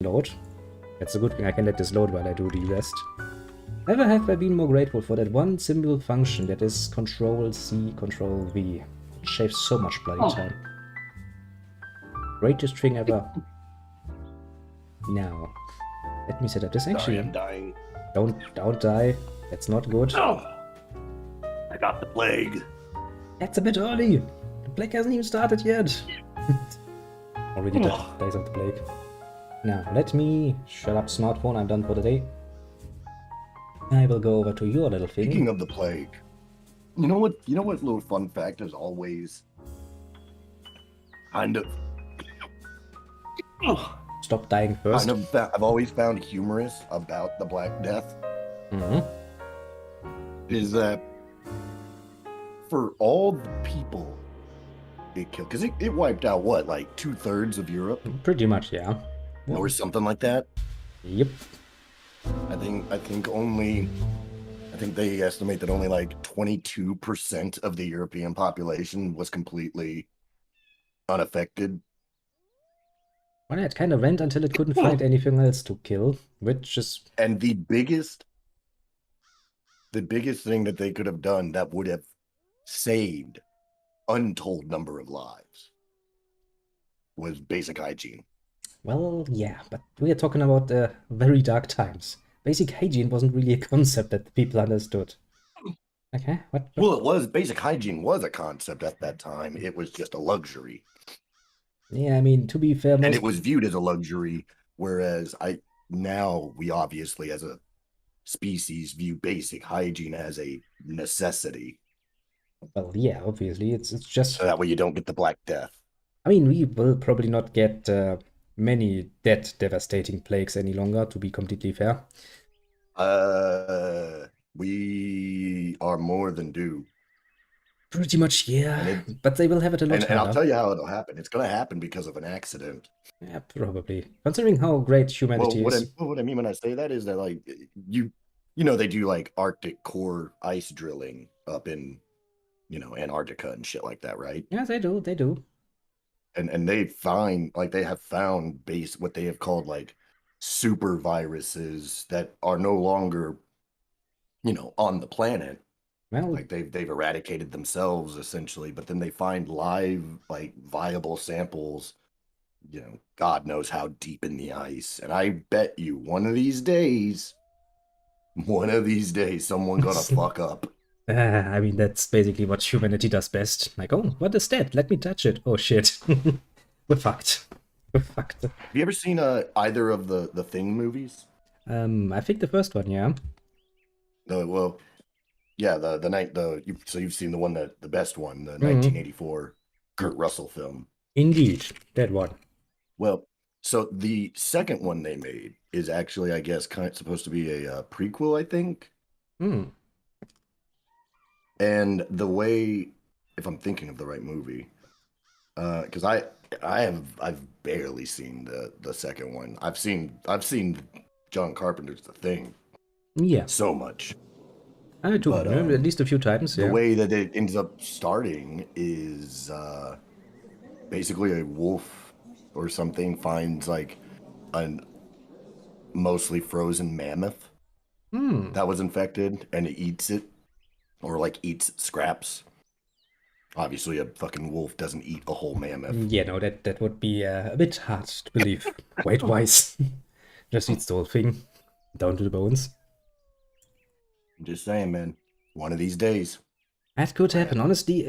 Load. That's a good thing. I can let this load while I do the rest. Never have I been more grateful for that one simple function that is Control-C, Control-V. It saves so much bloody time. Greatest thing ever. Now, let me set up this. Actually, Sorry, I'm dying. Don't die. That's not good. Oh, I got the plague. That's a bit early. The plague hasn't even started yet. Already dies of the plague. Now, let me shut up, smartphone. I'm done for the day. I will go over to your little thing. Speaking of the plague, you know what little fun fact is always kind of Stop dying first. I've always found humorous about the Black Death is that for all the people it killed, because it wiped out what, like 2/3 of Europe? Pretty much, yeah. Or something like that. Yep. I think they estimate that only like 22% of the European population was completely unaffected. Well, it kind of went until it couldn't find anything else to kill, which is... And the biggest thing that they could have done that would have saved untold number of lives was basic hygiene. Well, yeah, but we are talking about very dark times. Basic hygiene wasn't really a concept that people understood. Okay, what? Well, basic hygiene was a concept at that time. It was just a luxury. Yeah, I mean, to be fair, and it was viewed as a luxury, whereas now we obviously as a species view basic hygiene as a necessity. Well, yeah, obviously, it's just... So that way you don't get the Black Death. I mean, we will probably not get many devastating plagues any longer, to be completely fair. We are more than due. Pretty much, yeah. But they will have it a lot and I'll tell you how it'll happen. It's going to happen because of an accident. Yeah, probably. Considering how great humanity is. What I mean when I say that is that, like, you know, they do like Arctic core ice drilling up in, you know, Antarctica and shit like that, right? Yeah, they do. They do. And they have found what they have called like super viruses that are no longer, you know, on the planet. Well, like they've eradicated themselves essentially, but then they find live, like, viable samples, you know, God knows how deep in the ice. And I bet you one of these days someone gonna fuck up. I mean, that's basically what humanity does best. Like, oh, what is that? Let me touch it. Oh, shit. We're fucked. We're fucked. Have you ever seen either of the Thing movies? I think the first one, yeah. Well, yeah, so you've seen the one the best one, the 1984 Kurt Russell film. Indeed, that one. Well, so the second one they made is actually, I guess, kind of supposed to be a prequel, I think. And the way, if I'm thinking of the right movie, because I've barely seen the second one. I've seen John Carpenter's The Thing. Yeah. So much. I do, but, at least a few times. The way that it ends up starting is basically a wolf or something finds like a mostly frozen mammoth that was infected, and it eats it, or like eats scraps. Obviously, a fucking wolf doesn't eat a whole mammoth. Yeah, no, that would be a bit hard to believe. Weight-wise. Just eats the whole thing, down to the bones. I'm just saying, man. One of these days. That could happen. Honestly,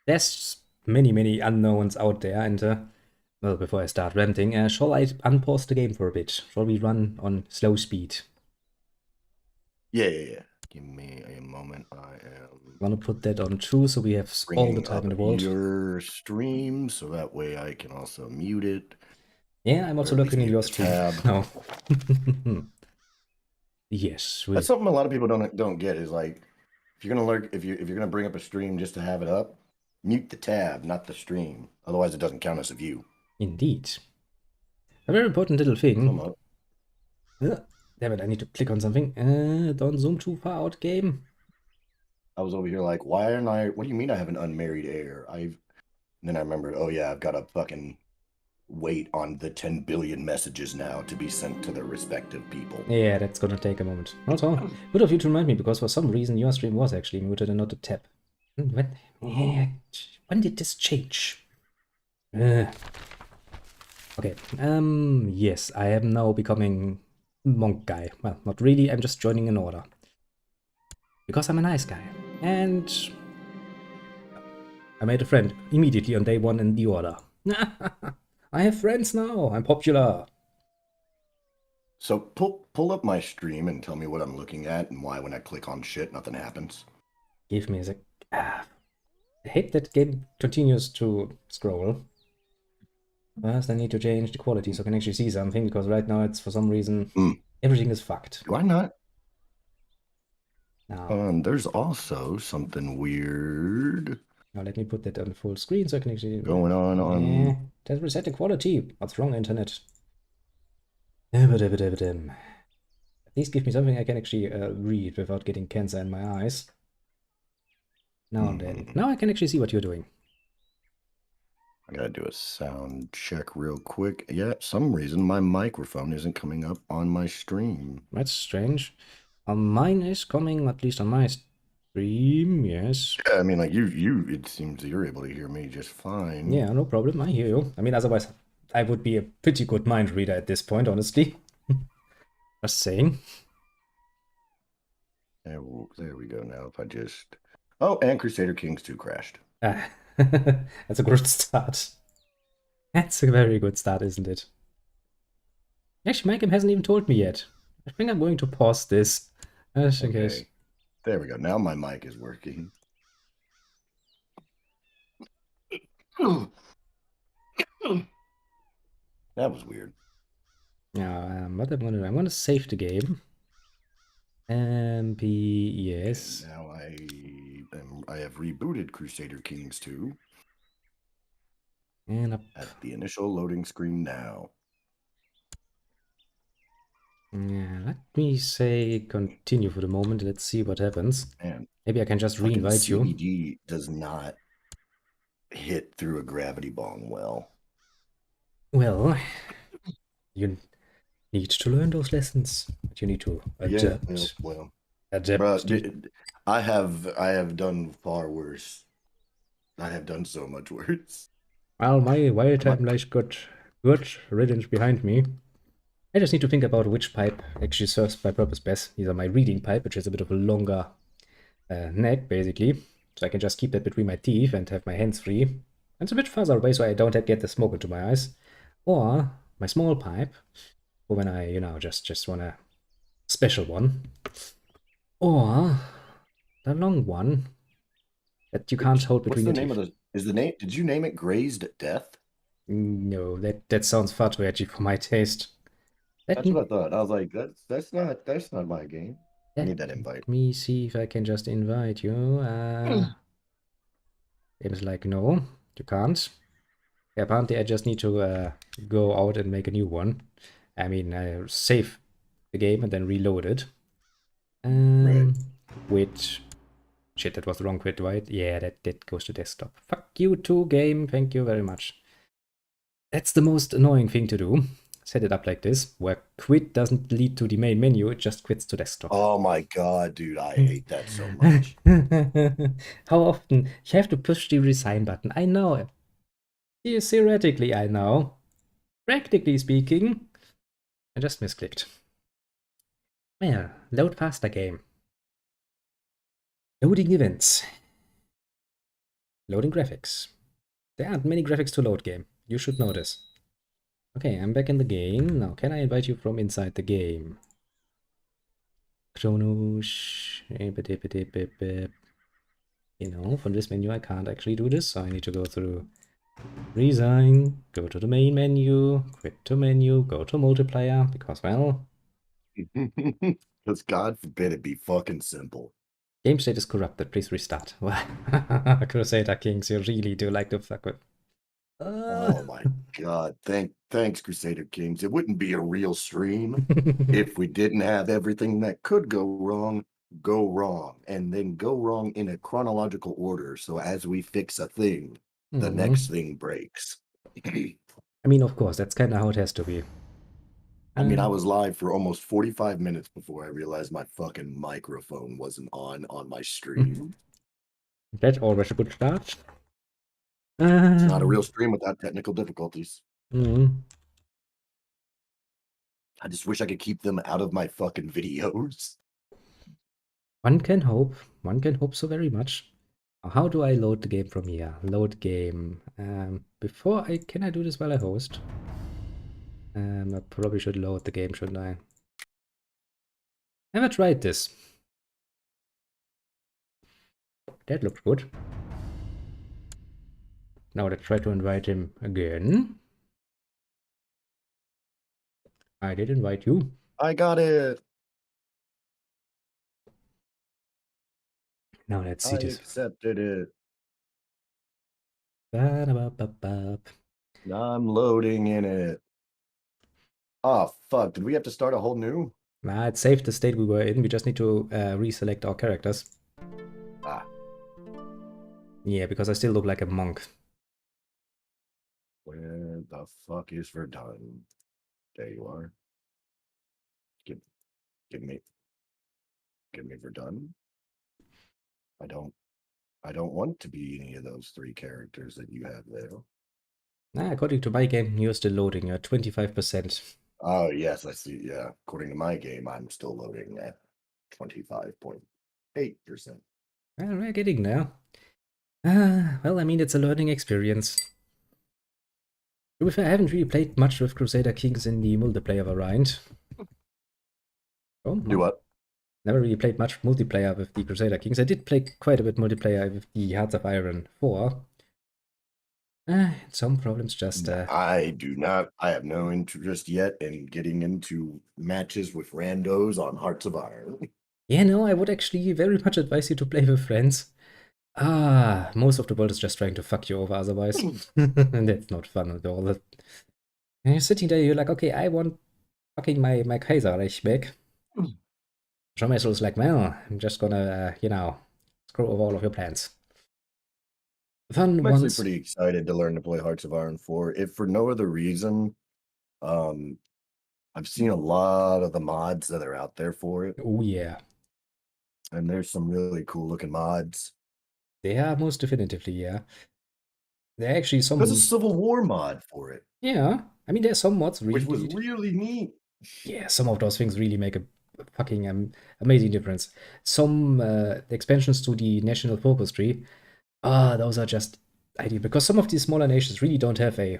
there's many unknowns out there, and well, before I start ranting, shall I unpause the game for a bit? Shall we run on slow speed? Yeah. Give me a moment. I am gonna put that on 2, so we have all the time in the world. Your stream, so that way I can also mute it. Yeah, I'm also looking in your stream. No. Yes. That's something a lot of people don't get, is like, if you're gonna bring up a stream just to have it up, mute the tab, not the stream. Otherwise, it doesn't count as a view. Indeed. A very important little thing. Damn it, I need to click on something. Don't zoom too far out, game. I was over here like, what do you mean I have an unmarried heir? And then I remembered, oh yeah, I've got a fucking wait on the 10 billion messages now to be sent to their respective people. Yeah, that's gonna take a moment. Also, good of you to remind me, because for some reason your stream was actually muted and not a tab. When did this change? Okay, yes, I am now becoming monk guy. Well, not really, I'm just joining an order. Because I'm a nice guy. And I made a friend immediately on day 1 in the order. I have friends now, I'm popular. So pull up my stream and tell me what I'm looking at and why when I click on shit, nothing happens. Give me a sec. I hate that game continues to scroll. First, I need to change the quality so I can actually see something, because right now it's, for some reason, everything is fucked. Do I not? Now, There's also something weird now let me put that on full screen so I can actually... going on. That's reset the quality. What's wrong, internet? At least give me something I can actually read without getting cancer in my eyes. Now and then. Now I can actually see what you're doing. I gotta do a sound check real quick. Yeah, some reason my microphone isn't coming up on my stream. That's strange. Mine is coming, at least on my stream, yes. Yeah, I mean, like it seems you're able to hear me just fine. Yeah, no problem, I hear you. I mean, otherwise, I would be a pretty good mind reader at this point, honestly. Just saying. There we go now. If I just... Oh, and Crusader Kings 2 crashed. That's a good start. That's a very good start, isn't it? Actually, my game hasn't even told me yet. I think I'm going to pause this. Just in case. There we go. Now my mic is working. That was weird. Now, what I'm gonna save the game. yes. And now I have rebooted Crusader Kings 2. And up. At the initial loading screen now. Yeah, let me say continue for the moment. Let's see what happens. Man, maybe I can just re-invite you. CBD does not hit through a gravity bong well. Well, you need to learn those lessons. But you need to adapt. Yeah, well, adapt. Bruh, I have done far worse. I have done so much worse. Well, my wild time lies got good riddance behind me. I just need to think about which pipe actually serves my purpose best. These are my reading pipe, which has a bit of a longer neck, basically. So I can just keep that between my teeth and have my hands free. And it's a bit further away so I don't get the smoke into my eyes. Or my small pipe, for when I, just want a special one. Or the long one that you can't hold between your teeth. What's the name of did you name it Grazed Death? No, that sounds far too edgy for my taste. That's what I thought. I was like, that's not my game. I need that invite. Let me see if I can just invite you. It was like, no, you can't. Yeah, apparently I just need to go out and make a new one. I mean, save the game and then reload it. Right. Quit. Shit, that was the wrong quit, right? Yeah, that goes to desktop. Fuck you too, game. Thank you very much. That's the most annoying thing to do. Set it up like this, where quit doesn't lead to the main menu, it just quits to desktop. Oh my god, dude, I hate that so much. How often? You have to push the resign button. I know. Theoretically, I know. Practically speaking, I just misclicked. Well, load faster game. Loading events. Loading graphics. There aren't many graphics to load, game. You should know this. Okay, I'm back in the game. Now, can I invite you from inside the game? Cronos. From this menu I can't actually do this, so I need to go through resign, go to the main menu, quit to menu, go to multiplier, because, well... Because God forbid it be fucking simple. Game state is corrupted, please restart. Crusader Kings, you really do like to fuck with. Oh my god, thanks Crusader Kings. It wouldn't be a real stream if we didn't have everything that could go wrong, and then go wrong in a chronological order. So as we fix a thing, the next thing breaks. I I mean, of course, that's kind of how it has to be. I mean, I was live for almost 45 minutes before I realized my fucking microphone wasn't on my stream. That's always a good start. It's not a real stream without technical difficulties. Mm. I just wish I could keep them out of my fucking videos. One can hope. One can hope so very much. How do I load the game from here? Load game. Can I do this while I host? I probably should load the game, shouldn't I? Never tried this. That looked good. Now let's try to invite him again. I did invite you. I got it. Now let's see I this. accepted it. Ba-da-ba-ba-ba. I'm loading in it. Oh, fuck. Did we have to start a whole new? Nah, it saved the state we were in. We just need to reselect our characters. Ah. Yeah, because I still look like a monk. Where the fuck is Verdun? There you are. Give me Verdun. I don't want to be any of those three characters that you have there. According to my game, you're still loading. You're 25%. Oh, yes, I see. Yeah. According to my game, I'm still loading at 25.8%. Well, we're getting there. Well, I mean, it's a learning experience. To be fair, I haven't really played much with Crusader Kings in the multiplayer variant. Oh, Do what? never really played much multiplayer with the Crusader Kings. I did play quite a bit multiplayer with the Hearts of Iron 4. Some problems just... I do not. I have no interest yet in getting into matches with randos on Hearts of Iron. Yeah, no, I would actually very much advise you to play with friends. Most of the world is just trying to fuck you over otherwise. And that's not fun at all. And you're sitting there, you're like, okay, I want fucking my Kaiserreich back. Jean-Michel is like, well, I'm just gonna, screw over all of your plans. Fun I'm ones. actually pretty excited to learn to play Hearts of Iron 4. If for no other reason, I've seen a lot of the mods that are out there for it. Oh, yeah. And there's some really cool looking mods. They are most definitively, yeah. There are actually some... There's a Civil War mod for it. Yeah. I mean, there's some mods really... Which was really neat. Yeah, some of those things really make a fucking amazing difference. Some expansions to the National Focus Tree, those are just ideal. Because some of these smaller nations really don't have the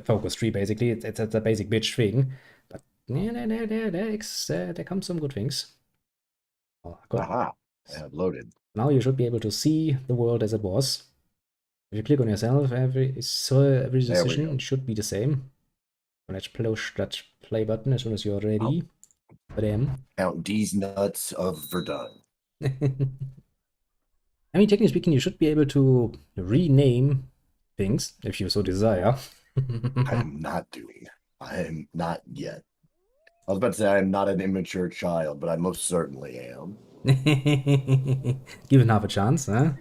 focus tree, basically. It's a basic bitch thing. But yeah, there come some good things. Oh, Aha, I have loaded. Now you should be able to see the world as it was. If you click on yourself, every decision should be the same. Let's push that play button as soon as you're ready. Bam. Count D's nuts of Verdun. I mean, technically speaking, you should be able to rename things if you so desire. I am not doing it. I am not yet. I was about to say I am not an immature child, but I most certainly am. Given half a chance, huh?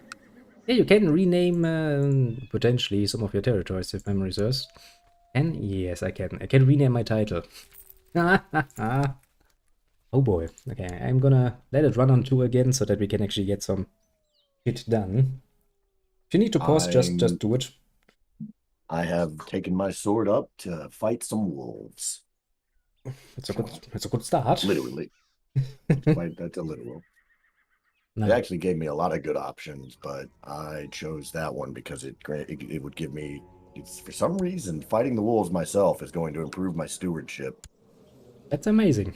Yeah, you can rename potentially some of your territories if memory serves. And yes, I can. I can rename my title. Oh boy. Okay, I'm gonna let it run on 2 again so that we can actually get some shit done. If you need to pause, just do it. I have taken my sword up to fight some wolves. It's a good start. Literally. That's a literal. No. It actually gave me a lot of good options, but I chose that one because it would give me, for some reason, fighting the wolves myself is going to improve my stewardship. That's amazing.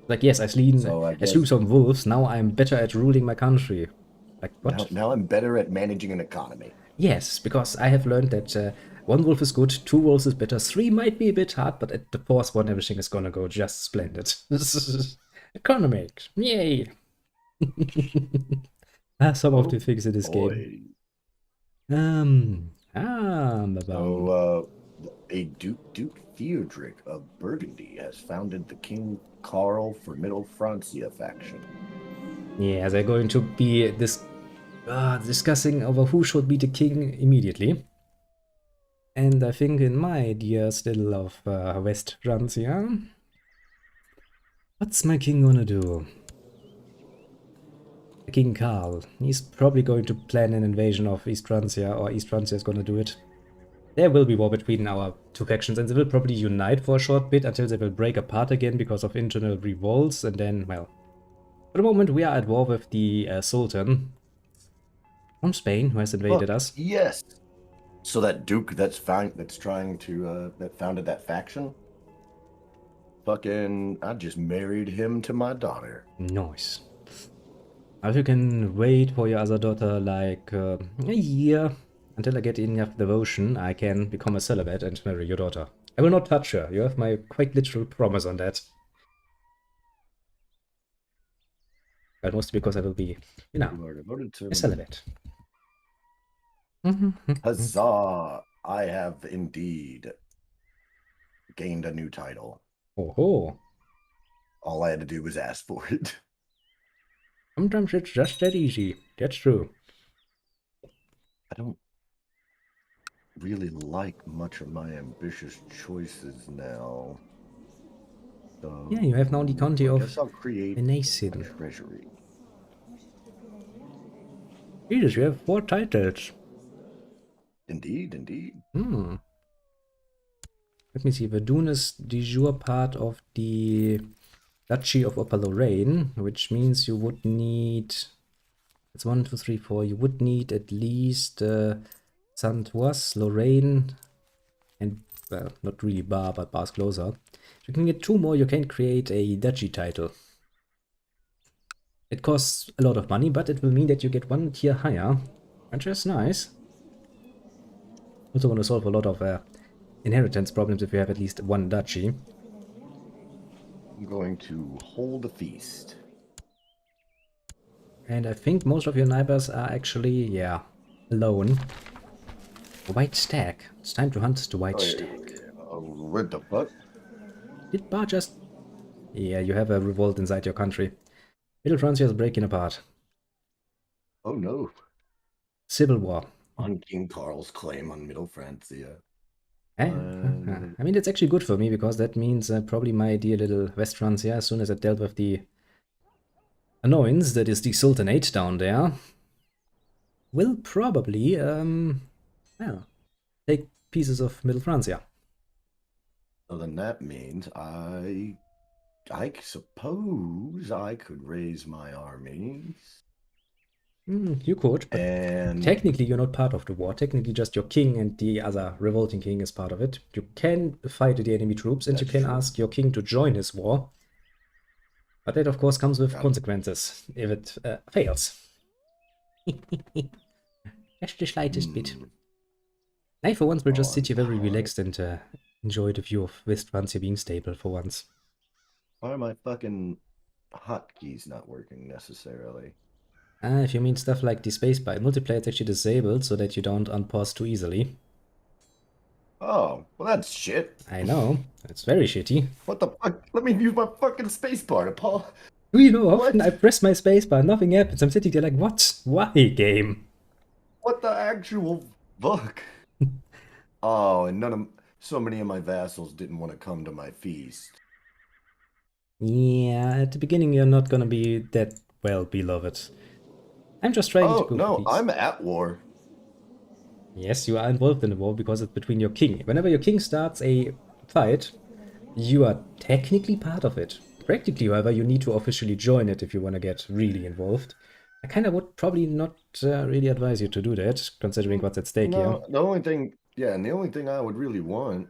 Like, yes, I slew some wolves, now I'm better at ruling my country. Like, what? Now I'm better at managing an economy. Yes, because I have learned that 1 wolf is good, 2 wolves is better, 3 might be a bit hard, but at the 4th one everything is gonna go just splendid. Economic, yay! Some of the things in this game. A Duke Theodoric of Burgundy has founded the King Karl for Middle Francia faction. Yeah, they're going to be discussing over who should be the king immediately. And I think in my idea still of West Francia, what's my king gonna do? King Karl. He's probably going to plan an invasion of East Francia, or East Francia is gonna do it. There will be war between our two factions, and they will probably unite for a short bit until they will break apart again because of internal revolts, and then, well, for the moment we are at war with the Sultan from Spain, who has invaded us. Yes. So that Duke that founded that faction, fucking, I just married him to my daughter. Nice. If you can wait for your other daughter like a year until I get enough devotion, I can become a celibate and marry your daughter. I will not touch her. You have my quite literal promise on that. But mostly because I will be, you know, a celibate. Huzzah! I have indeed gained a new title. Oh ho! All I had to do was ask for it. Sometimes it's just that easy. That's true. I don't really like much of my ambitious choices now. So Yeah, you have now the county I of guess I'll create a Venetian. treasury. Jesus, you have 4 titles. Indeed, indeed. Let me see. Verdun is de jure part of the Duchy of Upper Lorraine, which means you would need... It's 1, 2, 3, 4. You would need at least Saint-Oise, Lorraine, and, well, not really Bar, but Bar's closer. If you can get 2 more, you can create a duchy title. It costs a lot of money, but it will mean that you get 1 tier higher, which is nice. Also going to solve a lot of inheritance problems if you have at least 1 duchy. I'm going to hold a feast. And I think most of your neighbors are actually, yeah, alone. A white stag. It's time to hunt the white stag. What the fuck? Did Bar just... Yeah, you have a revolt inside your country. Middle Francia is breaking apart. Oh no. Civil war. On King Carl's claim on Middle Francia. I mean, it's actually good for me, because that means probably my dear little West Francia, as soon as I dealt with the annoyance that is the Sultanate down there, will probably, well, take pieces of Middle Francia. So then that means I suppose I could raise my armies. You could, but and technically you're not part of the war. Technically just your king and the other revolting king is part of it. You can fight the enemy troops, and you can ask your king to join his war. But that, of course, comes with consequences if it fails. Just the slightest bit. I, for once, will just sit here very relaxed and enjoy the view of West Francia being stable for once. Why are my fucking hotkeys not working necessarily? If you mean stuff like the spacebar, multiplayer is actually disabled so that you don't unpause too easily. Oh, well that's shit. I know, it's very shitty. What the fuck? Let me use my fucking spacebar to Paul. Do you know, often I press my spacebar, nothing happens. I'm sitting there like, what? Why, game? What the actual fuck? Oh, and so many of my vassals didn't want to come to my feast. Yeah, at the beginning you're not gonna be that well beloved. I'm just trying to go no, for peace. I'm at war. Yes, you are involved in the war because it's between your king. Whenever your king starts a fight, you are technically part of it. Practically, however, you need to officially join it if you want to get really involved. I kind of would probably not really advise you to do that, considering what's at stake here. The only thing, and the only thing I would really want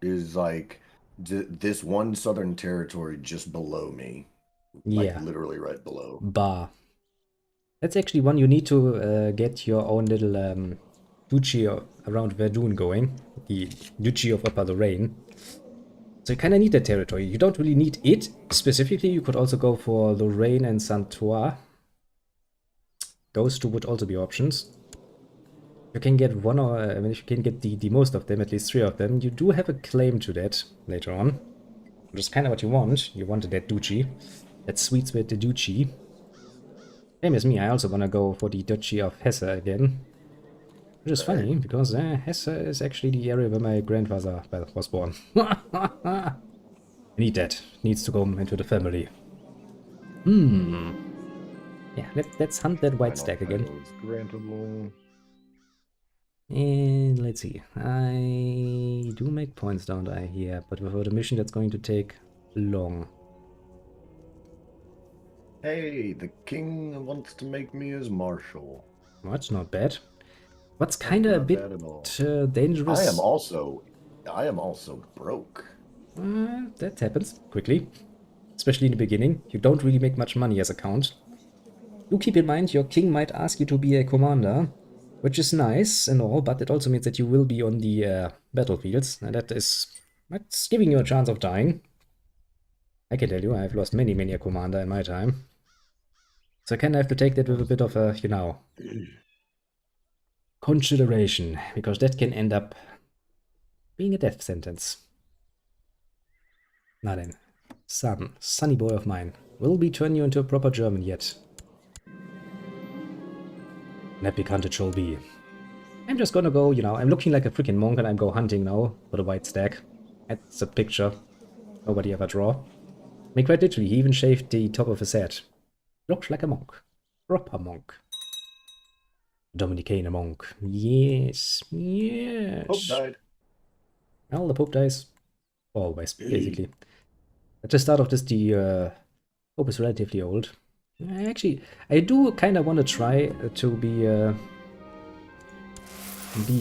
is like this one southern territory just below me. Like literally right below. Bar. That's actually one you need to get your own little duchy around Verdun going. The Duchy of Upper Lorraine. So you kind of need that territory. You don't really need it specifically. You could also go for Lorraine and Saint-Ouen. Those two would also be options. You can get one, or I mean, if you can get the most of them, at least 3 of them, you do have a claim to that later on. Which is kind of what you want. You wanted that duchy. That sweet the duchy. Same as me, I also want to go for the Duchy of Hesse again. Which is funny, because Hesse is actually the area where my grandfather, well, was born. I need that. Needs to go into the family. Yeah, let's hunt that white stack again. Grantable. And let's see. I do make points, don't I, here? But without a mission, that's going to take long. Hey, the king wants to make me his marshal. Well, that's not bad. What's kind of a bit dangerous... I am also broke. That happens quickly. Especially in the beginning. You don't really make much money as a count. Do keep in mind, your king might ask you to be a commander, which is nice and all, but it also means that you will be on the battlefields, and that's giving you a chance of dying. I can tell you, I've lost many a commander in my time. So I kind of have to take that with a bit of a, you know, consideration, because that can end up being a death sentence. Now then, sonny boy of mine, will we turn you into a proper German yet? That bekannt it shall be. I'm just gonna go, you know, I'm looking like a freaking monk and I'm go hunting now for the white stack. That's a picture nobody ever draw. I mean, quite literally, he even shaved the top of his head. Looks like a monk. Proper monk. Dominican monk. Yes, yes. Pope died. Well, the Pope dies always, basically. At the start of this, the Pope is relatively old. Actually, I do kind of want to try to be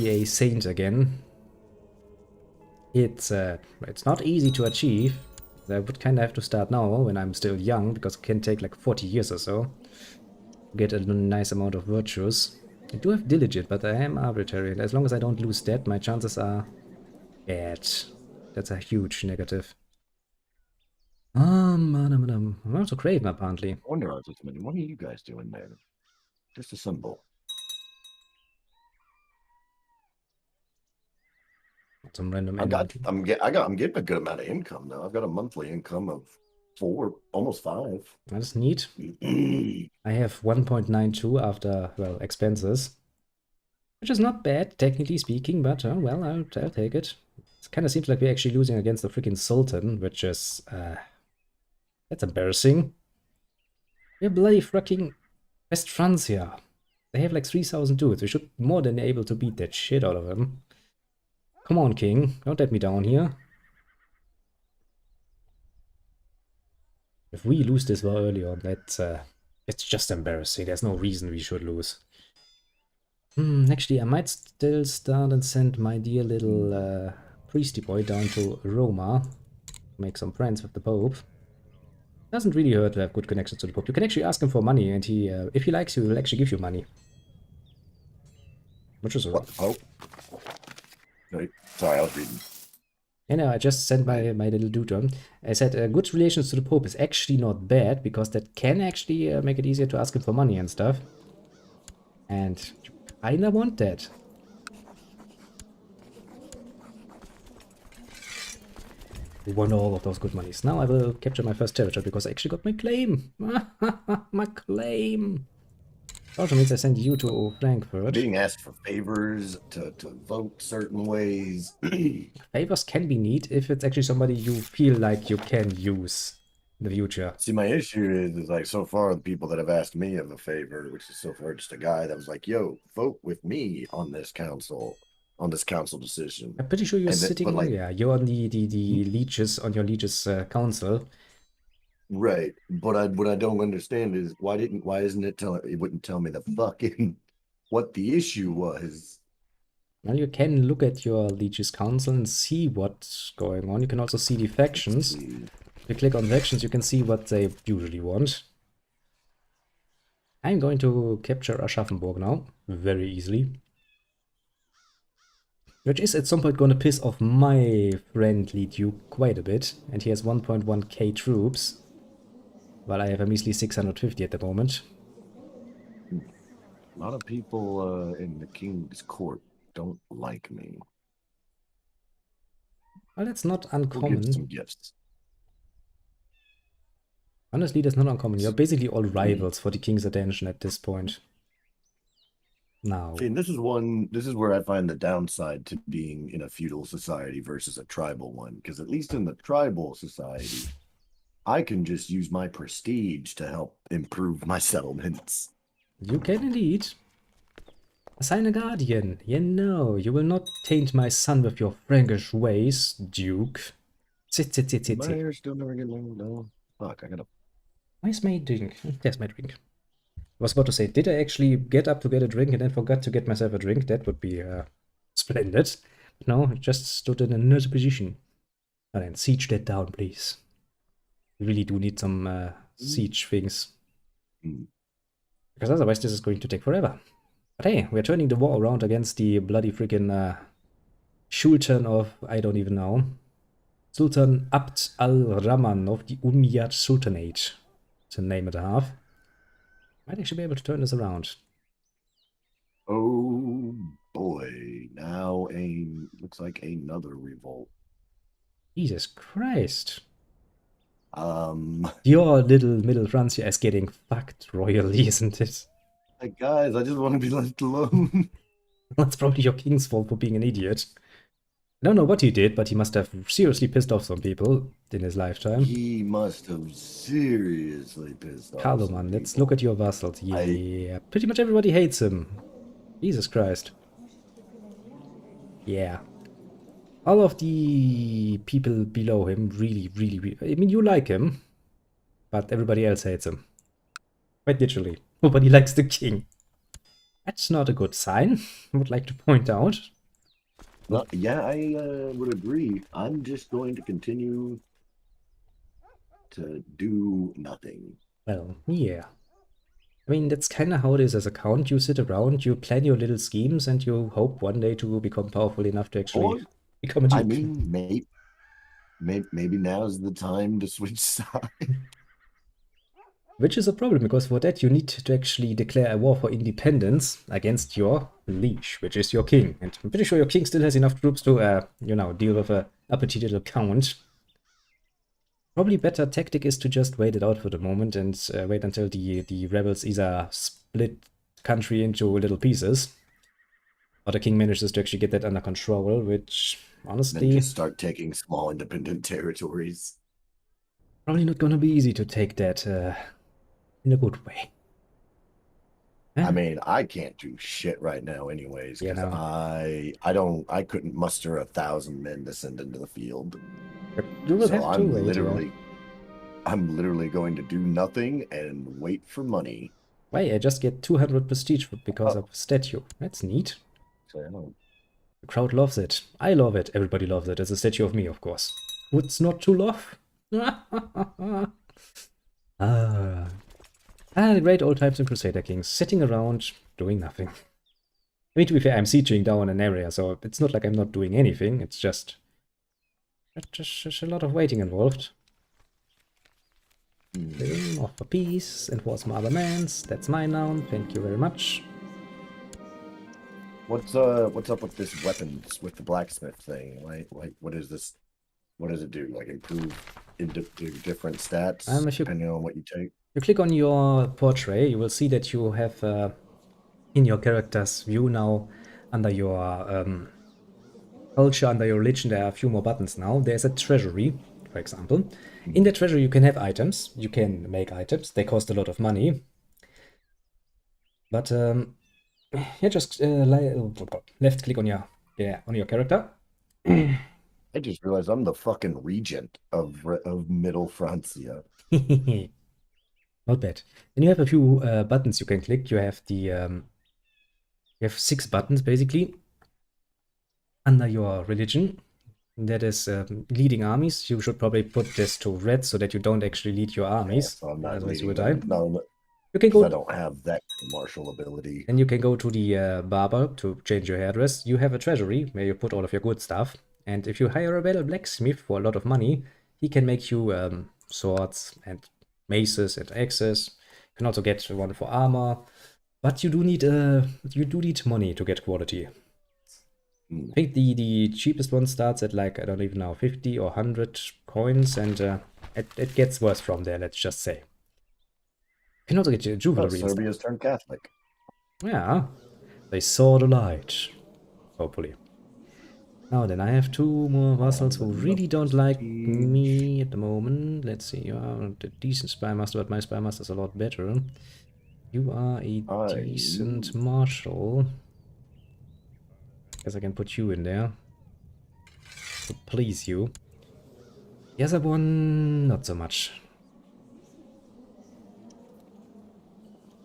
a saint again. It's not easy to achieve. I would kind of have to start now when I'm still young, because it can take like 40 years or so to get a nice amount of virtues. I do have diligent, but I am arbitrary, and as long as I don't lose that, my chances are bad. That's a huge negative. I'm also Craven, apparently. I wonder, what are you guys doing there? Just a symbol. Some random I'm getting a good amount of income now. I've got a monthly income of 4, almost 5. That's neat. I have 1.92 after, well, expenses. Which is not bad, technically speaking, but, well, I'll take it. It kind of seems like we're actually losing against the freaking Sultan, which is, that's embarrassing. We're bloody fucking West Francia. They have like 3,000 dudes. We should more than able to beat that shit out of them. Come on, King. Don't let me down here. If we lose this war early on, it's just embarrassing. There's no reason we should lose. Actually, I might still start and send my dear little priesty boy down to Roma. Make some friends with the Pope. Doesn't really hurt to have good connections to the Pope. You can actually ask him for money, and he, if he likes you, he will actually give you money. Which is What, the Pope? Right. Sorry, I was reading. Yeah, no, I just sent my little dude on. I said good relations to the Pope is actually not bad, because that can actually make it easier to ask him for money and stuff. And you kinda want that. We won all of those good monies. Now I will capture my first territory, because I actually got my claim. My claim. Also means I send you to Frankfurt. Being asked for favors, to vote certain ways. Favors can be neat if it's actually somebody you feel like you can use in the future. See, my issue is like, so far the people that have asked me of a favor, which is so far just a guy that was like, yo, vote with me on this council decision. I'm pretty sure you're sitting, like, yeah, you're on the leeches, on your leeches council. Right, but what I don't understand is why isn't it wouldn't tell me the fucking what the issue was. Well, you can look at your leeches council and see what's going on. You can also see the factions. If you click on factions, you can see what they usually want. I'm going to capture Aschaffenburg now, very easily. Which is at some point going to piss off my friendly Duke quite a bit. And he has 1.1k troops, while I have a measly 650 at the moment. A lot of people in the king's court don't like me. Well, that's not uncommon. We'll give some gifts. Honestly, that's not uncommon. You're basically all rivals for the king's attention at this point. Now, See, and this is where I find the downside to being in a feudal society versus a tribal one. Because at least in the tribal society, I can just use my prestige to help improve my settlements. you can indeed assign a guardian. You will not taint my son with your Frankish ways, Duke. Sit, sit, sit, sit, My sit. hair still never get long. No, fuck, I gotta. Where's my drink? There's my drink. I was about to say, did I actually get up to get a drink and then forgot to get myself a drink? That would be splendid. But no, I just stood in another position. And then siege that down, please. We really do need some siege things. Because otherwise this is going to take forever. But hey, we're turning the war around against the bloody freaking Sultan of, I don't even know. Sultan Abd al-Rahman of the Umayyad Sultanate. It's a name and a half. Might actually be able to turn this around. Oh boy, now looks like another revolt. Jesus Christ. Um, Your little middle Francia is getting fucked royally, isn't it? like guys, I just want to be left alone. That's probably your king's fault for being an idiot. I don't know what he did, but he must have seriously pissed off some people in his lifetime. He must have seriously pissed off. Carloman, let's look at your vassals. Yeah, pretty much everybody hates him. Jesus Christ. Yeah. All of the people below him really, I mean, you like him, but everybody else hates him. Quite literally. Nobody likes the king. That's not a good sign, I would like to point out. No, yeah, I would agree. I'm just going to continue to do nothing. Well, yeah. I mean, that's kind of how it is as a count. You sit around, you plan your little schemes, and you hope one day to become powerful enough to actually become a duke. I mean, maybe now's the time to switch sides. Which is a problem, because for that you need to actually declare a war for independence against your liege, which is your king. And I'm pretty sure your king still has enough troops to, deal with a uppity little count. Probably better tactic is to just wait it out for the moment and wait until the rebels either split country into little pieces, or the king manages to actually get that under control, which, honestly... Then just start taking small independent territories. Probably not gonna be easy to take that in a good way. I mean, I can't do shit right now anyways, because I couldn't muster 1,000 men to send into the field. You will So have to I'm wait, I'm literally going to do nothing and wait for money. Why, I just get 200 prestige because of a statue. That's neat. So, The crowd loves it. I love it. Everybody loves it. It's a statue of me, of course. What's not to love? Great old times in Crusader Kings. Sitting around, doing nothing. I mean, to be fair, I'm sieging down an area, so it's not like I'm not doing anything. It's just a lot of waiting involved. Offer peace, enforce my other mans. That's mine now. Thank you very much. what's up with this weapons with the blacksmith thing? Like what is this? What does it do? Like improve different stats depending on what you take? If you click on your portrait, you will see that you have in your character's view now, under your culture, under your religion, there are a few more buttons now. There's a treasury, for example. In the treasury you can have items. You can make items. They cost a lot of money. But yeah, just left click on your character. I just realized I'm the fucking regent of Middle Francia. Not bad. Then you have a few buttons you can click. You have the you have 6 buttons basically under your religion. That is leading armies. You should probably put this to red so that you don't actually lead your armies. Yeah, so I'm not otherwise you will leading die. them. No, you can go. I don't have that martial ability. Then you can go to the barber to change your hairdress. You have a treasury where you put all of your good stuff. And if you hire a well blacksmith for a lot of money, he can make you swords and maces and axes. You can also get one for armor. But you do need money to get quality. I think the cheapest one starts at like, I don't even know, 50 or 100 coins, and it gets worse from there, let's just say. You can also get jewelry. Serbia's turned Catholic. Yeah. They saw the light. Hopefully. Now then, I have 2 more vassals who really don't like me at the moment. Let's see, you are a decent spy master, but my spy master is a lot better. You are a decent marshal. Guess I can put you in there. To please you. The other one, not so much.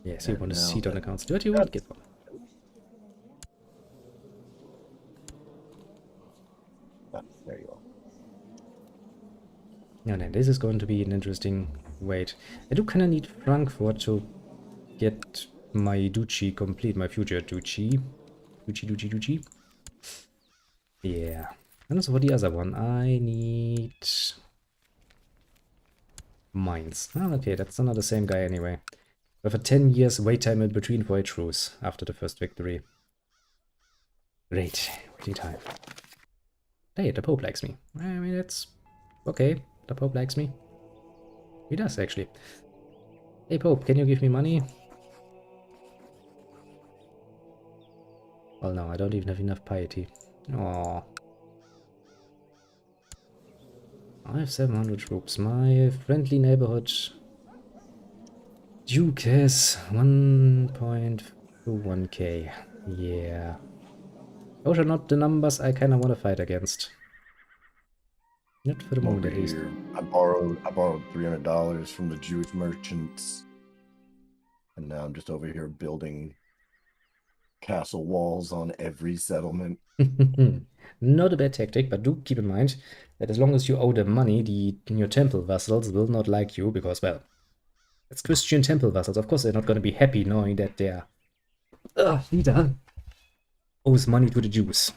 Yes, you want a seat on the council. What do you want? Give one. There you are. No, no, this is going to be an interesting wait. I do kind of need Frankfurt to get my duchy complete, my future duchy. Duchy. Yeah. And also for the other one, I need mines. Oh, okay, that's not the same guy anyway. We have a 10 years wait time in between for a truce after the first victory. Great, waiting time. Hey, the Pope likes me. I mean, it's okay. The Pope likes me. He does, actually. Hey, Pope, can you give me money? Well, no, I don't even have enough piety. Aww. I have 700 troops. My friendly neighborhood Duke has 1.21k. Yeah. Those are not the numbers I kind of want to fight against. Not for the moment, at least. I borrowed $300 from the Jewish merchants, and now I'm just over here building castle walls on every settlement. Not a bad tactic, but do keep in mind that as long as you owe them money, your temple vassals will not like you because, well, it's Christian temple vassals. Of course, they're not going to be happy knowing that their leader owes money to the Jews.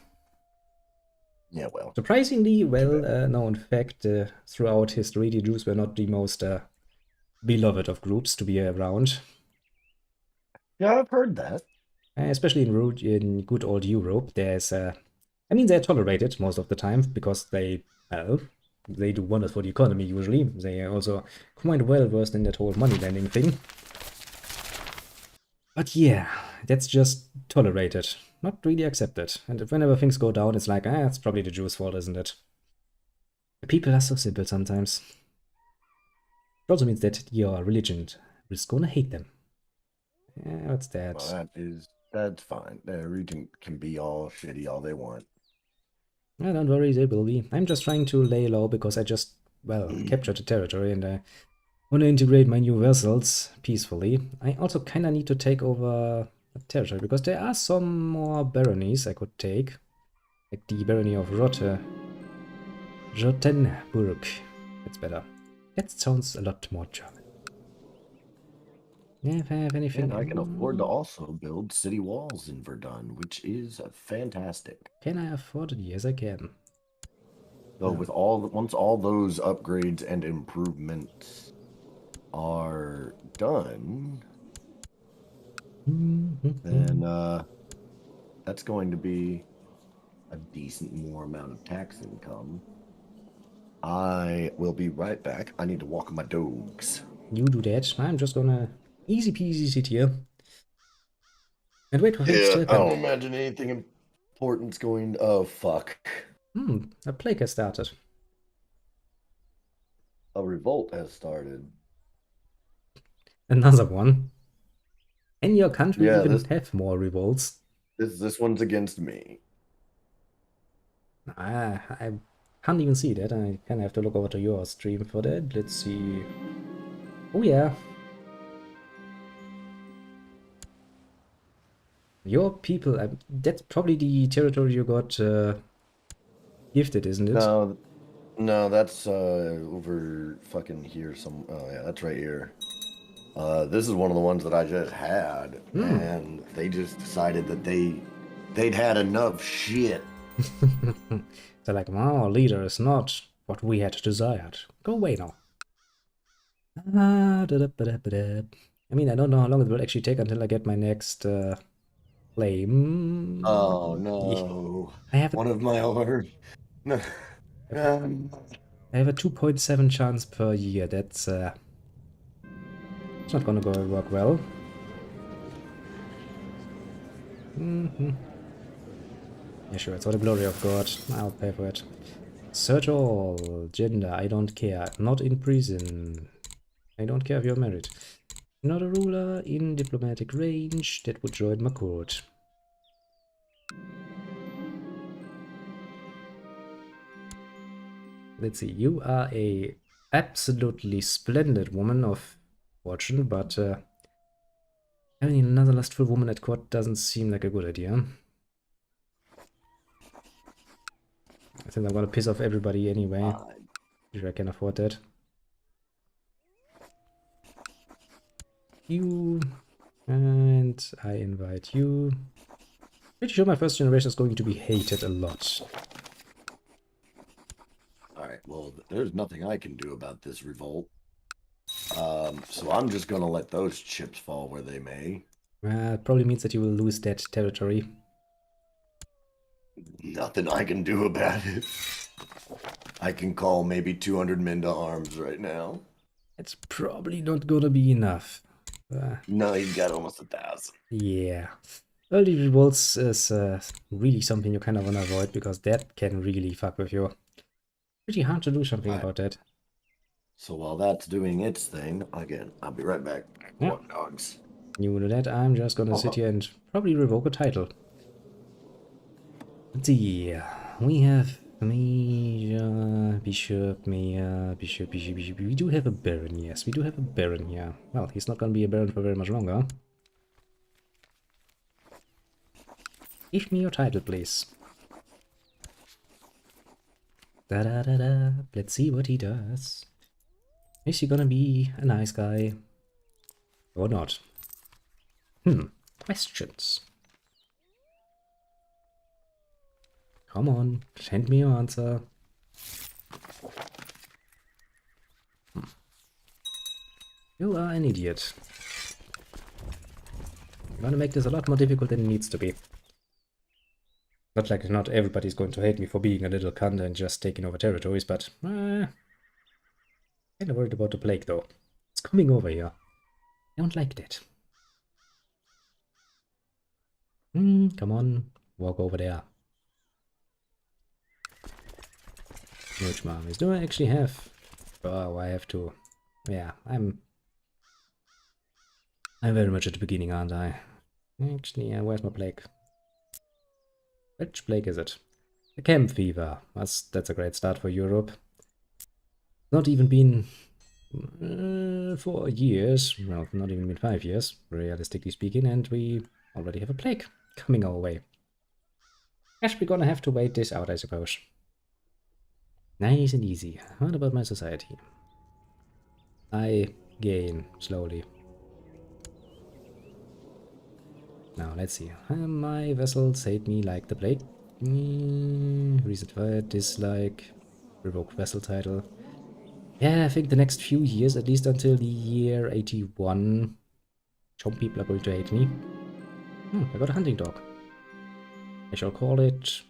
Yeah, well. Surprisingly, well, no, in fact, throughout history, the Jews were not the most beloved of groups to be around. Yeah, I've heard that. Especially in good old Europe, there's, I mean, they're tolerated most of the time because they do wonders for the economy usually. They are also quite well versed in that whole money lending thing. But yeah, that's just tolerated, not really accepted. And whenever things go down, it's like, it's probably the Jews' fault, isn't it? The people are so simple sometimes. It also means that your religion is gonna hate them. Yeah, what's that? Well, that's fine. The region can be all shitty all they want. Don't worry, they will be. I'm just trying to lay low because I just, well, captured the territory and I want to integrate my new vassals peacefully. I also kind of need to take over the territory because there are some more baronies I could take. Like the barony of Rottenburg. That's better. That sounds a lot more German. If I have anything... And I can afford to also build city walls in Verdun, which is fantastic. Can I afford it? Yes, I can. So with once all those upgrades and improvements are done, then that's going to be a decent more amount of tax income. I will be right back. I need to walk my dogs. You do that. I'm just gonna easy peasy sit here and wait for things to happen. I don't imagine anything important's going. Oh fuck! A plague has started. A revolt has started. Another one. And your country even have more revolts. This one's against me. I can't even see that. I kind of have to look over to your stream for that. Let's see. Oh yeah. Your people, that's probably the territory you got gifted, isn't it? No, that's over fucking here. Oh yeah, that's right here. This is one of the ones that I just had, and they just decided that they'd had enough shit. They're like, our leader is not what we had desired. Go away now. I mean, I don't know how long it will actually take until I get my next claim. Oh no! I have one of my own. No. I have a 2.7 chance per year. That's it's not gonna work well. Yeah, sure, it's for the glory of God. I'll pay for it. Search all. Gender, I don't care. Not in prison. I don't care if you're married. Not a ruler in diplomatic range. That would join my court. Let's see. You are a absolutely splendid woman of fortune, but having another lustful woman at court doesn't seem like a good idea. I think I'm gonna piss off everybody anyway. Sure, I can afford that. You, and I invite you. Pretty sure my first generation is going to be hated a lot. Alright, well, there's nothing I can do about this revolt. So I'm just gonna let those chips fall where they may. It probably means that you will lose that territory. Nothing I can do about it. I can call maybe 200 men to arms right now. It's probably not gonna be enough. No, he's got almost 1,000. Yeah. Early revolts is really something you kind of want to avoid, because that can really fuck with you. Pretty hard to do something about that. So while that's doing its thing, again, I'll be right back. Yeah. What dogs? You do that, I'm just gonna sit here and probably revoke a title. Let's see. We have Major, Bishop, Mayor, Bishop. We do have a Baron, yes. We do have a Baron here. Well, he's not gonna be a Baron for very much longer. Give me your title, please. Da-da-da-da. Let's see what he does. Is he gonna be a nice guy? Or not? Questions. Come on, send me your answer. You are an idiot. You're gonna make this a lot more difficult than it needs to be. Not like not everybody's going to hate me for being a little cunt and just taking over territories, but kind of worried about the plague though. It's coming over here. I don't like that. Come on, walk over there. Which armies do I actually have? Oh, I have to. Yeah, I'm very much at the beginning, aren't I? Actually, where's my plague? Which plague is it? The camp fever. That's a great start for Europe. Not even been 4 years. Well, not even been 5 years, realistically speaking, and we already have a plague coming our way. Guess we're gonna have to wait this out, I suppose. Nice and easy. What about my society? I gain slowly. Now, let's see. My vessels hate me like the plague. Recent fire, dislike, revoke vessel title. Yeah, I think the next few years, at least until the year 81, some people are going to hate me. I got a hunting dog. I shall call it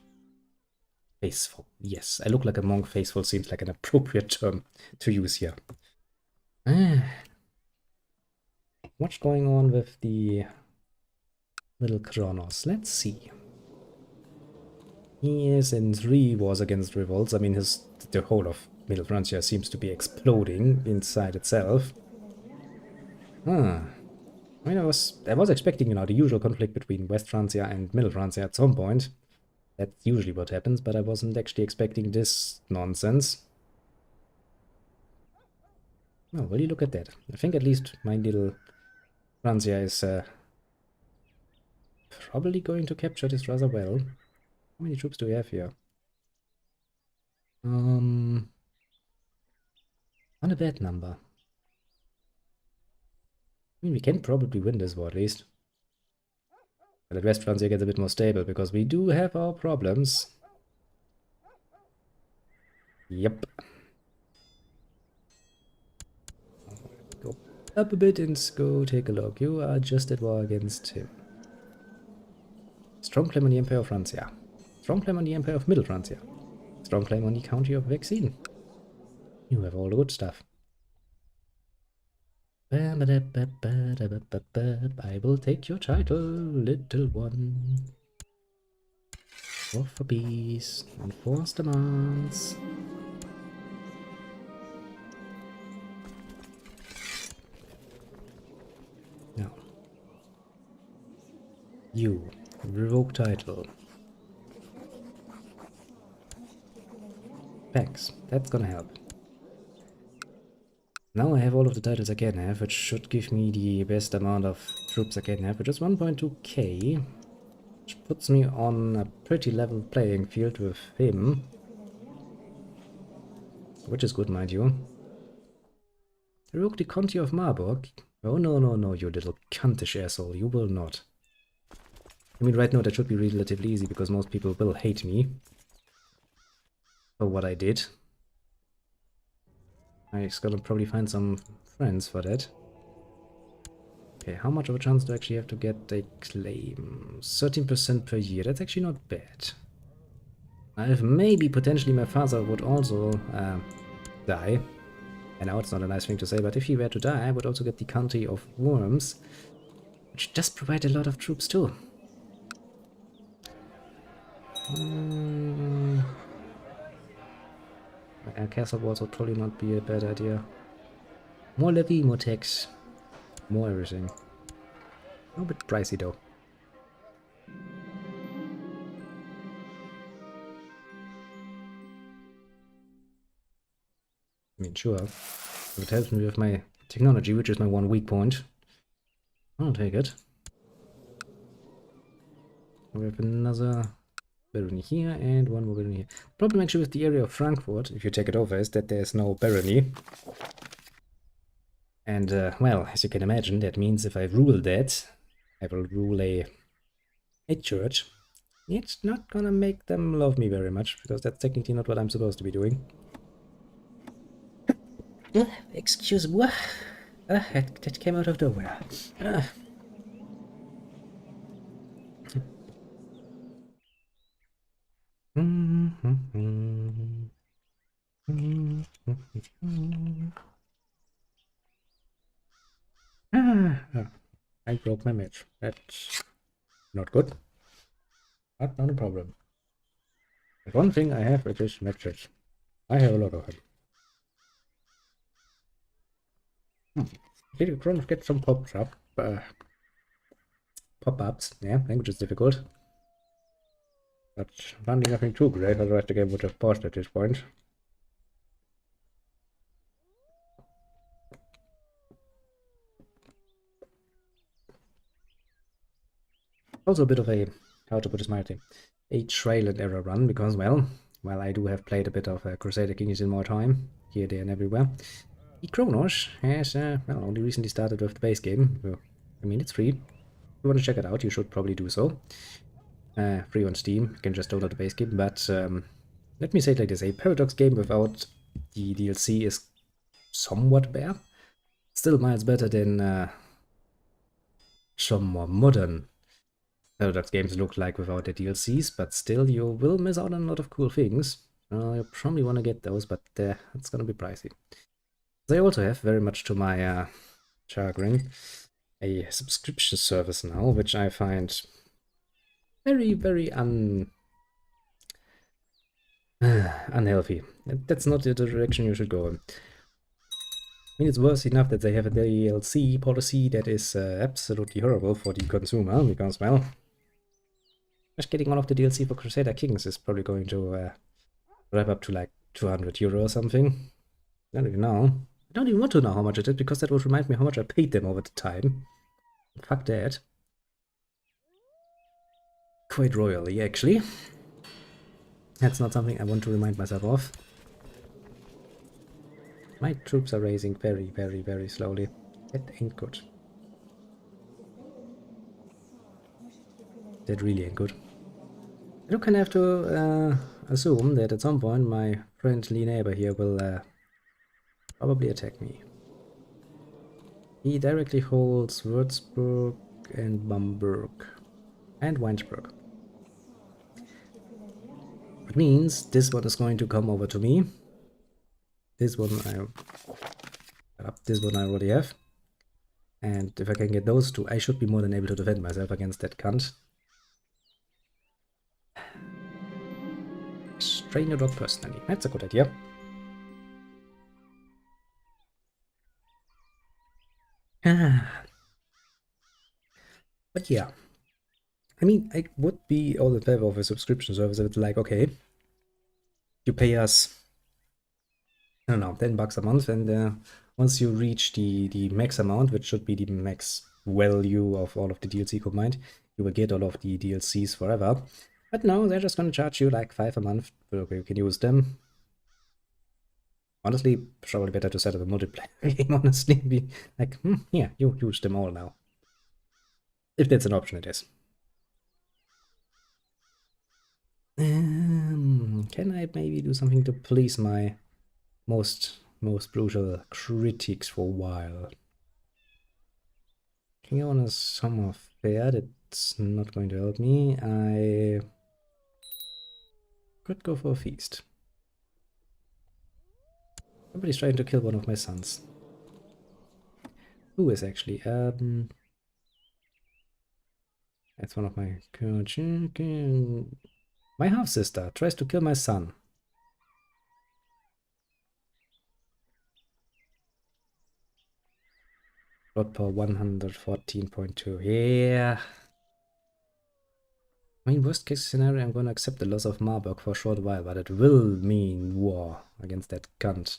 Faithful. Yes, I look like a monk. Faithful seems like an appropriate term to use here. What's going on with the little Cronos? Let's see. He is in 3 wars against revolts. I mean, the whole of Middle Francia seems to be exploding inside itself. I mean, I was expecting, the usual conflict between West Francia and Middle Francia at some point. That's usually what happens, but I wasn't actually expecting this nonsense. Oh, will you look at that? I think at least my little Francia is probably going to capture this rather well. How many troops do we have here? Not a bad number. I mean, we can probably win this war at least. But West Francia gets a bit more stable, because we do have our problems. Yep. Go up a bit and go take a look. You are just at war against him. Strong claim on the Empire of Francia. Strong claim on the Empire of Middle Francia. Strong claim on the County of Vexin. You have all the good stuff. I will take your title, little one. War for peace, enforce demands. Now, you revoke title. Thanks, that's gonna help. Now I have all of the titles I can have, which should give me the best amount of troops I can have, which is 1.2k, which puts me on a pretty level playing field with him, which is good, mind you. Revoke the County of Marburg? Oh no, no, no, you little cuntish asshole, you will not. I mean, right now that should be relatively easy, because most people will hate me for what I did. I'm gonna probably find some friends for that. Okay, how much of a chance do I actually have to get a claim? 13% per year, that's actually not bad. If maybe potentially my father would also die. I know it's not a nice thing to say, but if he were to die, I would also get the County of Worms, which does provide a lot of troops too. A castle walls would probably not be a bad idea. More levy, more tax, more everything. A bit pricey though. I mean, sure. If it helps me with my technology, which is my one weak point, I'll take it. We have another barony here and one more barony here. The problem actually with the area of Frankfurt, if you take it over, is that there's no barony. And, well, as you can imagine, that means if I rule that, I will rule a church. It's not gonna make them love me very much, because that's technically not what I'm supposed to be doing. Excuse me. That came out of nowhere. I broke my match. That's not good. But not a problem. But one thing I have, which is matches. I have a lot of them. Did Cronos get some pop-ups? Yeah, language is difficult. But finding nothing too great, otherwise the game would have paused at this point. Also a bit of a, how to put this mildly, a trial and error run, because, well, while I do have played a bit of Crusader Kings in more time, here, there, and everywhere, the Cronos has, well, only recently started with the base game. So, I mean, it's free. If you want to check it out, you should probably do so. Free on Steam, you can just download the base game, but let me say it like this, a Paradox game without the DLC is somewhat bare. Still miles better than some more modern Paradox games look like without the DLCs, but still you will miss out on a lot of cool things. You probably want to get those, but it's gonna be pricey. They also have, very much to my chagrin, a subscription service now, which I find very, very unhealthy. That's not the direction you should go in. I mean, it's worse enough that they have a DLC policy that is absolutely horrible for the consumer, because, well, just getting one of the DLC for Crusader Kings is probably going to wrap up to like 200 euro or something. I don't even know. I don't even want to know how much it is, because that would remind me how much I paid them over the time. Fuck that. Quite royally, actually. That's not something I want to remind myself of. My troops are raising very, very, very slowly. That ain't good. That really ain't good. I do kind of have to assume that at some point my friendly neighbor here will probably attack me. He directly holds Würzburg and Bamberg and Weinsberg. Which means this one is going to come over to me. This one I already have. And if I can get those two, I should be more than able to defend myself against that cunt. Train your dog personally. That's a good idea. But yeah. I mean, I would be all in favor of a subscription service if it's like, okay, you pay us, I don't know, $10 a month, and once you reach the max amount, which should be the max value of all of the DLC combined, you will get all of the DLCs forever. But no, they're just gonna charge you like $5 a month, but okay, you can use them. Honestly, probably better to set up a multiplayer game, honestly. Be like, yeah, you use them all now. If that's an option, it is. Can I maybe do something to please my most brutal critics for a while? Can I go on a summer fair? That's not going to help me. I could go for a feast. Somebody's trying to kill one of my sons. Who is actually? That's one of my... My half-sister tries to kill my son. Plot power 114.2. Yeah. I mean, worst case scenario, I'm gonna accept the loss of Marburg for a short while, but it will mean war against that cunt.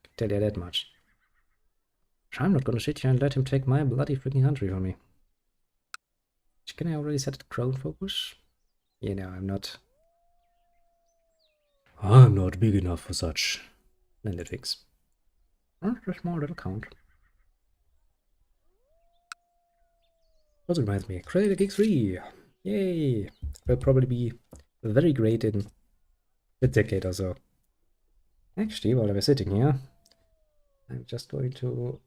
I can tell you that much. I'm not gonna sit here and let him take my bloody freaking country from me. Can I already set crown focus? Yeah, no, I'm not. I'm not big enough for such landed things. Just a small little count. Also reminds me, Creator Geek 3! Yay! Will probably be very great in a decade or so. Actually, while I was sitting here, I'm just going to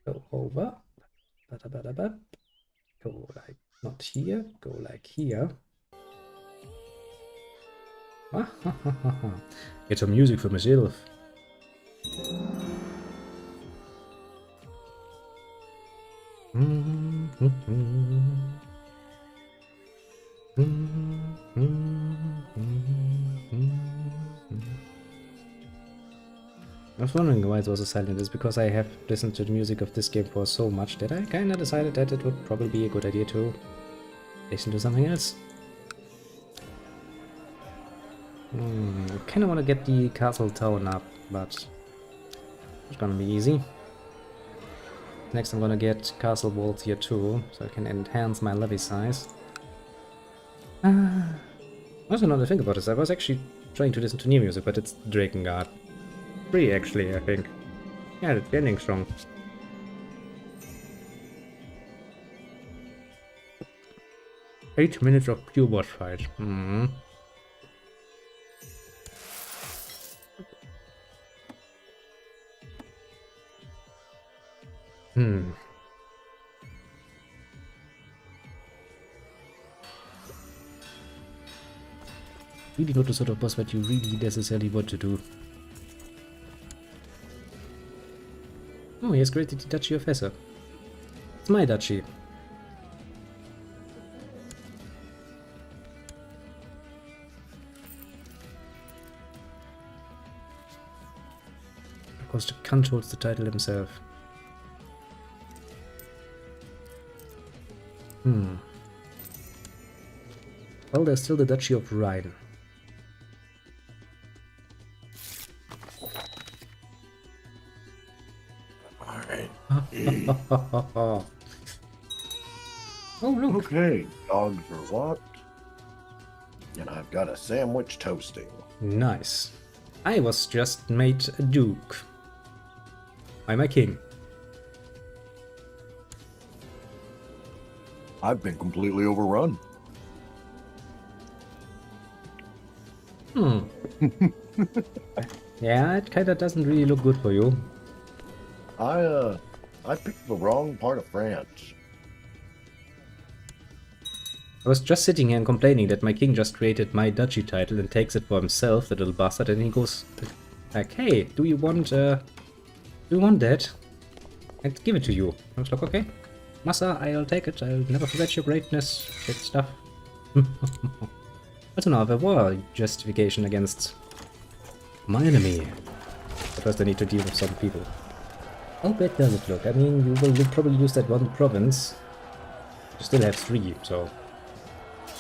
go over. Go like not here, go like here. Get some music for myself. I was wondering why it was so silent. It's because I have listened to the music of this game for so much that I kinda decided that it would probably be a good idea to listen to something else. I kinda wanna get the castle town up, but it's gonna be easy. Next I'm gonna get castle walls here too, so I can enhance my levy size. Also, now that I think about this, I was actually trying to listen to new music, but it's Drakengard 3 actually, I think. Yeah, it's ending strong. Eight minutes of pure boss fight. Really not the sort of boss that you really necessarily want to do. Oh, he has created the Duchy of Hesse. It's my duchy. Of course, the cunt holds the title himself. Well, there's still the Duchy of Rhine. Oh, look. Okay, dogs are locked. And I've got a sandwich toasting. Nice. I was just made a duke. I'm a king. I've been completely overrun. Yeah, it kinda doesn't really look good for you. I picked the wrong part of France. I was just sitting here and complaining that my king just created my duchy title and takes it for himself, the little bastard, and he goes like, hey, do you want that? and give it to you. I was like, okay, Massa, I'll take it. I'll never forget your greatness. Good stuff. Also now I have a war justification against my enemy. But first I need to deal with some people. How bad does it look? I mean, you'll probably lose that one province. You still have 3, so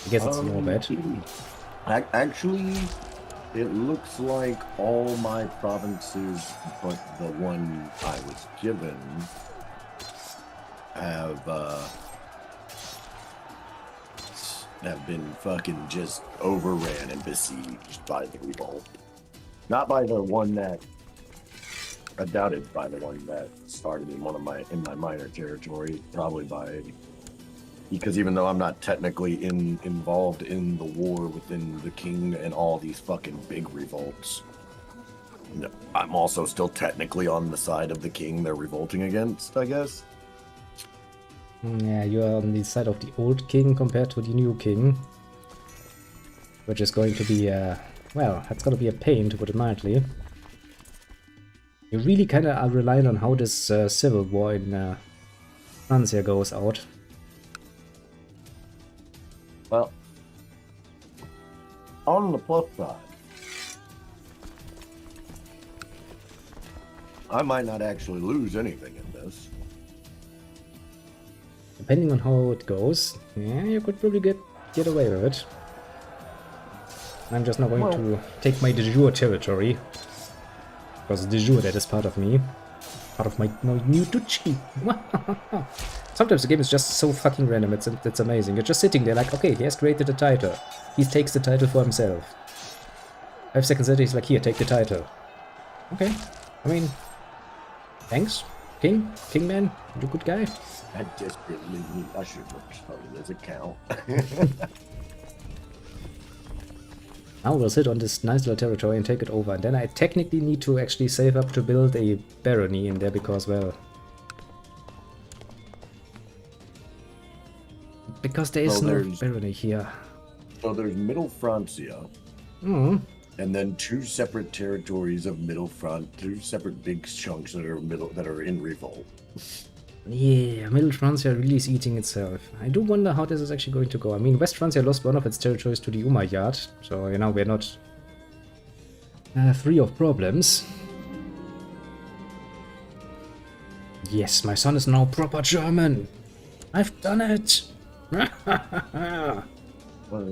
I guess it's more bad. Actually, it looks like all my provinces, but the one I was given, have been fucking just overran and besieged by the revolt. Not by the one that, I doubt it's by the one that started in my minor territory. Probably by, because even though I'm not technically involved in the war within the king and all these fucking big revolts, I'm also still technically on the side of the king they're revolting against, I guess. Yeah, you are on the side of the old king compared to the new king. Which is going to be, well, it's going to be a pain, to put it mildly. You really kind of are reliant on how this civil war in France here goes out. Well, on the plus side, I might not actually lose anything in this. Depending on how it goes, yeah, you could probably get away with it. I'm just not going to take my de jure territory. Because de jure, that is part of me. Part of my new duchy. Sometimes the game is just so fucking random, it's amazing. You're just sitting there like, okay, he has created a title. He takes the title for himself. 5 seconds later, he's like, here, take the title. Okay, I mean, thanks, King man, you're a good guy. I desperately need, I should have started his account. Now we'll sit on this nice little territory and take it over, and then I technically need to actually save up to build a barony in there because, well... Because there is no barony here. So there's Middle Francia, and then 2 separate territories of Middle France, 2 separate big chunks that are in revolt. Yeah, Middle Francia really is eating itself. I do wonder how this is actually going to go. I mean, West Francia lost one of its territories to the Umayyad, so you know we're not free of problems. Yes, my son is now proper German. I've done it. Well,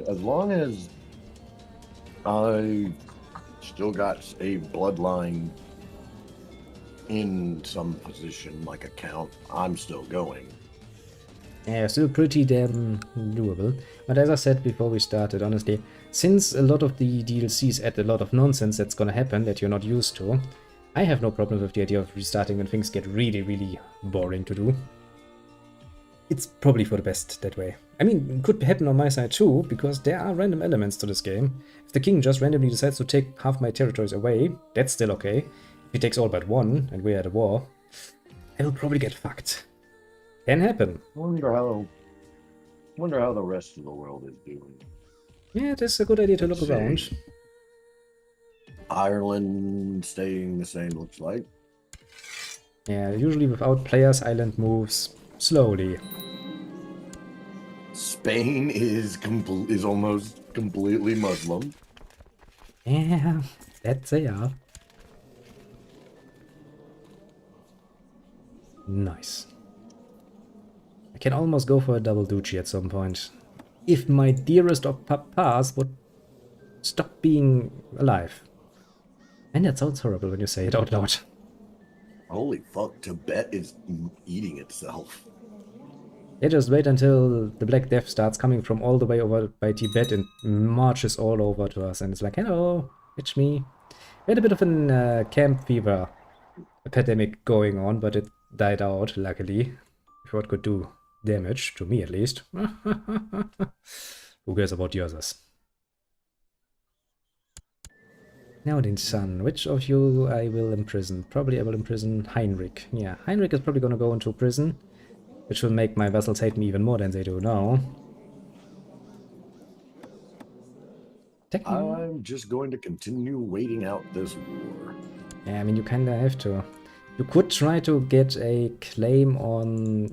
as long as I still got a bloodline in some position, like a count, I'm still going. Yeah, still pretty damn doable. But as I said before we started, honestly, since a lot of the DLCs add a lot of nonsense that's gonna happen that you're not used to, I have no problem with the idea of restarting when things get really, really boring to do. It's probably for the best that way. I mean, it could happen on my side too, because there are random elements to this game. If the king just randomly decides to take half my territories away, that's still okay. If he takes all but 1, and we're at a war, I will probably get fucked. Can happen. Wonder how the rest of the world is doing. Yeah, that's a good idea to look around. Ireland staying the same, looks like. Yeah, usually without players, Ireland moves slowly. Spain is almost completely Muslim. Yeah, that's a yeah. Nice. I can almost go for a double duchy at some point. If my dearest of papas would stop being alive. And that sounds horrible when you say it out loud. Holy fuck, Tibet is eating itself. Yeah, just wait until the Black Death starts coming from all the way over by Tibet and marches all over to us. And it's like, hello, it's me. We had a bit of an camp fever epidemic going on, but it died out, luckily. Before it could do damage, to me at least. Who cares about the others? Now then, son, which of you I will imprison? Probably I will imprison Heinrich. Yeah, Heinrich is probably gonna go into prison, which will make my vassals hate me even more than they do now. I'm just going to continue waiting out this war. Yeah, I mean, you kinda have to. You could try to get a claim on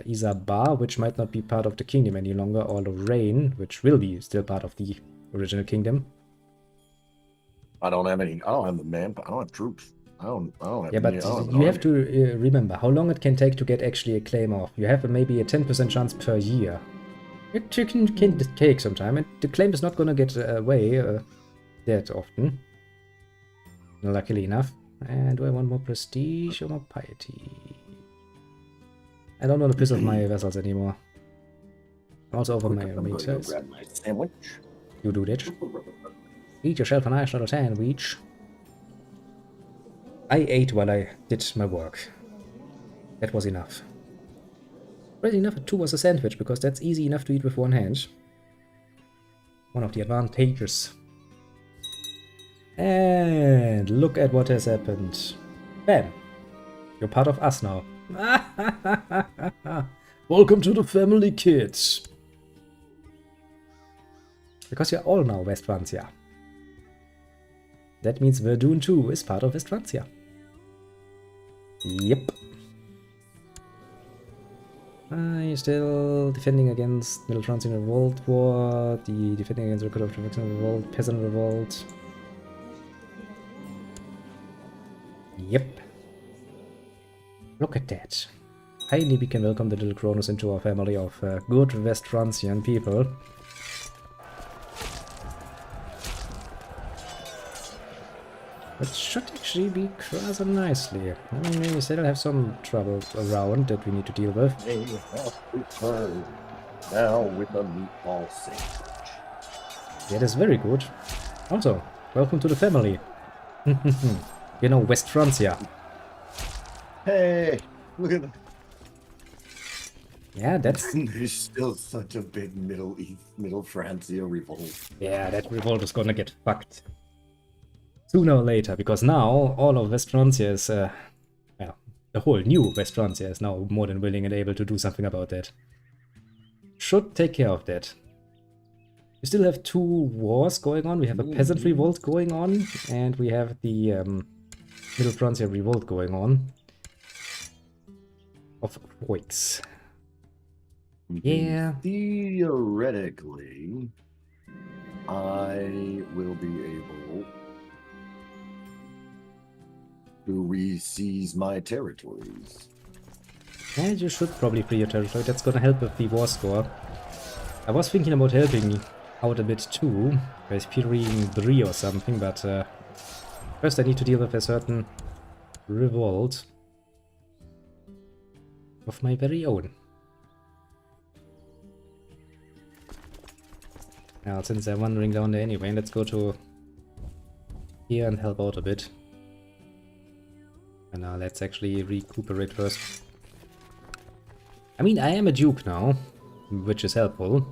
Isabar, which might not be part of the kingdom any longer, or Lorraine, which will be still part of the original kingdom. I don't have any. I don't have the manpower. I don't have troops. I don't have. Yeah, but you have to remember how long it can take to get actually a claim off. You have maybe a 10% chance per year. It can take some time, and the claim is not gonna get away that often. Luckily enough. And do I want more prestige or more piety? I don't want to piss off my vessels anymore. I'm also over my meters. Grab my sandwich. You do that. Eat yourself a nice little sandwich. I ate while I did my work. That was enough. Already enough at 2 was a sandwich, because that's easy enough to eat with one hand. One of the advantages. And look at what has happened. Bam! You're part of us now. Welcome to the family, kids. Because you're all now West Francia. That means Verdun too is part of West Francia. Yep. You're still defending against Middle Francian Revolt War, the defending against the Revolt, Peasant Revolt. Yep. Look at that. Finally we can welcome the little Cronos into our family of good West Francian people. It should actually be rather nicely. I mean, we still have some trouble around that we need to deal with. They have returned now with a meatball sandwich. That is very good. Also, welcome to the family. You know, West Francia. Hey, look at that. Yeah, that's... There's still such a big Middle Francia revolt. Yeah, that revolt is gonna get fucked. Sooner or later, because now all of West Francia is... well, the whole new West Francia is now more than willing and able to do something about that. Should take care of that. We still have 2 wars going on. We have a peasant revolt going on, and we have the Middle Francia revolt going on. Of Foix. Yeah. Theoretically, I will be able to re-seize my territories. And you should probably free your territory. That's gonna help with the war score. I was thinking about helping out a bit too, by spearing Brie or something, but first I need to deal with a certain revolt of my very own. Now, since they're wandering down there anyway, let's go to here and help out a bit. And now let's actually recuperate first. I mean, I am a duke now, which is helpful.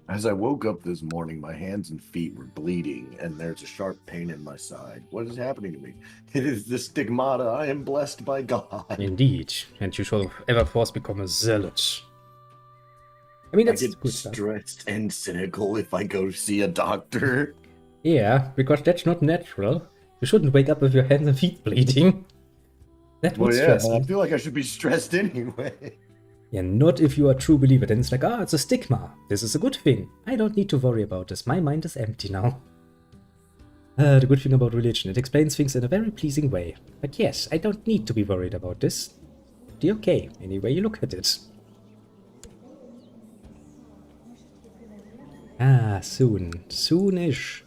As I woke up this morning, my hands and feet were bleeding, and there's a sharp pain in my side. What is happening to me? It is the stigmata. I am blessed by God. Indeed, and you shall ever force become a zealot. I mean, that's I get good stuff. stressed and cynical if I go see a doctor. Yeah, because that's not natural. You shouldn't wake up with your hands and feet bleeding. That would stress I me. feel like I should be stressed anyway. Yeah, not if you are a true believer. Then it's like, ah, it's a stigma. This is a good thing. I don't need to worry about this. My mind is empty now. The good thing about religion, it explains things in a very pleasing way. But yes, I don't need to be worried about this. Be okay, any way you look at it. Ah, soon. Soonish.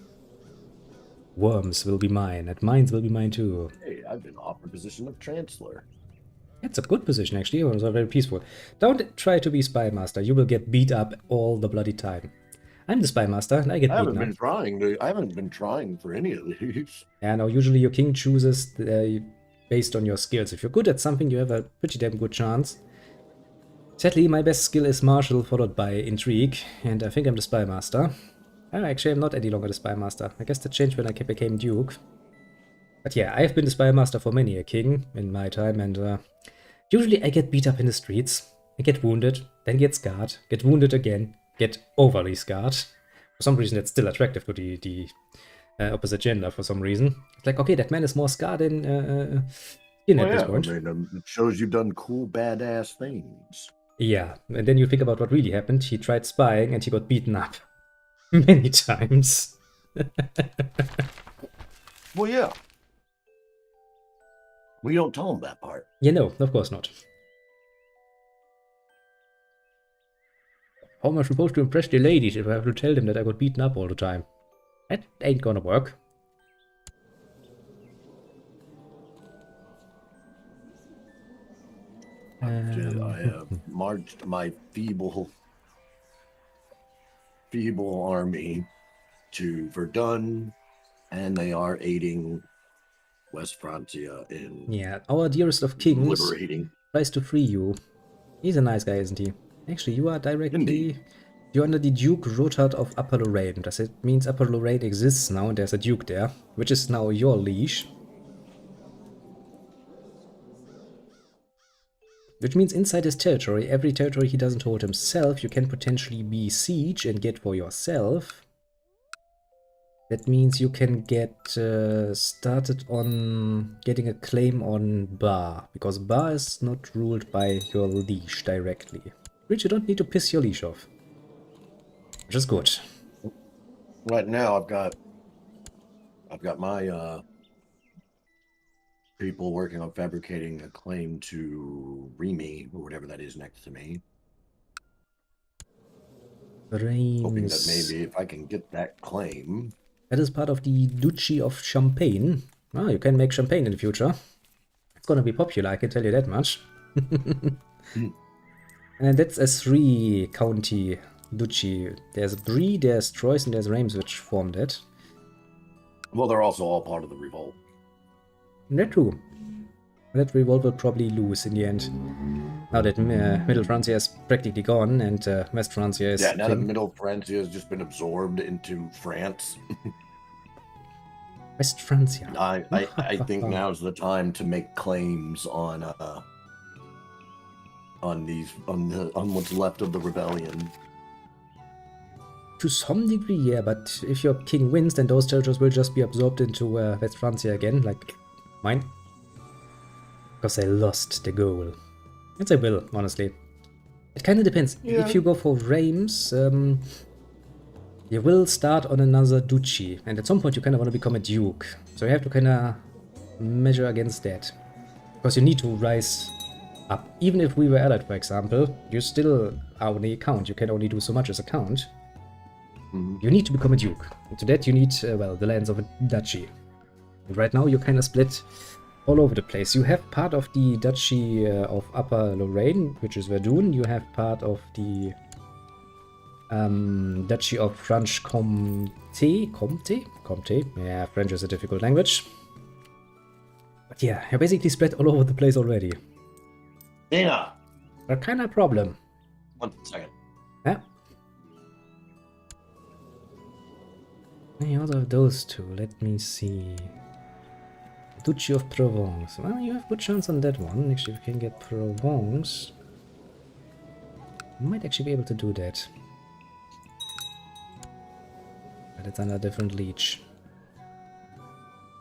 Worms will be mine, and mines will be mine too. Hey, I've been offered the position of Chancellor. It's a good position, actually. It was very peaceful. Don't try to be Spy Master. You will get beat up all the bloody time. I'm the Spy Master, and I get beaten up. I haven't been trying for any of these. Yeah, no, usually your king chooses based on your skills. If you're good at something, you have a pretty damn good chance. Sadly, my best skill is martial, followed by intrigue, and I think I'm the Spy Master. Actually, I'm not any longer the Spy Master. I guess that changed when I became Duke. But yeah, I've been the Spy Master for many a king in my time, and usually I get beat up in the streets. I get wounded, then get scarred, get wounded again, get overly scarred. For some reason, that's still attractive to the opposite gender for some reason. It's like, okay, that man is more Scar than Yin at this point. I mean, it shows you've done cool, badass things. Yeah, and then you think about what really happened. He tried spying and he got beaten up many times. Well, yeah. We don't tell them that part. Yeah, no, of course not. How am I supposed to impress the ladies if I have to tell them that I got beaten up all the time? That ain't gonna work. I have marched my feeble army to Verdun, and they are aiding West Francia in our dearest of kings liberating. tries to free you. He's a nice guy, isn't he? Actually, you are directly... Indeed. You're under the Duke Rothard of Upper Lorraine. Does it means Upper Lorraine exists now and there's a Duke there, which is now your liege. Which means inside his territory, every territory he doesn't hold himself, you can potentially besiege and get for yourself. That means you can get started on getting a claim on Bar, because Bar is not ruled by your liege directly. Which you don't need to piss your liege off. Which is good. Right now, I've got my people working on fabricating a claim to Remy, or whatever that is next to me. Reims. Hoping that maybe if I can get that claim. That is part of the Duchy of Champagne. Ah, you can make champagne in the future. It's gonna be popular, I can tell you that much. And that's a 3-county duchy. There's Brie, there's Troyes, and there's Reims, which formed it. Well, they're also all part of the revolt. That too. That revolt will probably lose in the end. Now that Middle Francia is practically gone and West Francia is... Yeah, now that Middle Francia has just been absorbed into France. West Francia. I think now's the time to make claims on what's left of the rebellion. To some degree, yeah, but if your king wins, then those territories will just be absorbed into West Francia again, like mine. Because they lost the goal. And they will, honestly. It kind of depends. Yeah. If you go for Reims, you will start on another duchy, and at some point you kind of want to become a duke. So you have to kind of measure against that. Because you need to rise up. Even if we were allied, for example, you still are only a count. You can only do so much as a count. You need to become a duke. And to that you need, well, the lands of a duchy. And right now you're kind of split all over the place. You have part of the Duchy of Upper Lorraine, which is Verdun. You have part of the Duchy of Franche-Comté. Comté? Yeah, French is a difficult language. But yeah, you're basically spread all over the place already. Yeah. What kind of problem? 1 second. Yeah. Any other of those two? Let me see. Duchy of Provence. Well, you have good chance on that one. Actually, if you can get Provence, you might actually be able to do that. But it's under a different liege.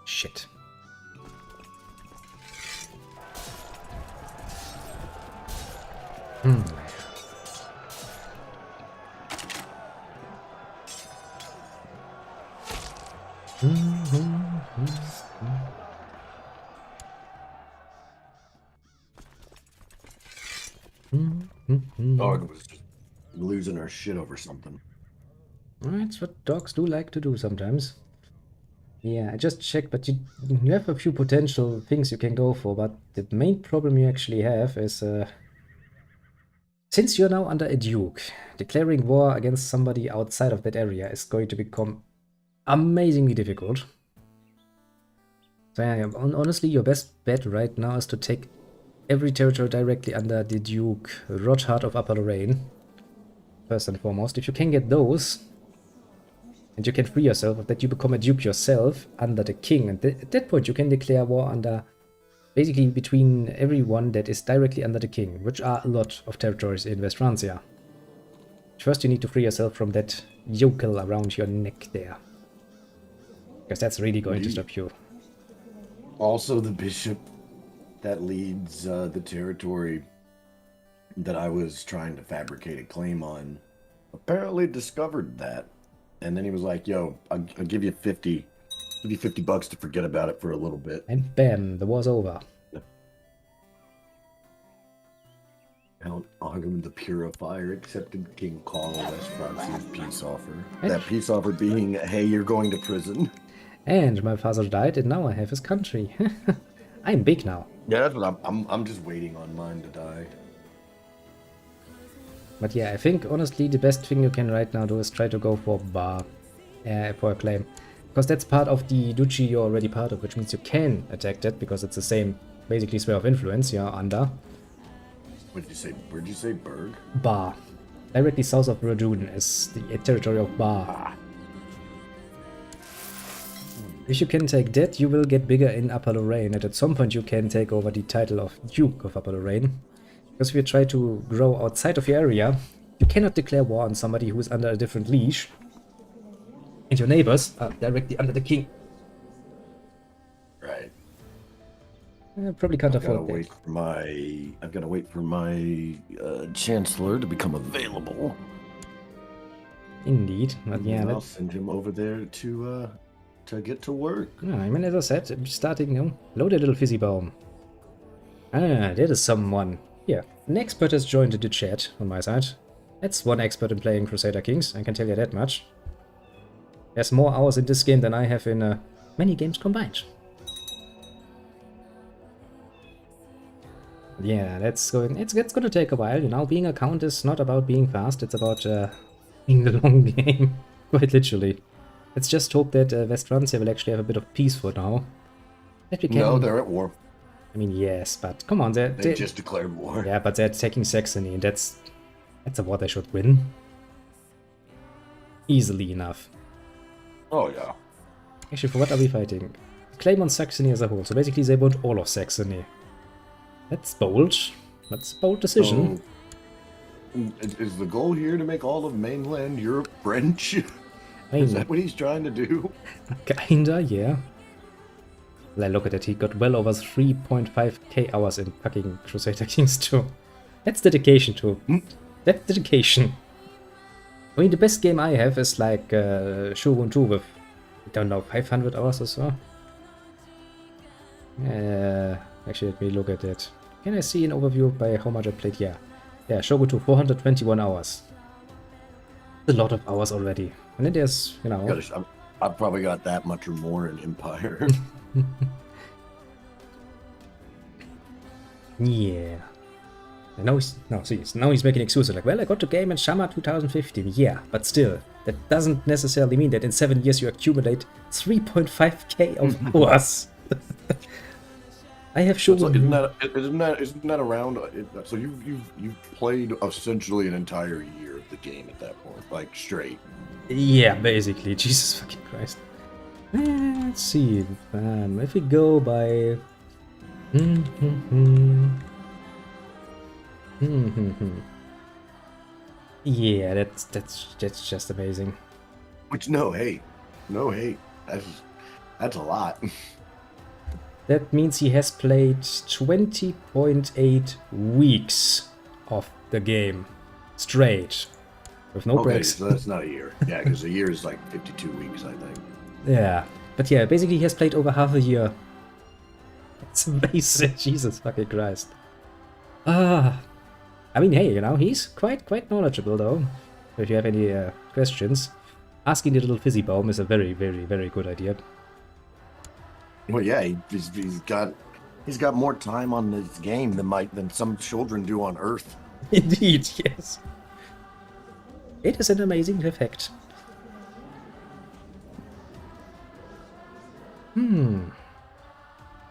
Shit. Dog was just losing her shit over something. That's what dogs do like to do sometimes. Yeah, I just checked, but you have a few potential things you can go for, but the main problem you actually have is since you're now under a duke, declaring war against somebody outside of that area is going to become amazingly difficult. So yeah, honestly, your best bet right now is to take every territory directly under the Duke Rothard of Upper Lorraine. First and foremost, if you can get those, and you can free yourself of that, you become a duke yourself under the king, and at that point you can declare war under basically between everyone that is directly under the king, which are a lot of territories in West Francia. First you need to free yourself from that yokel around your neck there. Because that's really going to Indeed. stop you. Also, the bishop that leads the territory that I was trying to fabricate a claim on apparently discovered that, and then he was like, "Yo, I'll give you 50, give you $50 to forget about it for a little bit." And bam, the war's over. Count Ogum the Purifier accepted King Carl West France's peace offer. That peace offer being, "Hey, you're going to prison." And my father died, and now I have his country. I'm big now. Yeah, that's what I'm just waiting on mine to die. But yeah, I think honestly the best thing you can right now do is try to go for bar for a claim. Because that's part of the duchy you're already part of, which means you can attack that because it's the same basically sphere of influence you're under. What did you say? Where'd you say Berg? Bar. Directly south of Radun is the territory of Bar. If you can take that, you will get bigger in Upper Lorraine, and at some point you can take over the title of Duke of Upper Lorraine. Because if you try to grow outside of your area, you cannot declare war on somebody who is under a different leash. And your neighbors are directly under the king. Right. Probably can't I've got to afford that. wait for my. I've got to wait for my chancellor to become available. Indeed, but yeah, I'll send him over there to get to work. Yeah, I mean, as I said, I'm starting, you know, load a little fizzy bomb. Ah, there is someone. Yeah, an expert has joined the chat on my side. That's one expert in playing Crusader Kings, I can tell you that much. There's more hours in this game than I have in many games combined. Yeah, that's going. It's going to take a while, you know. Being a count is not about being fast; it's about being the long game, quite literally. Let's just hope that West Francia will actually have a bit of peace for now. That we can... No, they're at war. I mean, yes, but come on, they just declared war. Yeah, but they're taking Saxony, and that's a war they should win easily enough. Oh yeah. Actually, for what are we fighting? Claim on Saxony as a whole. So basically, they want all of Saxony. That's bold. That's a bold decision. So, is the goal here to make all of mainland Europe French? Is that what he's trying to do? Kinda, yeah. Well, look at it. He got well over 3.5k hours in fucking Crusader Kings 2. That's dedication too. That's dedication. I mean, the best game I have is like Shogun 2 with, I don't know, 500 hours or so. Actually, let me look at it. Can I see an overview by how much I played? Yeah. Yeah, Shogun 2, 421 hours. That's a lot of hours already. And then there's, you know... I've probably got that much or more in Empire. Yeah. And now he's making excuses like, well, I got the game in summer 2015. Yeah, but still, that doesn't necessarily mean that in 7 years you accumulate 3.5k of hours. I have shown. So isn't that around? So you've played essentially an entire year of the game at that point, like straight. Yeah, basically. Jesus fucking Christ. Let's see. If we go by. Yeah, that's just amazing. Which no hate. That's a lot. That means he has played 20.8 weeks of the game straight with no breaks. So that's not a year. Yeah, because a year is like 52 weeks, I think. Yeah, but yeah, basically he has played over half a year. That's amazing. Jesus fucking Christ. I mean, hey, you know, he's quite knowledgeable though. If you have any questions, asking the little fizzy bomb is a very, very, very good idea. Well, yeah, he's got more time on this game than some children do on Earth. Indeed, yes. It is an amazing effect. When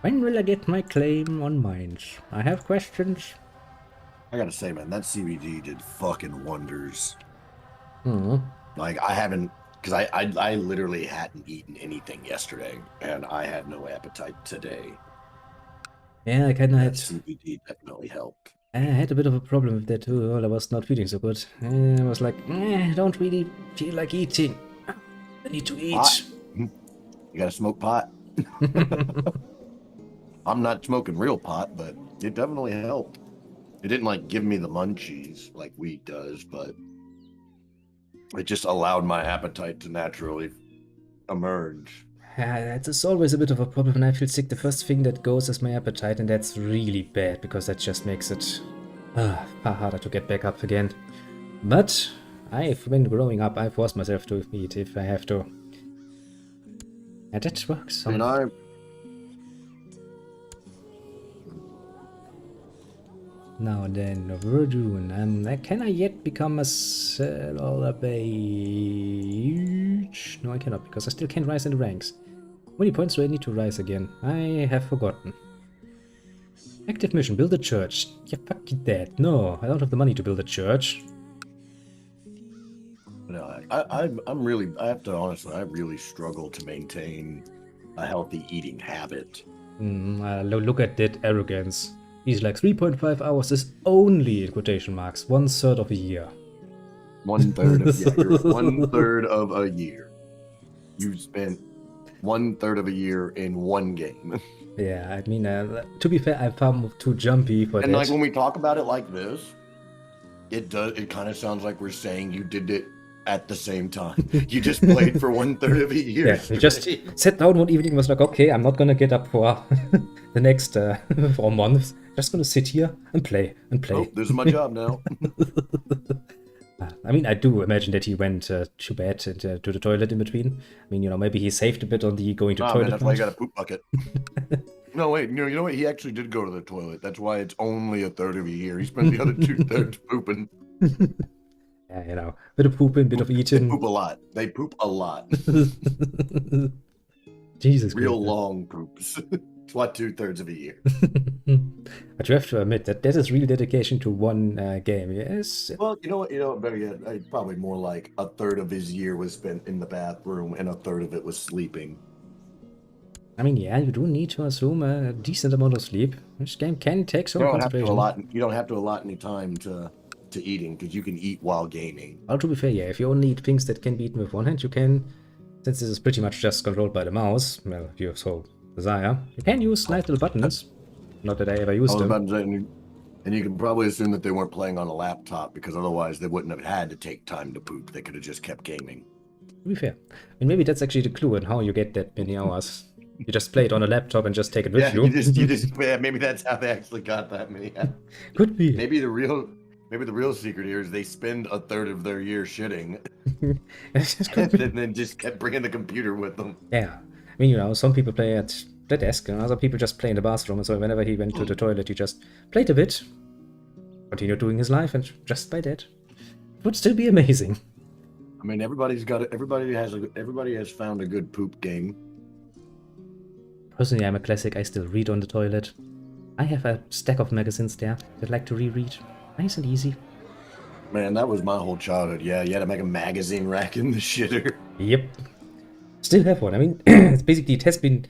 will I get my claim on mines? I have questions. I gotta say, man, that CBD did fucking wonders. Mm-hmm. Like, I haven't, because I literally hadn't eaten anything yesterday, and I had no appetite today. Yeah, I kind of had... CBD definitely helped. I had a bit of a problem with that too. Well, I was not feeling so good. I was like, I don't really feel like eating. I need to eat. You gotta smoke pot. I'm not smoking real pot, but it definitely helped. It didn't like give me the munchies like weed does, but it just allowed my appetite to naturally emerge. It's always a bit of a problem when I feel sick. The first thing that goes is my appetite, and that's really bad because that just makes it far harder to get back up again. But I've been growing up. I force myself to eat if I have to. And that works. And I Now then, Verdun. Can I yet become a cellular beige? No, I cannot, because I still can't rise in the ranks. How many points do I need to rise again? I have forgotten. Active mission, build a church. Yeah, fuck that. No, I don't have the money to build a church. No, I have to honestly, I really struggle to maintain a healthy eating habit. Look at that arrogance. He's like 3.5 hours is only, in quotation marks, 1/3 of a year. 1/3 of, yeah, you're 1/3 of a year. You spent 1/3 of a year in one game. Yeah, I mean, to be fair, I'm far too jumpy for that. And like when we talk about it like this, it kind of sounds like we're saying you did it at the same time. You just played for 1/3 of a year. Yeah, we just sat down one evening and was like, okay, I'm not gonna get up for the next 4 months. Just gonna sit here and play and play. Oh, this is my job now. I mean, I do imagine that he went to bed and to the toilet in between. I mean, maybe he saved a bit on the going to toilet. Man, that's why he got a poop bucket. No, wait, you know what? He actually did go to the toilet. That's why it's only 1/3 of a year. He spent the other 2/3 pooping. Yeah, bit of pooping, bit of eating. They poop a lot. They poop a lot. Jesus Real Christ. long poops. It's what 2/3 of a year. But you have to admit that is real dedication to one game. Yes. Well, you know what? Better yet, probably more like 1/3 of his year was spent in the bathroom, and 1/3 of it was sleeping. I mean, yeah, you do need to assume a decent amount of sleep. This game can take some concentration. You don't have to allot any time to eating, because you can eat while gaming. Well, to be fair, yeah, if you only eat things that can be eaten with one hand, you can, since this is pretty much just controlled by the mouse, well, if you so desire, you can use nice little buttons. Not that I ever used them. And you can probably assume that they weren't playing on a laptop, because otherwise they wouldn't have had to take time to poop. They could have just kept gaming. To be fair. And maybe that's actually the clue in how you get that many hours. You just play it on a laptop and just take it with you. Yeah, maybe that's how they actually got that many. Could be. Maybe the real secret here is they spend 1/3 of their year shitting, and then just kept bringing the computer with them. Yeah, I mean, some people play at the desk, and other people just play in the bathroom. And so whenever he went to the toilet, he just played a bit, continued doing his life, and just by that, it would still be amazing. I mean, everybody has found a good poop game. Personally, I'm a classic. I still read on the toilet. I have a stack of magazines there that I like to reread. Nice and easy. Man, that was my whole childhood. Yeah, you had to make a magazine rack in the shitter. Yep. Still have one. I mean, it has been,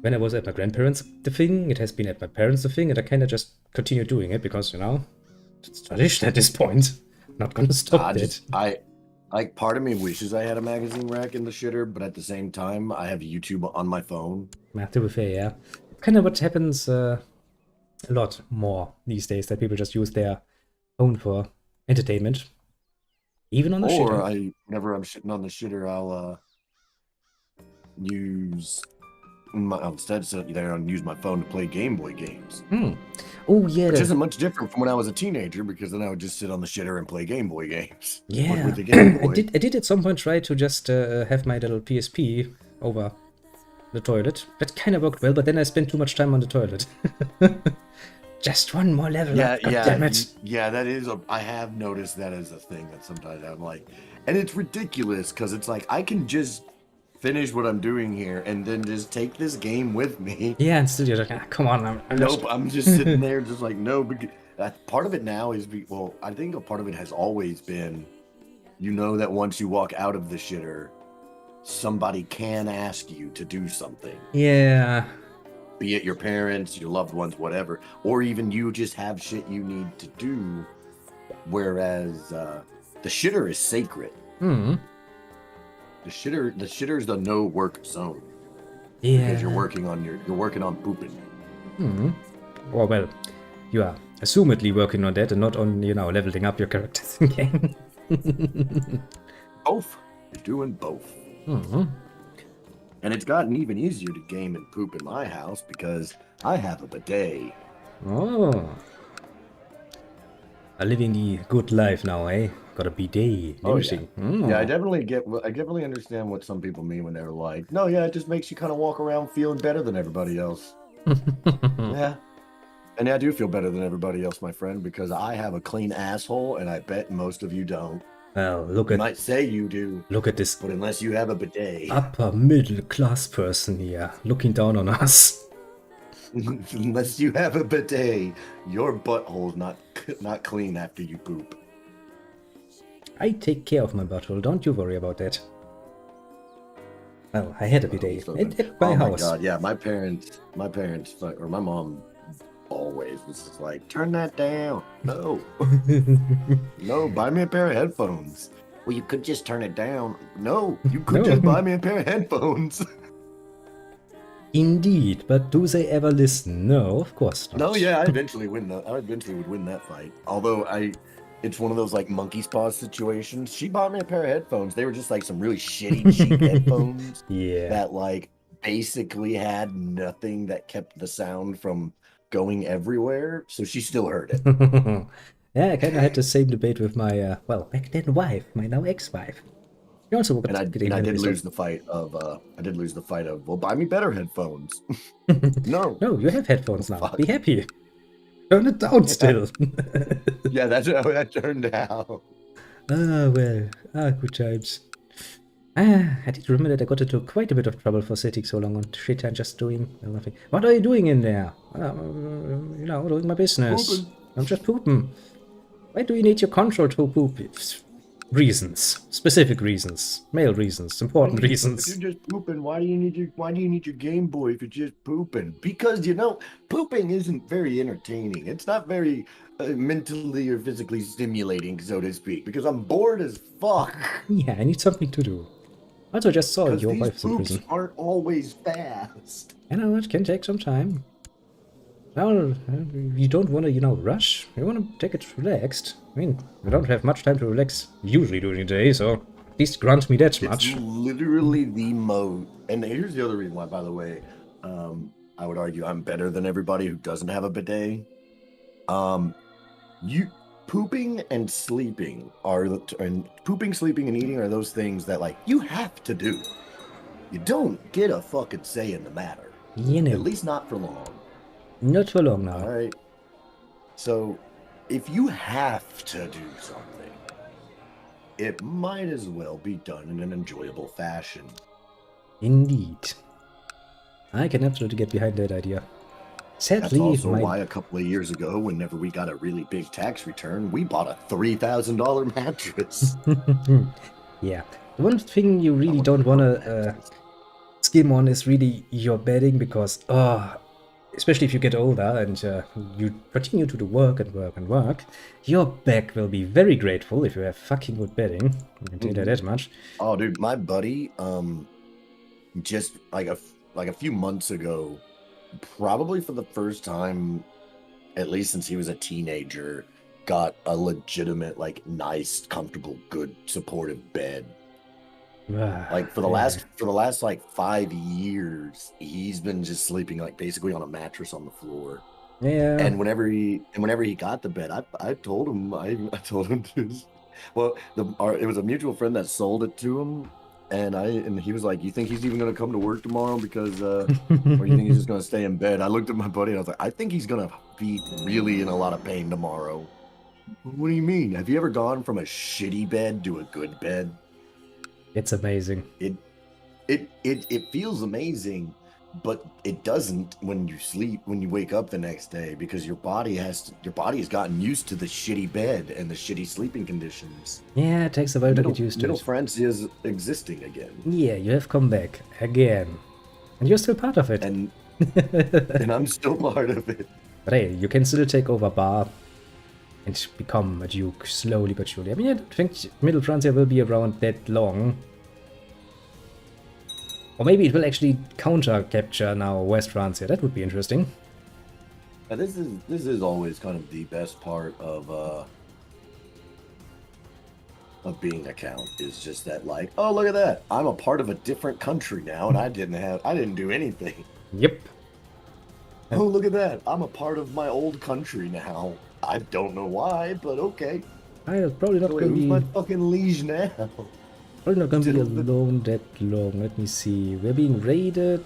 when I was at my grandparents, the thing. It has been at my parents, the thing. And I kind of just continue doing it because, it's tradition at this point. Not gonna stop it. Part of me wishes I had a magazine rack in the shitter, but at the same time, I have YouTube on my phone. To be fair, yeah. Kind of what happens a lot more these days, that people just use their phone for entertainment. Even on the shitter. Or whenever I'm shitting on the shitter, I'll use instead sit there and use my phone to play Game Boy games. Oh yeah, which isn't much different from when I was a teenager, because then I would just sit on the shitter and play Game Boy games. Yeah, with the Game Boy. I did at some point try to just have my little PSP over the toilet. That kind of worked well, but then I spent too much time on the toilet. Just one more level. Damn it. Yeah, that is I have noticed that as a thing that sometimes I'm like, and it's ridiculous because it's like I can just finish what I'm doing here and then just take this game with me. Yeah, and still you're like, come on. I'm just sitting there just like, no. Because part of it now is, I think a part of it has always been, that once you walk out of the shitter, somebody can ask you to do something. Yeah. Be it your parents, your loved ones, whatever. Or even you just have shit you need to do. Whereas the shitter is sacred. The shitter is the no work zone. Because you're Yeah. working on pooping. Hmm. Or well, you are assumedly working on that and not on, you know, leveling up your characters in game. Both. You're doing both. Hmm. And it's gotten even easier to game and poop in my house because I have a bidet. Oh. Are living the good life now, eh? Got a bidet. Oh yeah. Interesting. Yeah, I Oh. definitely understand what some people mean when they're like, no, yeah, it just makes you kind of walk around feeling better than everybody else. Yeah. And I do feel better than everybody else, my friend, because I have a clean asshole, and I bet most of you don't. Well, You might say you do, look at this but unless you have a bidet, upper middle class person here looking down on us. unless you have a bidet, your butthole's not clean after you poop. I take care of my butthole, don't you worry about that. Well, I had a bidet at my Oh my house. god, yeah, my parents, or my mom always was just like, turn that down. No. No, buy me a pair of headphones. Well, you could just turn it down. No, you could No. just buy me a pair of headphones. Indeed, but do they ever listen? No, of course not. No, yeah, I eventually would win that fight. Although it's one of those like monkey's paw situations. She bought me a pair of headphones. They were just like some really shitty cheap headphones. Yeah. That like basically had nothing that kept the sound from going everywhere. So she still heard it. Yeah, I kind of had the same debate with my, well, back then wife, my now ex-wife. She also got And I did lose the fight of well, buy me better headphones. No. No, you have headphones now. Fuck. Be happy. Turn it down still. Yeah, that's how that turned out. Ah, well. Ah, good times. Ah, I did remember that I got into quite a bit of trouble for sitting so long on shit and just doing nothing. What are you doing in there? You know, doing my business. Pooping. I'm just pooping. Why do you need your control to poop? Reasons. Specific reasons. Male reasons. Important reasons. If you're just pooping, why do you need your Game Boy if you're just pooping? Because pooping isn't very entertaining. It's not very mentally or physically stimulating, so to speak. Because I'm bored as fuck. Yeah, I need something to do. Also, just saw your These wife's in poops prison. aren't always fast. I know it can take some time. Well, you don't want to, you know, rush. You want to take it relaxed. I mean, we don't have much time to relax usually during the day, so at least grant me that much. It's literally the mode. And here's the other reason why, by the way, I would argue I'm better than everybody who doesn't have a bidet. Pooping and sleeping sleeping, and eating are those things that like you have to do. You don't get a fucking say in the matter. You know, At least not for long. not for long now. All right. So, if you have to do something, it might as well be done in an enjoyable fashion. Indeed. I can absolutely get behind that idea. That's Sadly, also why a couple of years ago, whenever we got a really big tax return, we bought a $3,000 mattress. Yeah. The one thing you really don't want to skim on is really your bedding, because, especially if you get older and you continue to do work and work and work, your back will be very grateful if you have fucking good bedding. I can tell you that much. Oh, dude, my buddy, just like a few months ago, probably for the first time, at least since he was a teenager, got a legitimate, like, nice, comfortable, good, supportive bed. Like for the last like 5 years, he's been just sleeping like basically on a mattress on the floor. Yeah. And whenever he got the bed, I told him to. Well, it was a mutual friend that sold it to him, and he was like, "You think he's even gonna come to work tomorrow? Because or you think he's just gonna stay in bed?" I looked at my buddy and I was like, "I think he's gonna be really in a lot of pain tomorrow." What do you mean? Have you ever gone from a shitty bed to a good bed? It's amazing. It feels amazing, but it doesn't when you wake up the next day, because your body has gotten used to the shitty bed and the shitty sleeping conditions. Yeah, it takes a while to get used to Middle it. Francia is existing again. Yeah, you have come back again. And you're still part of it. And and I'm still part of it. But hey, you can still take over Bar and become a duke slowly but surely. I mean, I don't think Middle Francia will be around that long. Or maybe it will actually counter-capture now West France here. That would be interesting. Now, this is always kind of the best part of being a count, is just that, like, oh, look at that, I'm a part of a different country now, and I didn't do anything. Yep. Oh, look at that, I'm a part of my old country now. I don't know why, but okay. I'm probably not So going to who's be... my fucking liege now? Probably not going to be alone that long. Let me see. We're being raided.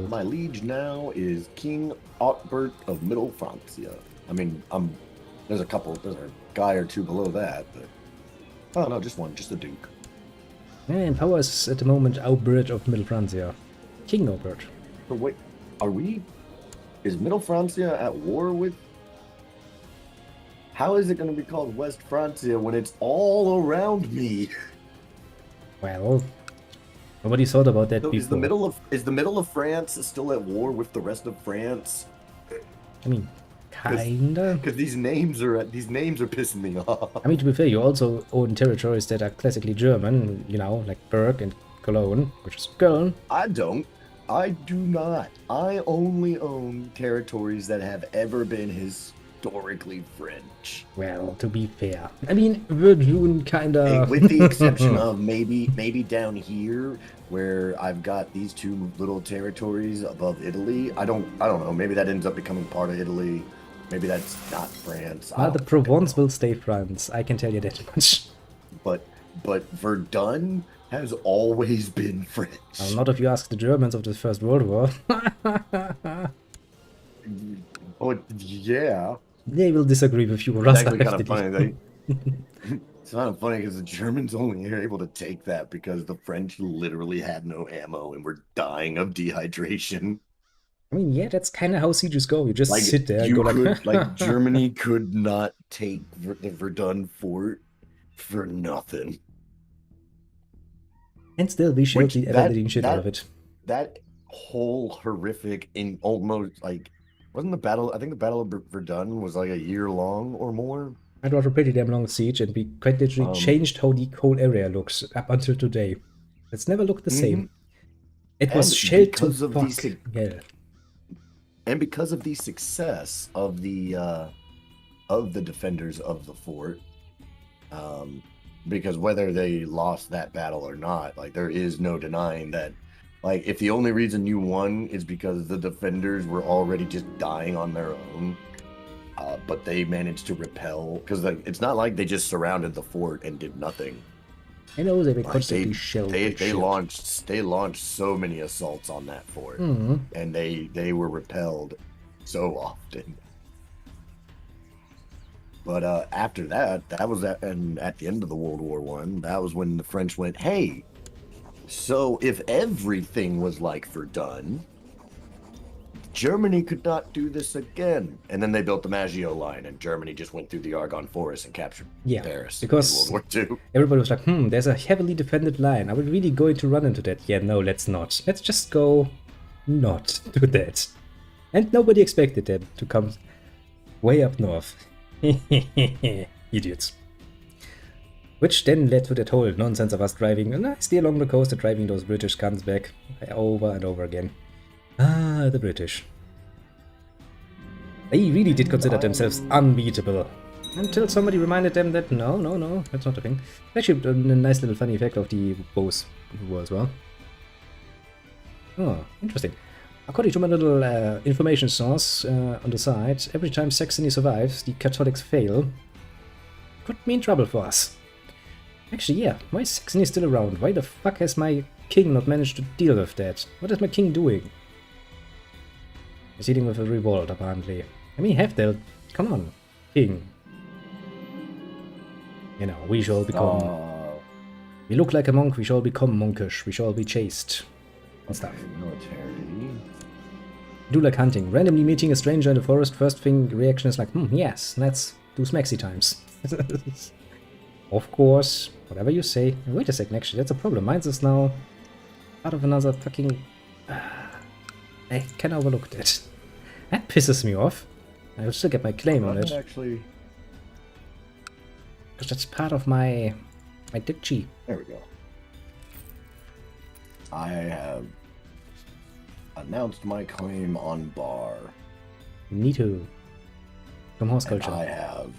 My liege now is King Otbert of Middle Francia. I mean, there's a guy or two below that, but oh no, just one, just the Duke. And power is at the moment Albert of Middle Francia. King Albert. So wait, is Middle Francia at war with? How is it going to be called West Francia when it's all around me? Well, nobody thought about that So before. is the middle of France still at war with the rest of France? I mean, kinda. Because these names are pissing me off. I mean, to be fair, you also own territories that are classically German, you know, like Berg and Cologne, which is Köln. I don't. I do not. I only own territories that have ever been historically French. Well, to be fair. I mean, Verdun kinda... With the exception of maybe down here, where I've got these two little territories above Italy. I don't know. Maybe that ends up becoming part of Italy. Maybe that's not France. Well, the Provence will stay France, I can tell you that much. But Verdun has always been French. Well, not if you ask the Germans of the First World War. Oh, yeah. They will disagree with you rather It's actually kind of heftily. funny. It's kind of funny because the Germans only are able to take that because the French literally had no ammo and were dying of dehydration. I mean, yeah, that's kind of how sieges go. You just Like sit there and go like... Germany could not take the Verdun fort for nothing. And still, we shelled the editing shit out of it. That whole horrific, almost like, wasn't the battle? I think the Battle of Verdun was like a year long or more. It was a pretty damn long siege, and we quite literally changed how the whole area looks up until today. It's never looked the same. It was shelled to fuck hell. And because of the success of the defenders of the fort, because whether they lost that battle or not, like, there is no denying that, like, if the only reason you won is because the defenders were already just dying on their own, but they managed to repel, because, like, it's not like they just surrounded the fort and did nothing. I know they were constantly shelled. They launched so many assaults on that fort, and they were repelled so often. But after that was that, and at the end of the World War I, that was when the French went, hey, so if everything was like Verdun, Germany could not do this again. And then they built the Maginot Line, and Germany just went through the Argonne Forest and captured Paris because in World War II. Everybody was like, there's a heavily defended line. Are we really going to run into that? Yeah, no, let's not. Let's just go not do that. And nobody expected them to come way up north. Idiots. Which then led to that whole nonsense of us driving nicely along the coast and driving those British guns back over and over again. Ah, the British. They really did consider themselves unbeatable. Until somebody reminded them that no, that's not a thing. Actually, a nice little funny effect of the bows war as well. Oh, interesting. According to my little information source on the side, every time Saxony survives, the Catholics fail. Could mean trouble for us. Actually, yeah, why is Saxony still around? Why the fuck has my king not managed to deal with that? What is my king doing? He's dealing with a revolt, apparently. I mean, Heftel, come on, king. You know, we shall become... We look like a monk, we shall become monkish, we shall be chaste. And stuff. Military. Do like hunting. Randomly meeting a stranger in the forest, first thing reaction is like, yes, let's do smaxy times. Of course, whatever you say. Wait a second, actually, that's a problem. Mine's is now part of another fucking... I can overlook that. That pisses me off. I will still get my claim on it. Actually... Because that's part of my My duchy. There we go. I have announced my claim on Bar. Neato. From horse And culture. I have.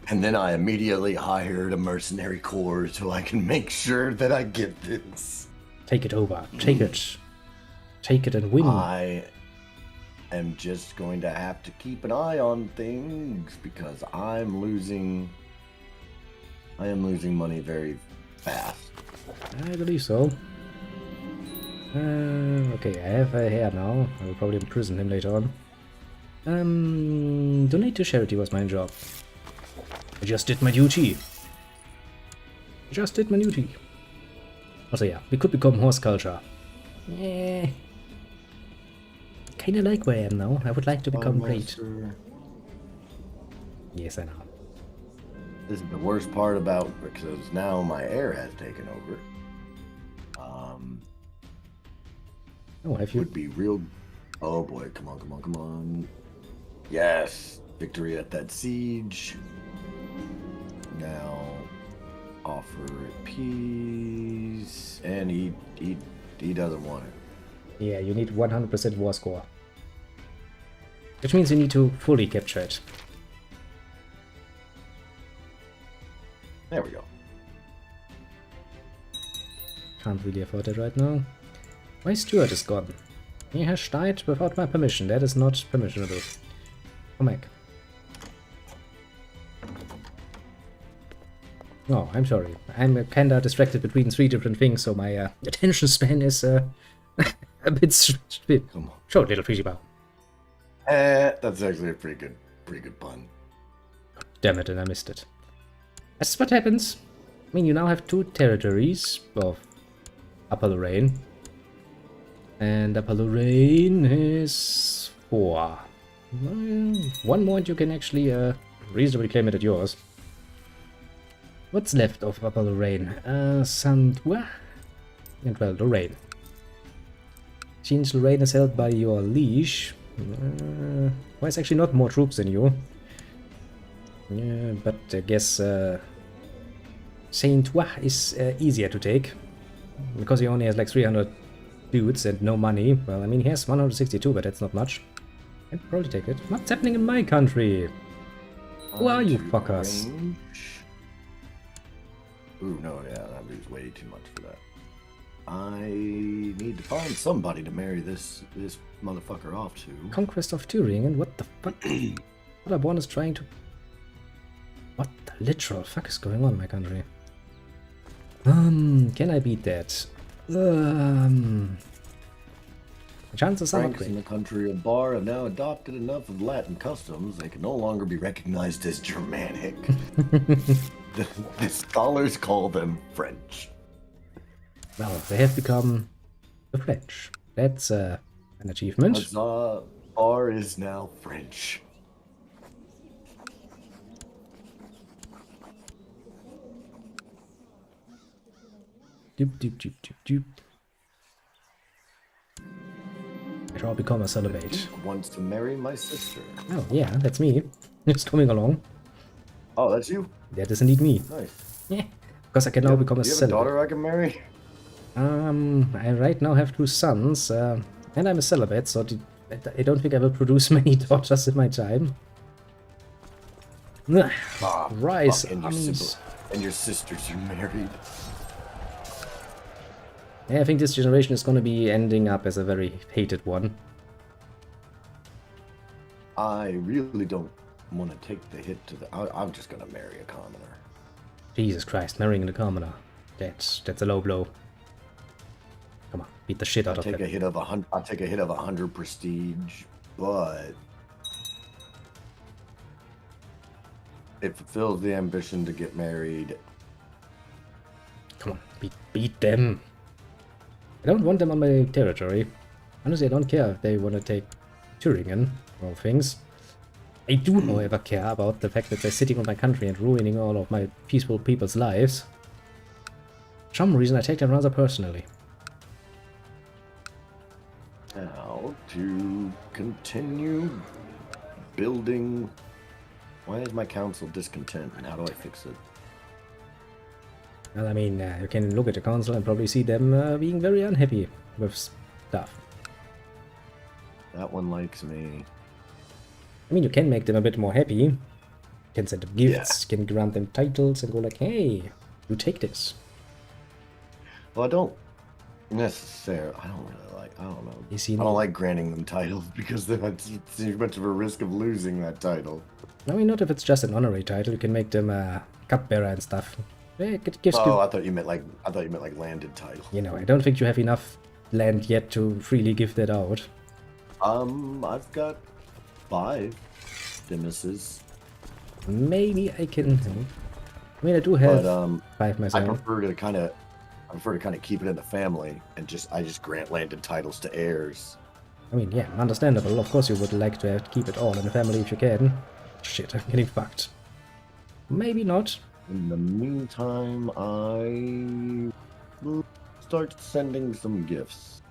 And then I immediately hired a mercenary corps so I can make sure that I get this. Take it over. Take it. Take it and win. I am just going to have to keep an eye on things because I am losing money very fast. I believe so. Okay, I have a hair now. I will probably imprison him later on. Donate to charity was my job. I just did my duty. Also yeah, we could become horse culture. Yeah. Kinda like where I am now. I would like to become great. Yes, I know. This is the worst part about because now my heir has taken over. Oh, have you? Would be real. Oh boy, come on. Yes, victory at that siege. Now offer peace, and he doesn't want it. Yeah, you need 100% war score. Which means you need to fully capture it. There we go. Can't really afford it right now. My steward is gone. He has died without my permission. That is not permissionable. Come back. Oh, I'm sorry. I'm kinda distracted between 3 different things, so my attention span is a bit Come on. short, little fishy bow. That's actually a pretty good pun. Damn it, and I missed it. That's what happens. I mean, you now have 2 territories of Upper Lorraine. And Upper Lorraine is 4. Well, 1 more and you can actually reasonably claim it at yours. What's left of Upper Lorraine? Saint-Ouen? And well, Lorraine. Since Lorraine is held by your liege, well, it's actually not more troops than you. Yeah, but I guess Saint-Ouen is easier to take. Because he only has like 300 dudes and no money. Well, I mean, he has 162, but that's not much. I'd probably take it. What's happening in my country? Who are you fuckers? Ooh, no, yeah, that lose way too much for that. I need to find somebody to marry this motherfucker off to. Conquest of Thüringen? What the fuck? Paderborn is trying to... What the literal fuck is going on in my country? Can I beat that? Chances are not Franks in great. the country of Bar have now adopted enough of Latin customs they can no longer be recognized as Germanic. The scholars call them French. Well, they have become the French. That's an achievement. Huzzah, Bar is now French. Doop, doop, doop, doop, doop. I shall become a celibate. Duke wants to marry my sister. Oh, yeah, that's me. It's coming along. Oh, that's you? That is indeed me. Nice. Yeah, because I can now become a Do you have a celibate. daughter I can marry? I right now have 2 sons, and I'm a celibate, so I don't think I will produce many daughters in my time. Rise, And armies. your sisters are married. Yeah, I think this generation is going to be ending up as a very hated one. I really don't want to take the hit to the... I'm just going to marry a commoner. Jesus Christ, marrying the commoner. That's a low blow. Come on, beat the shit out of I'll it. take a hit of 100 prestige, but it fulfills the ambition to get married. Come on, beat them. I don't want them on my territory. Honestly, I don't care if they want to take Thüringen, of all things. I do, however, care about the fact that they're sitting on my country and ruining all of my peaceful people's lives. For some reason, I take them rather personally. Now, to continue building... Why is my council discontent, and how do I fix it? Well, I mean, you can look at the council and probably see them being very unhappy with stuff. That one likes me. I mean, you can make them a bit more happy. You can send them gifts, you can grant them titles and go like, hey, you take this. Well, I don't necessarily. I don't really like. I don't know. I don't like granting them titles because that's too much of a risk of losing that title. I mean, not if it's just an honorary title. You can make them cupbearer and stuff. Yeah, it gives oh, I thought you meant like landed title. You know, I don't think you have enough land yet to freely give that out. I've got 5 Demuses. Maybe I can. I mean, I do have 5 myself. I prefer to kind of keep it in the family and I just grant landed titles to heirs. I mean, yeah, understandable. Of course, you would like to keep it all in the family if you can. Shit, I'm getting fucked. Maybe not. In the meantime, I will start sending some gifts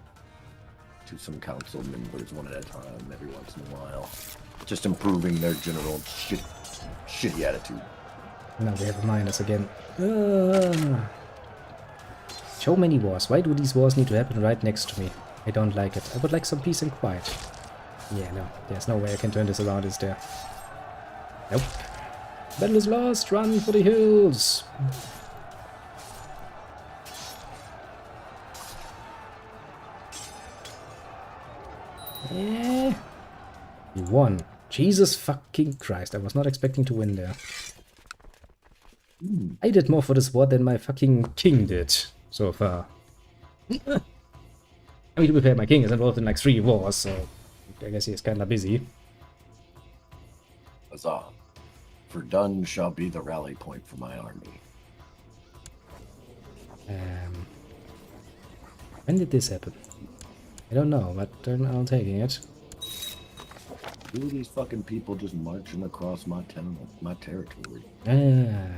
to some council members one at a time every once in a while. Just improving their general shitty attitude. Now we have a minus again. So many wars. Why do these wars need to happen right next to me? I don't like it. I would like some peace and quiet. Yeah, no. There's no way I can turn this around, is there? Nope. Battle is lost. Run for the hills. Yeah. You won. Jesus fucking Christ. I was not expecting to win there. I did more for this war than my fucking king did so far. I mean, to be fair, my king is involved in like 3 wars, so I guess he's kinda busy. Huzzah. Verdun shall be the rally point for my army. When did this happen? I don't know, but I'm taking it. Who are these fucking people just marching across my territory?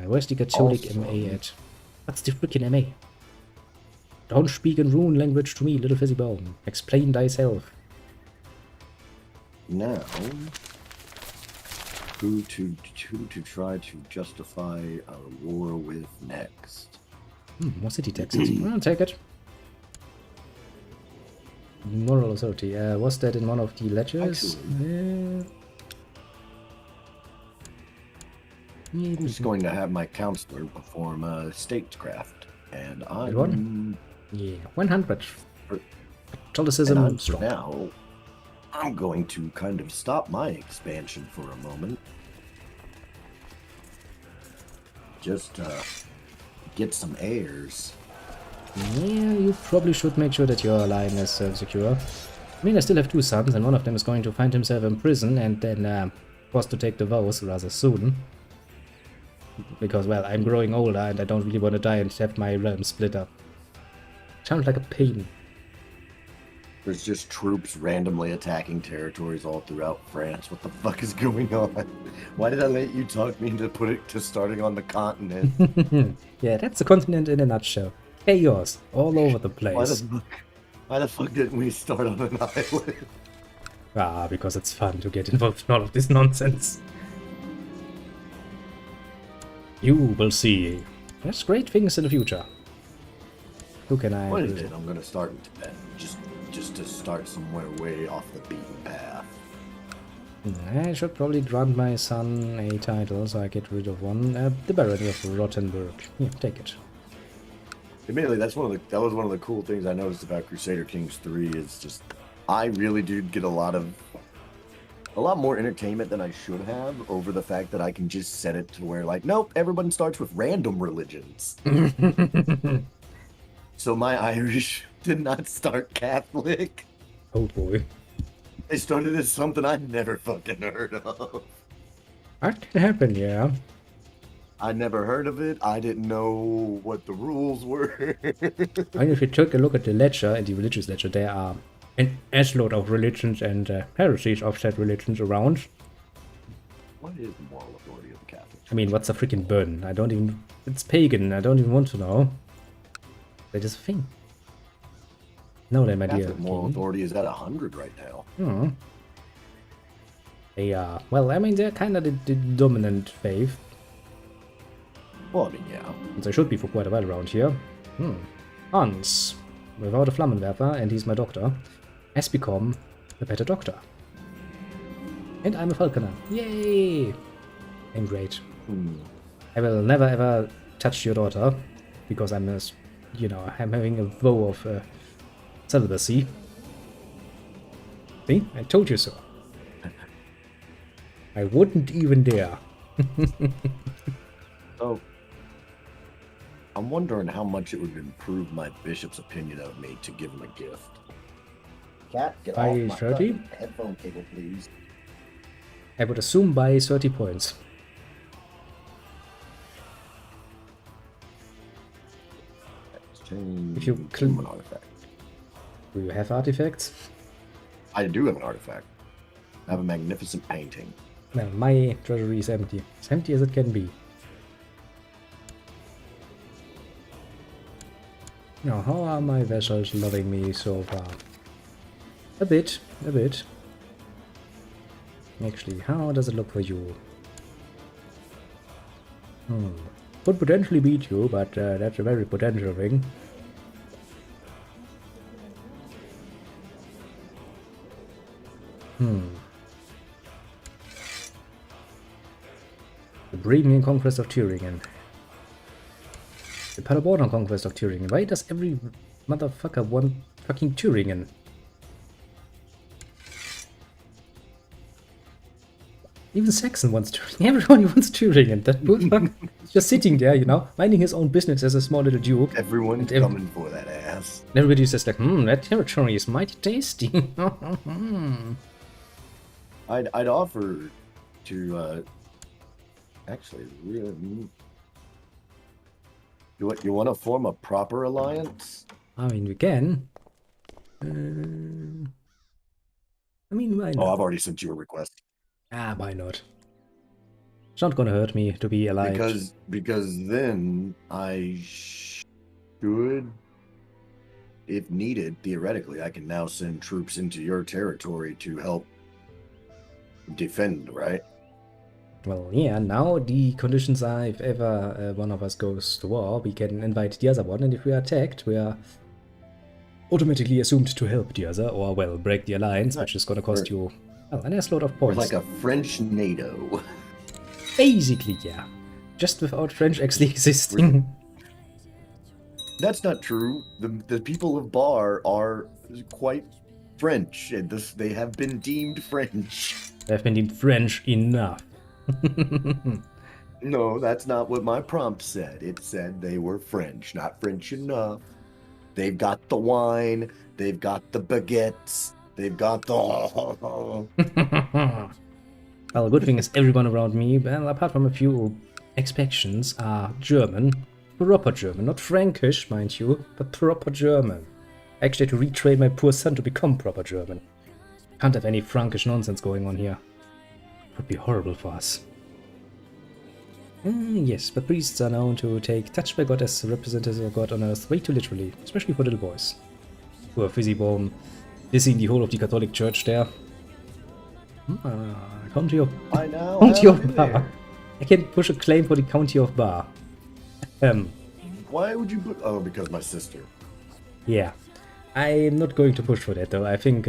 Where's the Catholic MA at? What's the freaking MA? Don't speak in rune language to me, little fizzy bone. Explain thyself. Now, who to try to justify a war with next? More city taxes. I'll take it. Moral authority. Was that in one of the ledgers? I'm just going to have my counselor perform statecraft, and I'm... Yeah, 100. Catholicism strong. Now, I'm going to kind of stop my expansion for a moment. Just get some heirs. Yeah, you probably should make sure that your line is secure. I mean, I still have 2 sons, and one of them is going to find himself in prison and then forced to take the vows rather soon. Because, well, I'm growing older and I don't really want to die and have my realm split up. Sounds like a pain. There's just troops randomly attacking territories all throughout France. What the fuck is going on? Why did I let you talk me into starting on the continent? Yeah, that's the continent in a nutshell. Chaos all over the place. Why the fuck didn't we start on an island? Ah, because it's fun to get involved in all of this nonsense. You will see. There's great things in the future. Who can I... What is it? I'm gonna start in Tibet. Just to start somewhere way off the beaten path. I should probably grant my son a title so I get rid of one. The Barony of Rottenburg. Yeah, take it. Admittedly, that was one of the cool things I noticed about Crusader Kings 3 is just I really do get a lot more entertainment than I should have over the fact that I can just set it to where like, nope, everyone starts with random religions. So my Irish did not start Catholic. Oh boy. They started as something I'd never fucking heard of. That can happen, yeah. I never heard of it. I didn't know what the rules were. And if you take a look at the ledger, and the religious ledger, there are an assload of religions and heresies of said religions around. What is the moral authority of the Catholic Church? I mean, what's a freaking burden? I don't even... It's pagan. I don't even want to know. That is a thing. No, then, my dear. Catholic moral authority is at 100 right now. Hmm. They are... Well, I mean, they're kind of the dominant faith. Well, I mean, yeah. And they should be for quite a while around here. Hans, without a Flammenwerfer, and he's my doctor, has become a better doctor. And I'm a falconer. Yay! I'm great. I will never ever touch your daughter, because I'm a, you know, I'm having a vow of celibacy. See? I told you so. I wouldn't even dare. So, I'm wondering how much it would improve my bishop's opinion of me to give him a gift. Cat, get By off my 30? fucking headphone cable, please. I would assume by 30 points. If you Claim an artifact. Do you have artifacts? I do have an artifact. I have a magnificent painting. Well, my treasury is empty. As empty as it can be. Now, how are my vessels loving me so far? A bit, a bit. Actually, how does it look for you? Could potentially beat you, but that's a very potential thing. The Bremen Conquest of Thüringen. The Paderborn Conquest of Thüringen. Why does every motherfucker want fucking Thüringen? Even Saxon wants Thüringen. Everybody wants Thüringen. That bullfuck is just sitting there, you know, minding his own business as a small little duke. Everyone's coming for that ass. And everybody's just like, that territory is mighty tasty. I'd offer to actually really. You want to form a proper alliance? I mean, we can. I mean, why not? Oh, I've already sent you a request. Ah, why not? It's not gonna hurt me to be alive. Because then I should, if needed, theoretically, I can now send troops into your territory to help defend, right? Well, yeah, now the conditions are if ever one of us goes to war, we can invite the other one, and if we are attacked, we are automatically assumed to help the other, or, well, break the alliance, which is gonna cost you, well, an ass load of points. Like a French NATO. Basically, yeah. Just without French actually existing. That's not true. The people of Bar are quite French, and they have been deemed French. They have been deemed French enough. No, that's not what my prompt said. It said they were French, not French enough. They've got the wine, they've got the baguettes, they've got the... Well, the good thing is everyone around me, well, apart from a few expections, are German. Proper German, not Frankish, mind you, but proper German. Actually, to retrain my poor son to become proper German. Can't have any Frankish nonsense going on here. Would be horrible for us. Yes, but priests are known to take touch by God as representatives of God on earth way too literally, especially for little boys. Who are Fizzy-Bone, dissing the whole of the Catholic Church there. County of... County of Bar. I can push a claim for the County of Bar. Why would you put... Oh, because my sister. Yeah. I'm not going to push for that though. I think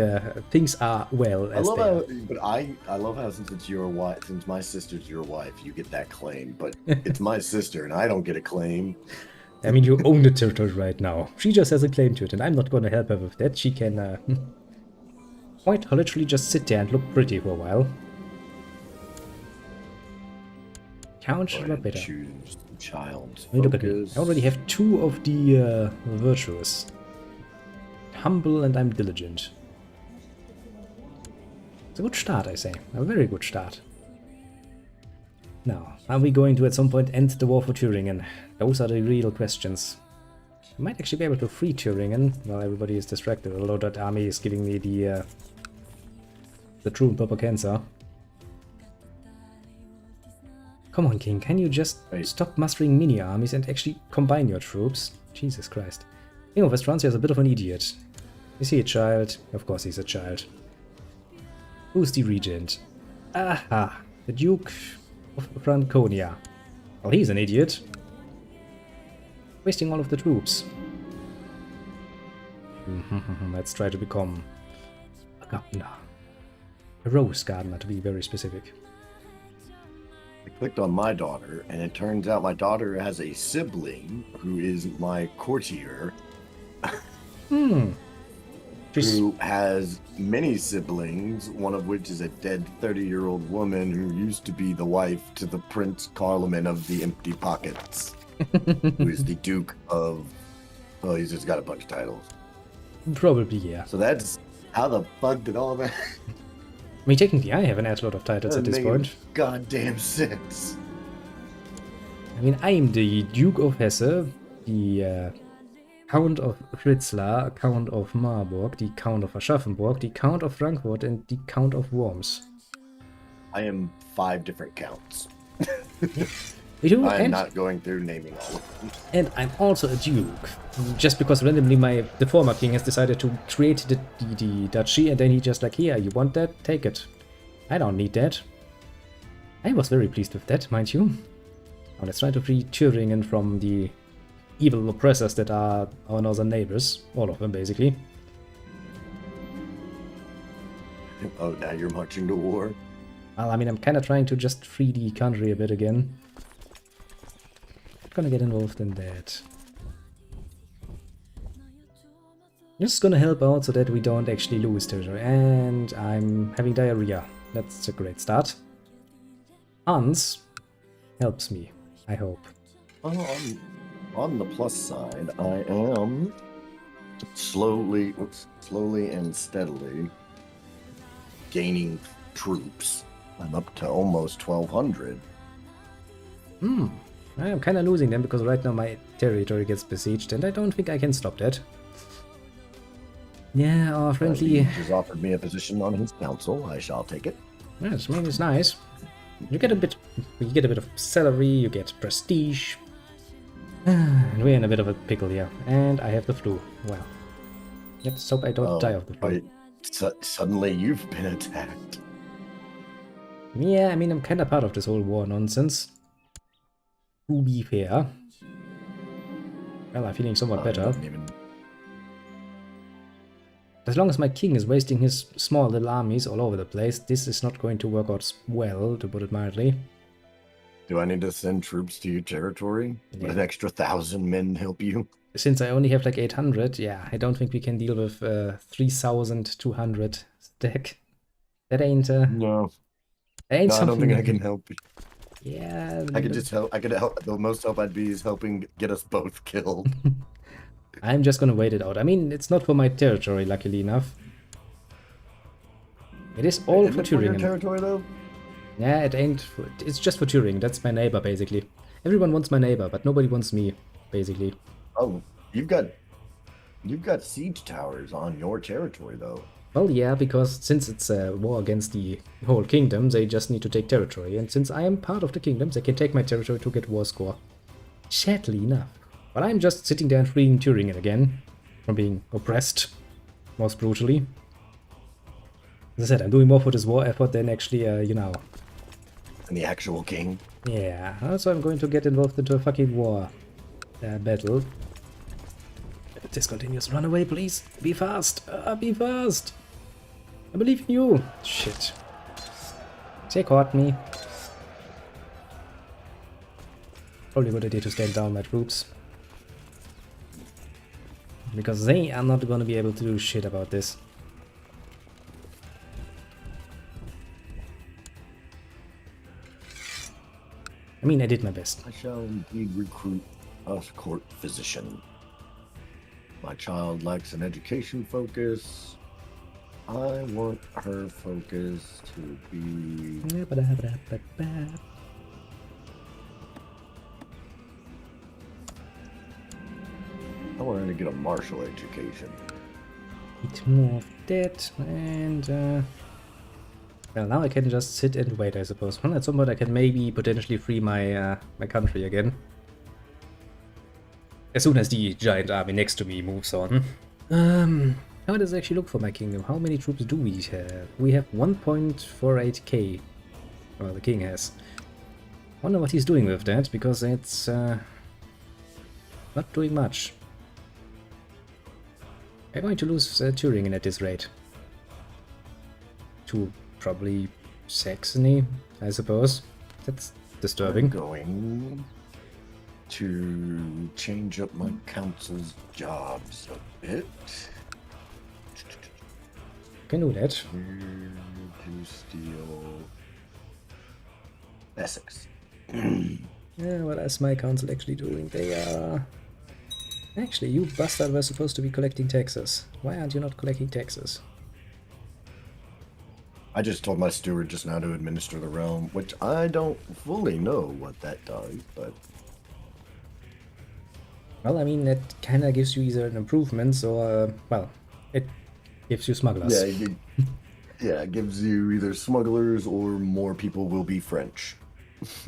things are well as they are. But I love how since it's your wife, since my sister's your wife, you get that claim. But it's my sister, and I don't get a claim. I mean, you own the territory right now. She just has a claim to it, and I'm not going to help her with that. She can quite literally just sit there and look pretty for a while. Count should be better. Choose child. Look at me. I already have 2 of the virtuous. Humble and I'm diligent. It's a good start, I say. A very good start. Now, are we going to at some point end the war for Thüringen? Those are the real questions. I might actually be able to free Thüringen while everybody is distracted, although that army is giving me the true and proper cancer. Come on, King, can you just stop mustering mini armies and actually combine your troops? Jesus Christ. King of West Francia is a bit of an idiot. Is he a child? Of course he's a child. Who's the regent? Aha! The Duke of Franconia. Well, he's an idiot. Wasting all of the troops. Let's try to become a gardener. A rose gardener, to be very specific. I clicked on my daughter, and it turns out my daughter has a sibling who is my courtier. Who has many siblings, one of which is a dead 30-year-old woman who used to be the wife to the Prince Carloman of the Empty Pockets, who is the Duke of... Well, he's just got a bunch of titles. Probably, yeah. So that's... How the fuck did all that... I mean, technically, I have an lot of titles at this point. Goddamn sense. I mean, I'm the Duke of Hesse, the Count of Fritzlar, Count of Marburg, the Count of Aschaffenburg, the Count of Frankfurt, and the Count of Worms. I am 5 different counts. Me too, I'm not going through naming all of them. And I'm also a duke. Just because randomly the former king has decided to create the duchy, and then he just like, here, you want that? Take it. I don't need that. I was very pleased with that, mind you. Now let's try to free Thüringen from the evil oppressors that are our northern neighbors. All of them, basically. Oh, now you're marching to war? Well, I mean, I'm kind of trying to just free the country a bit again. Not gonna get involved in that. Just gonna help out so that we don't actually lose territory. And I'm having diarrhea. That's a great start. Hans helps me, I hope. On the plus side, I am slowly and steadily gaining troops. I'm up to almost 1,200. I am kind of losing them because right now my territory gets besieged and I don't think I can stop that. Yeah, our friendly... He's offered me a position on his council. I shall take it. Yes, I mean, it's nice. You get a bit of salary, you get prestige. And we're in a bit of a pickle here. And I have the flu. Well, let's hope I don't die of the flu. Suddenly you've been attacked. Yeah, I mean, I'm kind of part of this whole war nonsense. To be fair. Well, I'm feeling somewhat better. As long as my king is wasting his small little armies all over the place, this is not going to work out well, to put it mildly. Do I need to send troops to your territory? Would an extra 1,000 men help you? Since I only have like 800, yeah, I don't think we can deal with 3,200 stack. That ain't... No. That ain't I don't think I can help you. Yeah... I could just help. I could help. The most help I'd be is helping get us both killed. I'm just gonna wait it out. I mean, it's not for my territory, luckily enough. It is all for Thüringen. Your territory, though? Yeah, it ain't. It's just for Thüringen. That's my neighbor, basically. Everyone wants my neighbor, but nobody wants me, basically. Oh, you've got siege towers on your territory, though. Well, yeah, because since it's a war against the whole kingdom, they just need to take territory. And since I am part of the kingdom, they can take my territory to get war score. Sadly enough. But I'm just sitting there and freeing Thüringen again from being oppressed, most brutally. As I said, I'm doing more for this war effort than actually, you know... And the actual king? Yeah, also I'm going to get involved into a fucking war battle. Discontinuous, run away, please! Be fast! Be fast! I believe in you! Shit. They caught me. Probably a good idea to stand down my troops. Because they are not gonna be able to do shit about this. I mean, I did my best. I shall indeed recruit a court physician. My child lacks an education focus. I want her focus to be... I want her to get a martial education. Bit more of that, and well, now I can just sit and wait, I suppose. Well, at some point I can maybe potentially free my my country again. As soon as the giant army next to me moves on. How does it actually look for my kingdom? How many troops do we have? We have 1.48k. Well, the king has. Wonder what he's doing with that, because it's Not doing much. We're going to lose Thüringen at this rate. To probably Saxony, I suppose. That's disturbing. I'm going to change up my council's jobs a bit. Can do that. To steal Essex. Yeah, what is my council actually doing? They are... Actually, you bastard were supposed to be collecting taxes. Why aren't you not collecting taxes? I just told my steward just now to administer the realm, which I don't fully know what that does, but... Well, I mean, that kinda gives you either an improvement or, well, it gives you smugglers. Yeah, it gives you either smugglers or more people will be French.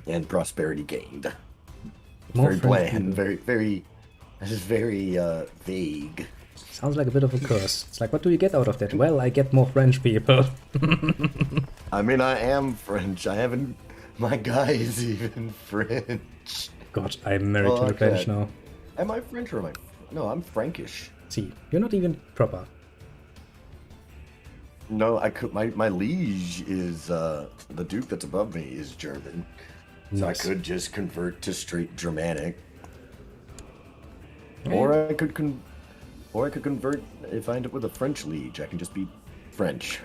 And prosperity gained. More Very French bland, people. This is very vague. Sounds like a bit of a curse. It's like, what do you get out of that? Well, I get more French people. I mean, I am French. I haven't... My guy is even French. God, I'm married to the French now. Am I French or am I... No, I'm Frankish. See, you're not even proper. No, I could... My liege is... the duke that's above me is German. So Nice. I could just convert to straight Germanic. Yeah. Or I could convert, if I end up with a French liege, I can just be French.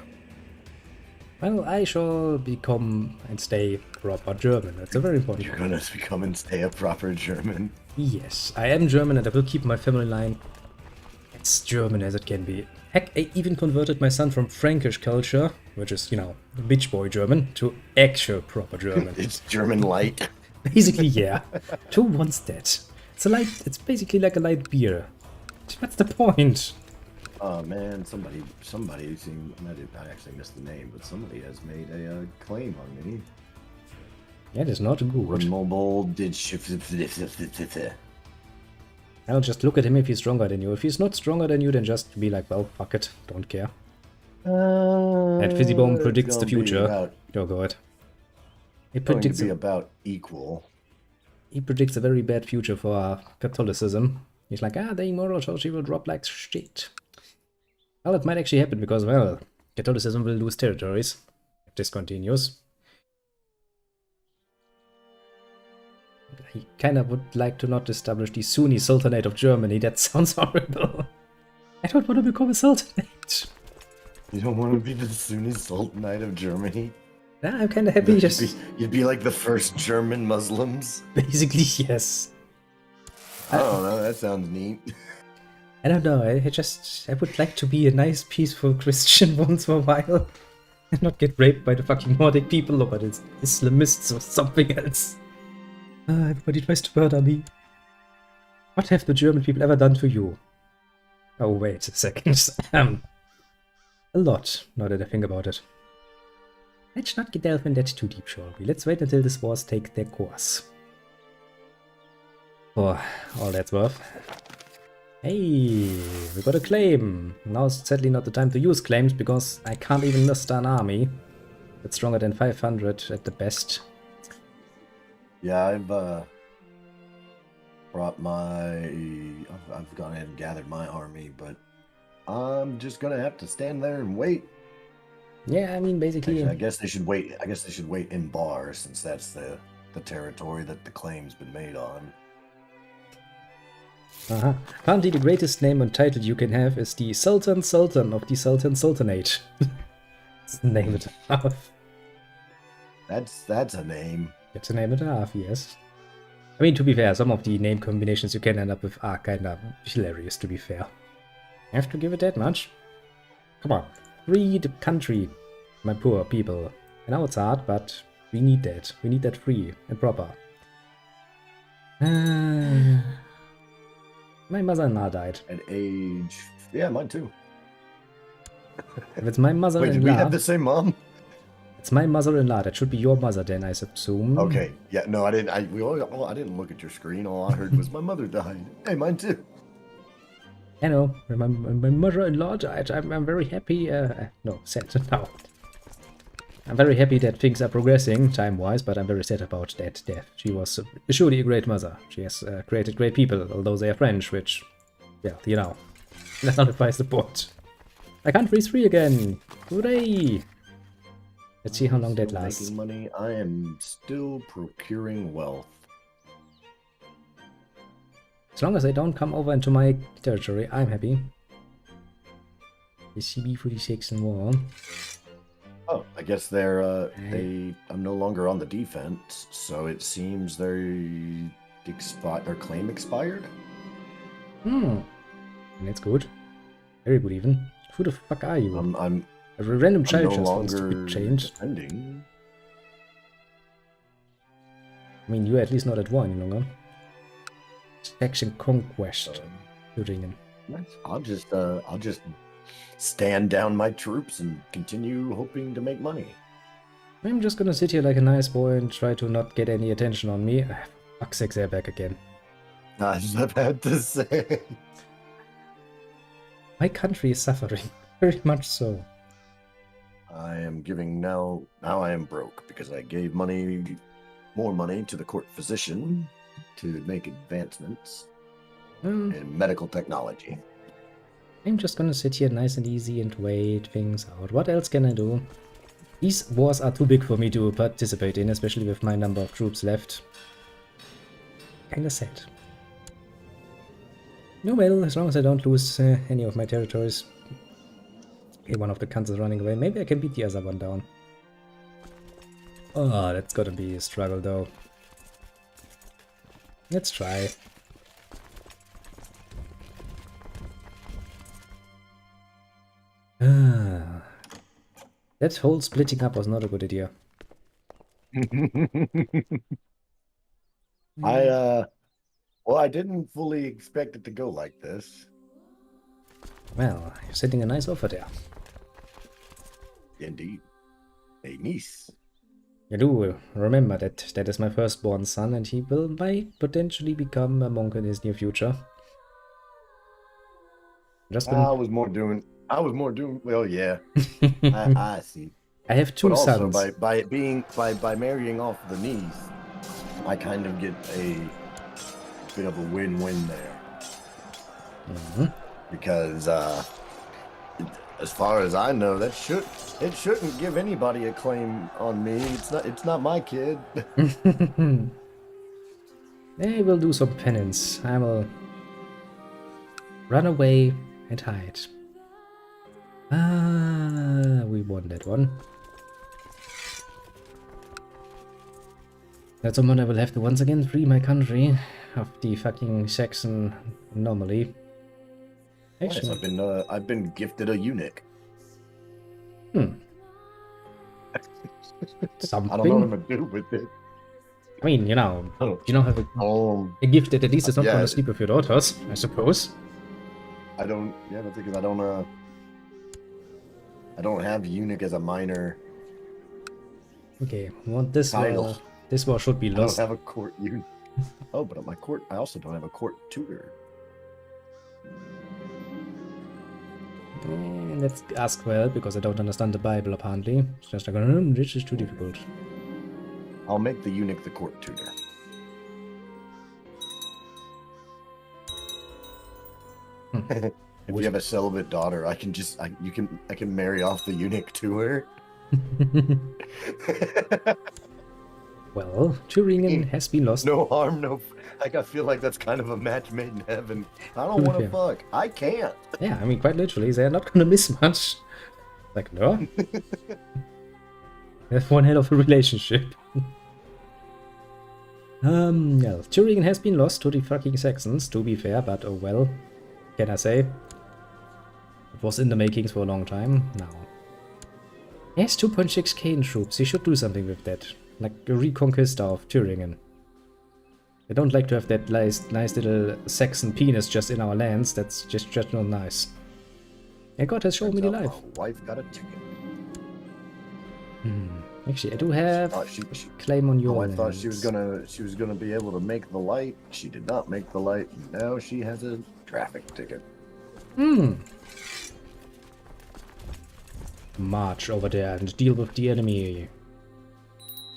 Well, I shall become and stay proper German. That's a very important You're one. gonna become and stay a proper German. Yes, I am German and I will keep my family line as German as it can be. Heck, I even converted my son from Frankish culture, which is, you know, bitch boy German, to actual proper German. It's German light. Basically, yeah. Who wants that? It's basically like a light beer. What's the point? Oh man, somebody seemed, I actually missed the name, but somebody has made a claim on me. That is not good. Mobile did I'll just look at him if he's stronger than you. If he's not stronger than you, then just be like, well, fuck it, don't care. And Fizzybomb predicts the future. Oh god. It predicts to be about equal. He predicts a very bad future for Catholicism. He's like, the immoral church will drop like shit. Well, it might actually happen because, well, Catholicism will lose territories if this continues. He kind of would like to not establish the Sunni Sultanate of Germany. That sounds horrible. I don't want to become a sultanate. You don't want to be the Sunni Sultanate of Germany? Nah, I'm kind of happy. You'd be like the first German Muslims? Basically, yes. I don't know, that sounds neat. I don't know, I would like to be a nice, peaceful Christian once for a while. And not get raped by the fucking Nordic people or by the Islamists or something else. Everybody tries to murder me. What have the German people ever done to you? Oh, wait a second. A lot, now that I think about it. Let's not get delve in that too deep, shall we? Let's wait until the wars take their course. For all that's worth. Hey, we got a claim. Now is sadly not the time to use claims because I can't even muster an army that's stronger than 500 at the best. Yeah, I've brought I've gone ahead and gathered my army, but I'm just gonna have to stand there and wait. Yeah, I mean, basically... Actually, I guess they should wait in Bar, since that's the territory that the claim's been made on. Apparently the greatest name and title you can have is the Sultan of the Sultan Sultanate. That's the name and a half. That's a name. That's a name and a half, yes. I mean, to be fair, some of the name combinations you can end up with are kinda hilarious, to be fair. I have to give it that much. Come on. Free the country, my poor people. I know it's hard, but we need that. We need that free and proper. My mother-in-law died. At age... Yeah, mine too. If it's my mother-in-law... Wait, did we have the same mom? It's my mother-in-law. That should be your mother then, I assume. Okay. Yeah, no, I didn't. I didn't look at your screen. All I heard was my mother died. Hey, mine too. I know. My mother-in-law died. I'm very happy. No, sad now. I'm very happy that things are progressing time-wise, but I'm very sad about that death. She was surely a great mother. She has created great people, although they are French, which, yeah, you know, that's not advice support. My country's free again! Hooray! Let's see how long that lasts. Making money. I am still procuring wealth. As long as they don't come over into my territory, I'm happy. The CB46 War. Oh, I guess I'm no longer on the defense, so it seems their claim expired. That's good. Very good even. Who the fuck are you? I'm a random child no just wants longer to change. defending. I mean, you're at least not at war any longer. Faction Conquest. Thüringen. I'll just stand down my troops and continue hoping to make money. I'm just gonna sit here like a nice boy and try to not get any attention on me. Fuck's sake, they're back again. I just had to say. My country is suffering. Very much so. I am giving now I am broke because I gave more money to the court physician to make advancements in medical technology. I'm just gonna sit here nice and easy and wait things out. What else can I do? These wars are too big for me to participate in, especially with my number of troops left. Kinda sad. No, well, as long as I don't lose any of my territories. Okay, one of the cunts is running away. Maybe I can beat the other one down. Oh, that's gonna be a struggle though. Let's try. That whole splitting up was not a good idea. I didn't fully expect it to go like this. Well, you're sending a nice offer there. Indeed. A niece. You do remember that that is my firstborn son, and he might potentially become a monk in his near future. I was more doing. Well, yeah. I see. I have two sons. Also, by marrying off the niece, I kind of get a bit of a win-win there. Because as far as I know, it shouldn't give anybody a claim on me. It's not my kid. I will do some penance. I will run away and hide. We won that one. That's someone I will have to once again free my country of the fucking Saxon anomaly. Actually, yes, I've been gifted a eunuch. Something. I don't know what I'm gonna do with it. I mean, you know, have a gift that at least is not going to sleep with your daughters, I suppose. I don't have eunuch as a minor. Okay, well, this war should be lost. I don't have a court eunuch. Oh, but at my court, I also don't have a court tutor. Let's ask well, because I don't understand the Bible apparently. It's just like, this is too difficult. I'll make the eunuch the court tutor. If you have a celibate daughter, I can marry off the eunuch to her. Well, Thüringen has been lost. No harm, no. Like, I feel like that's kind of a match made in heaven. I don't want to fuck. I can't. Yeah, I mean, quite literally, they're not gonna miss much. Like, no. They have one hell of a relationship. Yeah, Thüringen has been lost to the fucking Saxons, to be fair, but oh well. Can I say? It was in the makings for a long time. Now. He has 2.6k in troops. He should do something with that. Like a reconquista of Thüringen. I don't like to have that nice little Saxon penis just in our lands. That's just not nice. And God has shown me the life. My wife got a ticket. Actually, I do have claim on your lands. I thought she was gonna be able to make the light. She did not make the light. Now she has a traffic ticket. march over there and deal with the enemy.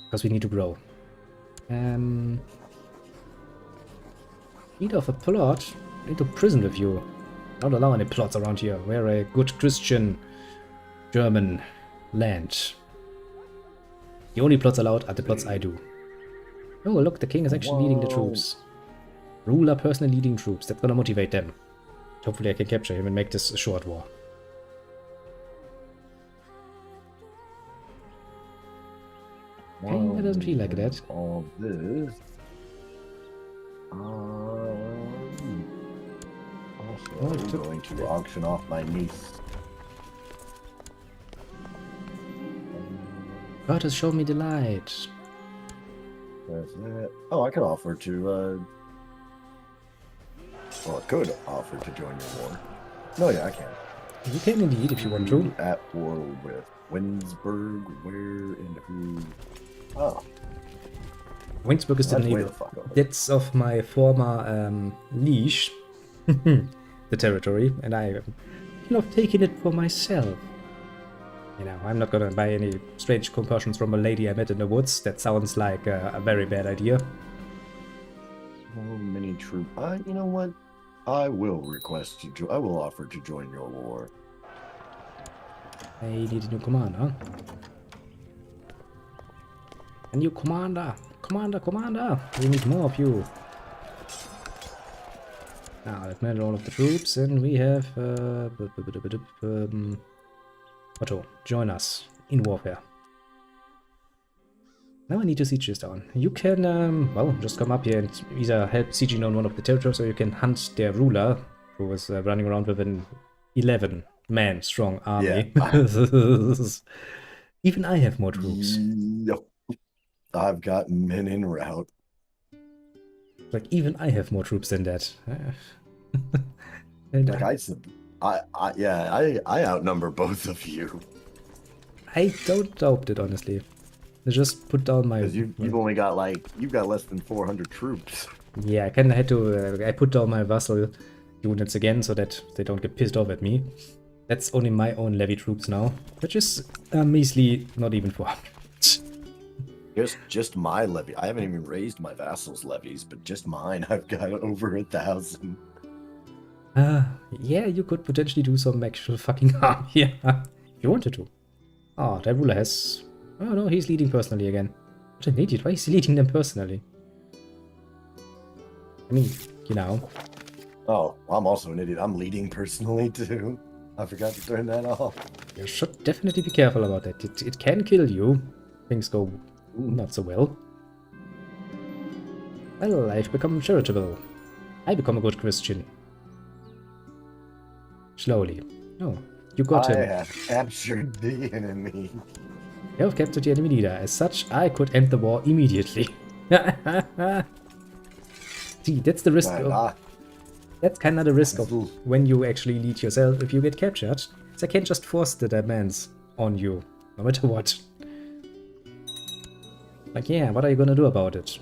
Because we need to grow. Need of a plot? Into prison with you. Don't allow any plots around here. We're a good Christian German land. The only plots allowed are the plots I do. Oh, look, the king is actually leading the troops. Ruler personally leading troops. That's gonna motivate them. Hopefully I can capture him and make this a short war. It doesn't feel like that. All this. Also, I'm going to auction off my niece. God has shown me the light. There's that. Oh, I could offer to, well, I could offer to join your war. No, yeah, I can. You can indeed if you want to. At war with Winsburg, where and who? Oh. Winsburg is the neighbor. That's of my former liege, the territory, and I love taking it for myself. You know, I'm not gonna buy any strange compulsions from a lady I met in the woods. That sounds like a very bad idea. So many troops. You know what? I will request to. I will offer to join your war. I need a new commander. A new commander! Commander! We need more of you. Now, I've met all of the troops, and we have... Otto, join us in warfare. Now I need to siege this down. You can, well, just come up here and either help sieging on one of the territories, or you can hunt their ruler, who is running around with an 11-man strong army. Yeah. Even I have more troops. Yep. I've got men en route. Like, even I have more troops than that. And like I outnumber both of you. I don't doubt it, honestly. I just put down my... Because you've only got you've got less than 400 troops. Yeah, I kind of had to... I put down my vassal units again so that they don't get pissed off at me. That's only my own levy troops now, which is measly not even 400. Just my levy. I haven't even raised my vassals' levies, but just mine, I've got over 1,000. Yeah, you could potentially do some actual fucking harm here. If you wanted to. Oh, that ruler has... Oh no, he's leading personally again. What an idiot, why is he leading them personally? I mean, you know. Oh, I'm also an idiot. I'm leading personally too. I forgot to turn that off. You should definitely be careful about that. It can kill you. Things go not so well. Well, I've become charitable. I become a good Christian. Slowly. Oh, you got him. I have captured the enemy. You have captured the enemy leader. As such, I could end the war immediately. See, that's the risk of... That's kind of the risk of when you actually lead yourself. If you get captured, they can just force the demands on you, no matter what. Like, yeah, what are you gonna do about it?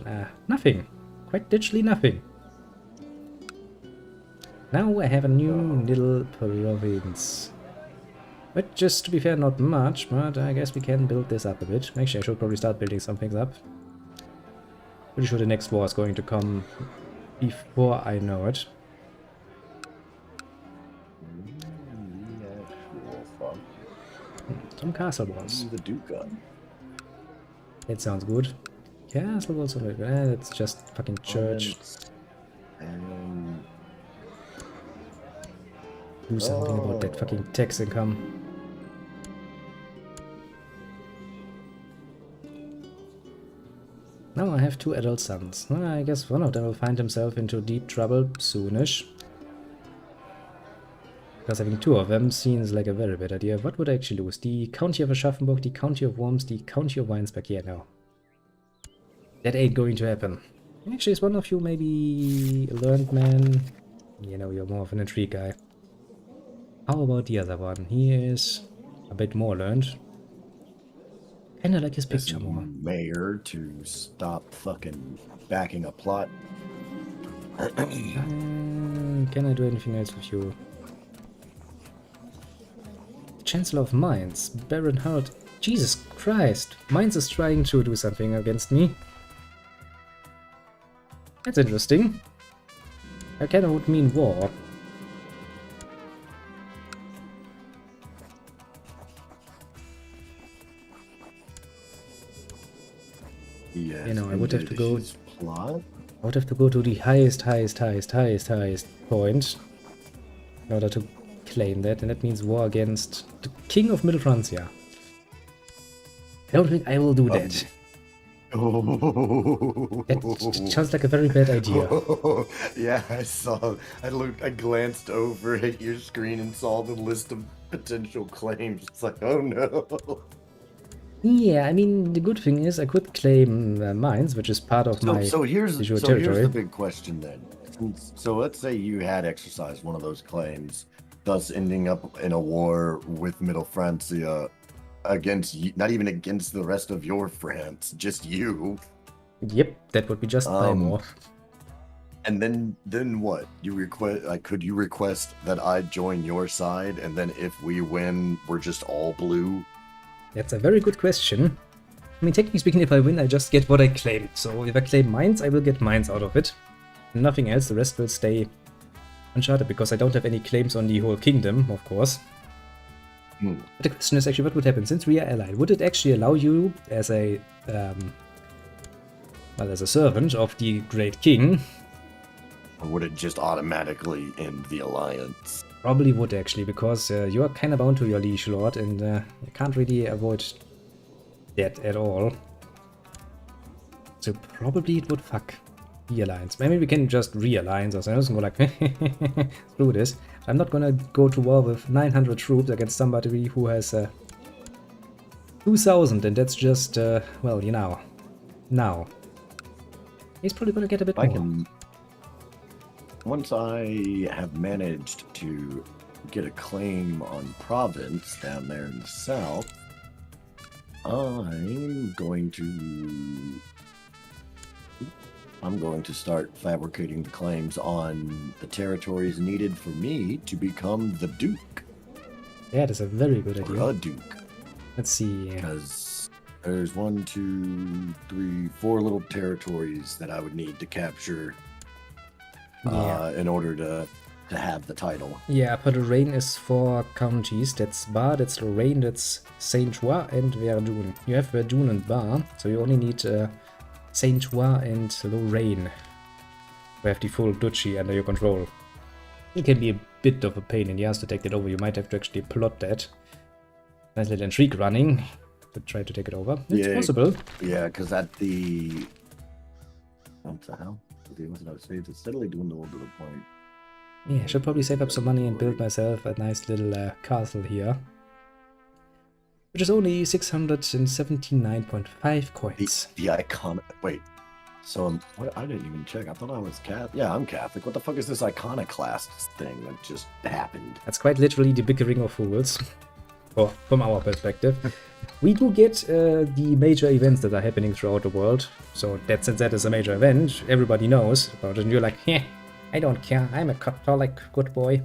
Nothing. Quite literally nothing. Now I have a new little province. But just to be fair, not much, but I guess we can build this up a bit. Actually, I should probably start building some things up. Pretty sure the next war is going to come before I know it. Some castle walls. The Duca. That sounds good. Castle walls are good. It's just fucking church. And... Do something about that fucking tax income. Now I have 2 adult sons. Well, I guess one of them will find himself into deep trouble soonish. Because having 2 of them seems like a very bad idea. What would I actually lose? The county of Aschaffenburg, the county of Worms, the county of Weinsberg? Yeah, no. That ain't going to happen. Actually, is one of you maybe a learned man? You know, you're more of an intrigue guy. How about the other one? He is a bit more learned. Kinda like his picture more. Mayor to stop fucking backing a plot. Can I do anything else with you? Chancellor of Mainz, Baron Harold. Jesus Christ, Mainz is trying to do something against me. That's interesting. That kind of would mean war. Yes, You know, I would have to go. Plot? I would have to go to the highest point in order to claim that, and that means war against the King of Middle Francia. I don't think I will do that. That sounds like a very bad idea. Yeah, I saw. I glanced over at your screen and saw the list of potential claims. It's like, oh no. Yeah, I mean, the good thing is I could claim Mainz, which is part of my here's territory. Here's the big question then. So let's say you had exercised one of those claims, thus ending up in a war with Middle Francia against, not even against the rest of your France, just you. Yep, that would be just my war. And then what? You request? Like, could you request that I join your side, and then if we win, we're just all blue? That's a very good question. I mean, technically speaking, if I win, I just get what I claimed. So if I claim Mainz, I will get Mainz out of it. Nothing else, the rest will stay uncharted, because I don't have any claims on the whole kingdom, of course. But the question is actually, what would happen since we are allied? Would it actually allow you as a as a servant of the Great King? Or would it just automatically end the alliance? Probably would actually, because you are kind of bound to your liege lord, and you can't really avoid that at all. So probably it would fuck the alliance. Maybe we can just realign ourselves and go like, screw this. I'm not gonna go to war with 900 troops against somebody who has 2,000, and that's just, well, you know, now. He's probably gonna get a bit more. Once I have managed to get a claim on province down there in the south, I'm going to start fabricating the claims on the territories needed for me to become the Duke. That is a very good idea. Or a Duke. Let's see. Because there's 1, 2, 3, 4 little territories that I would need to capture in order to have the title. Yeah, but Lorraine is 4 counties. That's Bar, that's Lorraine, that's Saint-Ouen and Verdun. You have Verdun and Bar, so you only need Saint-Ouen and Lorraine to have the full duchy under your control. It can be a bit of a pain in the ass to take that over. You might have to actually plot that. Nice little intrigue running to try to take it over. It's possible. Yeah, because at the... What the hell? It's steadily dwindled to the point. Yeah, I should probably save up some money and build myself a nice little castle here. Which is only 679.5 coins. The iconic... Wait. So, I didn't even check. I thought I was Catholic. Yeah, I'm Catholic. What the fuck is this iconoclast thing that just happened? That's quite literally the bickering of fools. Or, from our perspective. We do get the major events that are happening throughout the world. So, since that is a major event, everybody knows about it. And you're like, I don't care. I'm a Catholic good boy.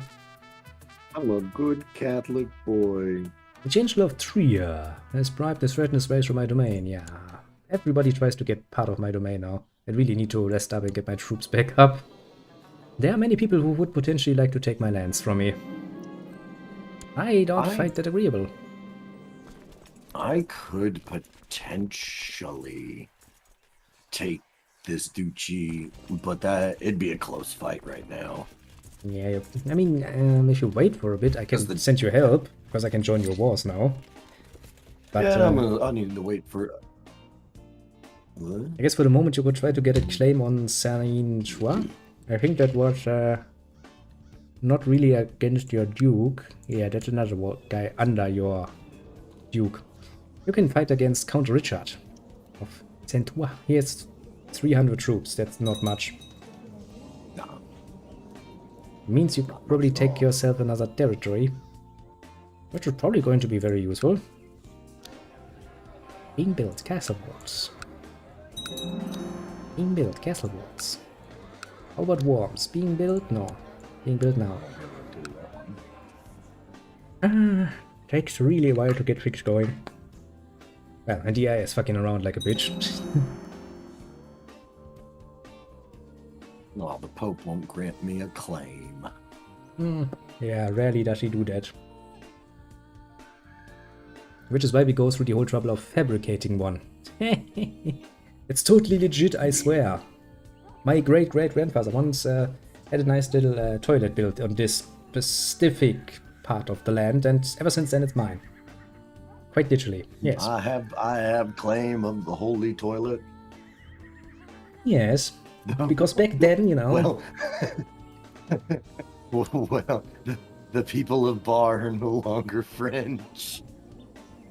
I'm a good Catholic boy. The Chancellor of Trier has bribed the threatened space from my domain. Yeah, everybody tries to get part of my domain now. I really need to rest up and get my troops back up. There are many people who would potentially like to take my lands from me. I don't find that agreeable. I could potentially take this duchy, but it'd be a close fight right now. Yeah, I mean, if you wait for a bit, I can send you help, because I can join your wars now. But, yeah, I need to wait for... What? I guess for the moment you could try to get a claim on Saint-Ouen. I think that was not really against your duke. Yeah, that's another guy under your duke. You can fight against Count Richard of Saint-Ouen. He has 300 troops, that's not much. No. Means you could probably take yourself another territory, which is probably going to be very useful. Being built castle walls. Being built castle walls. How about Worms? Being built? No. Being built now. Takes really a while to get things going. Well, and the AI is fucking around like a bitch. Oh, the Pope won't grant me a claim. Yeah, rarely does he do that. Which is why we go through the whole trouble of fabricating one. It's totally legit, I swear. My great-great-grandfather once had a nice little toilet built on this specific part of the land, and ever since then it's mine. Quite literally, yes. I have claim of the holy toilet. Yes, because back then, you know... Well, the people of Bar are no longer French.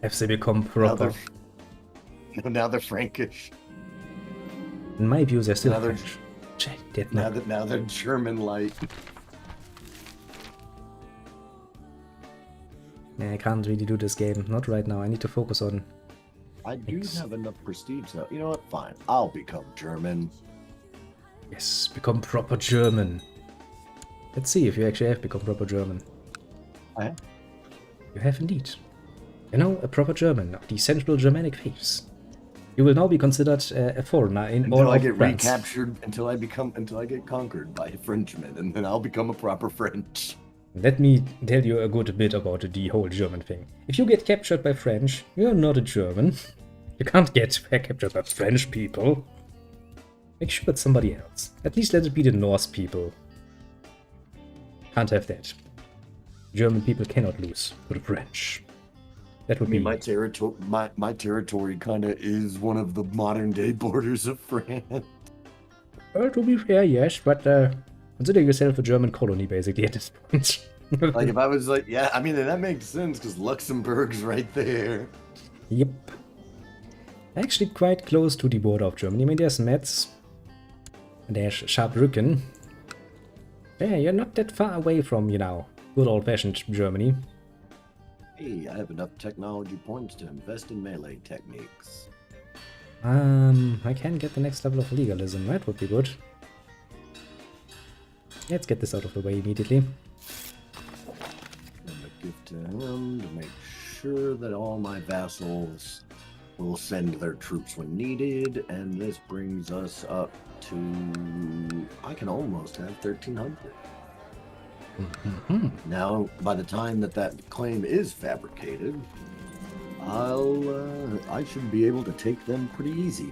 Have they become proper? Now they're Frankish. In my view, they're still Now they're- French. Now they're German light. Nah, I can't really do this game. Not right now. I need to focus on... I do have enough prestige though. You know what? Fine. I'll become German. Yes, become proper German. Let's see if you actually have become proper German. I have. You have indeed. You know, a proper German of the Central Germanic faiths. You will now be considered a foreigner in all Until I of get France. recaptured, until I get conquered by Frenchmen, and then I'll become a proper French. Let me tell you a good bit about the whole German thing. If you get captured by French, you're not a German. You can't get captured by French people. Make sure it's somebody else. At least let it be the Norse people. Can't have that. German people cannot lose to the French. That would be... My territory kind of is one of the modern day borders of France. Well, to be fair, yes, but consider yourself a German colony, basically, at this point. Like, if I was like, yeah, I mean, that makes sense, because Luxembourg's right there. Yep. Actually quite close to the border of Germany. I mean, there's Metz, there's Saarbrücken. Yeah, you're not that far away from, you know, good old-fashioned Germany. Hey, I have enough technology points to invest in melee techniques. I can get the next level of legalism. That would be good. Let's get this out of the way immediately. I'm gonna give to him to make sure that all my vassals will send their troops when needed, and this brings us up to... I can almost have 1,300. Now, by the time that claim is fabricated, I should be able to take them pretty easy.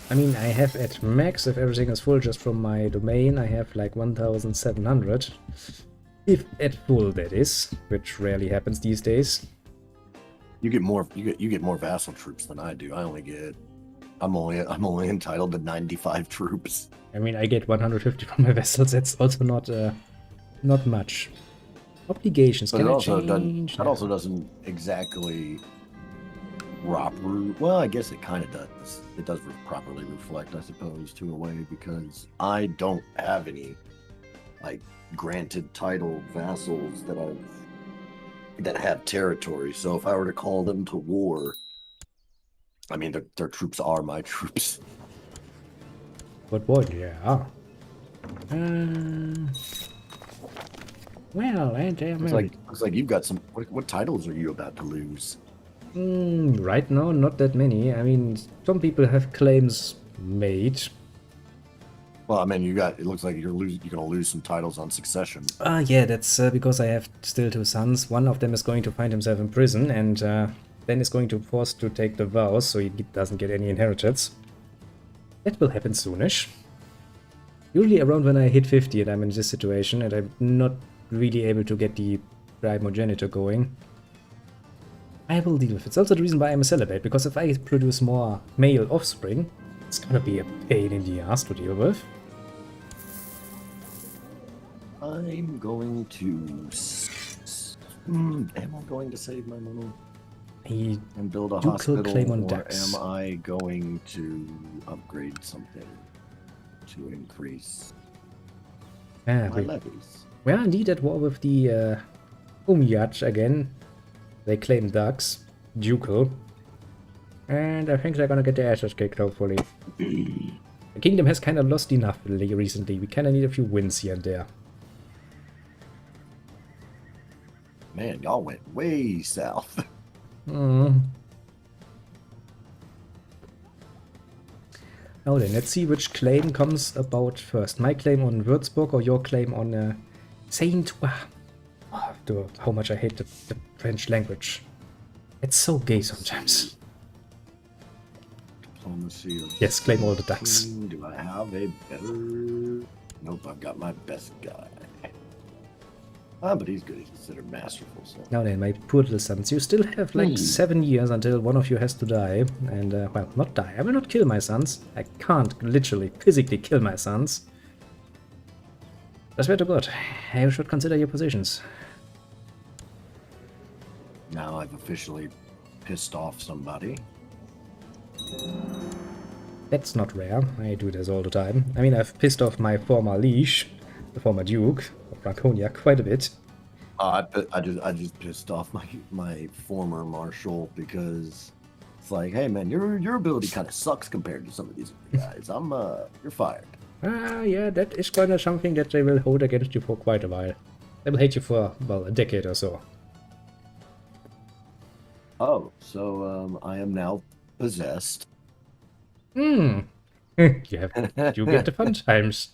I mean, I have at max, if everything is full just from my domain, I have like 1,700. If at full, that is, which rarely happens these days. You get more vassal troops than I do. I'm only entitled to 95 troops. I mean, I get 150 from my vessels. That's also not much. Obligations. But Can it I also change? that also doesn't exactly well, I guess it kind of does. It does properly reflect, I suppose, to a way, because I don't have any like granted title vassals that have territory. So if I were to call them to war, I mean, their troops are my troops. But what? Yeah. Well, Looks like you've got some. What titles are you about to lose? Right now, not that many. I mean, some people have claims made. Well, I mean, it looks like you're gonna lose some titles on succession. Yeah, that's because I have still two sons. One of them is going to find himself in prison, and then is going to be forced to take the vows, so he doesn't get any inheritance. That will happen soonish. Usually around when I hit 50 and I'm in this situation, and I'm not really able to get the primogenitor going, I will deal with it. It's also the reason why I'm a celibate, because if I produce more male offspring, it's gonna be a pain in the ass to deal with. I'm going to... am I going to save my money and build a hospital, claim on or Dax. am I going to upgrade something to increase my levies? We are indeed at war with the Umyach again. They claim Dax, ducal, and I think they're gonna get their asses kicked, hopefully. The kingdom has kind of lost enough recently. We kind of need a few wins here and there. Man, y'all went way south. Hmm. Now then, let's see which claim comes about first. My claim on Würzburg or your claim on Saint... how much I hate the French language. It's so gay sometimes. Diplomacy of Yes, claim all the ducks. Do I have a better... Nope, I've got my best guy. But he's good. He's considered masterful, so... Now then, my poor little sons, you still have like 7 years until one of you has to die. And, well, not die. I will not kill my sons. I can't literally, physically kill my sons. I swear to God, you should consider your positions. Now I've officially pissed off somebody. That's not rare. I do this all the time. I mean, I've pissed off my former liege, the former Duke of Franconia, quite a bit. I just pissed off my former marshal because it's like, hey man, your ability kind of sucks compared to some of these guys. You're fired. Yeah, that is kind of something that they will hold against you for quite a while. They will hate you for, well, a decade or so. Oh, so I am now possessed. You get the fun times.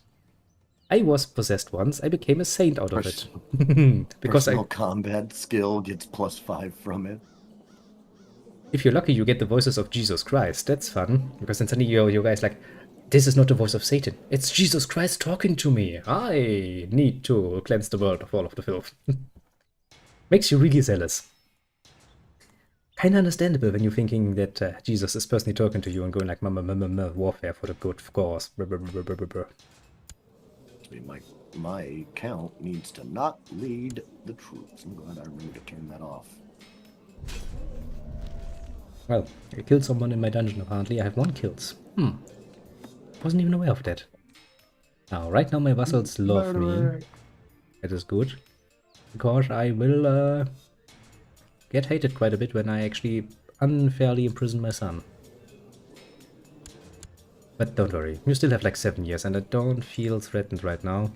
I was possessed once. I became a saint out of it. Because personal combat skill gets +5 from it. If you're lucky, you get the voices of Jesus Christ. That's fun. Because then suddenly you guys like, this is not the voice of Satan. It's Jesus Christ talking to me. I need to cleanse the world of all of the filth. Makes you really zealous. Kinda understandable when you're thinking that Jesus is personally talking to you and going like, warfare for the good cause. My count needs to not lead the troops. I'm glad I remember to turn that off. Well, I killed someone in my dungeon apparently. I have 1 kills. Wasn't even aware of that. Now, right now my vassals love me. That is good. Because I will get hated quite a bit when I actually unfairly imprison my son. But don't worry, you still have like 7 years and I don't feel threatened right now.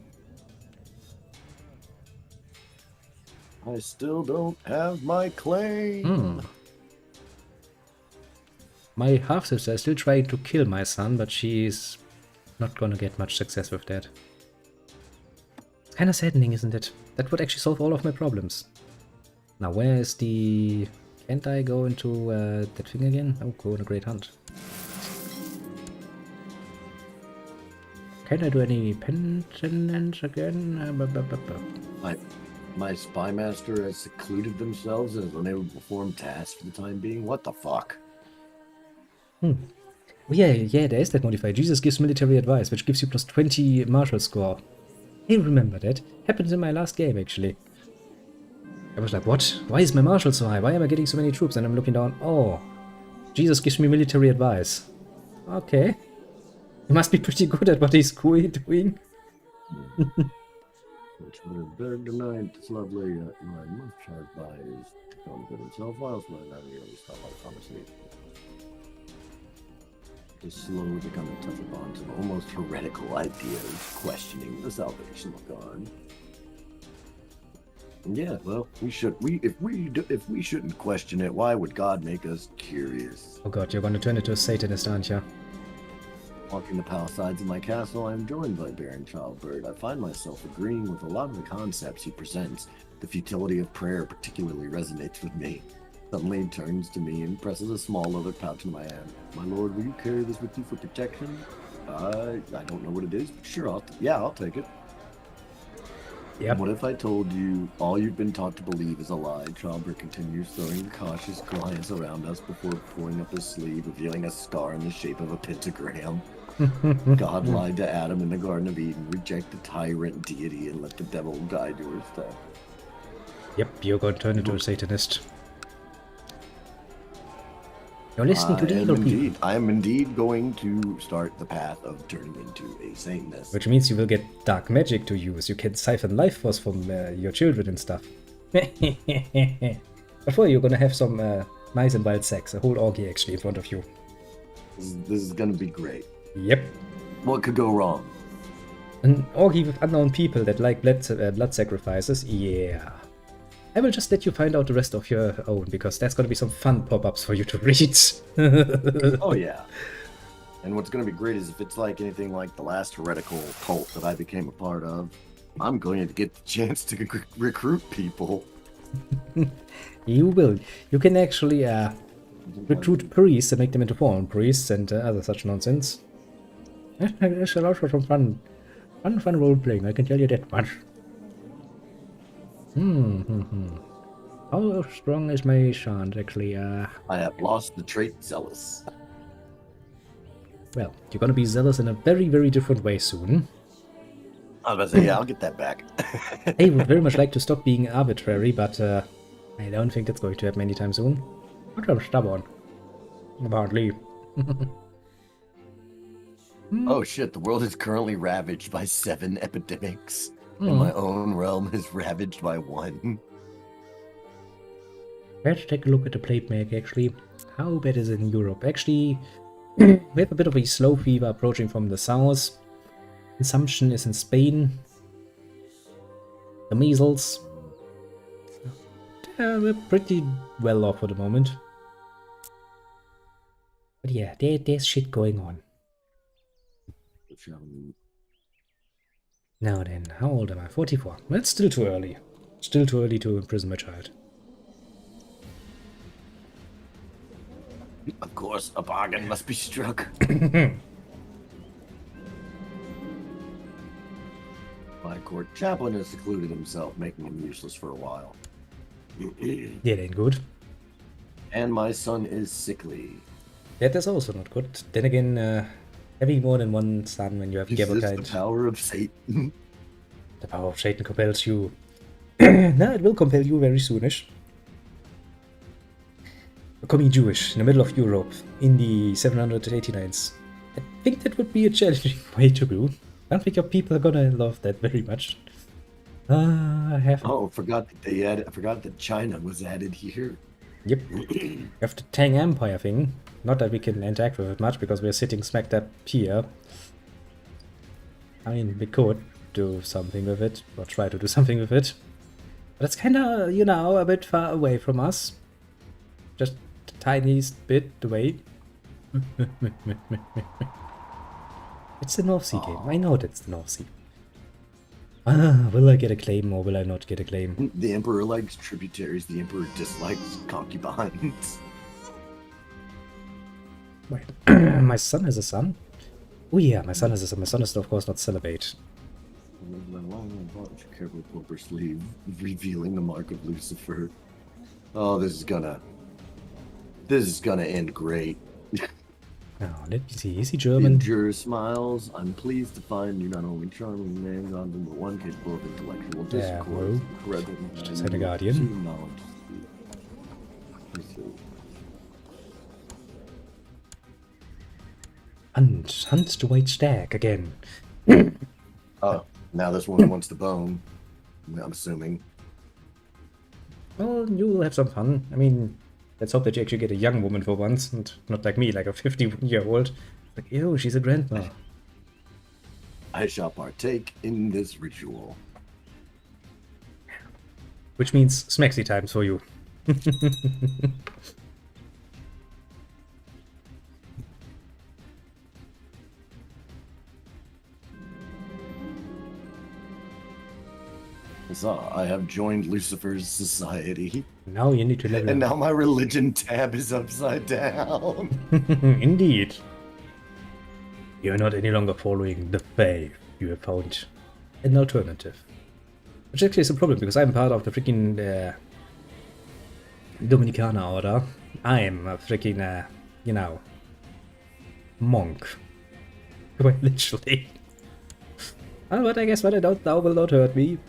I still don't have my claim. My half-sister is still trying to kill my son, but she's not gonna get much success with that. It's kinda saddening, isn't it? That would actually solve all of my problems. Now where is the... Can't I go into that thing again? Oh, go on a great hunt. Can I do any penitence again? My spy master has secluded themselves and is unable to perform tasks for the time being. What the fuck? Oh, yeah, there is that modifier. Jesus gives military advice, which gives you +20 martial score. I remember that. Happened in my last game, actually. I was like, what? Why is my martial so high? Why am I getting so many troops? And I'm looking down. Oh, Jesus gives me military advice. Okay. He must be pretty good at what he's doing. Which would have been tonight. It's lovely. My most charged by is become good himself. While else would I not really stop our conversation? Just slowly becoming tougher bonds of almost heretical ideas, questioning the salvation of God. Yeah, well, if we shouldn't question it, why would God make us curious? Oh god, you're gonna turn into a Satanist, aren't you? Walking the palisades of my castle, I am joined by Baron Childbird. I find myself agreeing with a lot of the concepts he presents. The futility of prayer particularly resonates with me. Suddenly he turns to me and presses a small leather pouch in my hand. My lord, will you carry this with you for protection? I don't know what it is, but sure, I'll take it. Yep. What if I told you all you've been taught to believe is a lie? Childbird continues, throwing a cautious glance around us before pulling up his sleeve, revealing a scar in the shape of a pentagram. God lied to Adam in the Garden of Eden. Reject the tyrant deity and let the devil guide your step. Yep, you're going to turn into a Satanist. You're listening to the evil people. I am indeed going to start the path of turning into a Satanist. Which means you will get dark magic to use. You can siphon life force from your children and stuff. Before you're gonna have some nice and wild sex. A whole orgy actually in front of you. This is gonna be great. Yep. What could go wrong? An orgy with unknown people that like blood sacrifices? Yeah. I will just let you find out the rest of your own, because that's gonna be some fun pop-ups for you to read. Oh yeah. And what's going to be great is if it's like anything like the last heretical cult that I became a part of, I'm going to get the chance to recruit people. You will. You can actually recruit priests and make them into fallen priests and other such nonsense. There's also some fun role-playing, I can tell you that much. How strong is my chant, actually? I have lost the trait zealous. Well, you're gonna be zealous in a very, very different way soon. I was about to say, yeah, I'll get that back. I would very much like to stop being arbitrary, but I don't think that's going to happen anytime soon. But I'm stubborn. Apparently. Oh shit, the world is currently ravaged by 7 epidemics. And my own realm is ravaged by 1. Let's take a look at the plate map, actually. How bad is it in Europe? Actually, we have a bit of a slow fever approaching from the south. Consumption is in Spain. The measles. We're pretty well off for the moment. But yeah, there's shit going on. Now then, how old am I? 44. That's still too early. Still too early to imprison my child. Of course, a bargain must be struck. My court chaplain has secluded himself, making him useless for a while. That ain't good. And my son is sickly. That is also not good. Then again, having more than one son when you have Is this Gavelkind. the power of Satan? The power of Satan compels you. No, it will compel you very soonish. Becoming Jewish in the middle of Europe in the 789s. I think that would be a challenging way to go. I don't think your people are gonna love that very much. I have. Oh, forgot that China was added here. Yep. You have the Tang Empire thing. Not that we can interact with it much because we're sitting smack dab here. I mean, we could do something with it, or try to do something with it. But it's kinda, you know, a bit far away from us. Just the tiniest bit away. It's the North Sea game. I know that's the North Sea. Will I get a claim or will I not get a claim? The Emperor likes tributaries, the Emperor dislikes concubines. Wait, my son has a son? Oh yeah, my son has a son. My son is of course not celibate. Careful Poper sleeve, revealing the mark of Lucifer. Oh, this is gonna end great. Now, let me see. Is he German? Juror smiles. I'm pleased to find you not only charming man, God, number one, capable of intellectual discourse, incredible. Just had a guardian. Knowledge. Hunt the white stag again. Oh, now this one wants the bone. I'm assuming. Well, you will have some fun. I mean, let's hope that you actually get a young woman for once, and not like me, like a 51-year-old. Like, ew, she's a grandma. I shall partake in this ritual. Which means smaxy times for you. So, I have joined Lucifer's society. Now you need to level And up. now my religion tab is upside down. Indeed. You're not any longer following the faith. You have found an alternative. Which actually is a problem, because I'm part of the freaking Dominicana order. I am a freaking, you know, monk. Quite literally. Oh, but I guess what I don't know will not hurt me.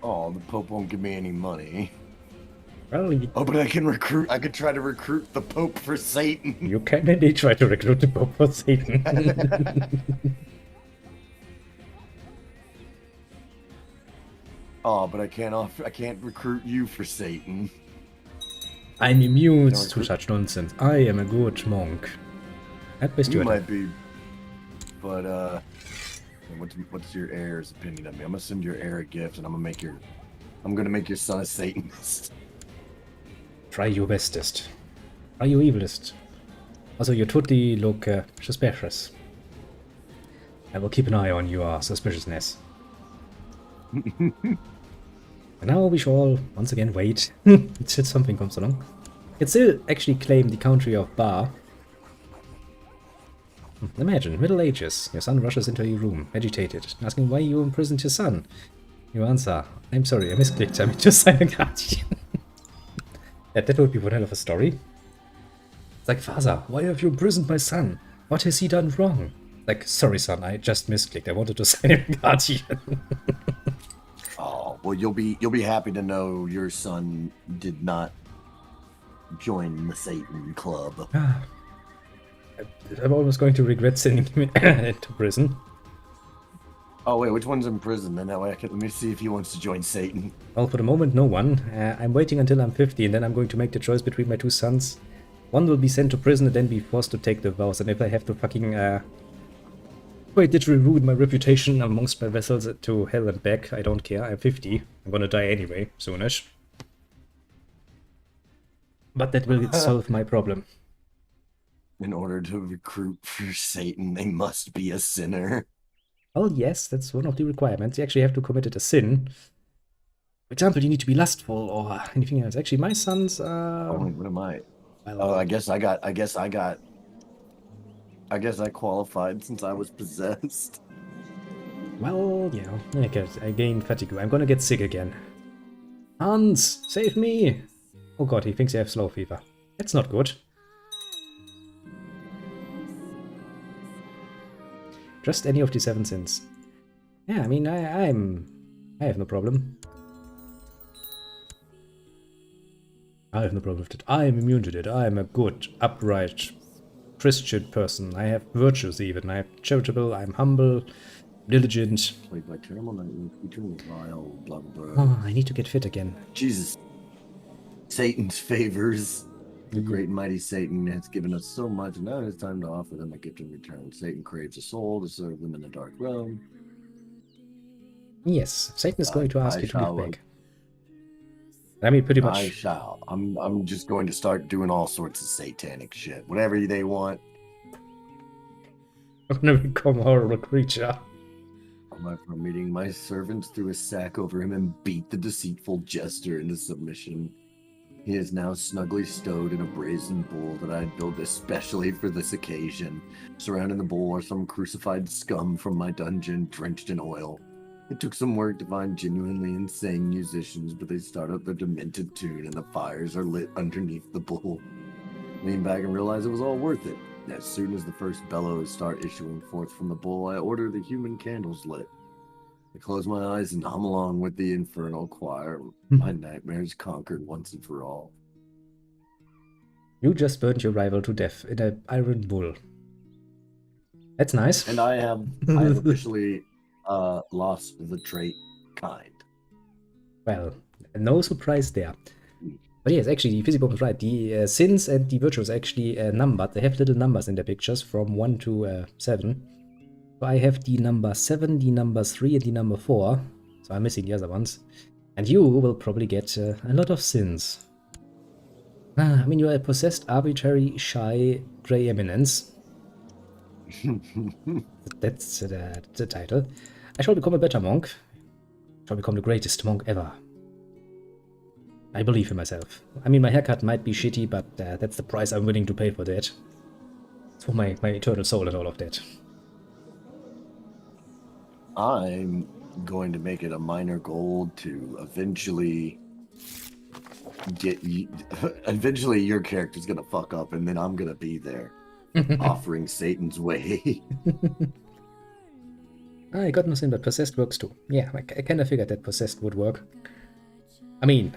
Oh, the Pope won't give me any money. Well, Oh, but I could try to recruit the Pope for Satan. you can indeed try to recruit the Pope for Satan. Oh, but I can't recruit you for Satan. I'm immune to such nonsense. I am a good monk. At best You you might be, but what's your heir's opinion of me? I'm gonna send your heir a gift, and I'm gonna make your I'm gonna make your son a Satanist. Try your bestest. Try your evilest. Also, you totally look suspicious. I will keep an eye on your suspiciousness. And now we shall once again wait until something comes along. It still actually claim the country of Bar. Imagine, Middle Ages. Your son rushes into your room, agitated, asking why you imprisoned your son. You answer, I'm sorry, I misclicked. I'm just sign a guardian. Yeah, that would be one hell of a story. It's like, Father, why have you imprisoned my son? What has he done wrong? Like, sorry, son, I just misclicked. I wanted to sign a guardian. Oh, well, you'll be happy to know your son did not join the Satan Club. I'm almost going to regret sending him into prison. Oh wait, which one's in prison? Then that way let me see if he wants to join Satan. Well, for the moment, no one. I'm waiting until I'm 50, and then I'm going to make the choice between my two sons. One will be sent to prison and then be forced to take the vows. And if I have to fucking quite literally ruin my reputation amongst my vessels to hell and back, I don't care. I'm 50. I'm gonna die anyway, soonish. But that will solve my problem. In order to recruit for Satan, they must be a sinner. Well, yes, that's one of the requirements. You actually have to commit a sin. For example, you need to be lustful or anything else. Actually, my sons are... Oh, wait, what am I? Well, Oh, I guess I qualified since I was possessed. well, yeah, I gained fatigue. I'm gonna get sick again. Hans, save me! Oh god, he thinks I have slow fever. That's not good. Just any of the 7 sins. Yeah, I mean, I have no problem. I have no problem with it. I am immune to it. I am a good, upright, Christian person. I have virtues even. I'm charitable, I'm humble, diligent. Like my terrible nightmare, eternal vile, blah blah blah. Oh, I need to get fit again. Jesus. Satan's favors. The great and mighty Satan has given us so much, and now it's time to offer them a gift in return. Satan craves a soul to serve them in the dark realm. Yes, Satan is going to ask you to give back. I mean, pretty much. I shall. I'm just going to start doing all sorts of satanic shit. Whatever they want. I'm gonna become a horrible creature. From meeting my servants threw a sack over him and beat the deceitful jester into submission. He is now snugly stowed in a brazen bull that I had built especially for this occasion. Surrounding the bull are some crucified scum from my dungeon, drenched in oil. It took some work to find genuinely insane musicians, but they start up their demented tune and the fires are lit underneath the bull. Lean back and realize it was all worth it. As soon as the first bellows start issuing forth from the bull, I order the human candles lit. I close my eyes and hum along with the infernal choir. My nightmares conquered once and for all. You just burned your rival to death in an iron bull. That's nice. And I have officially lost the trait kind. Well, no surprise there. But yes, actually, Physical was right. The sins and the virtues are actually numbered. They have little numbers in their pictures from 1 to 7. So I have the number 7, the number 3, and the number 4. So I'm missing the other ones. And you will probably get a lot of sins. I mean, you're a possessed, arbitrary, shy, grey eminence. That's the title. I shall become a better monk. I shall become the greatest monk ever. I believe in myself. I mean, my haircut might be shitty, but that's the price I'm willing to pay for that. It's for my eternal soul and all of that. I'm going to make it a minor goal to eventually get you. Eventually, your character's gonna fuck up, and then I'm gonna be there, offering Satan's way. I got no sin, but possessed works too. Yeah, I kind of figured that possessed would work. I mean,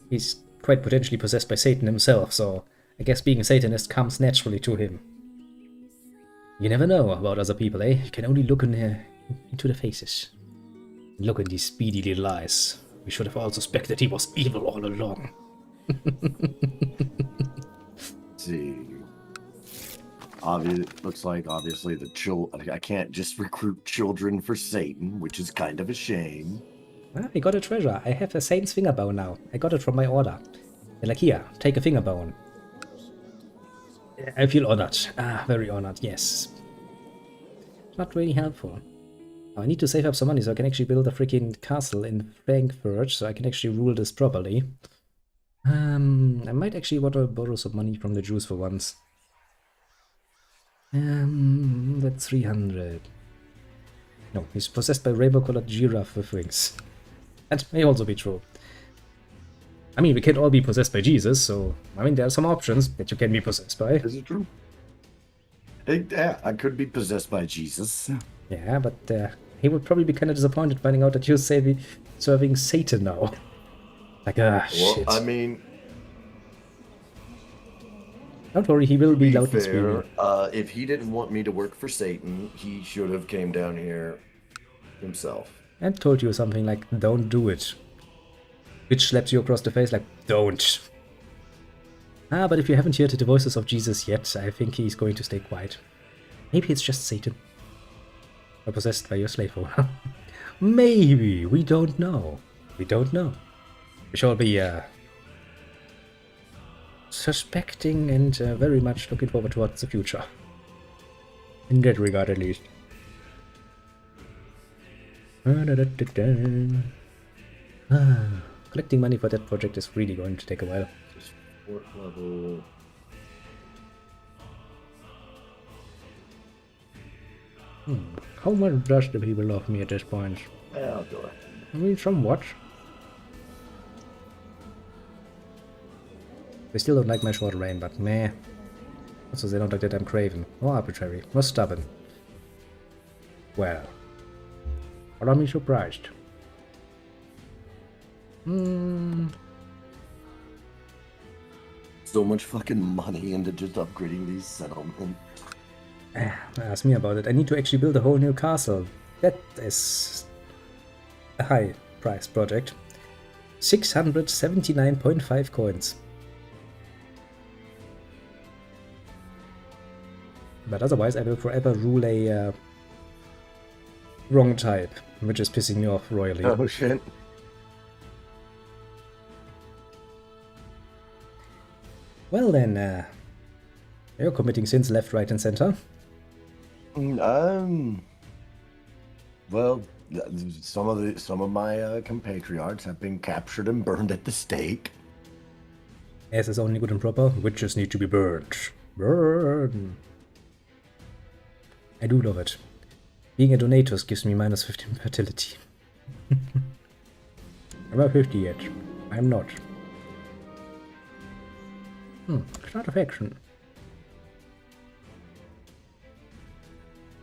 he's quite potentially possessed by Satan himself, so I guess being a Satanist comes naturally to him. You never know about other people, eh? You can only look into the faces. Look in these speedy little eyes. We should have all suspected he was evil all along. See. Looks like obviously I can't just recruit children for Satan, which is kind of a shame. Ah, we got a treasure. I have a saint's finger bone now. I got it from my order. They're like, here, take a finger bone. I feel honored. Ah, very honored, yes. Not really helpful. Oh, I need to save up some money so I can actually build a freaking castle in Frankfurt so I can actually rule this properly. I might actually want to borrow some money from the Jews for once. That's 300. No, he's possessed by rainbow-colored giraffe with wings. That may also be true. I mean, we can't all be possessed by Jesus, so, I mean, there are some options that you can be possessed by. Is it true? Yeah, I could be possessed by Jesus. Yeah, but he would probably be kind of disappointed finding out that you're serving Satan now. Like, Well, shit. I mean, Don't worry, he will to be be loud and fair, screaming. if he didn't want me to work for Satan, he should have came down here himself. And told you something like, don't do it. Which slaps you across the face like, don't. Ah, but if you haven't heard the voices of Jesus yet, I think he's going to stay quiet. Maybe it's just Satan. Or possessed by your slave owner. Maybe, we don't know. We don't know. We shall be suspecting and very much looking forward towards the future. In that regard, at least. Collecting money for that project is really going to take a while. Just fort level. How much does the people love me at this point? Yeah, I'll go ahead. I mean, somewhat. They still don't like my short reign, but meh. Also, they don't like that I'm craven, or arbitrary, or stubborn. Well, follow me surprised. So much fucking money into just upgrading these settlements. Ask me about it. I need to actually build a whole new castle. That is a high price project. 679.5 coins. But otherwise I will forever rule a wrong type, which is pissing me off royally. Oh shit. Well then, you're committing sins left, right and center. Well, some of my compatriots have been captured and burned at the stake. As is only good and proper, witches need to be burned. Burn! I do love it. Being a donatus gives me minus 15 fertility. I'm not 50 yet. I'm not. Start of action.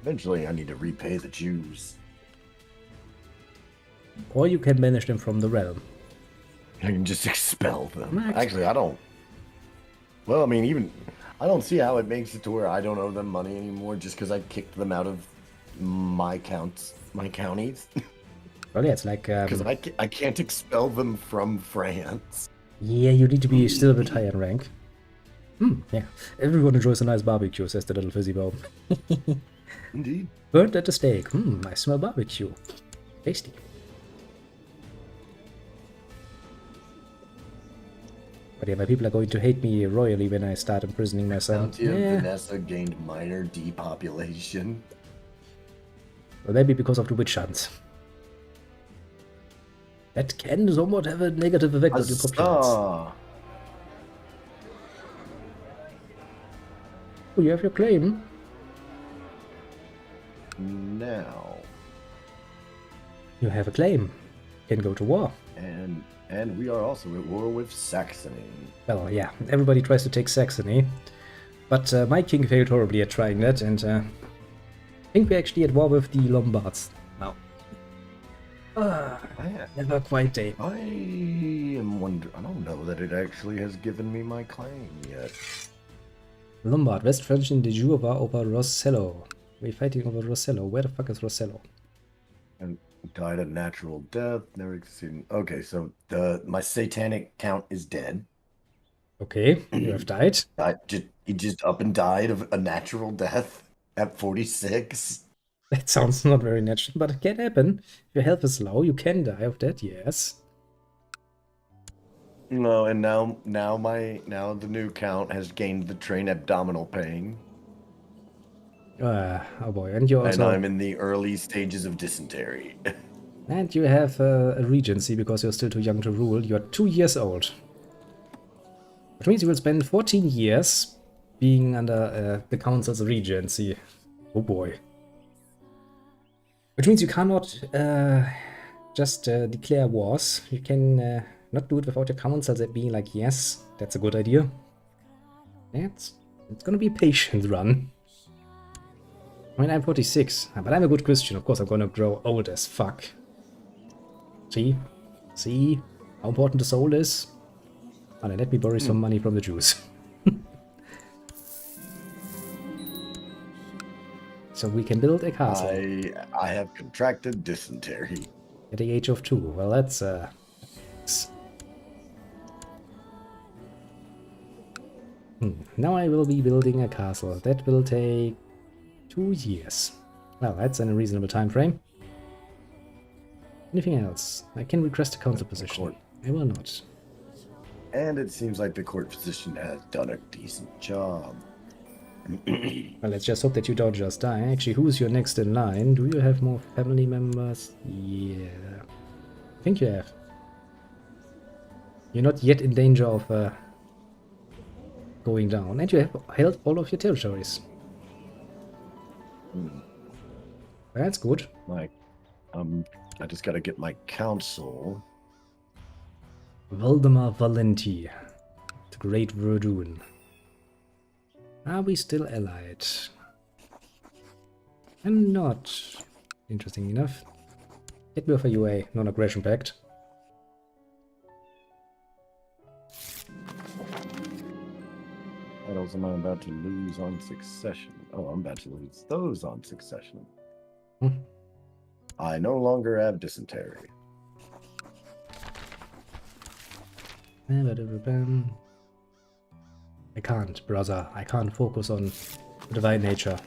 Eventually, I need to repay the Jews. Or you can banish them from the realm. I can just expel them. Max. Actually, I don't. Well, I mean, I don't see how it makes it to where I don't owe them money anymore just because I kicked them out of my counties. Well, yeah, it's like... Because I can't expel them from France. Yeah, you need to be still a bit higher in rank. Yeah. Everyone enjoys a nice barbecue, says the little fizzy bulb. Indeed. Burnt at the stake. I smell barbecue. Tasty. But yeah, my people are going to hate me royally when I start imprisoning my son. County of Vanessa gained minor depopulation. Well, maybe because of the witch hunts. That can somewhat have a negative effect on your populace. Oh, you have your claim. Now. You have a claim. Can go to war. And we are also at war with Saxony. Well, yeah, everybody tries to take Saxony. But my king failed horribly at trying that, and I think we're actually at war with the Lombards now. Never quite a. I am wondering. I don't know that it actually has given me my claim yet. Lombard, West French in de jure war over Rossello. We're fighting over Rossello. Where the fuck is Rossello? And died a natural death. Never seen. Okay, so my satanic count is dead. Okay, you have died. He just up and died of a natural death at 46. That sounds not very natural, but it can happen. If your health is low, you can die of that, yes. No, and now the new count has gained the train abdominal pain. Oh boy, and you And also... I'm in the early stages of dysentery. And you have a regency because you're still too young to rule. You're 2 years old. Which means you will spend 14 years being under the council's regency. Oh boy. Which means you cannot just declare wars. You can not do it without your councils being like, yes, that's a good idea. It's gonna be a patient run. I mean, I'm 46, but I'm a good Christian. Of course, I'm gonna grow old as fuck. See? See how important the soul is? And let me borrow some money from the Jews. So we can build a castle. I have contracted dysentery. At the age of 2. Well, that's Now I will be building a castle. That will take 2 years. Well, that's in a reasonable time frame. Anything else? I can request a council position. I will not. And it seems like the court physician has done a decent job. Well, let's just hope that you don't just die. Actually, who's your next in line? Do you have more family members? Yeah. I think you have. You're not yet in danger of going down. And you have held all of your territories. That's good. Like, I just gotta get my council. Valdemar Valenti, the Great Verdun. Are we still allied? I'm not. Interesting enough. Let me offer you a non-aggression pact. What else am I about to lose on succession? Oh, I'm about to lose those on succession. I no longer have dysentery. I can't, brother. I can't focus on divine nature.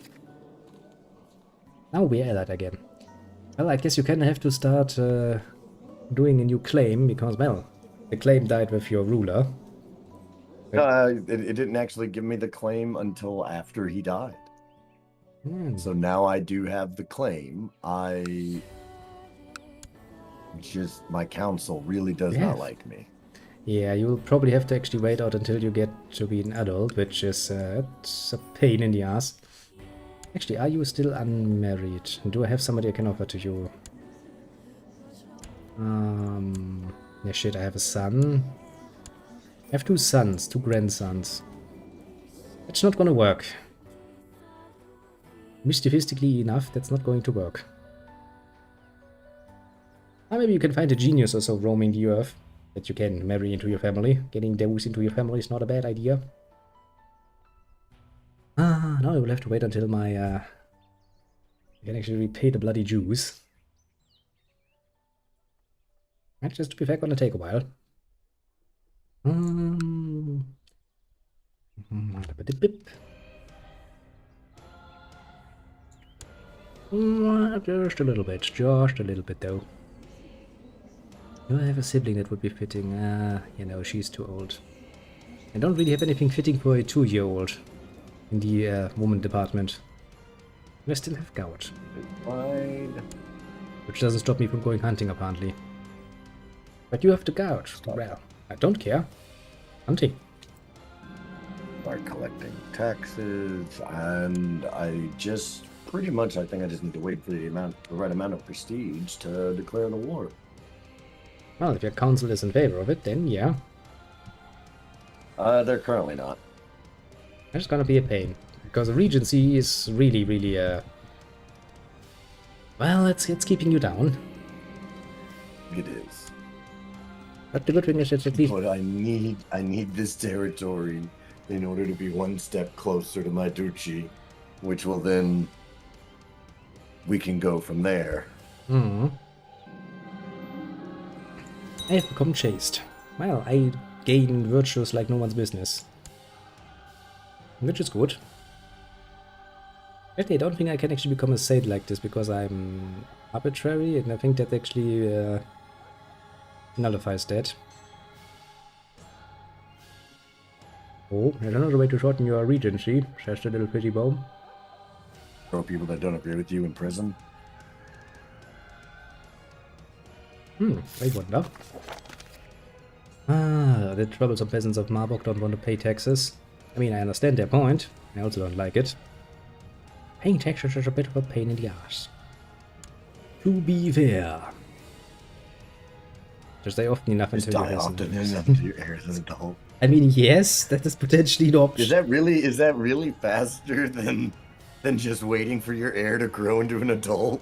Now we're allied again. Well, I guess you kind of have to start doing a new claim, because, well, the claim died with your ruler. It didn't actually give me the claim until after he died. So now I do have the claim. My council really does not like me. Yeah, you'll probably have to actually wait out until you get to be an adult, which is it's a pain in the ass. Actually, are you still unmarried? Do I have somebody I can offer to you? Yeah, shit, I have a son. I have 2 sons, 2 grandsons. That's not gonna work. Mischievously enough, that's not going to work. Or maybe you can find a genius or so roaming the earth that you can marry into your family. Getting Deus into your family is not a bad idea. Now I will have to wait until my I can actually repay the bloody Jews. That's just to be fair gonna take a while. Just a little bit though. Do I have a sibling that would be fitting? You know, she's too old. I don't really have anything fitting for a 2-year-old in the woman department. I still have gout. Fine. Which doesn't stop me from going hunting, apparently. But you have the gout. Well, I don't care. Hunting. Start collecting taxes, and I just pretty much, I think I just need to wait for the right amount of prestige to declare the war. Well, if your council is in favor of it, then yeah. They're currently not. That's gonna be a pain. Because the Regency is really, well, it's keeping you down. It is. But the good thing is that at least... But I need this territory in order to be one step closer to my duchy, which will then... we can go from there. I have become chaste. Well, I gain virtues like no one's business. Which is good. Actually, I don't think I can actually become a Saint like this because I'm arbitrary, and I think that actually nullifies that. Oh, there's another way to shorten your regency, says the little pretty bomb. Throw people that don't agree with you in prison. I wonder. Ah, the troublesome peasants of Marburg don't want to pay taxes. I mean, I understand their point. I also don't like it. Paying taxes is a bit of a pain in the ass. To be fair. Just stay often enough until die you often enough to your heirs as an adult. I mean, yes, that is potentially an option. Is that really faster than just waiting for your heir to grow into an adult?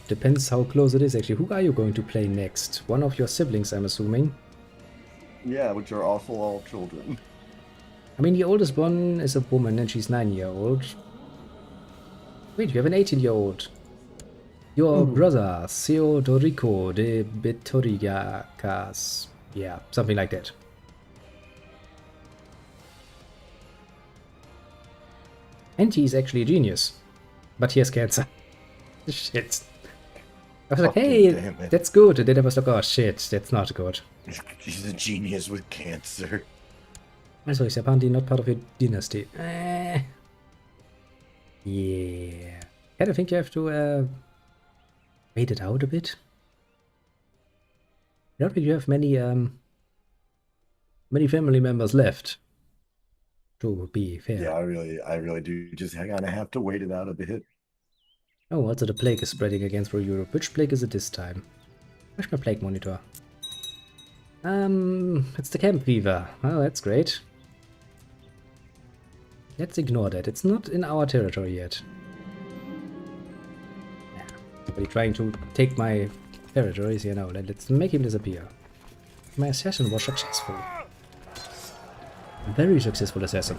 Depends how close it is, actually. Who are you going to play next? One of your siblings, I'm assuming. Yeah, which are also all children. I mean, the oldest one is a woman and she's 9-year-old. Wait, you have an 18-year-old. Your brother, Theodorico de Betoriacas. Yeah, something like that. And he's actually a genius. But he has cancer. Shit. I was like, hey, that's good. And then I was like, oh shit, that's not good. He's a genius with cancer. Also, he's apparently not part of your dynasty. Yeah. I don't think you have to wait it out a bit. I don't think you have many family members left. To be fair. Yeah, I really do just kind of have to wait it out a bit. Oh, also the plague is spreading again through Europe. Which plague is it this time? Where's my plague monitor? It's the camp fever. Oh, that's great. Let's ignore that. It's not in our territory yet. Yeah. Somebody trying to take my territories, you know. Let's make him disappear. My assassin was successful. Very successful assassin.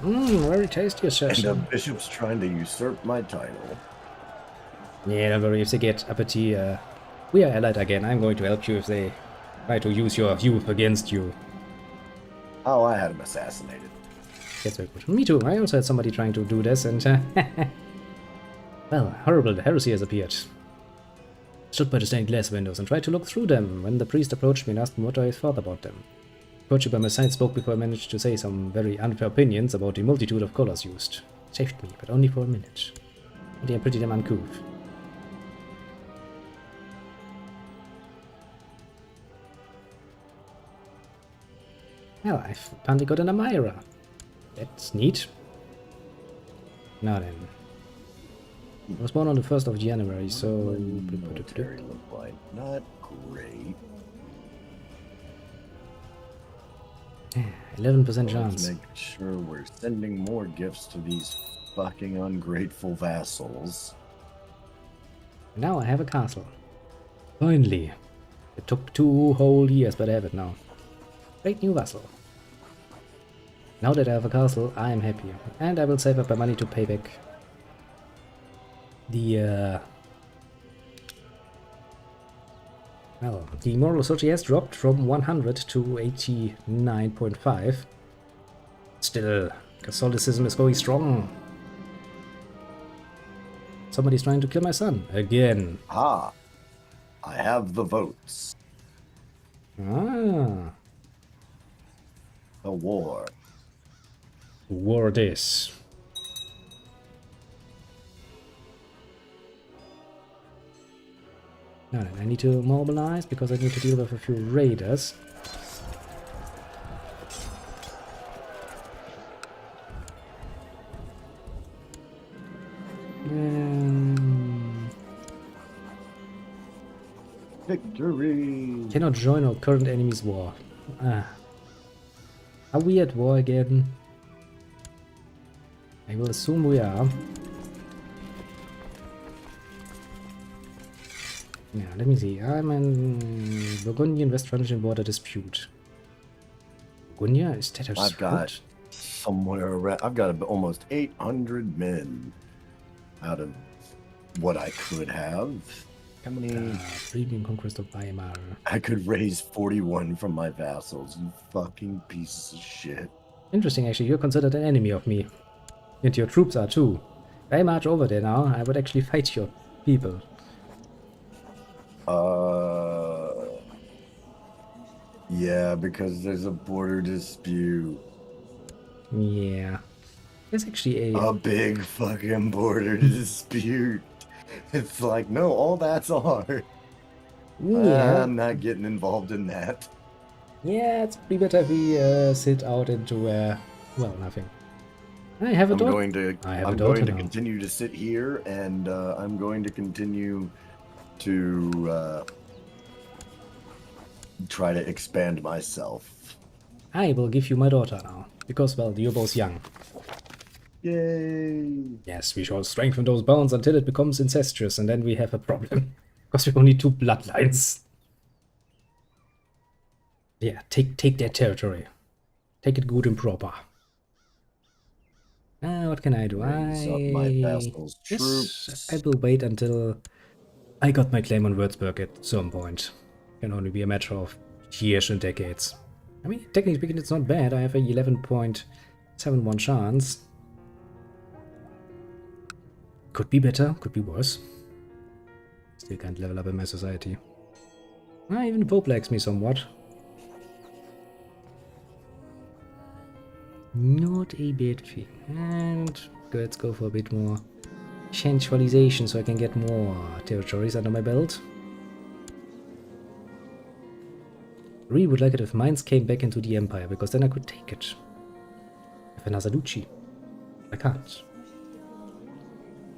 Very tasty assassin. And the bishop's trying to usurp my title. Yeah, don't worry, if they get uppity, we are allied again. I'm going to help you if they try to use your youth against you. Oh, I had him assassinated. That's very good. Me too, I also had somebody trying to do this, and well, horrible heresy has appeared. Stood by the stained glass windows and tried to look through them when the priest approached me and asked me what I thought about them. The coach by my side spoke before I managed to say some very unfair opinions about the multitude of colors used. Saved me, but only for a minute. And they are pretty damn uncouth. Well, I've apparently got an Amira. That's neat. Now then. I was born on the 1st of January, so... Military look like not great. 11% chance. Let's make sure we're sending more gifts to these fucking ungrateful vassals. Now I have a castle. Finally. It took 2 whole years, but I have it now. Great new vassal. Now that I have a castle, I am happy. And I will save up my money to pay back the well, the moral authority has dropped from 100 to 89.5. Still, Catholicism is going strong. Somebody's trying to kill my son. Again. Ah. I have the votes. Ah. The war. War this. Now then, I need to mobilize because I need to deal with a few raiders. Victory! Cannot join our current enemy's war. Ah. Are we at war again? I will assume we are. Yeah, let me see. I'm in Burgundian West Frankish border dispute. Burgundia? Is that a I've got somewhere around. I've got almost 800 men out of what I could have. How many? Premium Conquest of Weimar. I could raise 41 from my vassals, you fucking pieces of shit. Interesting, actually. You're considered an enemy of me. And your troops are too. I march over there now, I would actually fight your people. Yeah, because there's a border dispute. Yeah. There's actually a... A big fucking border dispute. It's like, no, all that's ours. Yeah. I'm not getting involved in that. Yeah, it's pretty better if we sit out into, well, nothing. I have a daughter. I have a I'm daughter going to now. continue to sit here, and I'm going to continue to try to expand myself. I will give you my daughter now. Because, well, you're both young. Yay! Yes, we shall strengthen those bonds until it becomes incestuous, and then we have a problem. Because we only 2 bloodlines. Yeah, take their territory. Take it good and proper. What can I do? Raise up my vassals' Yes, I troops. will wait until I got my claim on Würzburg at some point. Can only be a matter of years and decades. I mean, technically speaking, it's not bad. I have a 11.71 chance. Could be better, could be worse. Still can't level up in my society. Even the Pope likes me somewhat. Not a bad thing. And let's go for a bit more centralization so I can get more territories under my belt. I really would like it if Mainz came back into the Empire, because then I could take it. With another duchy. I can't.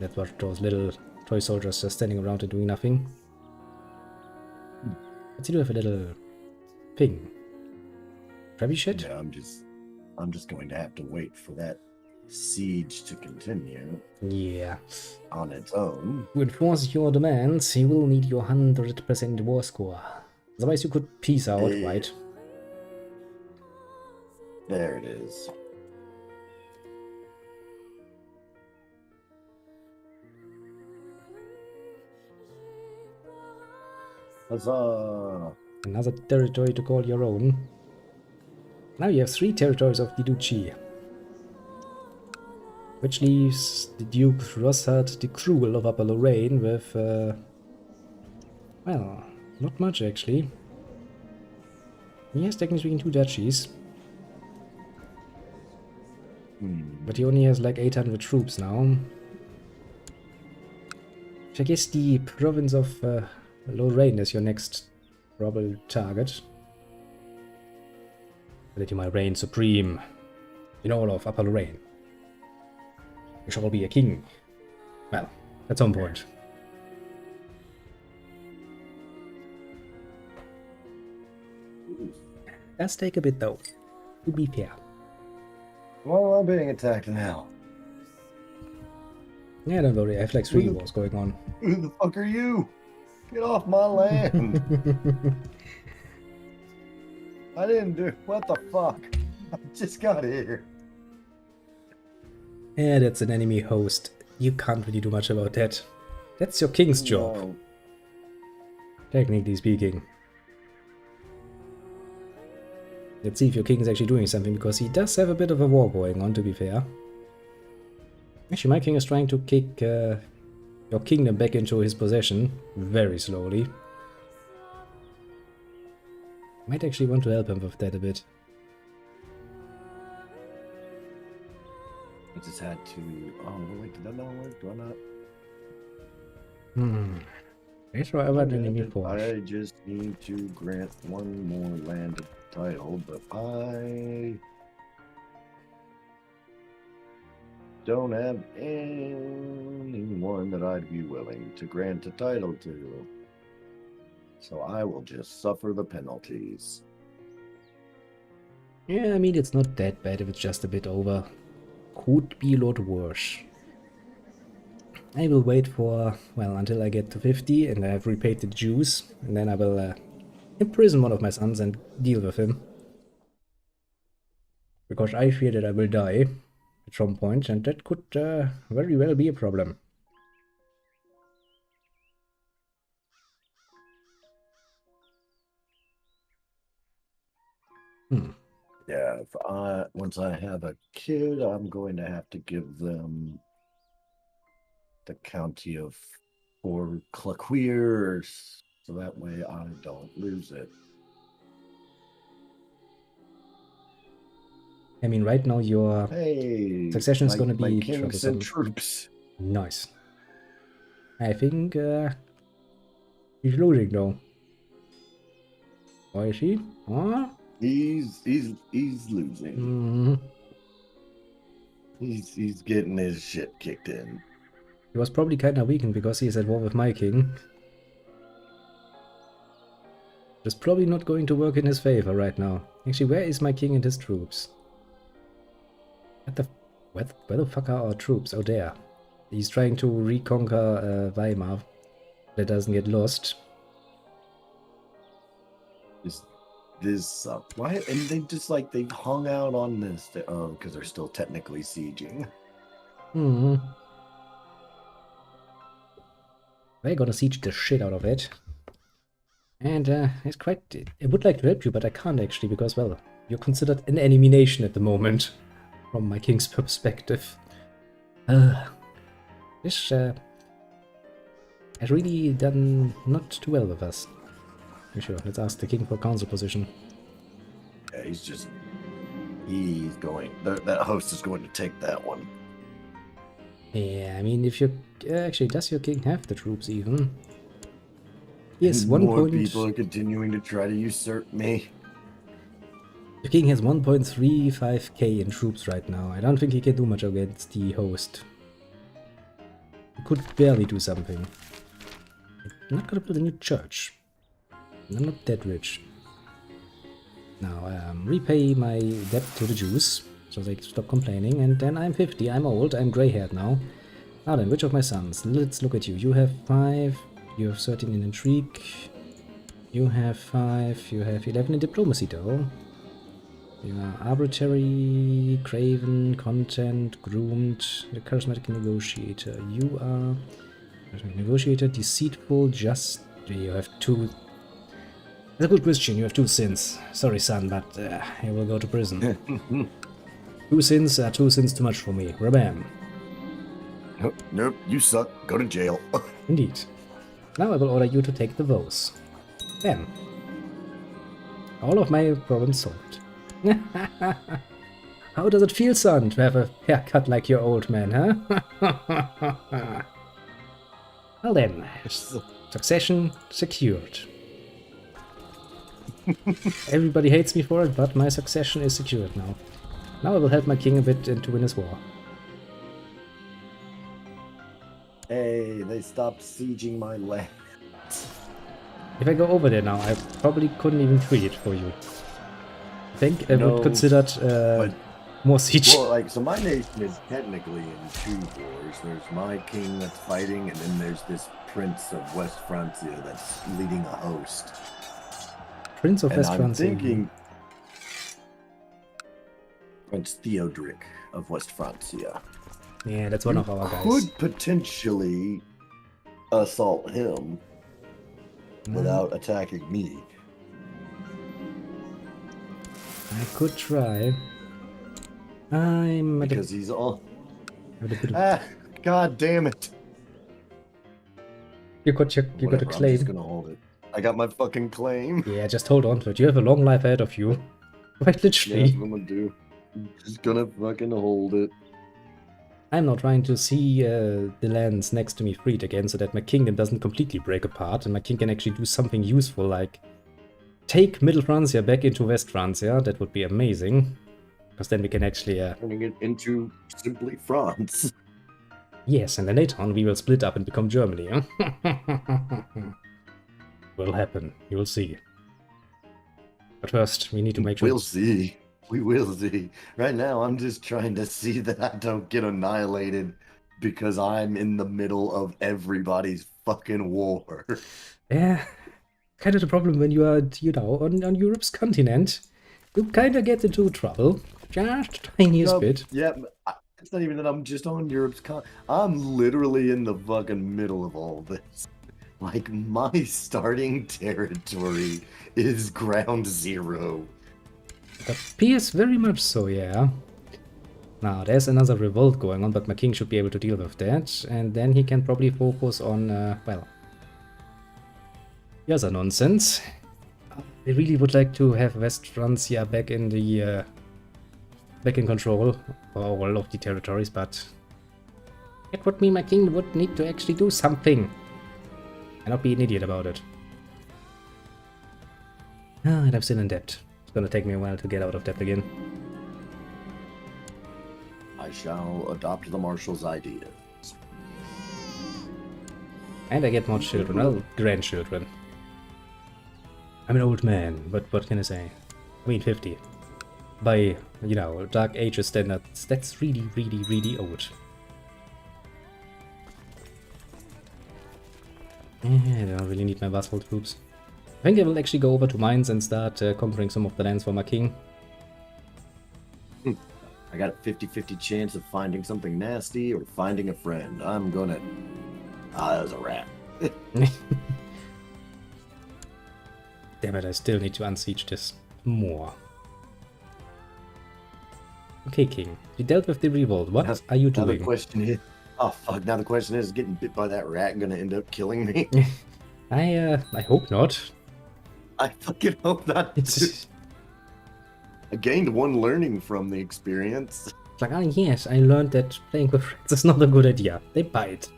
That's what those little toy soldiers just standing around and doing nothing. Let's see, do have a little thing. Trebuchet? Yeah, I'm just going to have to wait for that siege to continue. Yeah. On its own. To enforce your demands, you will need your 100% war score. Otherwise you could peace out, right? There it is. Huzzah! Another territory to call your own. Now you have 3 territories of the Duchy. Which leaves the Duke Rossard the Cruel of Upper Lorraine with, well, not much actually. He has technically speaking 2 duchies. But he only has like 800 troops now. Which I guess the province of Lorraine is your next probable target. That you might reign supreme in all of Upper Lorraine. You shall be a king. Well, at some point. Does take a bit though, to be fair. Well, I'm being attacked now. Yeah, don't worry, I have like 3 wars going on. Who the fuck are you? Get off my land! I didn't do... What the fuck? I just got here. Yeah, that's an enemy host. You can't really do much about that. That's your king's job. No. Technically speaking. Let's see if your king is actually doing something, because he does have a bit of a war going on, to be fair. Actually, my king is trying to kick your kingdom back into his possession, very slowly. Might actually want to help him with that a bit. I just had to... Oh, wait, did that not work? Do I not? It's however an enemy force. I just need to grant one more landed title, but I don't have anyone that I'd be willing to grant a title to. So I will just suffer the penalties. Yeah, I mean, it's not that bad if it's just a bit over. Could be a lot worse. I will wait for, well, until I get to 50 and I have repaid the Jews, and then I will imprison one of my sons and deal with him. Because I fear that I will die at some point, and that could very well be a problem. Yeah, once I have a kid, I'm going to have to give them the county of Fort Claqueer, so that way I don't lose it. I mean, right now your succession is going to be my king sent troublesome. troops. Nice. I think he's losing though. Or is he? Huh? He's losing. He's getting his shit kicked in. He was probably kind of weakened because he's at war with my king. It's probably not going to work in his favor right now. Actually, where is my king and his troops? Where the fuck are our troops? Oh, there. He's trying to reconquer Weimar. That doesn't get lost. This why? And they just like they've hung out on this. Because they're still technically sieging. They're gonna siege the shit out of it. And it's quite... I would like to help you, but I can't actually, because, well, you're considered an enemy nation at the moment, from my king's perspective. This has really done not too well with us. Sure, let's ask the king for council position. Yeah, he's going. That host is going to take that one. Yeah, I mean, if you actually, does your king have the troops even? Yes, More people are continuing to try to usurp me. The king has 1.35k in troops right now. I don't think he can do much against the host. He could barely do something. I'm not gonna build a new church. I'm not that rich. Now, repay my debt to the Jews, so they stop complaining, and then I'm 50, I'm old, I'm grey-haired now. Now then, which of my sons? Let's look at you. You have 5, you have 13 in intrigue, you have 5, you have 11 in diplomacy though. You are arbitrary, craven, content, groomed, the charismatic negotiator. You are charismatic negotiator, deceitful, just. You have 2. That's a good question. You have 2 sins. Sorry, son, but you will go to prison. 2 sins are 2 sins too much for me. Rabam. Nope, you suck. Go to jail. Indeed. Now I will order you to take the vows. Bam. All of my problems solved. How does it feel, son, to have a haircut like your old man, huh? Well then, succession secured. Everybody hates me for it, but my succession is secured now. Now I will help my king a bit and to win his war. Hey, they stopped sieging my land. If I go over there now, I probably couldn't even free it for you. I think I would consider more siege. Well, like, so my nation is technically in 2 wars. There's my king that's fighting, and then there's this prince of West Francia that's leading a host. Prince of West Francia. I'm thinking Prince Theodoric of West Francia. Yeah, that's one of our guys. Could potentially assault him without attacking me. I could try. I'm because he's all. God damn it! You got a claim. I'm just gonna hold it. I got my fucking claim. Yeah, just hold on to it. You have a long life ahead of you. Quite literally. Yeah, that's what I'm gonna do. I'm just gonna fucking hold it. I'm now trying to see the lands next to me freed again, so that my kingdom doesn't completely break apart, and my king can actually do something useful, like take Middle Francia back into West Francia. That would be amazing, because then we can actually turning it into simply France. Yes, and then later on we will split up and become Germany. Huh? Will happen. You will see. But first, we need to make sure. We'll see. We will see. Right now, I'm just trying to see that I don't get annihilated because I'm in the middle of everybody's fucking war. Yeah, kind of the problem when you are, on Europe's continent. You kind of get into trouble. Just tiniest bit. Yeah, it's not even that I'm just on Europe's I'm literally in the fucking middle of all this. Like, my starting territory is ground zero. It appears very much so, yeah. Now, there's another revolt going on, but my king should be able to deal with that. And then he can probably focus on, well, the other nonsense. I really would like to have West Francia back in the, back in control for all of the territories, but it would mean my king would need to actually do something. And not be an idiot about it. Ah, and I'm still in debt. It's gonna take me a while to get out of debt again. I shall adopt the Marshal's ideas. And I get more children, well, grandchildren. I'm an old man, but what can I say? I mean, 50. By, you know, Dark Ages standards, that's really, really, really old. I don't really need my vassal troops. I think I will actually go over to mines and start conquering some of the lands for my king. I got a 50-50 chance of finding something nasty or finding a friend. I'm gonna... Ah, that was a rat. Damn it, I still need to unsiege this more. Okay, king. You dealt with the revolt. What are you doing? Now the question is... Oh, fuck. Now the question is getting bit by that rat gonna end up killing me? I hope not. I fucking hope not. I gained one learning from the experience. It's like, ah, yes, I learned that playing with rats is not a good idea. They bite.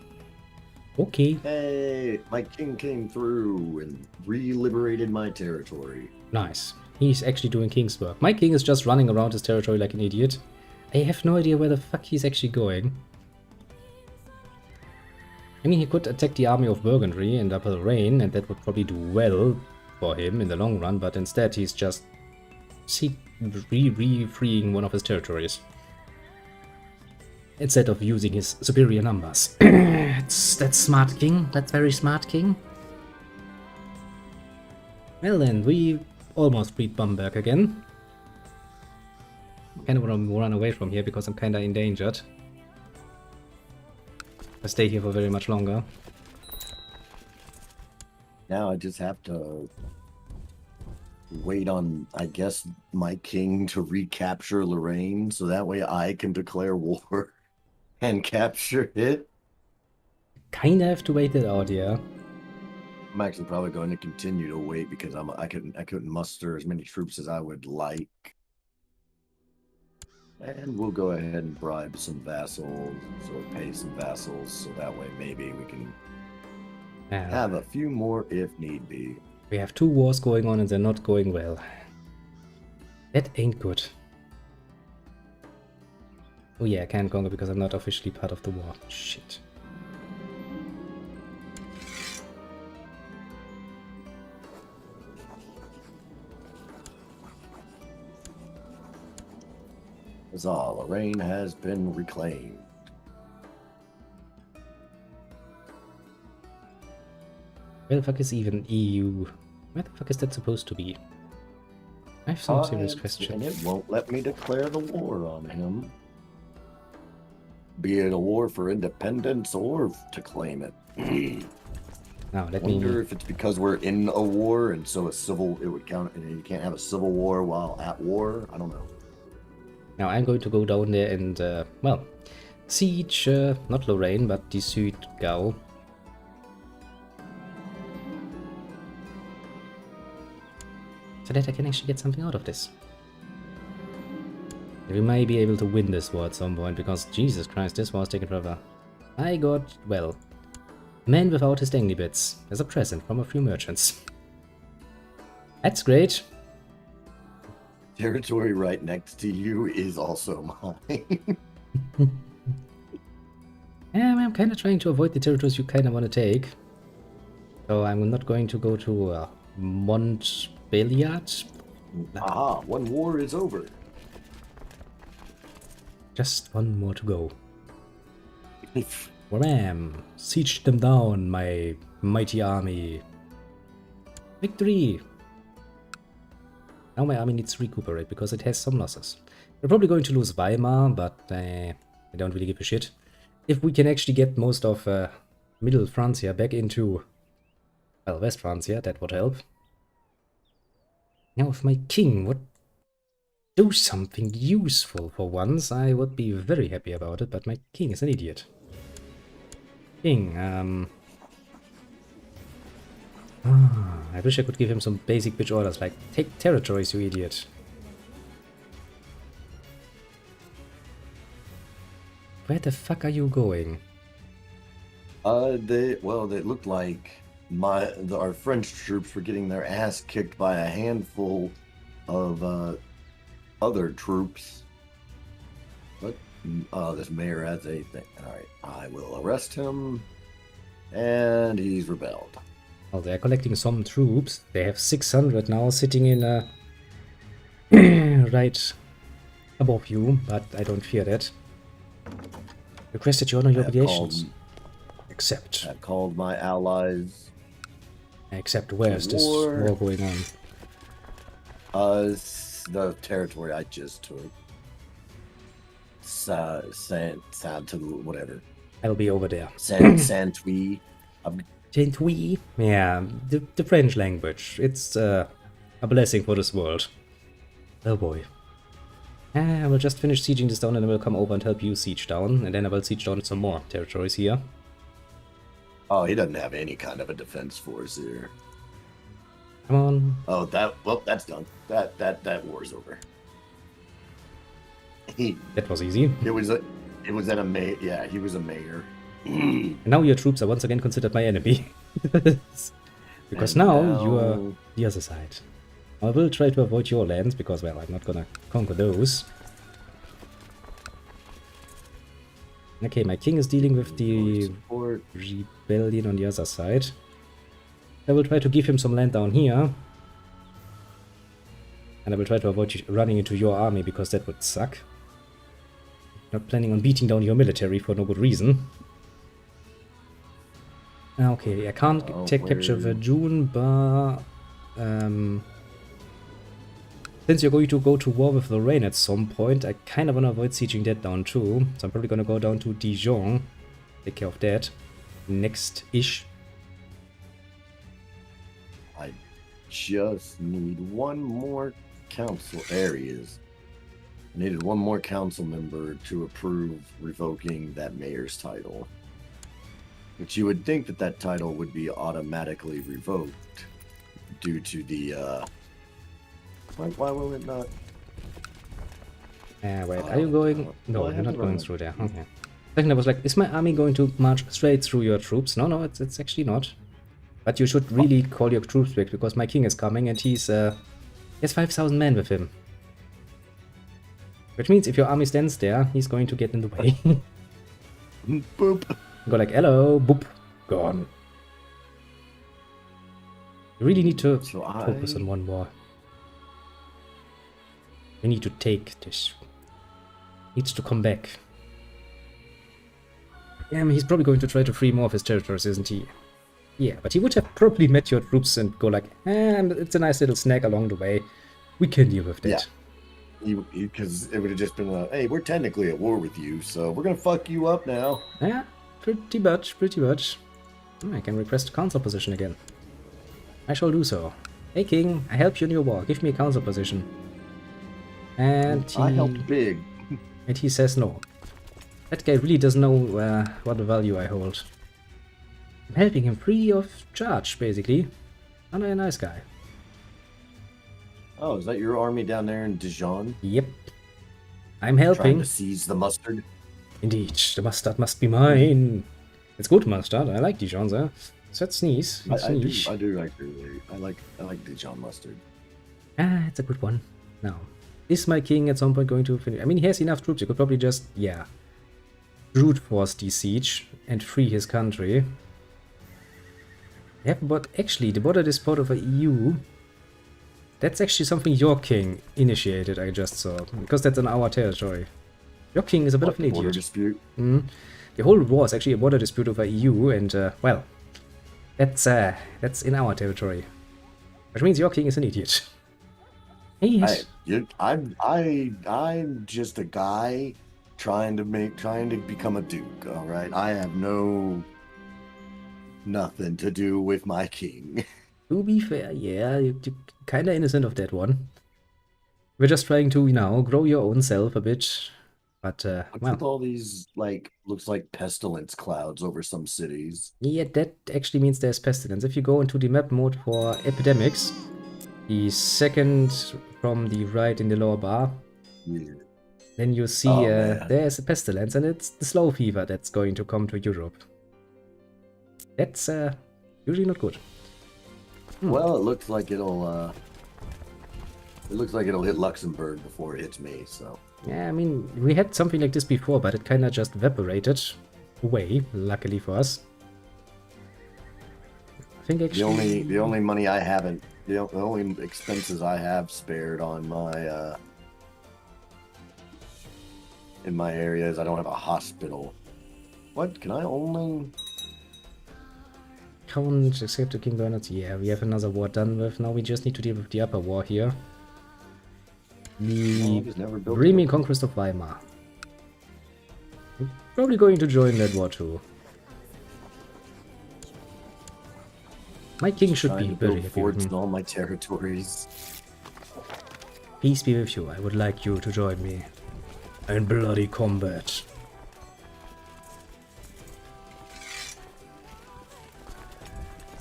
Okay. Hey, my king came through and re-liberated my territory. Nice. He's actually doing king's work. My king is just running around his territory like an idiot. I have no idea where the fuck he's actually going. I mean, he could attack the army of Burgundy in Upper Lorraine, and that would probably do well for him in the long run, but instead he's just freeing one of his territories. Instead of using his superior numbers. That's smart, king. That's very smart, king. Well then, we almost freed Bamberg again. Kind of want to run away from here because I'm kind of endangered. I stay here for very much longer. Now I just have to wait on, I guess, my king to recapture Lorraine, so that way I can declare war and capture it. Kinda have to wait it out, yeah. I'm actually probably going to continue to wait because I couldn't muster as many troops as I would like. And we'll go ahead and bribe some vassals, or pay some vassals, so that way maybe we can have a few more if need be. We have 2 wars going on and they're not going well. That ain't good. Oh yeah, I can't conquer because I'm not officially part of the war. Shit. Huzzah, Lorraine has been reclaimed. Where the fuck is even EU? Where the fuck is that supposed to be? I have some serious questions. And it won't let me declare the war on him. Be it a war for independence or to claim it. Now, let I wonder if it's because we're in a war and so it would count, and you can't have a civil war while at war. I don't know. Now I'm going to go down there and, well, siege, not Lorraine, but the Südgau. So that I can actually get something out of this. We may be able to win this war at some point, because Jesus Christ, this war is taking forever. I got, well, man without his dangly bits, as a present from a few merchants. That's great. Territory right next to you is also mine. I'm kind of trying to avoid the territories you kind of want to take. So I'm not going to go to Montbéliard. Ah, one war is over. Just one more to go. Wham! Siege them down, my mighty army. Victory! Now my army needs to recuperate because it has some losses. We're probably going to lose Weimar, but I don't really give a shit. If we can actually get most of Middle Francia back into, well, West Francia, that would help. Now with my king, what do something useful for once, I would be very happy about it, but my king is an idiot. King, I wish I could give him some basic bitch orders, like, take territories, you idiot. Where the fuck are you going? They looked like our French troops were getting their ass kicked by a handful of other troops. But this mayor has a thing. All right, I will arrest him, and he's rebelled. Well, they're collecting some troops. They have 600 now sitting in right above you, but I don't fear that. Request that you honor your obligations. Accept. I've called my allies. Except where's this war going on? The territory I just took. Whatever. I'll be over there. Santui. Santui? Yeah, the French language. It's a blessing for this world. Oh boy. I will just finish sieging this down and I will come over and help you siege down. And then I will siege down some more territories here. Oh, he doesn't have any kind of a defense force here. Come on. Oh, that's done. That war's over. That was easy. He was a mayor. Yeah, he was a mayor. And now your troops are once again considered my enemy. Because now you are the other side. I will try to avoid your lands, because, well, I'm not gonna conquer those. Okay, my king is dealing with the rebellion on the other side. I will try to give him some land down here. And I will try to avoid running into your army, because that would suck. Not planning on beating down your military for no good reason. Okay, I can't capture Verdun, but... since you're going to go to war with Lorraine at some point, I kind of want to avoid sieging that down too. So I'm probably going to go down to Dijon. Take care of that. Next-ish. I just need one more council areas. I needed one more council member to approve revoking that mayor's title. But you would think that title would be automatically revoked due to the why will it not? Wait, are you going? No, you're not going through there. Okay. Second, I was like, is my army going to march straight through your troops? No, it's actually not. But you should really call your troops back, because my king is coming and he has 5,000 men with him. Which means if your army stands there, he's going to get in the way. Boop. Go like, hello, boop, gone. You really need to focus on one war. We need to take this. Needs to come back. Yeah, I mean, he's probably going to try to free more of his territories, isn't he? Yeah, but he would have probably met your troops and go like, it's a nice little snack along the way. We can deal with that. Yeah, because it would have just been like, hey, we're technically at war with you, so we're gonna fuck you up now. Yeah, pretty much. I can request a council position again. I shall do so. Hey king, I help you in your war. Give me a council position. And I helped big. And he says no. That guy really doesn't know what value I hold. I'm helping him free of charge, basically. I'm a nice guy. Oh, is that your army down there in Dijon? Yep. I'm helping. Trying to seize the mustard? Indeed, the mustard must be mine. It's good mustard. I like Dijon, sir. So that's nice. I do like Dijon mustard. It's a good one. Now, is my king at some point going to finish? I mean, he has enough troops. He could probably just, brute force the siege and free his country. Yeah, but actually, the border dispute over EU, that's actually something your king initiated, I just saw, because that's in our territory. Your king is a bit of an idiot. Border dispute? The whole war is actually a border dispute over EU, and, well, that's in our territory. Which means your king is an idiot. I'm just a guy trying to become a duke, alright? I have nothing to do with my king. To be fair, yeah, you're kinda innocent of that one. We're just trying to, you know, grow your own self a bit. But, What's well, with all these, like, looks like pestilence clouds over some cities? yeah, that actually means there's pestilence. If you go into the map mode for epidemics, the second from the right in the lower bar, Yeah. then you see Oh, man. there's a pestilence, and it's the slow fever that's going to come to Europe. That's usually not good. Well, it looks like it'll hit Luxembourg before it hits me, so. Yeah, I mean, we had something like this before, but it kind of just evaporated away, luckily for us. I think actually... The only money I haven't, the only expenses I have spared on my, in my area is I don't have a hospital. What? Can I only... Can't escape to King Bernard's? Yeah, we have another war done with. Now we just need to deal with the upper war here. The Dreamy Conquest of Weimar. I'm probably going to join that war too. My king should be very happy with me. In all my territories. Peace be with you. I would like you to join me in bloody combat.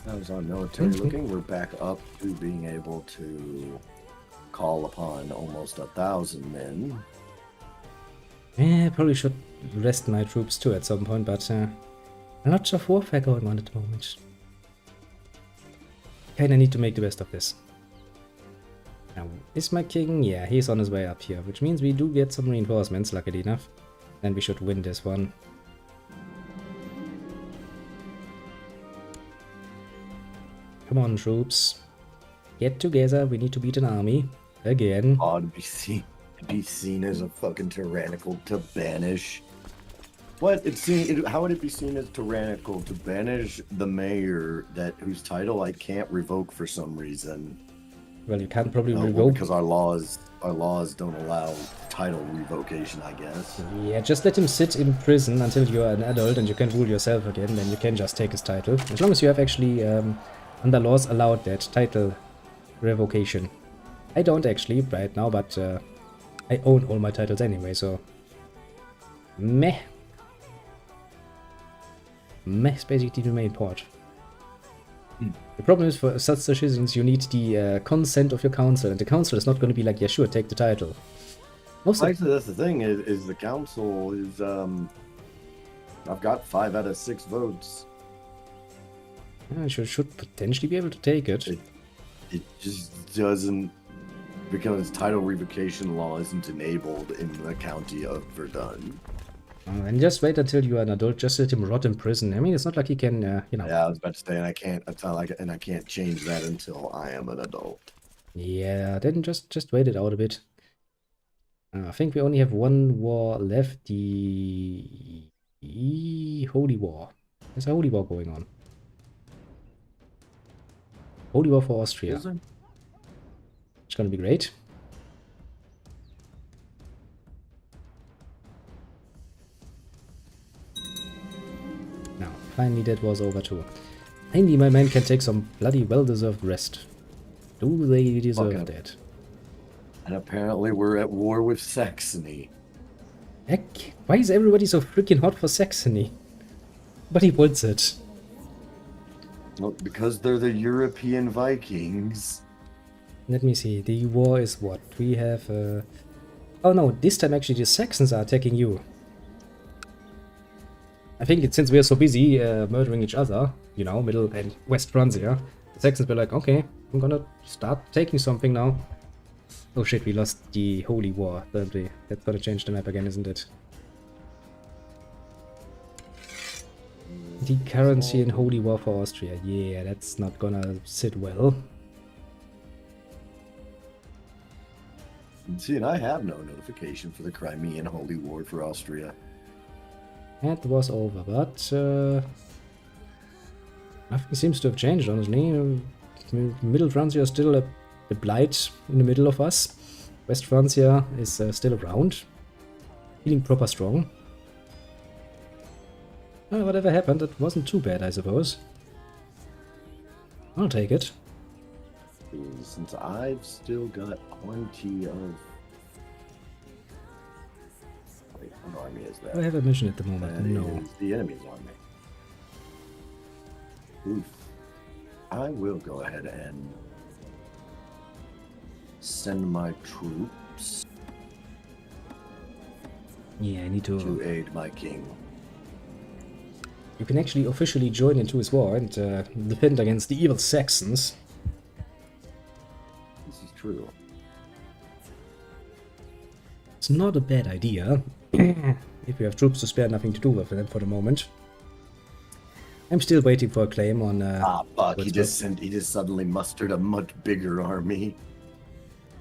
That was on military looking. We're back up to being able to call upon almost 1,000 men. Yeah, I probably should rest my troops too at some point, but lots of warfare going on at the moment. Kinda need to make the best of this. Now, is my king? Yeah, he's on his way up here, which means we do get some reinforcements, luckily enough. Then we should win this one. Come on, troops. Get together, we need to beat an army. Again. Oh, to be seen as a fucking tyrannical to banish. What? How would it be seen as tyrannical to banish the mayor whose title I can't revoke for some reason? Well, you can't probably Well, revoke... because our laws don't allow title revocation, I guess. Yeah, just let him sit in prison until you're an adult and you can rule yourself again, then you can just take his title. As long as you have actually, under laws, allowed that title revocation. I don't actually right now, but I own all my titles anyway, so... Meh. Meh is basically the main part. The problem is, for such decisions you need the consent of your council, and the council is not going to be like, yeah sure, take the title. Actually, that's the thing, is the council is, I've got 5 out of 6 votes. I should potentially be able to take it. It just doesn't, because title revocation law isn't enabled in the county of Verdun. And just wait until you are an adult, just let him rot in prison. I mean, it's not like he can, you know... Yeah, I was about to say, and I can't change that until I am an adult. Yeah, then just wait it out a bit. I think we only have one war left, the Holy War. There's a Holy War going on. Holy War for Austria. It's gonna be great. Now, finally that was over too. Finally my men can take some bloody well-deserved rest. Do they deserve that? And apparently we're at war with Saxony. Heck, why is everybody so freaking hot for Saxony? But he wants it. Well, because they're the European Vikings. Let me see, the war is what? We have... Oh no, this time actually the Saxons are attacking you. I think since we are so busy murdering each other, you know, Middle and West Francia, the Saxons were like, okay, I'm gonna start taking something now. Oh shit, we lost the Holy War, don't we? That's gonna change the map again, isn't it? The currency in Holy War for Austria. Yeah, that's not gonna sit well. See, and I have no notification for the Crimean Holy War for Austria. That was over, but nothing seems to have changed, honestly. Middle Francia is still a blight in the middle of us. West Francia is still around, feeling proper strong. Whatever happened, it wasn't too bad, I suppose. I'll take it. since I've still got plenty of... Wait, what army is that? Do I have a mission at the moment? That No. is the enemy's army. Oof. I will go ahead and send my troops Yeah, I need to aid my king. You can actually officially join into his war and defend against the evil Saxons. This is true. It's not a bad idea, if you have troops to spare, nothing to do with them for the moment. I'm still waiting for a claim on... fuck, he just suddenly mustered a much bigger army.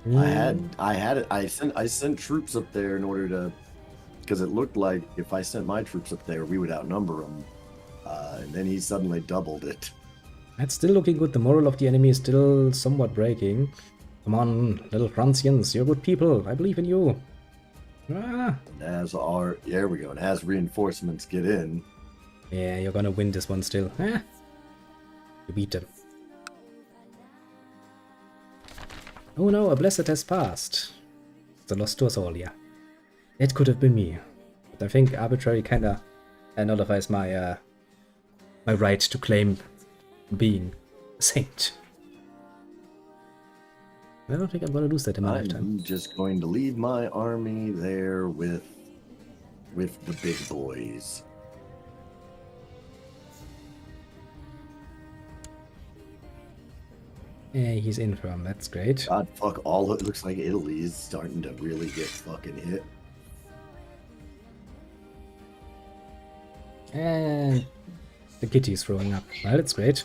I sent troops up there in order to... Because it looked like if I sent my troops up there, we would outnumber them. And then he suddenly doubled it. That's still looking good. The moral of the enemy is still somewhat breaking. Come on, little Francians, you're good people. I believe in you. Ah. There we go. And as reinforcements get in. Yeah, you're gonna win this one still. Ah. You beat them. Oh no, a blessed has passed. The loss to us all, yeah. It could have been me. But I think arbitrary kinda nullifies my my right to claim being a saint. I don't think I'm gonna lose that in my lifetime. I'm just going to leave my army there with the big boys. Yeah, he's infirm, that's great. God, fuck, it looks like Italy is starting to really get fucking hit. And the kitty is throwing up. Well, that's great.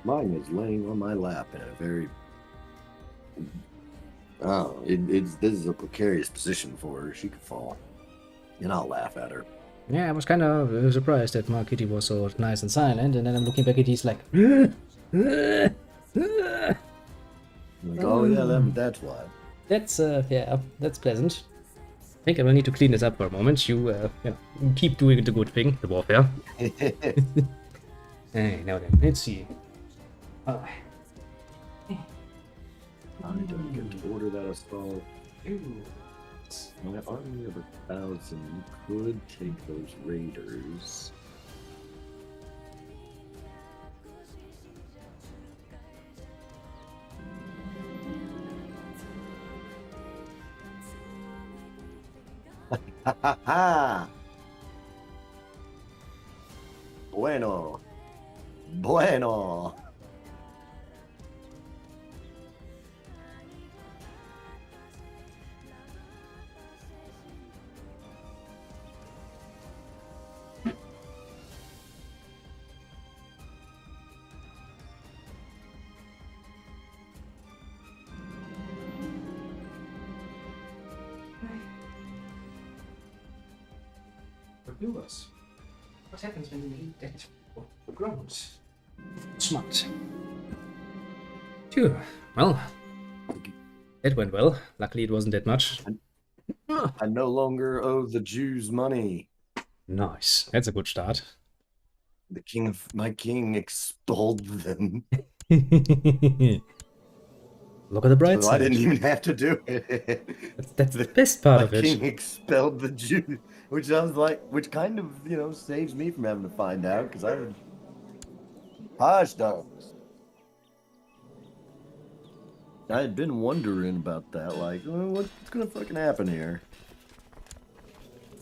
Mine is laying on my lap in a very... Oh, this is a precarious position for her. She could fall. And I'll laugh at her. Yeah, I was kind of surprised that my kitty was so nice and silent, and then I'm looking back at he's like... Like, oh yeah, that's why. That's, yeah, that's pleasant. I think I will need to clean this up for a moment. You keep doing the good thing, the warfare. Hey, now then, let's see. Oh. I don't get to order that assault. My army of 1,000 could take those raiders. Ha ha ha! Bueno. Bueno. Viewers, what happens when you eat that ground? Smart. Phew. Well, that went well. Luckily, it wasn't that much. I no longer owe the Jews money. Nice. That's a good start. My king expelled them. Look at the bright So side. I didn't even have to do it. That's the best part of My it. king expelled the Jews, which kind of, saves me from having to find out, because I would... Hush, dogs. I had been wondering about that, like, what's gonna fucking happen here?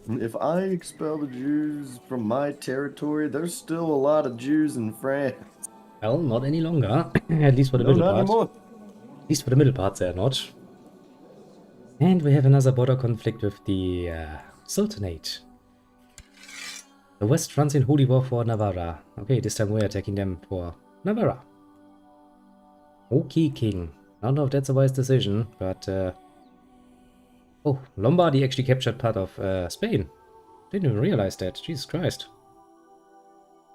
If I expel the Jews from my territory, there's still a lot of Jews in France. Well, not any longer. At least for the middle not part. anymore. At least for the middle parts, they're not. And we have another border conflict with the Sultanate. The West runs in holy war for Navarra. Okay, this time we're attacking them for Navarra. Okay, King. I don't know if that's a wise decision, but... Oh, Lombardy actually captured part of Spain. Didn't even realize that. Jesus Christ.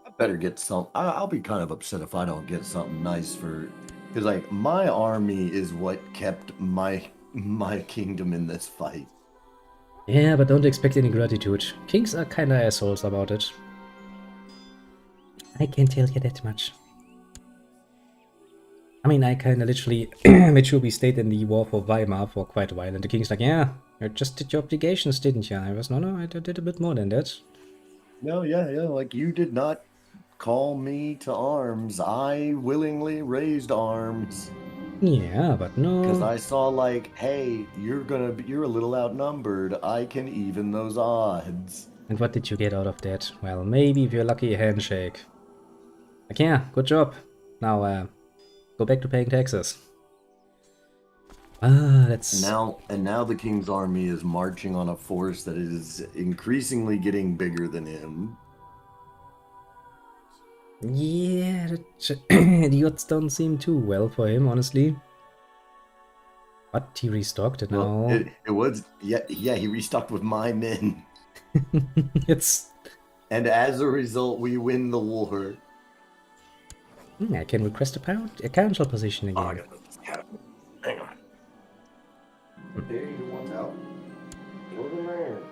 I better get some... I'll be kind of upset if I don't get something nice for... Because, like, my army is what kept my kingdom in this fight. Yeah, but don't expect any gratitude. Kings are kinda assholes about it. I can't tell you that much. I mean, I kinda literally made sure we stayed in the war for Weimar for quite a while, and the king's like, yeah, you just did your obligations, didn't you? I was, no, I did a bit more than that. No, yeah, like you did not call me to arms. I willingly raised arms. Yeah, but Because no. I saw like, hey, you're a little outnumbered. I can even those odds. And what did you get out of that? Well, maybe if you're lucky, a handshake. Like, yeah, good job. Now, go back to paying taxes. That's... And now the king's army is marching on a force that is increasingly getting bigger than him. Yeah, the odds don't seem too well for him, honestly. But he restocked it Well, now. it was yeah, he restocked with my men. It's... And as a result, we win the war. I can request a council position Oh, I again. gotta put this cat. Hang on. There you want out. You're the man.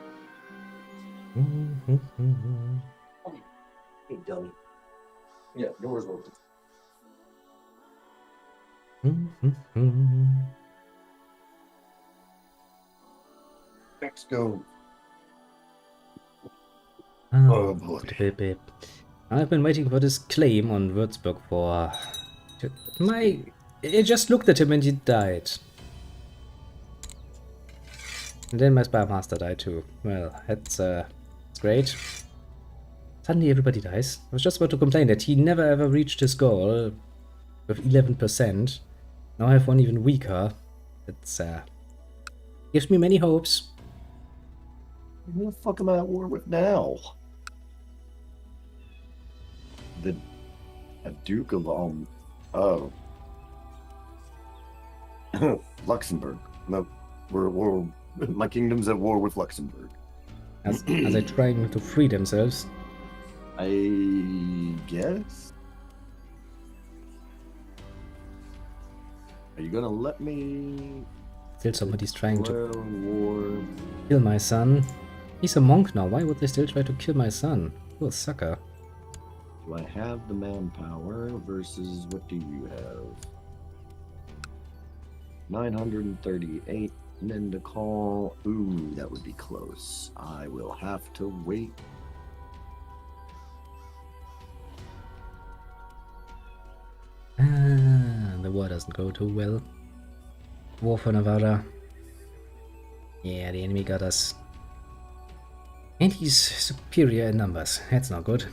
Hey, dummy. Yeah, doors open. Let's go. Oh boy. I've been waiting for this claim on Würzburg for... I just looked at him and he died. And then my spy master died too. Well, that's great. Suddenly everybody dies. I was just about to complain that he never ever reached his goal with 11%. Now I have one even weaker. It's gives me many hopes. Who the fuck am I at war with now? The Duke of oh Luxembourg. No, we're my kingdom's at war with Luxembourg. As they're trying to free themselves. I guess. Are you gonna let me? Still somebody's trying to war. kill my son. He's a monk now. Why would they still try to kill my son? Poor sucker. Do I have the manpower versus what do you have? 938 men to call. Ooh, that would be close. I will have to wait. The war doesn't go too well. War for Nevada. Yeah, the enemy got us. And he's superior in numbers. That's not good.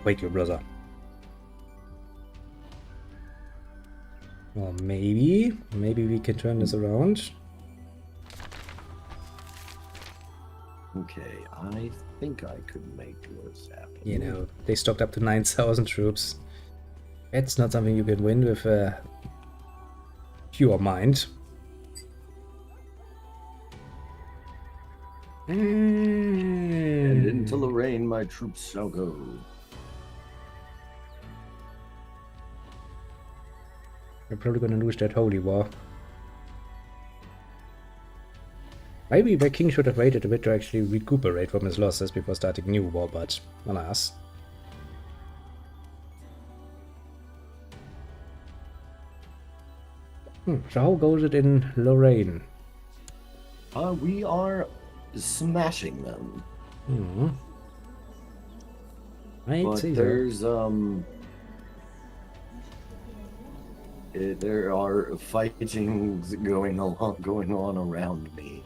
Wait, your brother. Or maybe we can turn this around. Okay, I think I could make this happen. You know, they stocked up to 9,000 troops. That's not something you can win with pure mind. And into Lorraine, my troops shall go. We're probably gonna lose that holy war. Maybe the king should have waited a bit to actually recuperate from his losses before starting new war, but alas. So how goes it in Lorraine? We are smashing them. I'd say there's there are fightings going on around me.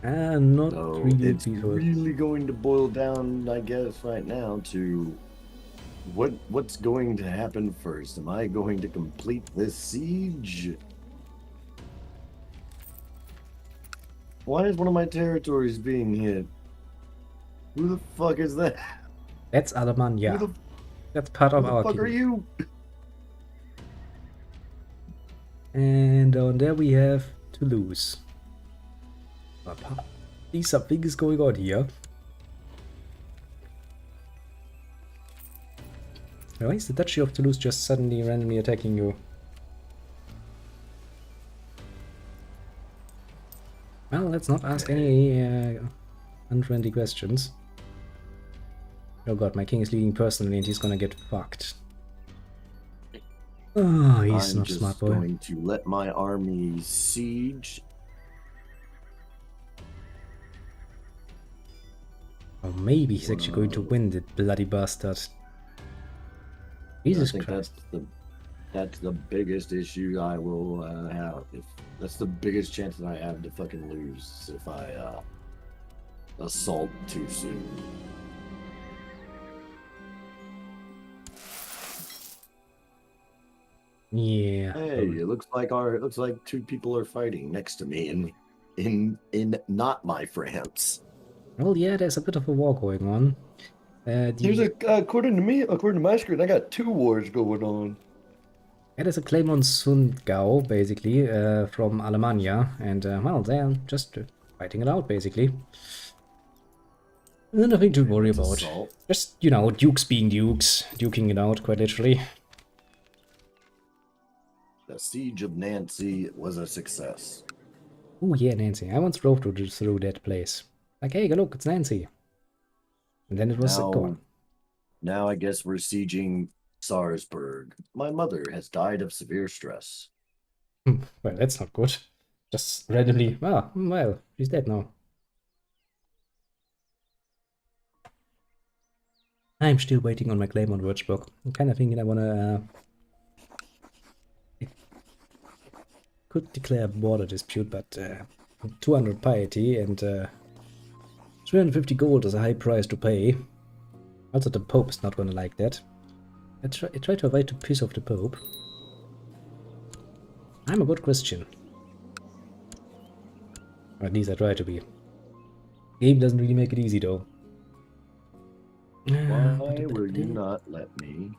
Not So really it's peaceful. really going to boil down, I guess, right now to what's going to happen first. Am I going to complete this siege? Why is one of my territories being hit? Who the fuck is that? That's Alemannia. Who That's part of the our fuck kingdom. are you? And down there we have Toulouse. These are things going on here. Why is the Duchy of Toulouse just suddenly randomly attacking you? Well, let's not ask any unfriendly questions. Oh god, my king is leading personally and he's gonna get fucked. Oh, he's I'm not a smart just boy. going to let my army siege. Or maybe he's actually going to win, the bloody bastard. Jesus I think Christ. that's the biggest issue I will have. That's the biggest chance that I have to fucking lose if I assault too soon. Yeah. Hey, it looks like two people are fighting next to me in not my France. Well, yeah, there's a bit of a war going on. According to my screen, I got 2 wars going on. There's a claim on Sundgau, basically, from Alemannia, and, well, they're just fighting it out, basically. Nothing to worry about. Assault. Just, you know, dukes being dukes, duking it out, quite literally. The siege of Nancy was a success. Oh yeah, Nancy. I once drove through that place. Like, hey, look, it's Nancy. And then it was gone. Now I guess we're sieging Salzburg. My mother has died of severe stress. Well, that's not good. Just randomly, well, she's dead now. I'm still waiting on my claim on Würzburg. I'm kind of thinking I wanna could declare a border dispute, but 200 piety and 350 gold is a high price to pay. Also, the Pope is not gonna like that. I try to avoid to piss off the Pope. I'm a good Christian. Or at least I try to be. Game doesn't really make it easy though. Why will you not let me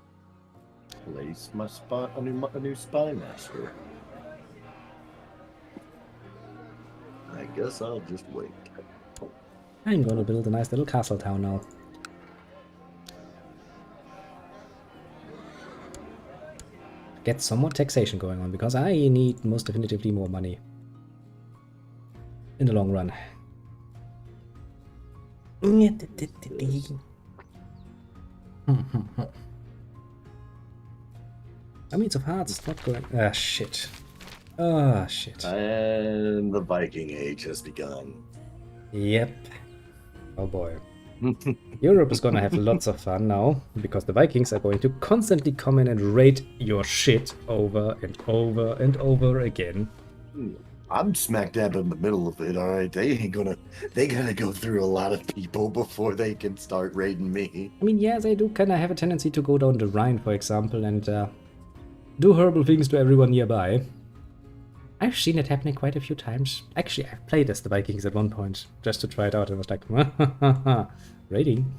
place my a new spy master? I guess I'll just wait. I'm gonna build a nice little castle town now. Get some more taxation going on, because I need most definitively more money. In the long run. I mean, of hearts is not going. Ah, shit. Ah, shit. And the Viking Age has begun. Yep. Oh boy. Europe is gonna have lots of fun now, because the Vikings are going to constantly come in and raid your shit over and over and over again. I'm smack dab in the middle of it, alright? They gotta go through a lot of people before they can start raiding me. I mean, yeah, they do kind of have a tendency to go down the Rhine, for example, and do horrible things to everyone nearby. I've seen it happening quite a few times. Actually, I've played as the Vikings at one point, just to try it out, and was like, raiding.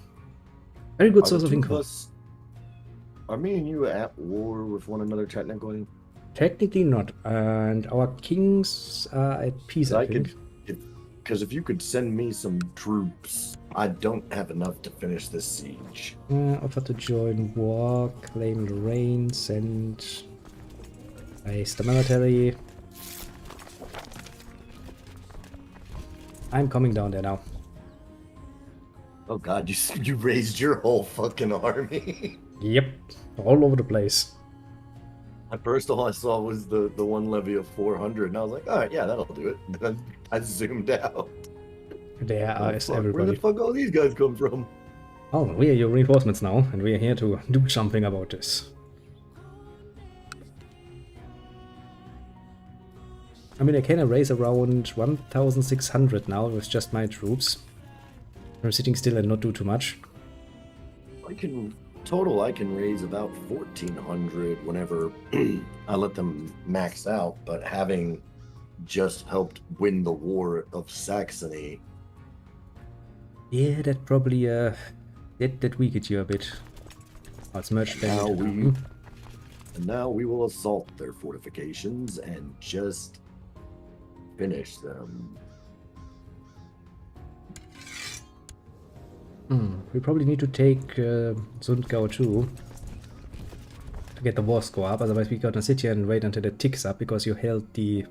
Very good source of income. Are me and you at war with one another technically? Technically not, and our kings are at peace, I think. Because if you could send me some troops, I don't have enough to finish this siege. Offer to join war, claim Lorraine, send... Base the military. I'm coming down there now. Oh god, you raised your whole fucking army. Yep, all over the place. At first, all I saw was the one levy of 400, and I was like, all right, yeah, that'll do it. Then I zoomed out. There is everybody. Where the fuck all these guys come from? Oh, we are your reinforcements now, and we are here to do something about this. I mean, I can raise around 1,600 now with just my troops. I'm sitting still and not do too much. I can raise about 1,400 whenever I let them max out, but having just helped win the War of Saxony. Yeah, that probably that weakened you a bit. Oh, it's merged And now we will assault their fortifications and just finish them. We probably need to take Sundgau too to get the war score up, otherwise we're gonna sit here and wait until it ticks up, because you held the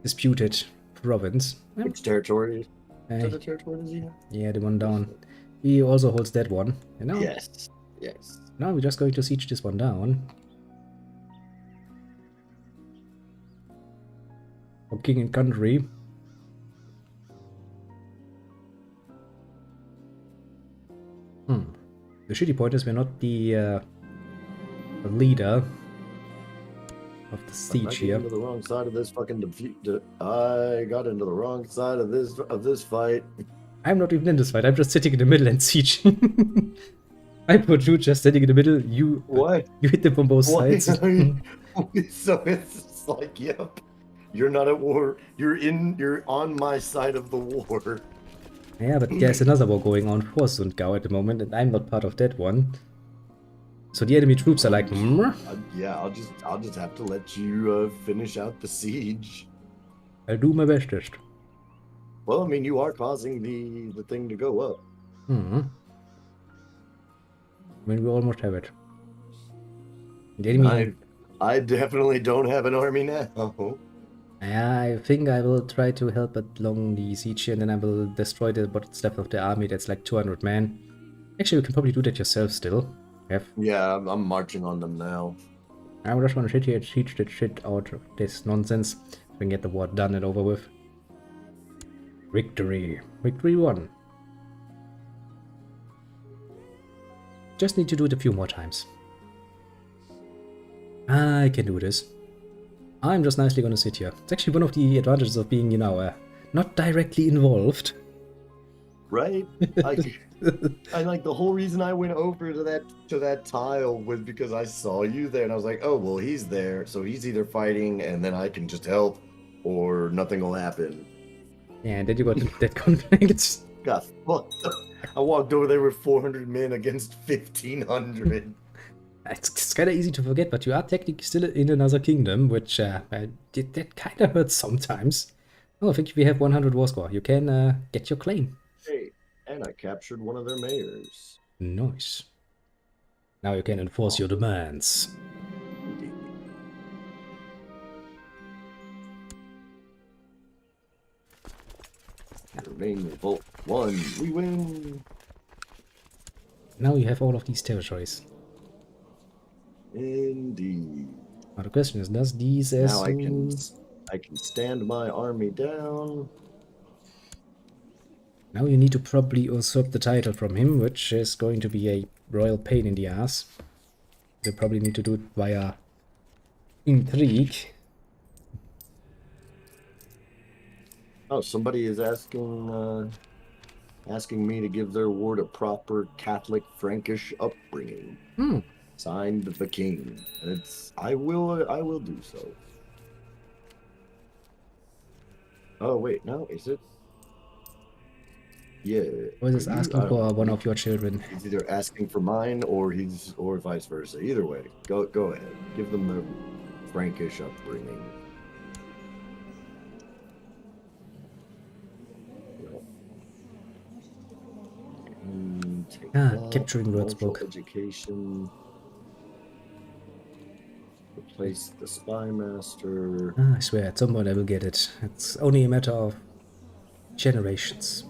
disputed province. Which territory? Hey, The territory does he have? yeah, the one down. He also holds that one. And now, Yes. Yes. now we're just going to siege this one down. For king and country. The shitty point is we're not the leader of the siege here. Into the wrong side of this fucking I got into the wrong side of this fight. I'm not even in this fight. I'm just sitting in the middle and siege. I put you just sitting in the middle. You What? You hit them from both sides. So it's like, yep, you're not at war. You're on my side of the war. Yeah, but there's another war going on for Sundgau at the moment, and I'm not part of that one. So the enemy troops are like, yeah, I'll just have to let you finish out the siege. I'll do my bestest. Well, I mean, you are causing the thing to go up. I mean, we almost have it. The enemy... I definitely don't have an army now. I think I will try to help along the siege here, and then I will destroy what's left of the army. That's like 200 men. Actually, you can probably do that yourself still. Yeah, I'm marching on them now. I just want to sit here and siege that shit out of this nonsense. So we can get the war done and over with. Victory. Victory 1. Just need to do it a few more times. I can do this. I'm just nicely gonna sit here. It's actually one of the advantages of being, you know, not directly involved. Right? I like the whole reason I went over to that tile was because I saw you there and I was like, oh well, he's there, so he's either fighting and then I can just help, or nothing will happen. Yeah, and then you got that conflict. God, I walked over there with 400 men against 1,500. It's kind of easy to forget, but you are technically still in another kingdom, which that kind of hurts sometimes. Oh, I think we have 100 war score. You can get your claim. Hey, and I captured one of their mayors. Nice. Now you can enforce your demands. Remain revolt 1. We win. Now you have all of these territories. Indeed. Now the question is, does these now I can stand my army down. Now you need to probably usurp the title from him, which is going to be a royal pain in the ass. You probably need to do it via intrigue. Oh, somebody is asking me to give their ward a proper Catholic Frankish upbringing. Signed the king. I will do so. Oh wait, no, is it? Yeah. Or is this asking for one of your children? He's either asking for mine or vice versa. Either way, go ahead. Give them the Frankish upbringing. Capturing Würzburg. Education. Replace the spy master. I swear, at some point I will get it. It's only a matter of generations.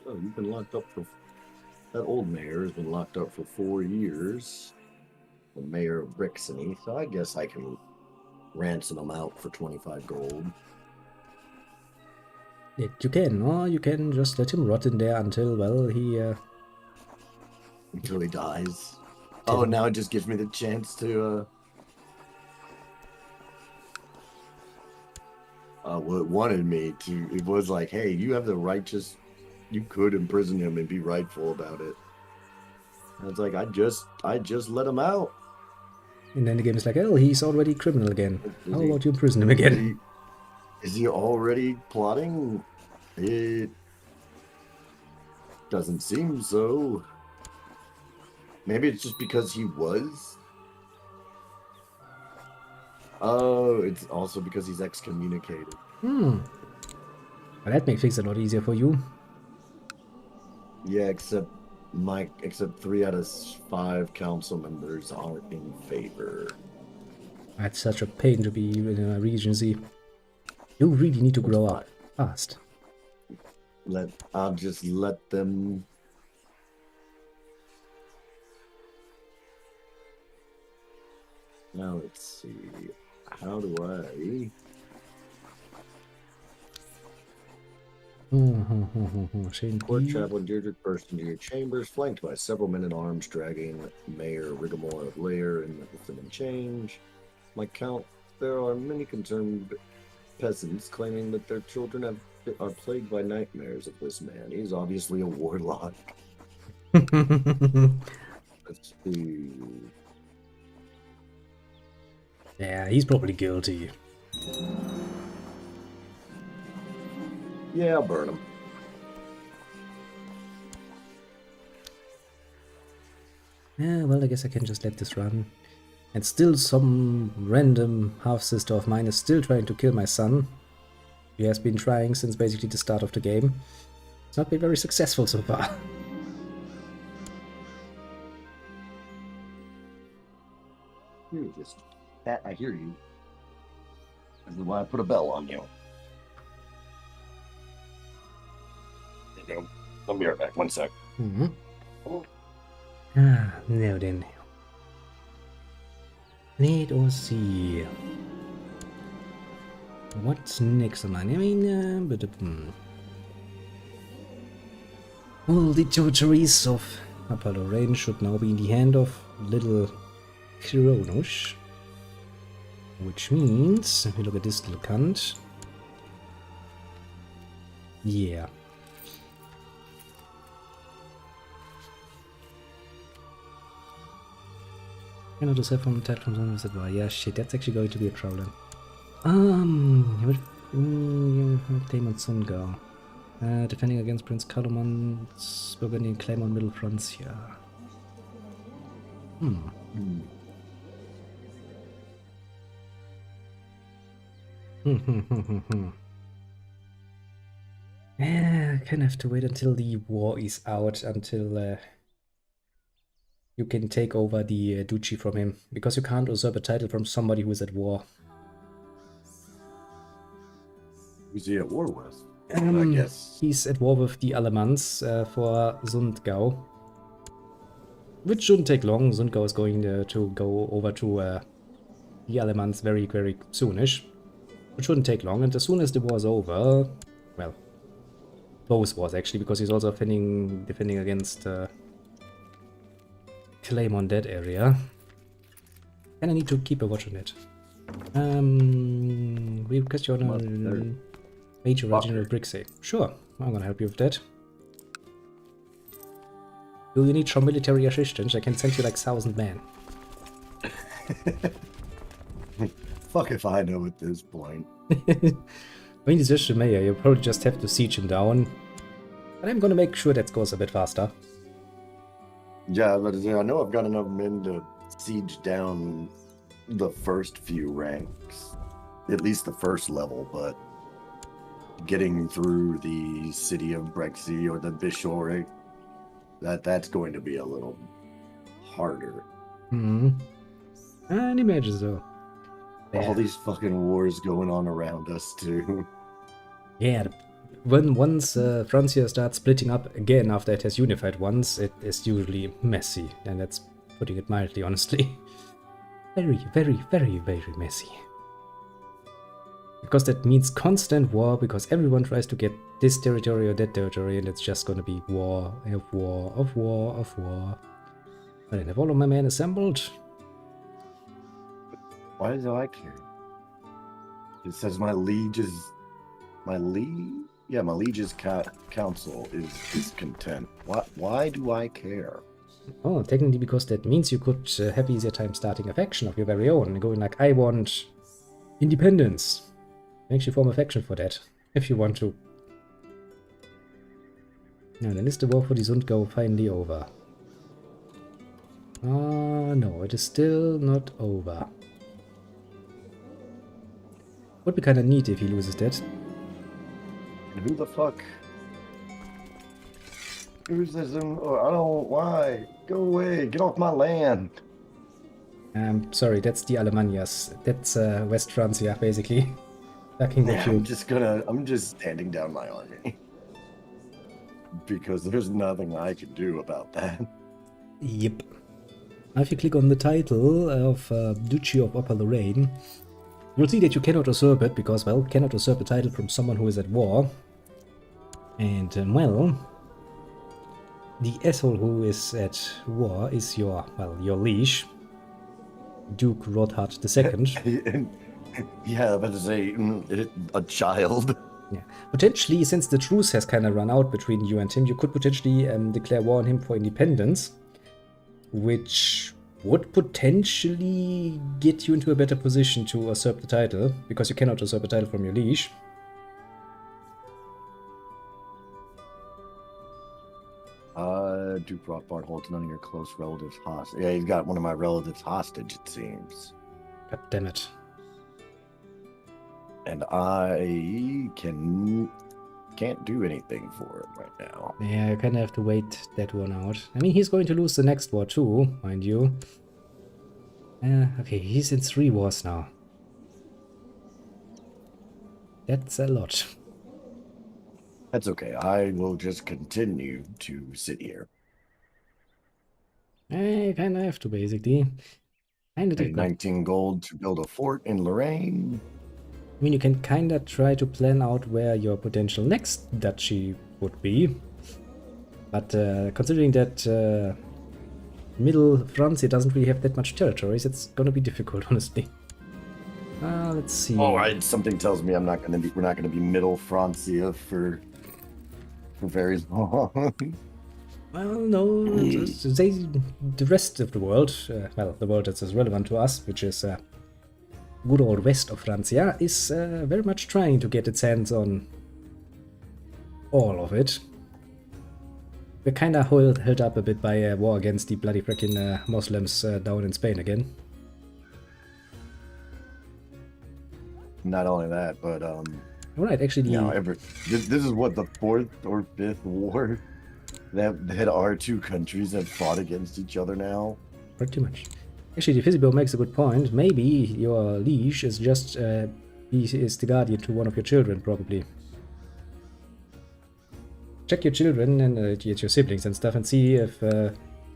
Oh, you've been locked up for... That old mayor has been locked up for 4 years. The mayor of Brixeny, so I guess I can ransom him out for 25 gold. Yeah, you can, or you can just let him rot in there until, well, he... Until he dies. Oh, now it just gives me the chance to... Well, it wanted me to... It was like, hey, you have the righteous... You could imprison him and be rightful about it. And it's like, I just let him out. And then the game is like, oh, he's already criminal again. How about you imprison him again? Is he already plotting? It doesn't seem so. Maybe it's just because he was. Oh, it's also because he's excommunicated. Hmm. Well, that makes things a lot easier for you. Yeah, except 3 out of 5 council members aren't in favor. That's such a pain to be in a regency. You really need to That's grow fine. up fast. I'll just let them. Now let's see. How do I? Shane Court D. chaplain Deirdre burst into your chambers, flanked by several men-at-arms dragging Mayor Riggamore of Lair and within and change. My count, there are many concerned peasants claiming that their children are plagued by nightmares of this man. He's obviously a warlock. Let's see. Yeah, he's probably guilty. Yeah, I'll burn him. Yeah, well, I guess I can just let this run. And still some random half-sister of mine is still trying to kill my son. He has been trying since basically the start of the game. It's not been very successful so far. You just that I hear you. This is why I put a bell on you. There you go. I'll be right back. 1 sec. Mm-hmm. Ah, now then. Let us see. What's next on mine? I mean, all the territories of Upper Lorraine should now be in the hand of little Cronos. Which means, if we look at this little cunt. Yeah. Cannot just have from attack from someone who's advised. Yeah, shit, that's actually going to be a problem. Claim on Sungao. Defending against Prince Kaloman's Burgundian claim on Middle Francia. Yeah, I kind of have to wait until the war is out, until you can take over the duchy from him, because you can't usurp a title from somebody who is at war. Who's he at war with? I guess he's at war with the Alemans for Sundgau, which shouldn't take long. Sundgau is going to go over to the Alemans very, very soonish. It shouldn't take long, and as soon as the war's over, well, both wars actually, because he's also defending against claim on that area. And I need to keep a watch on it. We request your major regional Brixey. Sure, I'm gonna help you with that. Do you need some military assistance? I can send you like 1,000 men. fuck if I know at this point. I mean, he's just a mayor, you probably just have to siege him down. But I'm gonna make sure that goes a bit faster. Yeah, but I know I've got enough men to siege down the first few ranks. At least the first level, but getting through the city of Brexy or the Bishore, that's going to be a little harder. I'd imagine so. All these fucking wars going on around us too. Yeah, once Francia starts splitting up again after it has unified once, it is usually messy, and that's putting it mildly, honestly. Very, very, very, very messy. Because that means constant war, because everyone tries to get this territory or that territory, and it's just gonna be war, of war, of war, of war. But I have all of my men assembled. Why do I care? It says my liege's council is discontent. Why do I care? Oh, technically because that means you could have easier time starting a faction of your very own, going like, I want independence. Actually form a faction for that, if you want to. Now then is the war for the Sundgau finally over. No, it is still not over. Would be kind of neat if he loses that. And who the fuck? Who's this? Oh, I don't. Why? Go away. Get off my land. Sorry, that's the Alemannias. That's West Francia, basically. Backing with Yeah, you. I'm just standing down my army. Because there's nothing I can do about that. Yep. Now if you click on the title of Duchy of Upper Lorraine, you'll see that you cannot usurp it, because, well, cannot usurp a title from someone who is at war. And, well, the asshole who is at war is your, well, your liege, Duke Rodhard II. Yeah, I was about to say, a child. Yeah. Potentially, since the truce has kind of run out between you and him, you could potentially declare war on him for independence, which would potentially get you into a better position to usurp the title, because you cannot usurp a title from your liege. Duke Rothbard holds none of your close relatives hostage. Yeah, he's got one of my relatives hostage, it seems. God damn it. And I can't do anything for him right now. Yeah, you kind of have to wait that one out. I mean, he's going to lose the next war too, mind you. Okay, he's in 3 wars now. That's a lot. That's okay. I will just continue to sit here. I kind of have to, basically. Kind of Pay 19 gold to build a fort in Lorraine. I mean, you can kind of try to plan out where your potential next duchy would be. But considering that Middle France doesn't really have that much territories, it's gonna be difficult, honestly. Let's see. All right, something tells me we're not gonna be Middle Francia for very long. Well, no, the rest of the world, well, the world that's relevant to us, which is good old west of Francia, is very much trying to get its hands on all of it. We're kind of held up a bit by a war against the bloody frickin' Muslims down in Spain again. Not only that, but Alright, actually, this is what, the 4th or 5th war that our two countries have fought against each other now. Pretty much. Actually, the Physibo makes a good point. Maybe your liege is just he is the guardian to one of your children, probably. Check your children and your siblings and stuff, and see if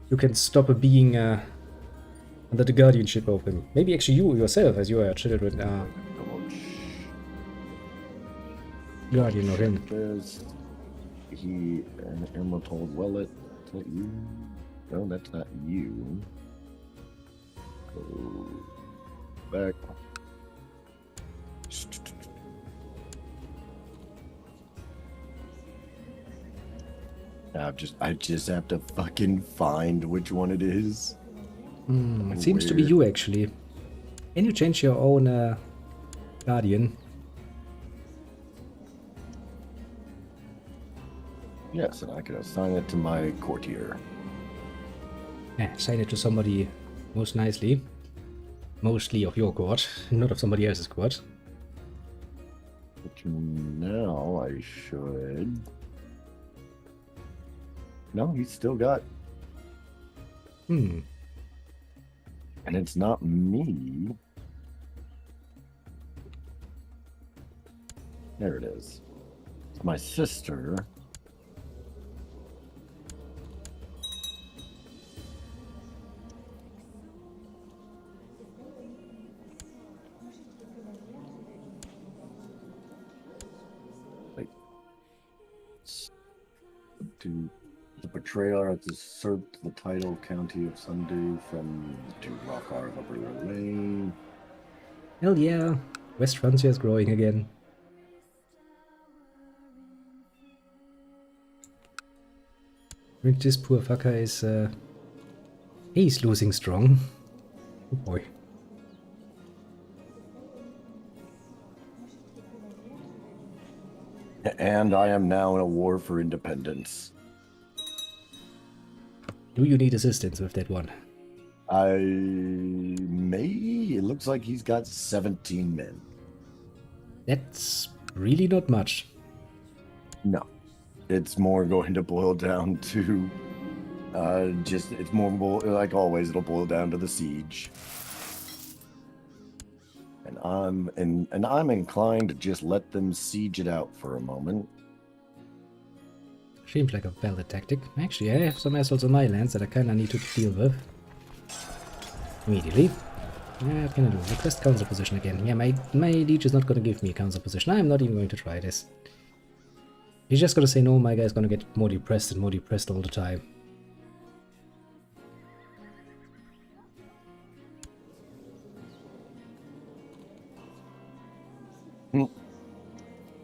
you can stop being under the guardianship of him. Maybe actually you yourself, as your children, are guardian of him. He and Emerald told, well, is that you? No, that's not you. Go back. I just have to fucking find which one it is. It seems to be you, actually. Can you change your own guardian? Yes, and I can assign it to my courtier. Yeah, assign it to somebody most nicely. Mostly of your court, not of somebody else's court. Which now I should... No, he's still got... Hmm. And it's not me. There it is. It's my sister. To the betrayer has usurped the title county of Sunday from to Rockar of Upper Lane. Hell yeah, West Francia is growing again. This poor fucker is, he's losing strong. Oh boy. And I am now in a war for independence. Do you need assistance with that one? It looks like he's got 17 men. That's really not much. No. It's more going to boil down to it's more like always, it'll boil down to the siege. And I'm inclined to just let them siege it out for a moment. Seems like a valid tactic. Actually, I have some assholes on my lands that I kinda need to deal with. Immediately. What can I do? Request council position again. Yeah, my liege is not gonna give me a council position. I'm not even going to try this. He's just gonna say no, my guy's gonna get more depressed and more depressed all the time.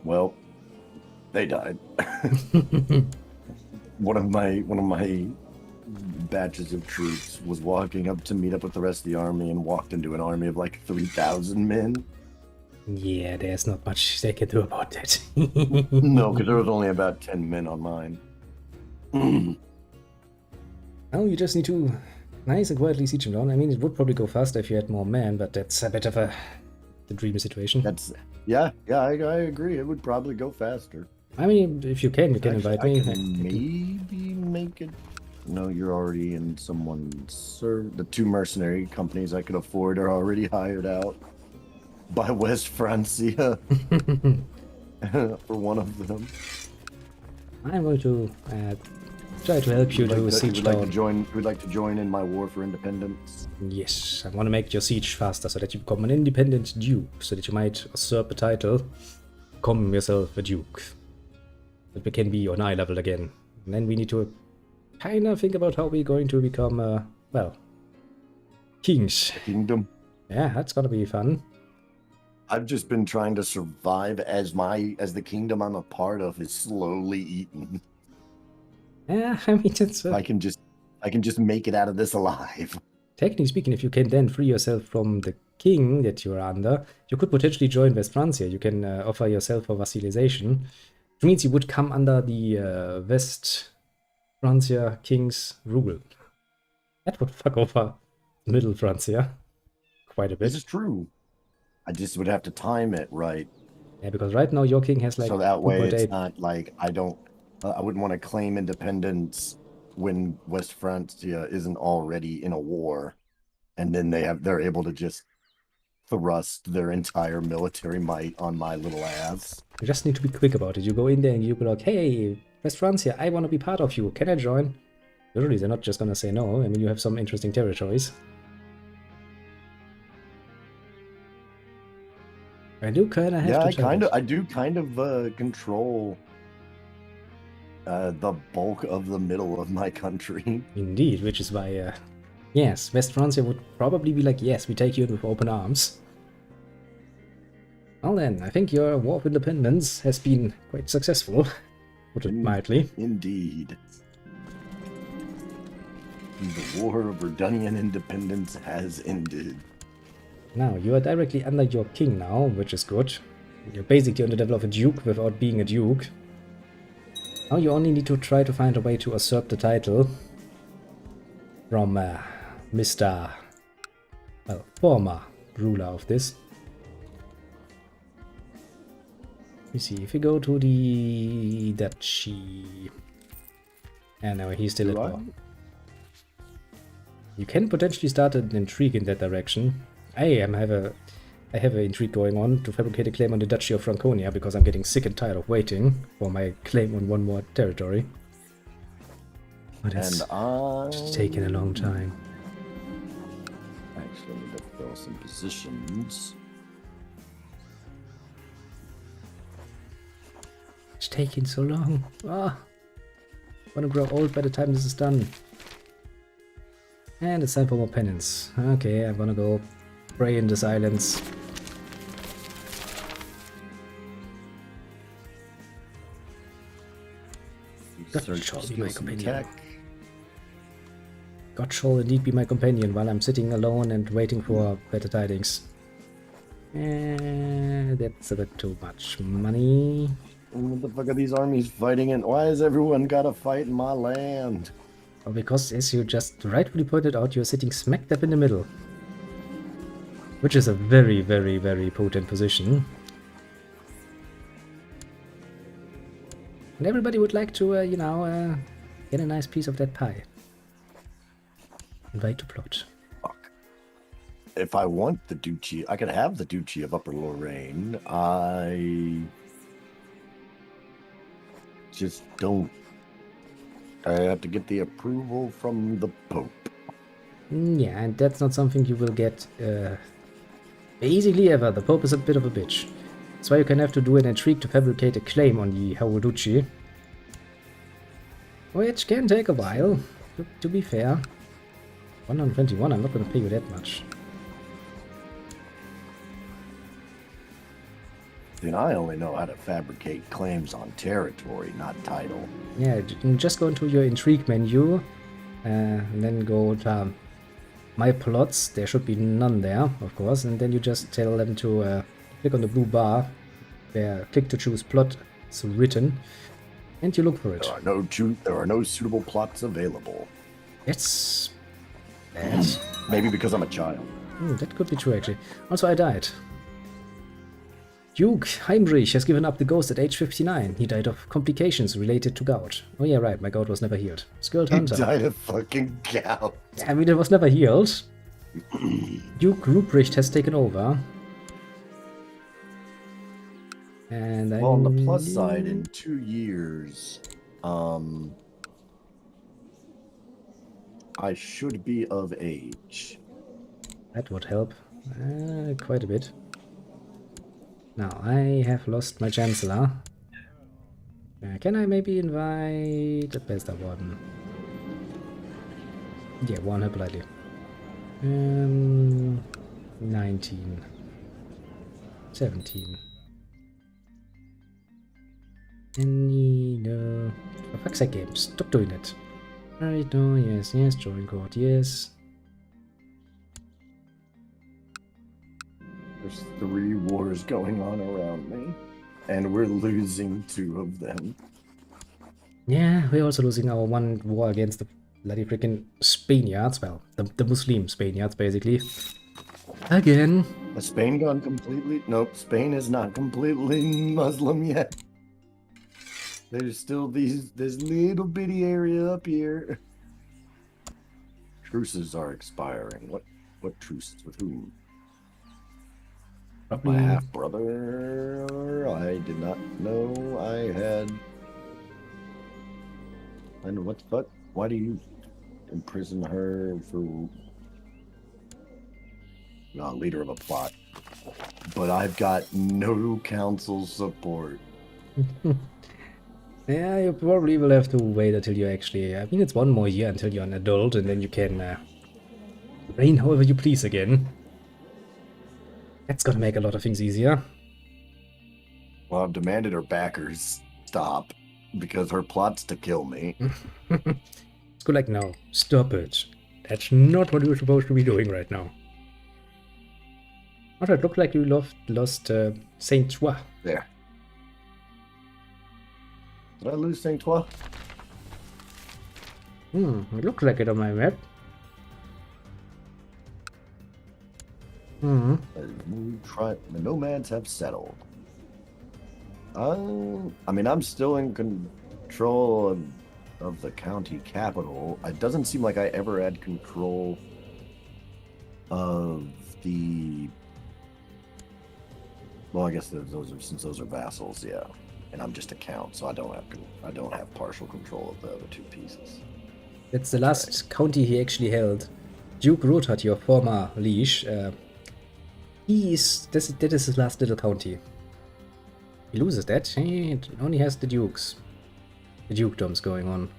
Well, they died. One of my batches of troops was walking up to meet up with the rest of the army and walked into an army of like 3,000 men. Yeah, there's not much they can do about that. No, because there was only about 10 men on mine. Oh, you just need to nice and quietly siege him down. I mean, it would probably go faster if you had more men, but that's a bit of the dreamy situation. Yeah, I agree. It would probably go faster. I mean, if you can invite me. I can maybe make it. No, you're already in someone's. The 2 mercenary companies I could afford are already hired out by West Francia for one of them. I'm going to try to help you to siege down. We'd like to join in my war for independence. Yes, I want to make your siege faster so that you become an independent duke, so that you might usurp a title, become yourself a duke. That we can be on eye level again. And then we need to kind of think about how we're going to become, well, kings. A kingdom. Yeah, that's gonna be fun. I've just been trying to survive as the kingdom I'm a part of is slowly eaten. Yeah, I mean, it's... I can just make it out of this alive. Technically speaking, if you can then free yourself from the king that you're under, you could potentially join West Francia. You can offer yourself for vassalization, which means you would come under the West Francia king's rule. That would fuck over Middle Francia quite a bit. This is true. I just would have to time it right. Yeah, because right now your king has like... So that way it's not like I wouldn't want to claim independence when West Francia isn't already in a war, and then they're able to just thrust their entire military might on my little ass. You just need to be quick about it. You go in there and you be like, hey, West Francia, I want to be part of you. Can I join? Usually they're not just gonna say no. I mean, you have some interesting territories. I do kind of have to... I do kind of control the bulk of the middle of my country. Indeed, which is why, yes, West Francia would probably be like, yes, we take you in with open arms. Well then, I think your War of Independence has been quite successful, put it mildly. Indeed. The War of Verdunian Independence has ended. Now, you are directly under your king now, which is good. You're basically on the level of a duke without being a duke. Now you only need to try to find a way to usurp the title from Mr. well, former ruler of this. Let me see, if we go to the duchy... and now he's still at war. You can potentially start an intrigue in that direction. I have an intrigue going on to fabricate a claim on the Duchy of Franconia because I'm getting sick and tired of waiting for my claim on one more territory. But it's taking a long time. Actually, need to fill some positions. It's taking so long. Ah, I'm gonna grow old by the time this is done. And it's time for more penance. Okay, I'm gonna go pray in the silence. God shall be my companion. God shall indeed be my companion while I'm sitting alone and waiting for better tidings. That's a bit too much money. What the fuck are these armies fighting in? Why has everyone got to fight in my land? Or because, as you just rightfully pointed out, you're sitting smack dab in the middle. Which is a very, very, very potent position. And everybody would like to, you know, get a nice piece of that pie. Invite to plot. Fuck. If I want the Duchy, I could have the Duchy of Upper Lorraine. I just don't. I have to get the approval from the Pope. Yeah, and that's not something you will get basically ever. The Pope is a bit of a bitch. That's why you can have to do an intrigue to fabricate a claim on the whole duchy. Which can take a while, to be fair. 121, I'm not gonna pay you that much. Then I only know how to fabricate claims on territory, not title. Yeah, just go into your intrigue menu, and then go to my plots. There should be none there, of course, and then you just tell them to click on the blue bar, where click to choose plot is written, and you look for it. There are no suitable plots available. That's bad. Maybe because I'm a child. That could be true, actually. Also, I died. Duke Heinrich has given up the ghost at age 59. He died of complications related to gout. Oh yeah, right, my gout was never healed. Skilled Hunter. He died of fucking gout. I mean, it was never healed. Duke Ruprecht has taken over. And well, on the plus side, in 2 years, I should be of age. That would help quite a bit. Now, I have lost my Chancellor. Can I maybe invite the best one? Yeah, warn her politely. 19. 17. Any, no. For fuck's sake, game. Stop doing that. Alright, no, yes, yes, drawing court, yes. There's 3 wars going on around me, and we're losing 2 of them. Yeah, we're also losing our one war against the bloody freaking Spaniards. Well, the Muslim Spaniards, basically. Again. Has Spain gone completely? Nope, Spain is not completely Muslim yet. There's still this little bitty area up here. Truces are expiring. What truces with whom? My half brother. I did not know I had. And what the fuck? Why do you imprison her for? Not leader of a plot. But I've got no council support. Yeah, you probably will have to wait until you actually... I mean, it's 1 more year until you're an adult, and then you can reign however you please again. That's gonna make a lot of things easier. Well, I've demanded her backers stop, because her plot's to kill me. It's good like, no, stop it. That's not what you're supposed to be doing right now. Also, it looked like you lost Saint-Trois. There. Did I lose Saint-Trois? It looks like it on my map. The nomads have settled. I mean, I'm still in control of the county capital. It doesn't seem like I ever had control of the... Well, I guess since those are vassals, yeah. And I'm just a count, so I don't have partial control of the other 2 pieces. That's the last county he actually held. Duke Rothard, your former liege, that is his last little county. He loses that. He only has the dukes. The dukedoms going on.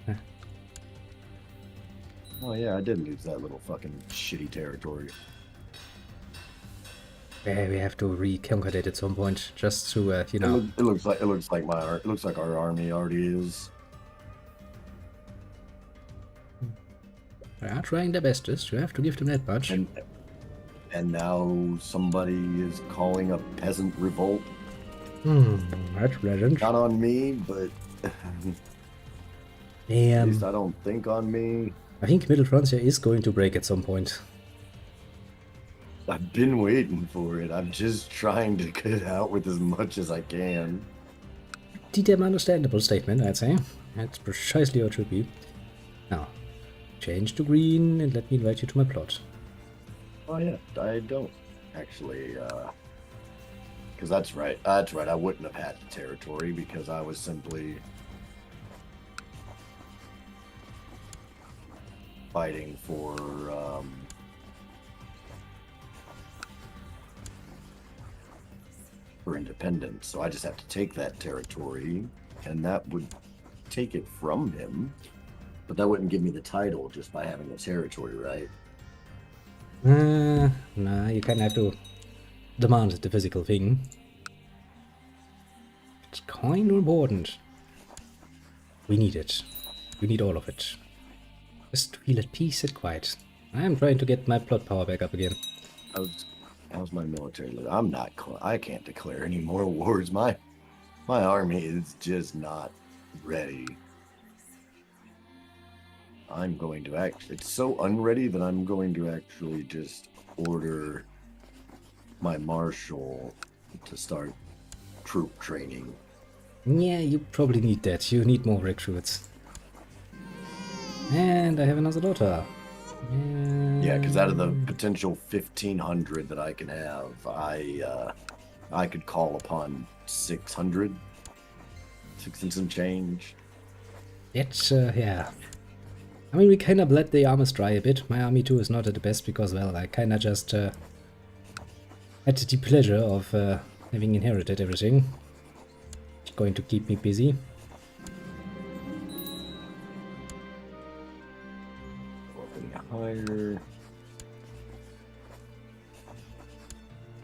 Oh yeah, I did lose that little fucking shitty territory. Yeah, we have to reconquer it at some point, just to you know. It looks like our army already is. They are trying their bestest. You have to give them that much. And now somebody is calling a peasant revolt. That's pleasant. Not on me, but At least Damn. I don't think on me. I think Middle Frontier is going to break at some point. I've been waiting for it. I'm just trying to get out with as much as I can. The damn understandable statement, I'd say. That's precisely what should be. Now, change to green and let me invite you to my plot. Oh yeah, I don't actually, because that's right. That's right. I wouldn't have had the territory because I was simply fighting for independence. So I just have to take that territory, and that would take it from him. But that wouldn't give me the title just by having the territory, right? Nah, you kind of have to demand the physical thing. It's kind of important. We need it. We need all of it. Just to feel at peace and quiet. I'm trying to get my plot power back up again. How's my military look? I can't declare any more wars. My army is just not ready. I'm going to it's so unready that I'm going to actually just order my marshal to start troop training. Yeah, you probably need that. You need more recruits. And I have another daughter. Yeah, because out of the potential 1,500 that I can have, I could call upon 600, 6 and some change. It's, yeah. I mean, we kind of let the armors dry a bit. My army too is not at the best because, well, I kind of just had the pleasure of having inherited everything. It's going to keep me busy. Higher.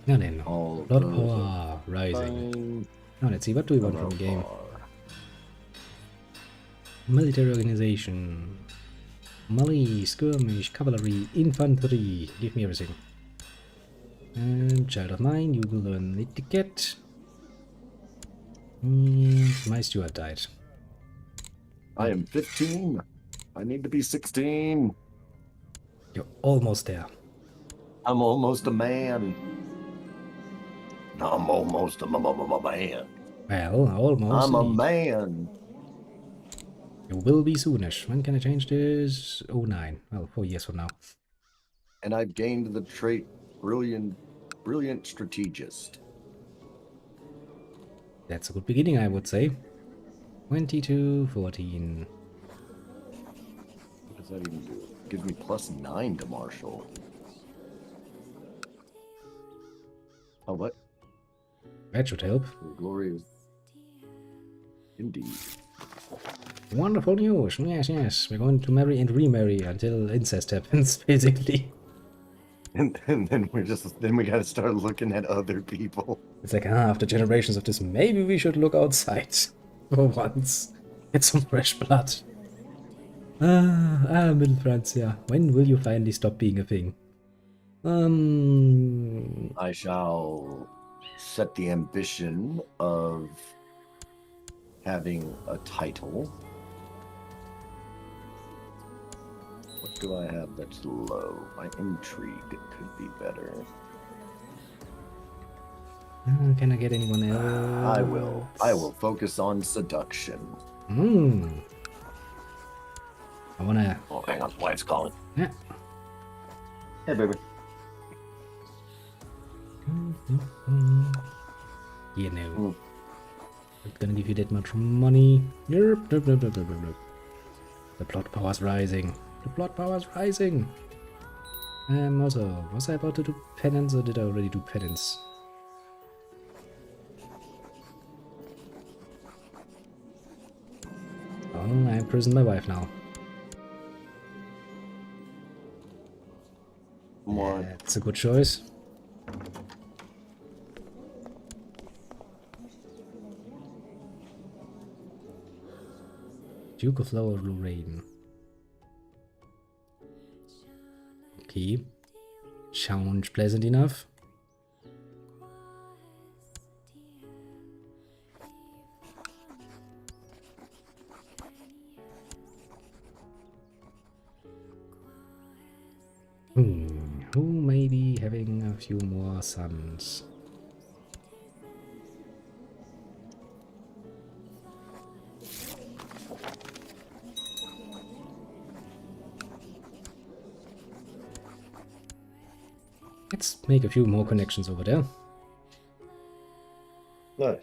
Now then, Lord Power Rising. Now let's see, what do we want from the game? Military organization. Melee, skirmish, cavalry, infantry. Give me everything. And child of mine, you will learn etiquette. And my steward died. I am 15. I need to be 16. You're almost there. I'm almost a man. I'm almost a man. Well, almost. I'm a man. You will be soonish. When can I change this? 09. Well, 4 years from now. And I've gained the trait brilliant strategist. That's a good beginning, I would say. 22-14. What does that even do? It gives me +9 to martial. Oh, what? That should help. Glorious. Indeed. Wonderful news. Yes, yes. We're going to marry and remarry until incest happens, basically. And then we gotta start looking at other people. It's like, after generations of this, maybe we should look outside for once. Get some fresh blood. Middle Francia. When will you finally stop being a thing? I shall set the ambition of having a title. What do I have that's low? My intrigue could be better. Can I get anyone else? I will focus on seduction. I wanna... Oh, hang on, wife's calling. Yeah. Hey, baby. You know. Not gonna give you that much money. Nope. The plot power's rising. The plot power's rising. Also, was I about to do penance or did I already do penance? Oh, I imprisoned my wife now. What? That's a good choice. Duke of Lower Lorraine. Okay. Sounds pleasant enough. Who may be having a few more sons? Let's make a few more connections over there. Nice.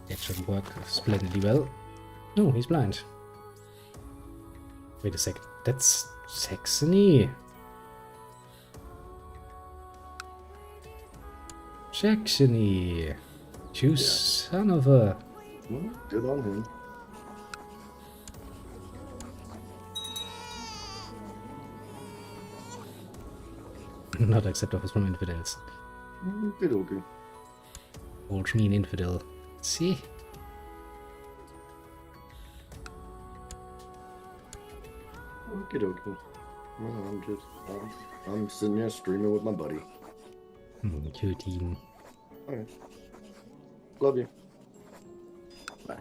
That should work splendidly well. No, he's blind. Wait a second. That's Saxony. Saxony. You son of a... Well, good on him. Not accept offers from infidels. Good, okay. Old mean infidel. See? Okay, okay. Well, I'm sitting here streaming with my buddy. Cutie. Alright. Love you. Bye.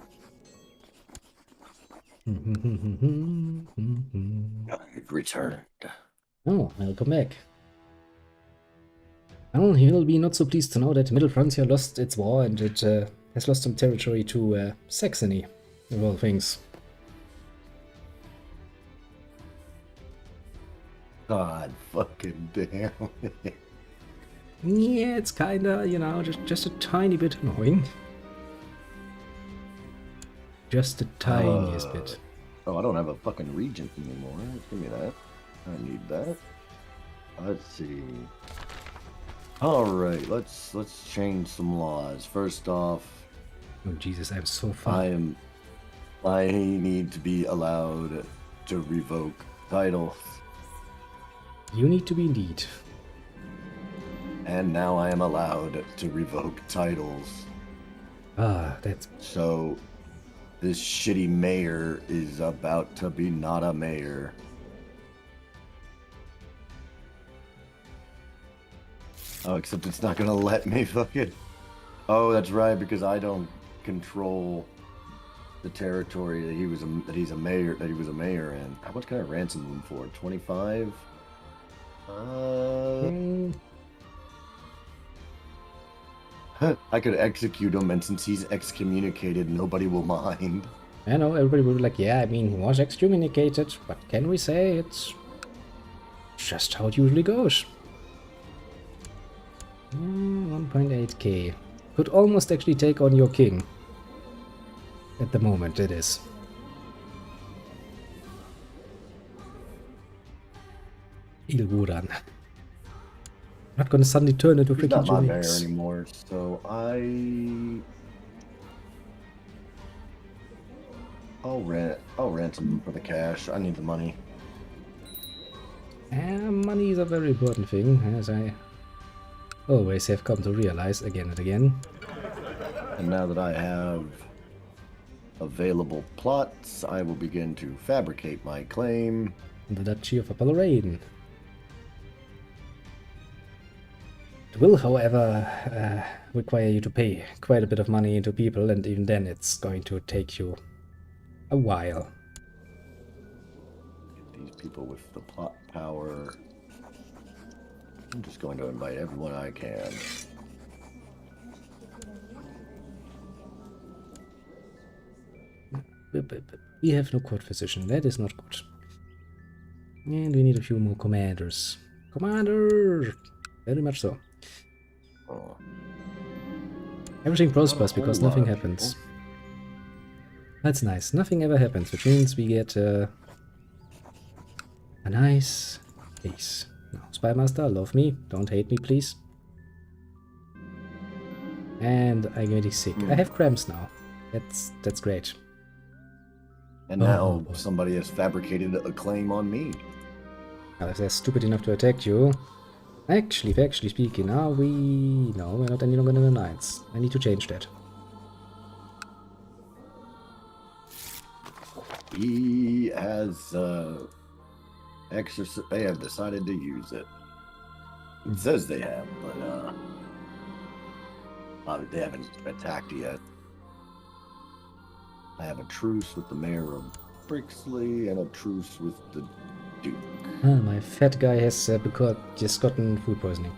I've returned. Oh, welcome back. Well, he'll be not so pleased to know that Middle Frontier lost its war and it has lost some territory to Saxony, of all things. God fucking damn it. Yeah, it's kinda, you know, just a tiny bit annoying. Just the tiniest bit. Oh, I don't have a fucking regent anymore. Give me that. I need that. Let's see. Alright, let's change some laws. First off, Oh Jesus, I'm so far. I need to be allowed to revoke titles. You need to be indeed. And now I am allowed to revoke titles. Ah, that's... So, this shitty mayor is about to be not a mayor. Oh, except it's not gonna let me fucking... Oh, that's right, because I don't control the territory that he was that he was a mayor in. How much can I ransom him for? 25? I could execute him, and since he's excommunicated, nobody will mind. I know, everybody will be like, yeah, I mean, he was excommunicated, but can we say it's just how it usually goes? 1.8k. Could almost actually take on your king. At the moment, it is. Ilguran. Not gonna suddenly turn into He's freaking not my mayor Unix. anymore, so I'll ransom him for the cash. I need the money. Money is a very important thing, as I always have come to realize again and again. And now that I have available plots, I will begin to fabricate my claim. The Duchy of Apollorain. It will, however, require you to pay quite a bit of money into people, and even then it's going to take you a while. These people with the plot power. I'm just going to invite everyone I can. We have no court physician, that is not good. And we need a few more commanders. Commander! Very much so. Oh. Everything prospers because nothing happens. That's nice. Nothing ever happens, which means we get a nice base. Now, Spymaster, love me. Don't hate me, please. And I'm getting sick. I have cramps now. That's great. And now somebody has fabricated a claim on me. Now, if they're stupid enough to attack you... Factually speaking, are we... No, we're not any longer in the Knights. I need to change that. He has, they have decided to use it. It says they have, but, they haven't attacked yet. I have a truce with the mayor of Brixley and a truce with the Duke. Ah, my fat guy has just gotten food poisoning.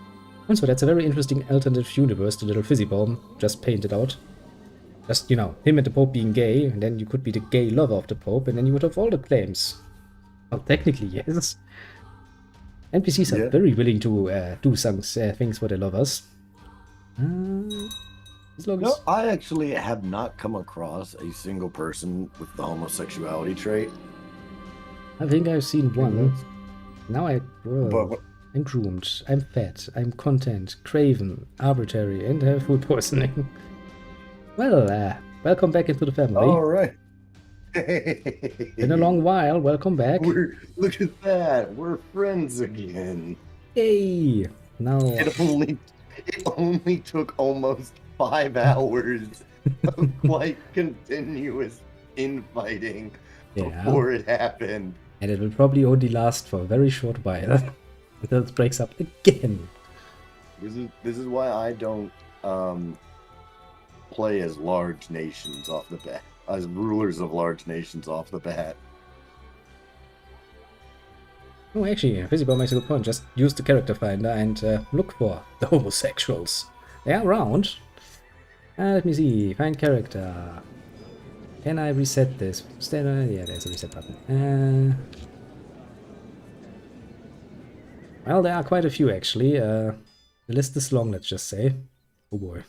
And so that's a very interesting alternative universe, the little fizzy bomb just painted out. Just, you know, him and the Pope being gay, and then you could be the gay lover of the Pope, and then you would have all the claims. Well, technically, yes. NPCs are very willing to do some things for their lovers. As long as... No, I actually have not come across a single person with the homosexuality trait. I think I've seen one. Now I'm groomed, I'm fat, I'm content, craven, arbitrary, and have food poisoning. Well, welcome back into the family. All right. Been a long while, welcome back. Look at that, we're friends again. Yay! Now... It only took almost 5 hours of quite continuous infighting before it happened. And it will probably only last for a very short while until it breaks up again. This is why I don't play as large nations off the bat, as rulers of large nations off the bat. Oh, actually, Physical makes a good point. Just use the character finder and look for the homosexuals. They are around. Let me see. Find character. Can I reset this? Yeah, there's a reset button. Well, there are quite a few actually. The list is long, let's just say. Oh boy.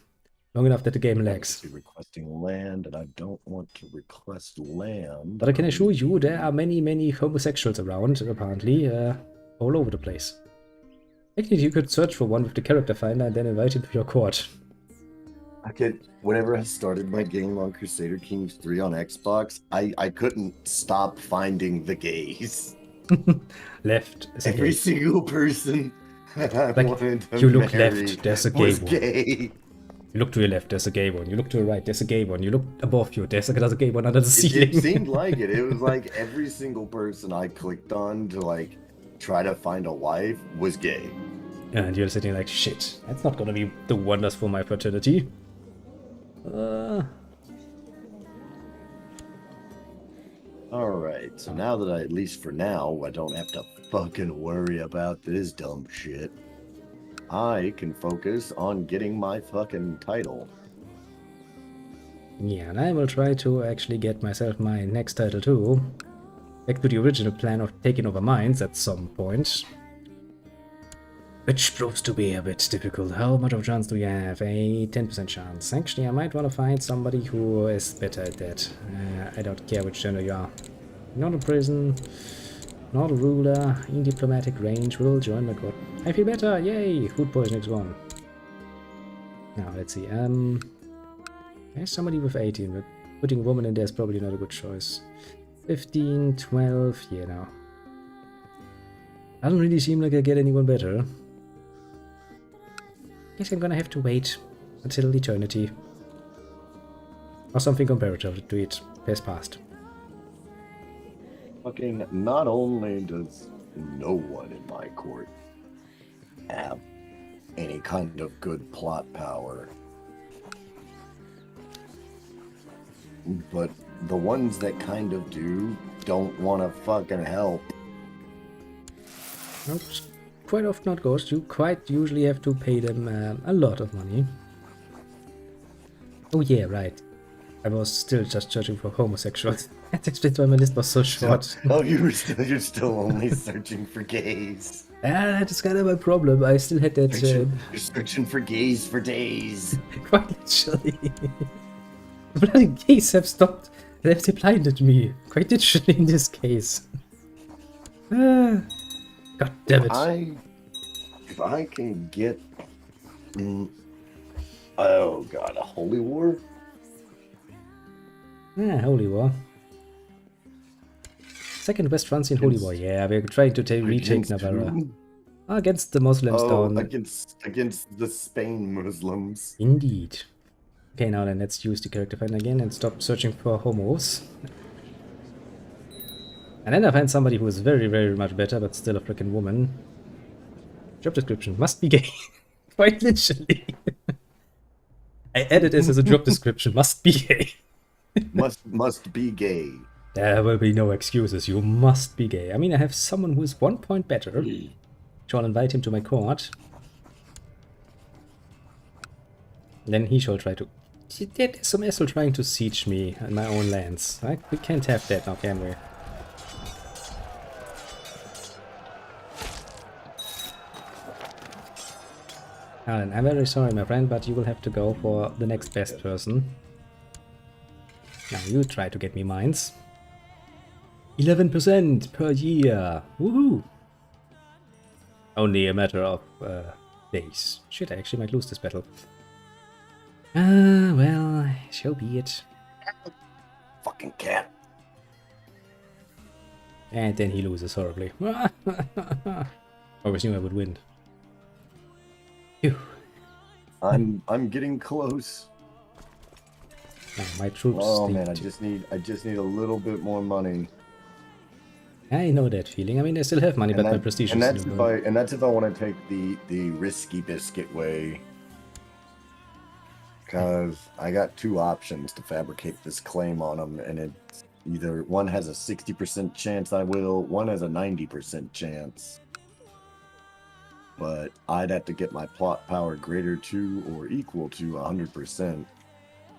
Long enough that the game lags. Requesting land, and I don't want to request land. But I can assure you there are many homosexuals around, apparently, all over the place. Actually, you could search for one with the character finder and then invite him to your court. Whenever I started my game on Crusader Kings 3 on Xbox, I couldn't stop finding the gays. Left is a Every gay. single person I wanted to you look marry left, there's a gay was one. gay. You look to your left, there's a gay one. You look to your right, there's a gay one. You look above you, there's another gay one under the ceiling. It seemed like it. It was like every single person I clicked on to like try to find a wife was gay. And you're sitting like, shit, that's not gonna be the wonders for my fertility. Alright, so now that at least for now, I don't have to fucking worry about this dumb shit, I can focus on getting my fucking title. Yeah, and I will try to actually get myself my next title too. Back to the original plan of taking over mines at some point. Which proves to be a bit difficult. How much of a chance do we have? A 10% chance. Actually, I might want to find somebody who is better at that. I don't care which gender you are. Not a prison, not a ruler, in diplomatic range, will join my court. I feel better, yay! Food poisoning is gone. Now, let's see. There's somebody with 18, but putting a woman in there is probably not a good choice. 15, 12, yeah, no. Doesn't really seem like I get anyone better. Guess I'm gonna have to wait until eternity. Or something comparative to it has passed. Fucking, not only does no one in my court have any kind of good plot power, but the ones that kind of do don't want to fucking help. That's quite often not goes. You quite usually have to pay them a lot of money. Oh yeah, right. I was still just searching for homosexuals. That explains why my list was so short. Oh, you're still only searching for gays. That's kind of my problem. I still had that... You're searching for gays for days. Quite literally. The bloody gays have stopped. They've blinded me. Quite literally in this case. God damn it. If I can get... oh god, a holy war? Yeah, Holy War. Second best France in Holy War. Yeah, we're trying to retake Navarra. Against the Muslims down. Against the Spain Muslims. Indeed. Okay, now then, let's use the character finder again and stop searching for homos. And then I find somebody who is very much better, but still a freaking woman. Job description, must be gay. Quite literally. I added this as a job description, must be gay. must be gay. There will be no excuses. You must be gay. I mean, I have someone who is 1 point better. Shall invite him to my court. Then he shall try to... There's some asshole trying to siege me in my own lands. Right? We can't have that now, can we? Alan, I'm very sorry, my friend, but you will have to go for the next best person. Now you try to get me mines. 11% per year! Woohoo! Only a matter of days. Shit, I actually might lose this battle. Well, so be it. Fucking cat. And then he loses horribly. Always knew I would win. Phew. I'm getting close. Now my troops. Oh man, I just need a little bit more money. I know that feeling. I mean, I still have money, but my prestige and is that's if that's if I want to take the risky biscuit way. Because I got two options to fabricate this claim on them, and it's either one has a 60% chance I will, one has a 90% chance. But I'd have to get my plot power greater to or equal to 100%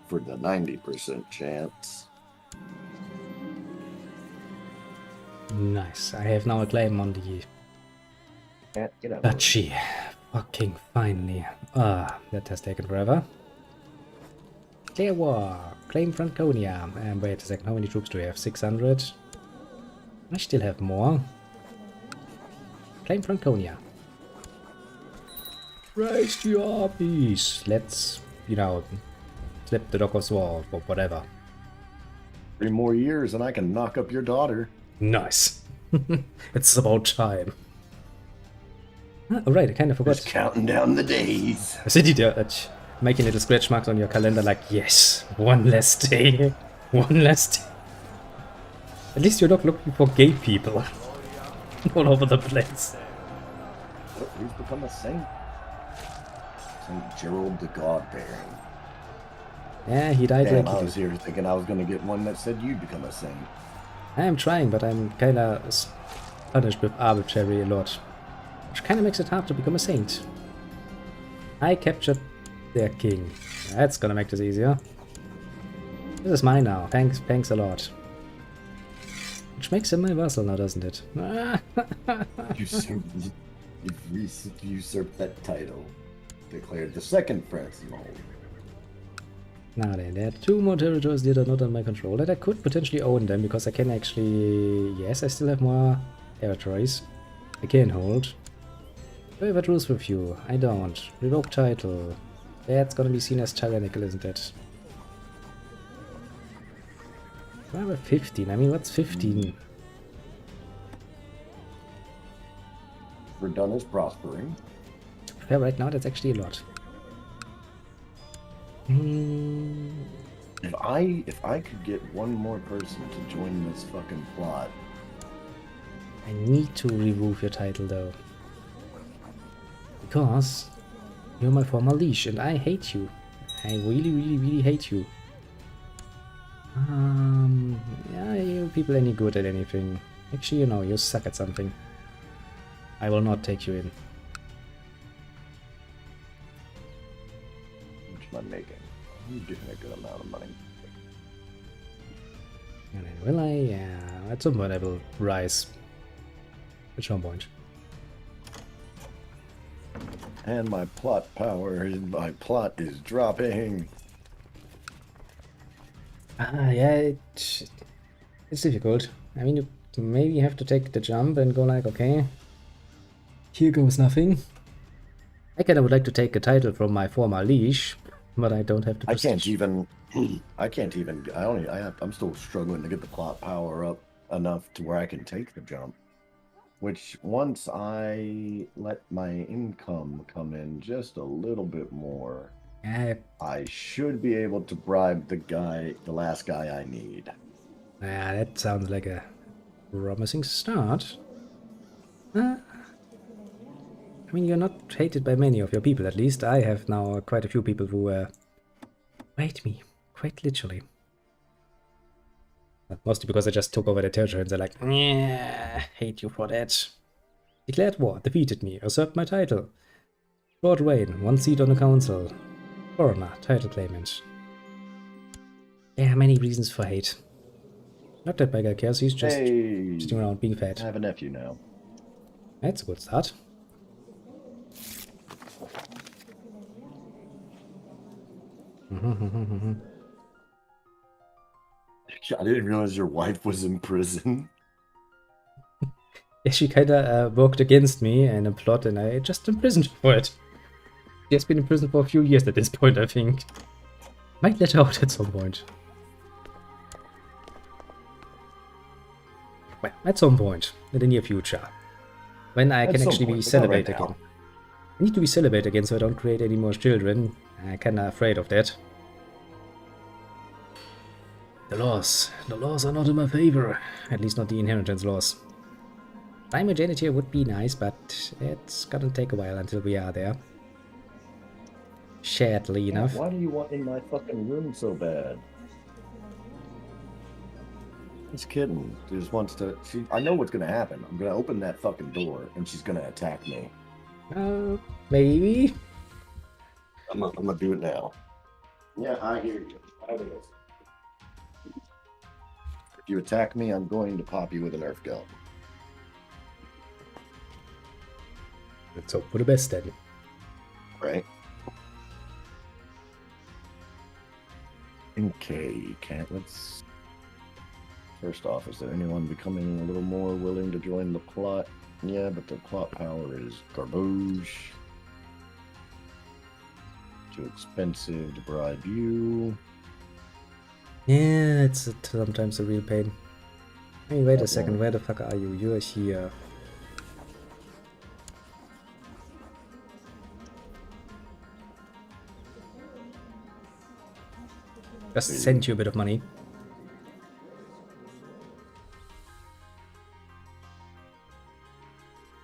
for the 90% chance. Nice. I have now a claim on the Get out. duchy. Fucking finally. That has taken forever. Clear war. Claim Franconia. And wait a second, how many troops do we have? 600? I still have more. Claim Franconia. Raise the armies. Let's, you know, slip the dog of war or whatever. 3 more years and I can knock up your daughter. Nice. It's about time. Alright, I kind of forgot. Just counting down the days. I see that. Making little scratch marks on your calendar like, yes, one less day. One less day. At least you're not looking for gay people all over the place. Who's become a saint? Saint Gerald the God-bearing. Yeah, he died Damn, I regularly. was here thinking I was going to get one that said you'd become a saint. I am trying, but I'm kinda punished with arbitrary a lot. Which kinda makes it hard to become a saint. I captured their king. That's gonna make this easier. This is mine now. Thanks a lot. Which makes him my vassal now, doesn't it? You've usurped that title. Declared the second Francis. Now then, there are 2 more territories that are not under my control that I could potentially own them, because I can actually... Yes, I still have more territories I can hold. Do I have a truce with you? I don't. Revoke title. That's gonna be seen as tyrannical, isn't it? I have 15. I mean, what's 15? Verdun is prospering. Yeah, right now that's actually a lot. If I could get one more person to join this fucking plot. I need to remove your title though. Because you're my former liege and I hate you. I really hate you. Yeah, you people any good at anything. Actually, you know, you suck at something. I will not take you in. Which am I making? I'm getting a good amount of money. And then will I? Yeah, at some point I will rise. At some point. And my plot is dropping. Yeah, it's difficult. I mean, you maybe have to take the jump and go like, okay, here goes nothing. I kinda would like to take a title from my former liege, but I don't have to. I'm still struggling to get the plot power up enough to where I can take the jump. Which, once I let my income come in just a little bit more, I should be able to bribe the last guy I need. Yeah, that sounds like a promising start. I mean, you're not hated by many of your people, at least. I have now quite a few people who hate me, quite literally. Mostly because I just took over the territory and they're like, yeah, hate you for that. Declared war, defeated me, usurped my title. Short reign, 1 seat on the council. Foreigner, title claimant. Yeah, many reasons for hate. Not that Beggar cares, he's just sitting around being fat. I have a nephew now. That's a good start. I didn't realize your wife was in prison. Yeah, she kinda worked against me in a plot and I just imprisoned her for it. She has been in prison for a few years at this point, I think. Might let her out at some point. Well, at some point, in the near future. When I can actually be celibate again. I need to be celibate again so I don't create any more children. I'm kinda afraid of that. The laws are not in my favor. At least not the inheritance laws. Primogeniture would be nice, but it's gonna take a while until we are there. Sadly enough. Why do you want in my fucking room so bad? This kitten just wants to. I know what's gonna happen. I'm gonna open that fucking door and she's gonna attack me. Maybe. I'm gonna do it now. Yeah, I hear you. If you attack me, I'm going to pop you with a Nerf gun. Let's hope for the best then. Right? Okay, let's... First off, is there anyone becoming a little more willing to join the plot? Yeah, but the plot power is garbage. Too expensive to bribe you. Yeah, it's sometimes a real pain. Hey, wait a second, where the fuck are you? You're here. Just sent you a bit of money.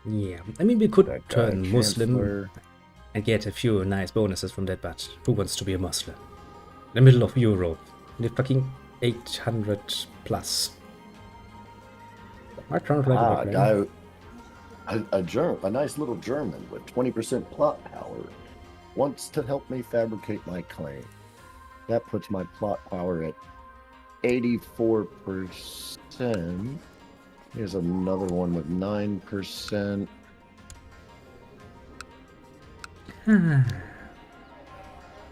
Yeah, I mean we could turn Muslim and get a few nice bonuses from that, but who wants to be a Muslim? In the middle of Europe, in the fucking 800 plus. I can't write guy, a nice little German with 20% plot power wants to help me fabricate my claim. That puts my plot power at 84%. Here's another one with 9%.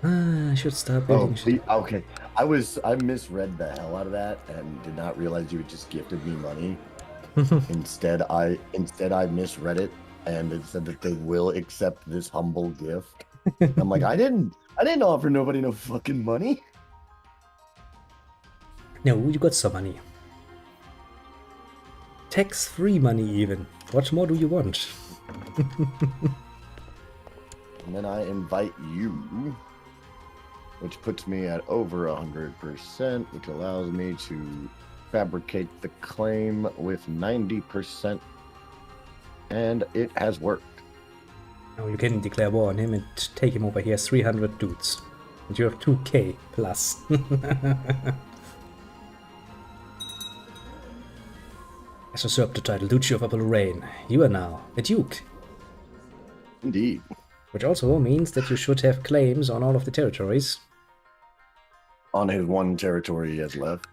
I should start building. Okay. I misread the hell out of that and did not realize you had just gifted me money. Instead I misread it and it said that they will accept this humble gift. I'm like, I didn't offer nobody no fucking money. No, you got some money. Tax-free money even. What more do you want? And then I invite you, which puts me at over 100%, which allows me to fabricate the claim with 90%. And it has worked. Now you can declare war on him and take him over here, 300 dudes. And you have 2k plus. As usurped the title Duchy of Upper Lorraine, you are now a duke. Indeed. Which also means that you should have claims on all of the territories. On his one territory he has left.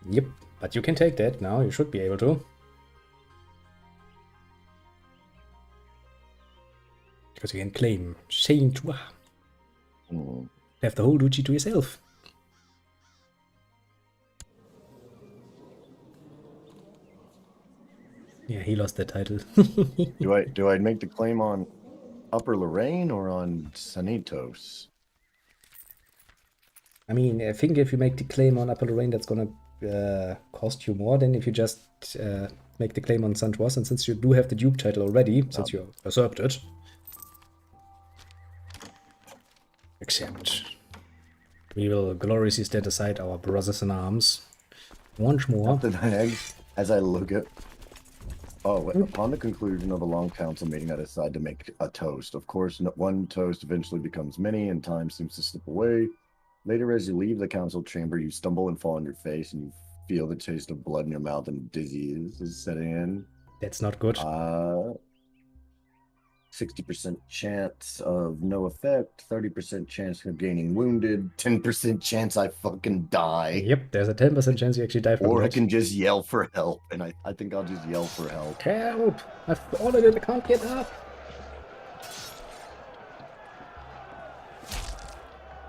Yep, but you can take that now, you should be able to. Because you can claim CK2. Have the whole duchy to yourself. Yeah, he lost that title. Do I make the claim on Upper Lorraine or on Sanitos? I mean, I think if you make the claim on Upper Lorraine, that's gonna cost you more than if you just make the claim on Santos. And since you do have the Duke title already, since you usurped it. Except we will gloriously stand aside our brothers in arms. Once more. As I look at... Oh, upon the conclusion of a long council meeting, I decide to make a toast. Of course, one toast eventually becomes many, and time seems to slip away. Later, as you leave the council chamber, you stumble and fall on your face, and you feel the taste of blood in your mouth and disease is setting in. That's not good. 60% chance of no effect, 30% chance of gaining wounded, 10% chance I fucking die. Yep, there's a 10% chance you actually die from Or I that. can just yell for help, and I think I'll just yell for help. Help! I've fallen and I can't get up!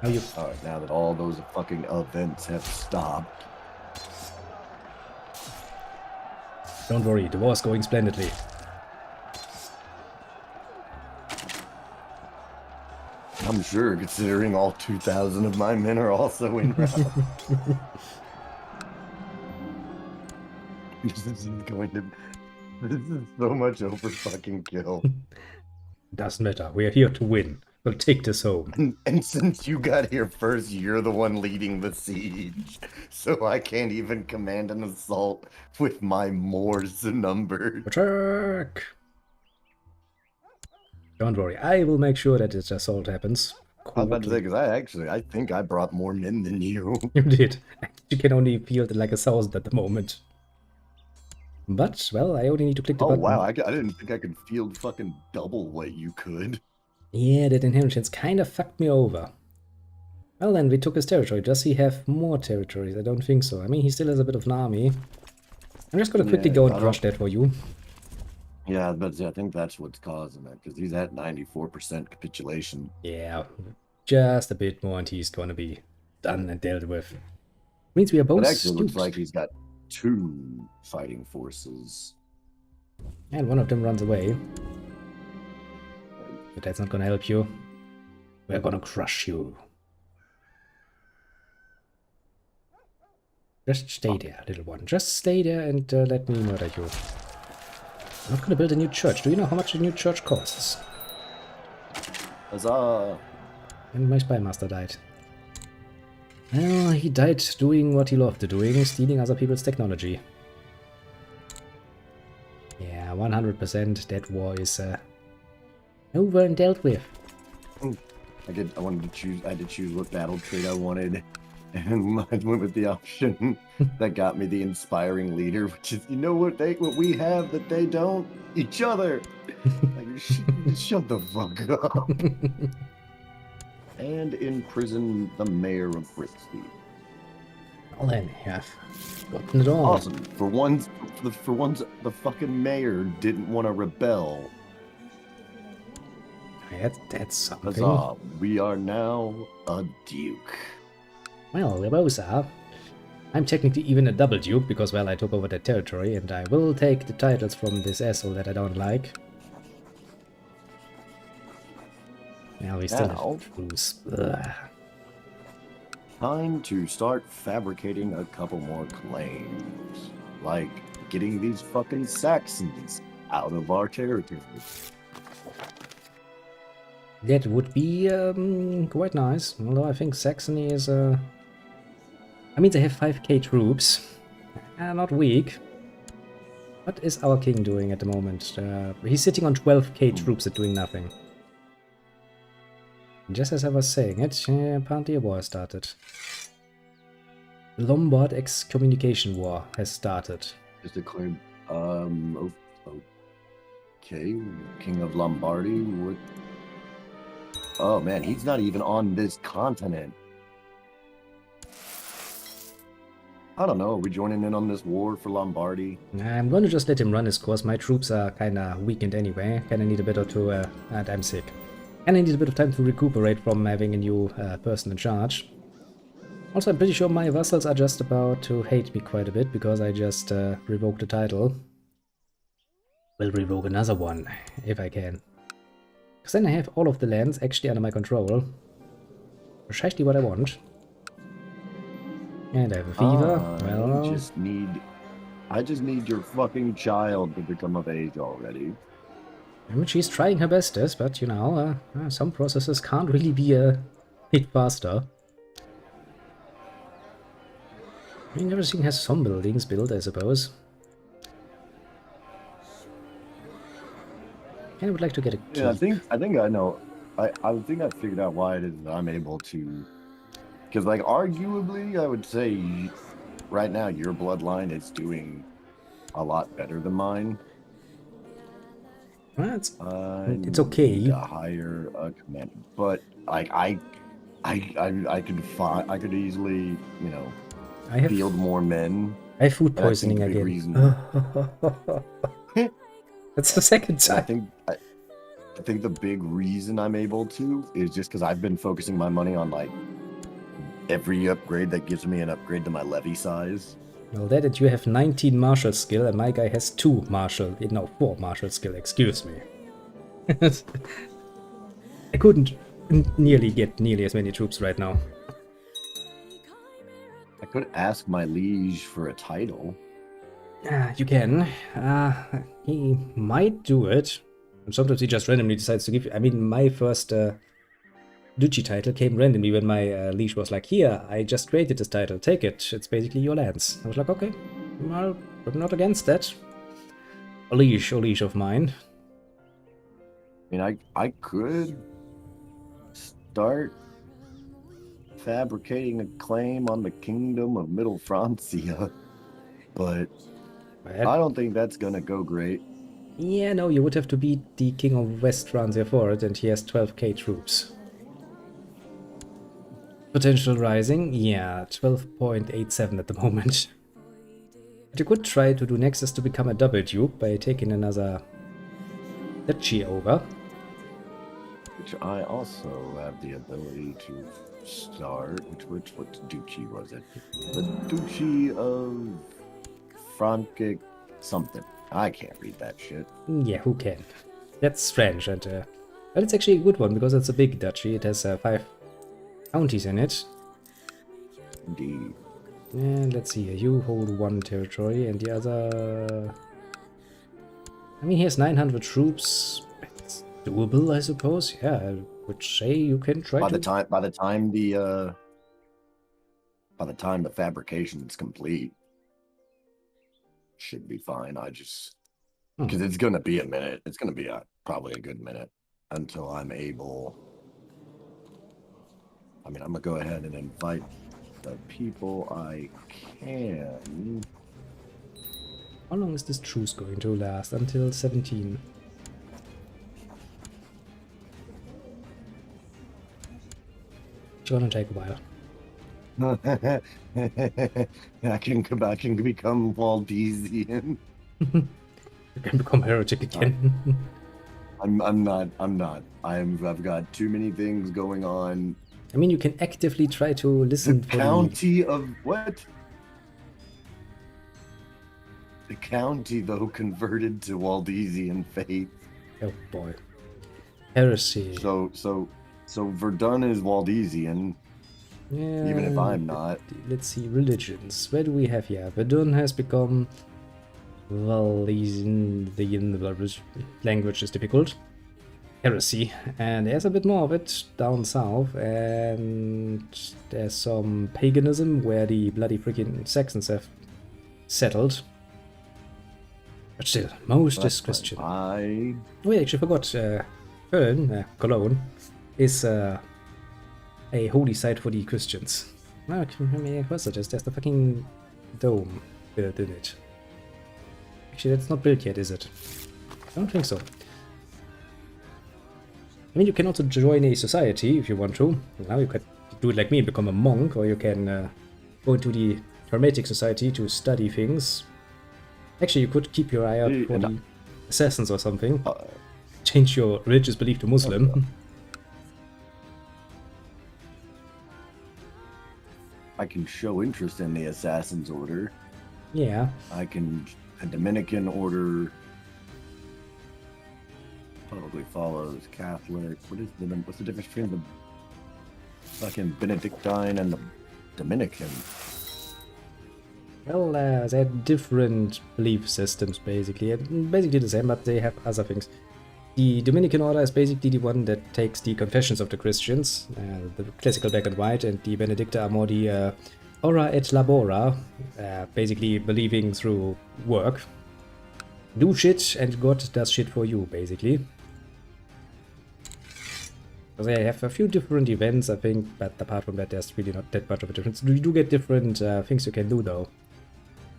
How you... Alright, now that all those fucking events have stopped. Don't worry, the war's going splendidly. I'm sure, considering all 2,000 of my men are also in route. This is going to... This is so much over fucking kill. Doesn't matter, we're here to win. We'll take this home. And since you got here first, you're the one leading the siege. So I can't even command an assault with my Moors numbers. Attack! Don't worry, I will make sure that this assault happens. I was about to say, because I think I brought more men than you. You did. You can only field like 1,000 at the moment. But, well, I only need to click the button. Oh wow, I didn't think I could field fucking double what you could. Yeah, that inheritance kind of fucked me over. Well then, we took his territory. Does he have more territories? I don't think so. I mean, he still has a bit of an army. I'm just gonna quickly go and crush that for you. Yeah, but I think that's what's causing that, because he's at 94% capitulation. Yeah, just a bit more and he's gonna be done and dealt with. Means we are both It actually looks stupid. like he's got 2 fighting forces. And one of them runs away. But that's not gonna help you. We're gonna crush you. Just stay there, little one. Just stay there and let me murder you. I'm not gonna build a new church. Do you know how much a new church costs? Huzzah! And my spy master died. Well, he died doing what he loved doing, stealing other people's technology. Yeah, 100% that war is over and dealt with. I had to choose what battle trait I wanted, and I went with the option that got me the inspiring leader, which is, you know what we have that they don't? Each other. Like, shut the fuck up. And imprison the mayor of Brixby. Well then, yeah, gotten it all. Awesome. For once, the fucking mayor didn't want to rebel. That's something. Huzzah! We are now a duke. Well, we both are. I'm technically even a double duke because, well, I took over that territory and I will take the titles from this asshole that I don't like. Now we still have truce. Ugh. Time to start fabricating a couple more claims. Like getting these fucking Saxons out of our territory. That would be quite nice. Although I think Saxony is I mean, they have 5k troops. Not weak. What is our king doing at the moment? He's sitting on 12k troops that doing nothing. Just as I was saying it, apparently a war has started. The Lombard excommunication war has started. Just declared, okay, King of Lombardy. What? Oh man, he's not even on this continent. I don't know, are we joining in on this war for Lombardy? I'm going to just let him run his course. My troops are kinda weakened anyway. Kinda need a bit of and I'm sick. And I need a bit of time to recuperate from having a new person in charge. Also, I'm pretty sure my vassals are just about to hate me quite a bit because I just revoked the title. Will revoke another one, if I can. Because then I have all of the lands actually under my control. Precisely what I want. And I have a fever. Well, I just need your fucking child to become of age already. I mean, she's trying her bestest, but you know, some processes can't really be a bit faster. I mean, everything has some buildings built, I suppose. And I would like to get a key. Yeah, I think I know. I think I figured out why it is that I'm able to. Because, like, arguably, I would say right now your bloodline is doing a lot better than mine. Well, I it's okay. need to hire a commander, but like I could easily, you know, I have field more men. I have food And I think poisoning the big again. reason, That's the second and time. I think the big reason I'm able to is just because I've been focusing my money on like every upgrade that gives me an upgrade to my levy size. Well, that and you have 19 martial skill, and my guy has 4 martial skill, excuse me. I couldn't nearly get as many troops right now. I could ask my liege for a title. You can. He might do it. And sometimes he just randomly decides to give you. I mean, my first duchy title came randomly when my liege was like, here, I just created this title, take it. It's basically your lands. I was like, okay, well, I'm not against that. A liege of mine. I mean, I could start fabricating a claim on the kingdom of Middle Francia, but I don't think that's gonna go great. Yeah, no, you would have to beat the king of West Francia for it, and he has 12k troops. Potential rising, yeah, 12.87 at the moment. But you could try to do next is to become a double duke by taking another duchy over. Which I also have the ability to start. What duchy was it? The Duchy of Frankic something. I can't read that shit. Yeah, who can? That's French, and but it's actually a good one because it's a big duchy. It has 5 counties in it. Indeed. And let's see, you hold 1 territory, and the other. I mean, he has 900 troops. It's doable, I suppose. Yeah, I would say you can try. By the time the fabrication is complete, should be fine. I just because it's gonna be a minute. It's gonna be probably a good minute until I'm able. I mean, I'm gonna go ahead and invite the people I can. How long is this truce going to last? Until 17. It's gonna take a while. I can become Waldesian. You can become heretic again. I'm not. I've got too many things going on. I mean, you can actively try to listen The for county of what? The county, though, converted to Waldesian faith. Oh boy. Heresy. So Verdun is Waldesian, Yeah, even if I'm not. Let's see, religions. Where do we have here? Verdun has become Wallisian. The language is difficult. Heresy. And there's a bit more of it down south. And there's some paganism where the bloody freaking Saxons have settled. But still, most is Christian. Oh, I actually forgot. Cologne is a holy site for the Christians. No, I mean, of course it is. There's the fucking dome built in it. Actually, that's not built yet, is it? I don't think so. I mean, you can also join a society if you want to. Now you could do it like me and become a monk, or you can go into the Hermetic Society to study things. Actually, you could keep your eye out for the assassins or something. Change your religious belief to Muslim. I can show interest in the Assassin's Order. Yeah. A Dominican order probably follows Catholic. What's the difference between the fucking Benedictine and the Dominican? Well, they have different belief systems, basically. Basically the same, but they have other things. The Dominican order is basically the one that takes the confessions of the Christians, the classical black and white, and the Benedicta are more the ora et labora, basically believing through work. Do shit, and God does shit for you, basically. Because they have a few different events, I think, but apart from that, there's really not that much of a difference. You do get different things you can do, though,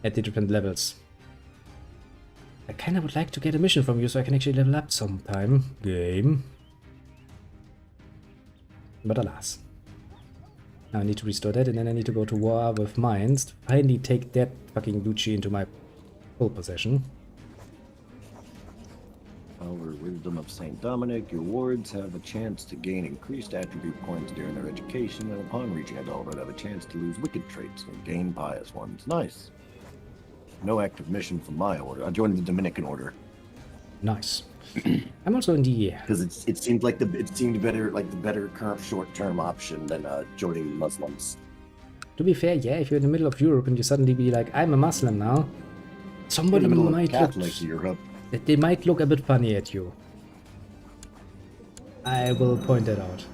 at the different levels. I kind of would like to get a mission from you so I can actually level up sometime. Game. But alas. Now I need to restore that, and then I need to go to war with mines to finally take that fucking Lucci into my full possession. However, Wisdom of St. Dominic, your wards have a chance to gain increased attribute points during their education, and upon reaching adulthood have a chance to lose wicked traits and gain pious ones. Nice. No active mission from my order. I joined the Dominican order. Nice. I'm also in the... Because it seemed like it seemed better, like the better current short-term option than joining Muslims. To be fair, yeah, if you're in the middle of Europe and you suddenly be like, I'm a Muslim now, somebody In the middle of might Catholic Europe. they might look a bit funny at you. I will point that out.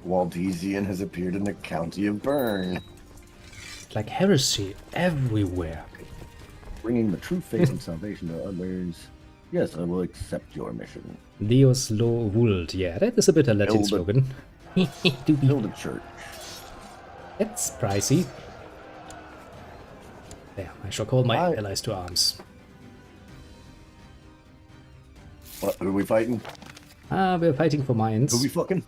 Waldesian has appeared in the county of Bern. Like heresy everywhere. Bringing the true faith and salvation to others. Yes, I will accept your mission. Deus lo vult. Yeah, that is a bit a Latin Build a- slogan. Build a church. That's pricey. There, I shall call my allies to arms. What, who are we fighting? We're fighting for mines. Who we fucking?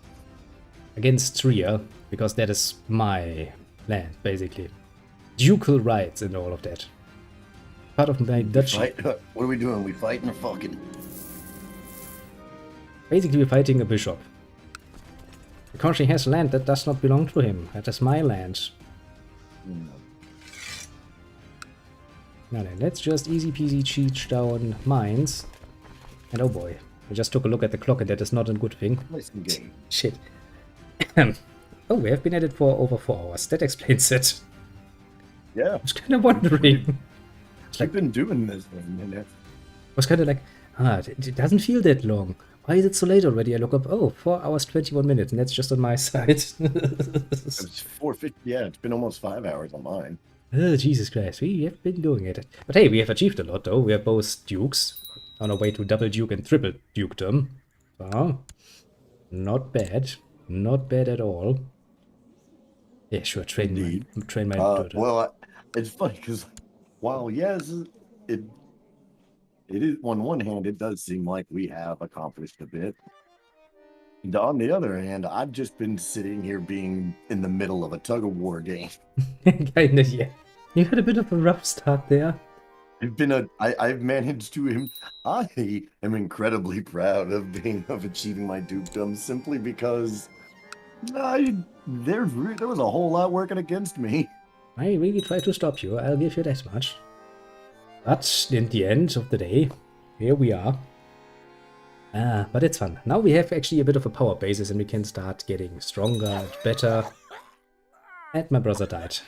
Against Trier, because that is my land, basically. Ducal rights and all of that. Part of my duchy. Fight? What are we doing? We fighting or fucking? Basically, we're fighting a bishop. Because he has land that does not belong to him. That is my land. Now then, let's just easy peasy cheat down mines. And oh boy, I just took a look at the clock and that is not a good thing. Listen, game. Shit. Oh, we have been at it for over 4 hours. That explains it. Yeah, I was kind of wondering. I've been doing this thing. I was kind of like, it doesn't feel that long. Why is it so late already? I look up, oh, 4 hours, 21 minutes, and that's just on my side. It's 4:50. Yeah, it's been almost 5 hours on mine. Oh, Jesus Christ, we have been doing it. But hey, we have achieved a lot, though. We are both dukes, on our way to double duke and triple dukedom. So, not bad. Not bad at all. Yeah, sure, train my daughter. Well, it's funny because while yes, it is on one hand it does seem like we have accomplished a bit. And on the other hand, I've just been sitting here being in the middle of a tug of war game. Kinda, yeah. You had a bit of a rough start there. I've managed to I am incredibly proud of achieving my dukedom simply because there was a whole lot working against me. I really tried to stop you, I'll give you that much. But in the end of the day, here we are. But it's fun. Now we have actually a bit of a power basis and we can start getting stronger and better. And my brother died.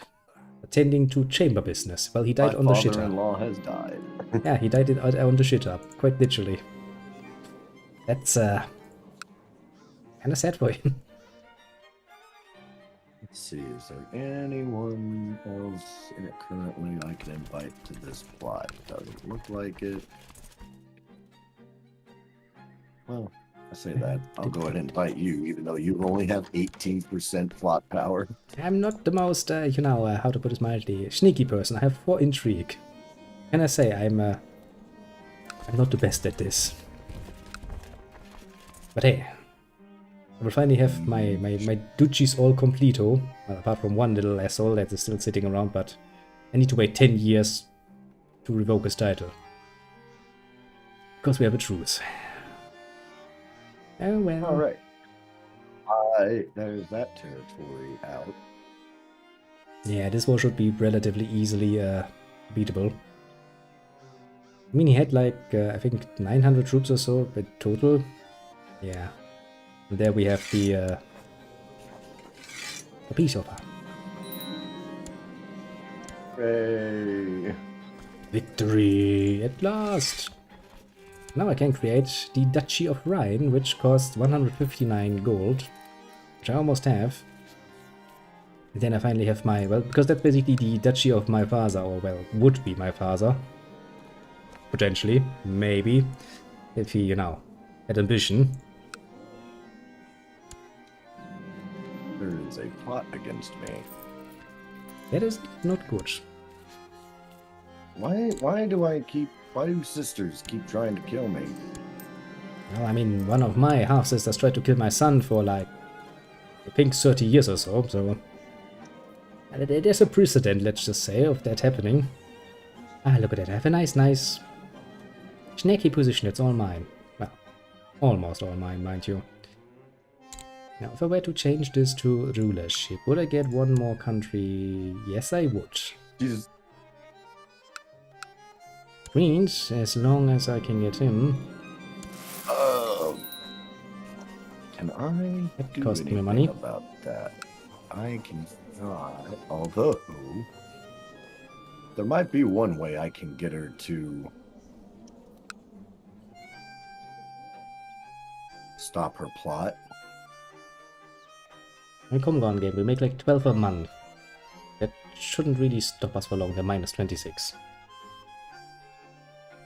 Attending to chamber business. Well, he died on the shitter. My father-in-law has died. Yeah, he died on the shitter, quite literally. That's kind of sad for him. Let's see, is there anyone else in it currently I can invite to this plot? Doesn't look like it. Well, I say that. I'll go ahead and invite you, even though you only have 18% plot power. I'm not the most, how to put it mildly, sneaky person. I have 4 intrigue. Can I say I'm not the best at this. But hey, I will finally have my duchies all completo. Well, apart from one little asshole that is still sitting around, but I need to wait 10 years to revoke his title. Because we have a truce. Oh well. Alright. There's that territory out. Yeah, this war should be relatively easily beatable. I mean, he had like, I think 900 troops or so in total. Yeah. And there we have the peace offer. Hooray! Victory at last! Now I can create the Duchy of Rhine, which costs 159 gold, which I almost have. And then I finally have my, well, because that's basically the Duchy of my father, or well, would be my father. Potentially, maybe, if he, had ambition. a plot against me. That is not good. Why do sisters keep trying to kill me? Well, I mean, one of my half-sisters tried to kill my son for, like, I think 30 years or so, so... There's a precedent, let's just say, of that happening. Ah, look at that. I have a nice snaky position. It's all mine. Well, almost all mine, mind you. Now, if I were to change this to rulership, would I get one more country? Yes, I would. Jesus. Queens, as long as I can get him. Can I That do cost me anything money. about that? I can try, although there might be one way I can get her to stop her plot. Well, come on, game. We make like 12 a month. That shouldn't really stop us for long. They're minus 26.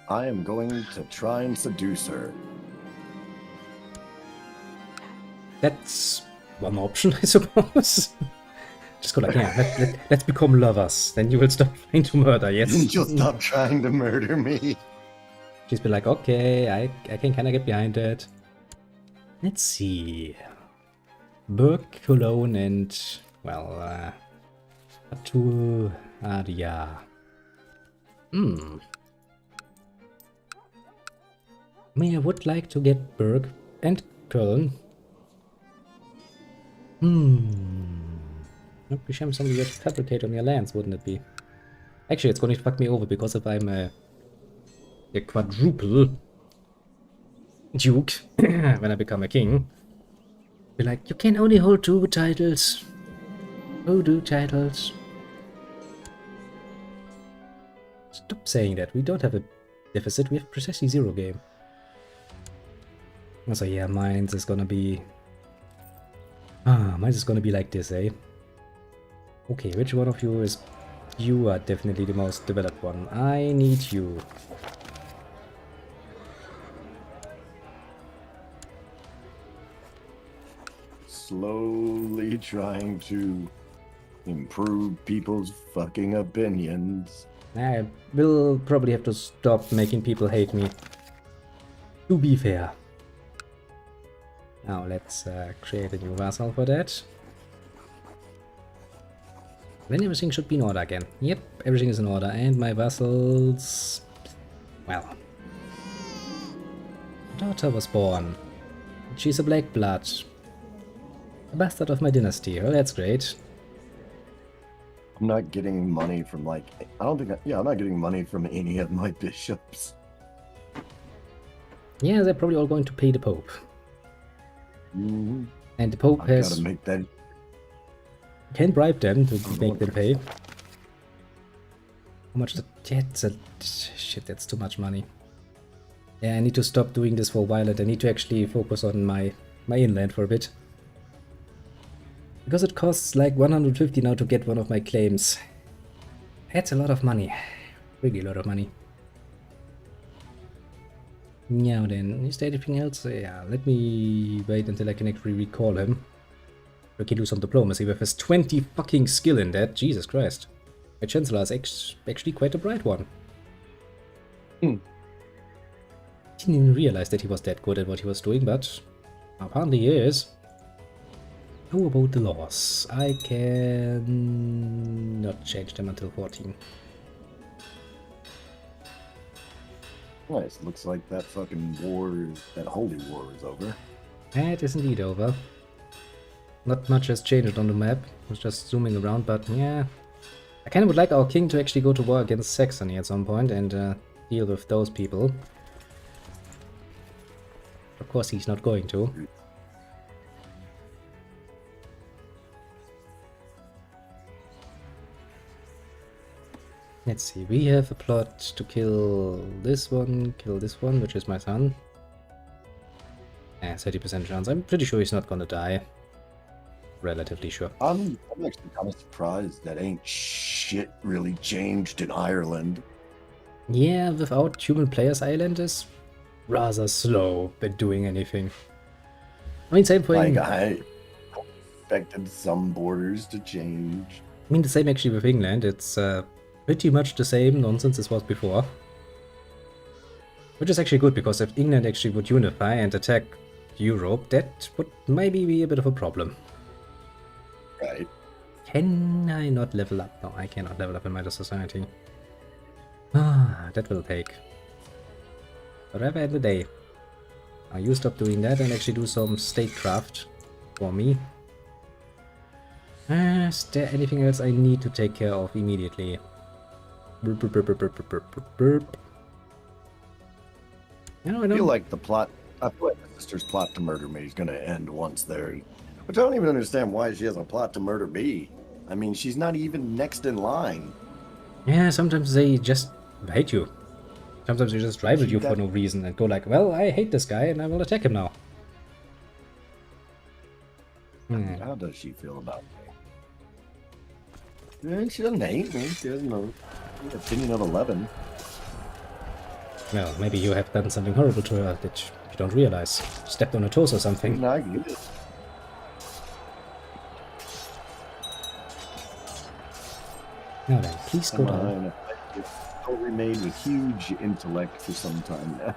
I am going to try and seduce her. That's one option, I suppose. Just go like, yeah, let's become lovers. Then you will stop trying to murder, yes? You'll stop trying to murder me. She's be like, okay, I can kind of get behind that. Let's see. Burg, Cologne, and, well, Atul, Adia. I mean, I would like to get Burg and Cologne. Would be shame somebody would fabricate on your lands, wouldn't it be? Actually, it's going to fuck me over because if I'm a quadruple duke when I become a king, be like, you can only hold 2 titles. Oh, 2 titles. Stop saying that. We don't have a deficit. We have precisely 0 game. So yeah, mine's is gonna be... mine's is gonna be like this, eh? Okay, which one of you is... You are definitely the most developed one. I need you. Slowly trying to improve people's fucking opinions. I will probably have to stop making people hate me. To be fair. Now let's create a new vassal for that. Then everything should be in order again. Yep, everything is in order. And my vassals... Well... Daughter was born. She's a black blood. A bastard of my dynasty. Oh, that's great. I'm not getting money from, like... I'm not getting money from any of my bishops. Yeah, they're probably all going to pay the Pope. Mm-hmm. And the Pope I've gotta make that... can bribe them to make them pay. How much? That's a shit. That's too much money. Yeah, I need to stop doing this for a while, and I need to actually focus on my inland for a bit, because it costs like 150 now to get one of my claims. That's a lot of money. Really a lot of money. Now then, is there anything else? Yeah, let me wait until I can actually recall him. We can do some diplomacy with his 20 fucking skill in that. Jesus Christ. My Chancellor is actually quite a bright one. Didn't even realize that he was that good at what he was doing, but apparently he is. How about the laws? I can not change them until 14. Nice. Looks like that fucking war, that holy war is over. It is indeed over. Not much has changed on the map. I was just zooming around, but yeah. I kind of would like our king to actually go to war against Saxony at some point and deal with those people. Of course he's not going to. Let's see, we have a plot to kill this one, which is my son. 30% chance. I'm pretty sure he's not gonna die. Relatively sure. I'm actually kind of surprised that ain't shit really changed in Ireland. Yeah, without human players, Ireland is rather slow at doing anything. I mean, same thing. Like, expected some borders to change. I mean, the same actually with England. It's pretty much the same nonsense as was before. Which is actually good, because if England actually would unify and attack Europe, that would maybe be a bit of a problem. Right. Can I not level up? No, I cannot level up in my society. Ah, that will take forever and a day. Now you stop doing that and actually do some statecraft for me. Is there anything else I need to take care of immediately? Burp, burp, burp, burp, burp, burp, burp, burp. No, I I feel don't. like I feel like the sister's plot to murder me is going to end once they're. Which I don't even understand why she has a plot to murder me. I mean, she's not even next in line. Yeah, sometimes they just hate you. Sometimes they just rival you for no reason and go like, well, I hate this guy and I will attack him now. How does she feel about me? Yeah, she doesn't hate me. She has no opinion of 11. Well, maybe you have done something horrible to her that you don't realize. Stepped on her toes or something. No, I get it. Now then, please go Come down. on. It's totally made with huge intellect for some time now.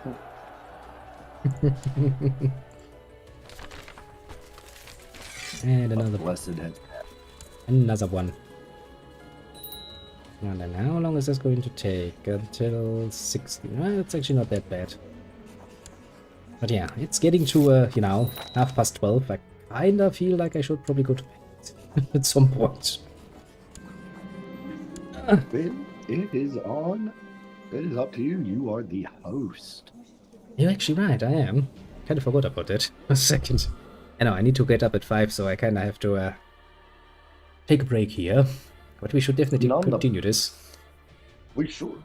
And another Blessed head. Another one. And then how long is this going to take? Until 16. Well, it's actually not that bad. But yeah, it's getting to, you know, 12:30. I kinda feel like I should probably go to bed at some point. It is on. It is up to you. You are the host. You're actually right, I am. Kinda forgot about that. A second. I know, I need to get up at 5, so I kinda have to take a break here. But we should definitely continue this. We should.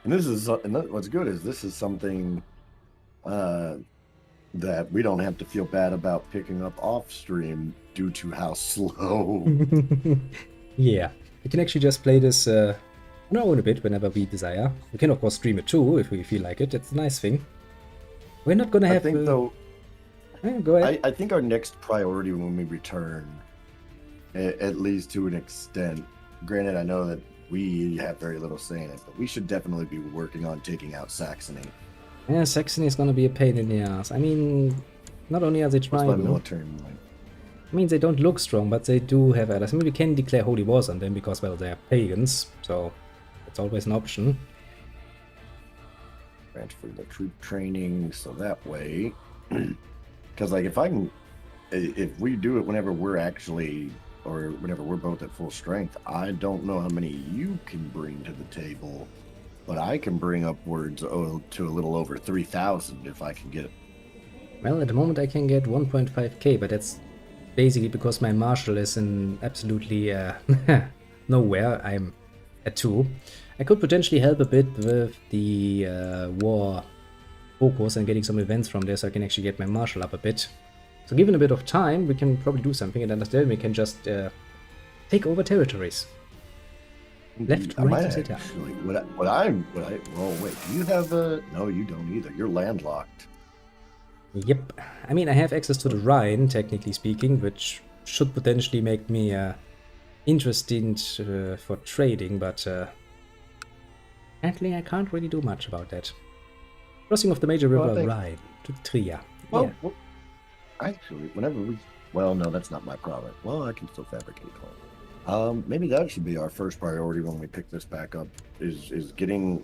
And this is what's good is this is something that we don't have to feel bad about picking up off stream due to how slow. Yeah, we can actually just play this on our own a bit whenever we desire. We can of course stream it too if we feel like it. It's a nice thing. We're not gonna have. I think though. Go ahead. I think our next priority when we return, at least to an extent. Granted, I know that we have very little say in it, but we should definitely be working on taking out Saxony. Yeah, Saxony is gonna be a pain in the ass. I mean, not only are they What's my trying. military like? I mean, they don't look strong, but they do have allies. I mean, we can declare holy wars on them because, well, they're pagans, so it's always an option. Transfer the troop training, so that way, because like if we do it whenever we're actually, or whenever we're both at full strength, I don't know how many you can bring to the table, but I can bring upwards to a little over 3,000 if I can get it. Well, at the moment I can get 1.5k, but that's basically because my marshal is in absolutely nowhere. I'm at 2. I could potentially help a bit with the war focus and getting some events from there, so I can actually get my marshal up a bit. So given a bit of time, we can probably do something, and then we can just take over territories. Left, right, etc. Well, wait, do you have a... No, you don't either. You're landlocked. Yep. I mean, I have access to the Rhine, technically speaking, which should potentially make me interesting for trading, but apparently I can't really do much about that. Crossing of the major river Rhine to Trier. Well, Yeah. well, actually, whenever we... Well, no, that's not my province. Well, I can still fabricate one. Maybe that should be our first priority when we pick this back up, is getting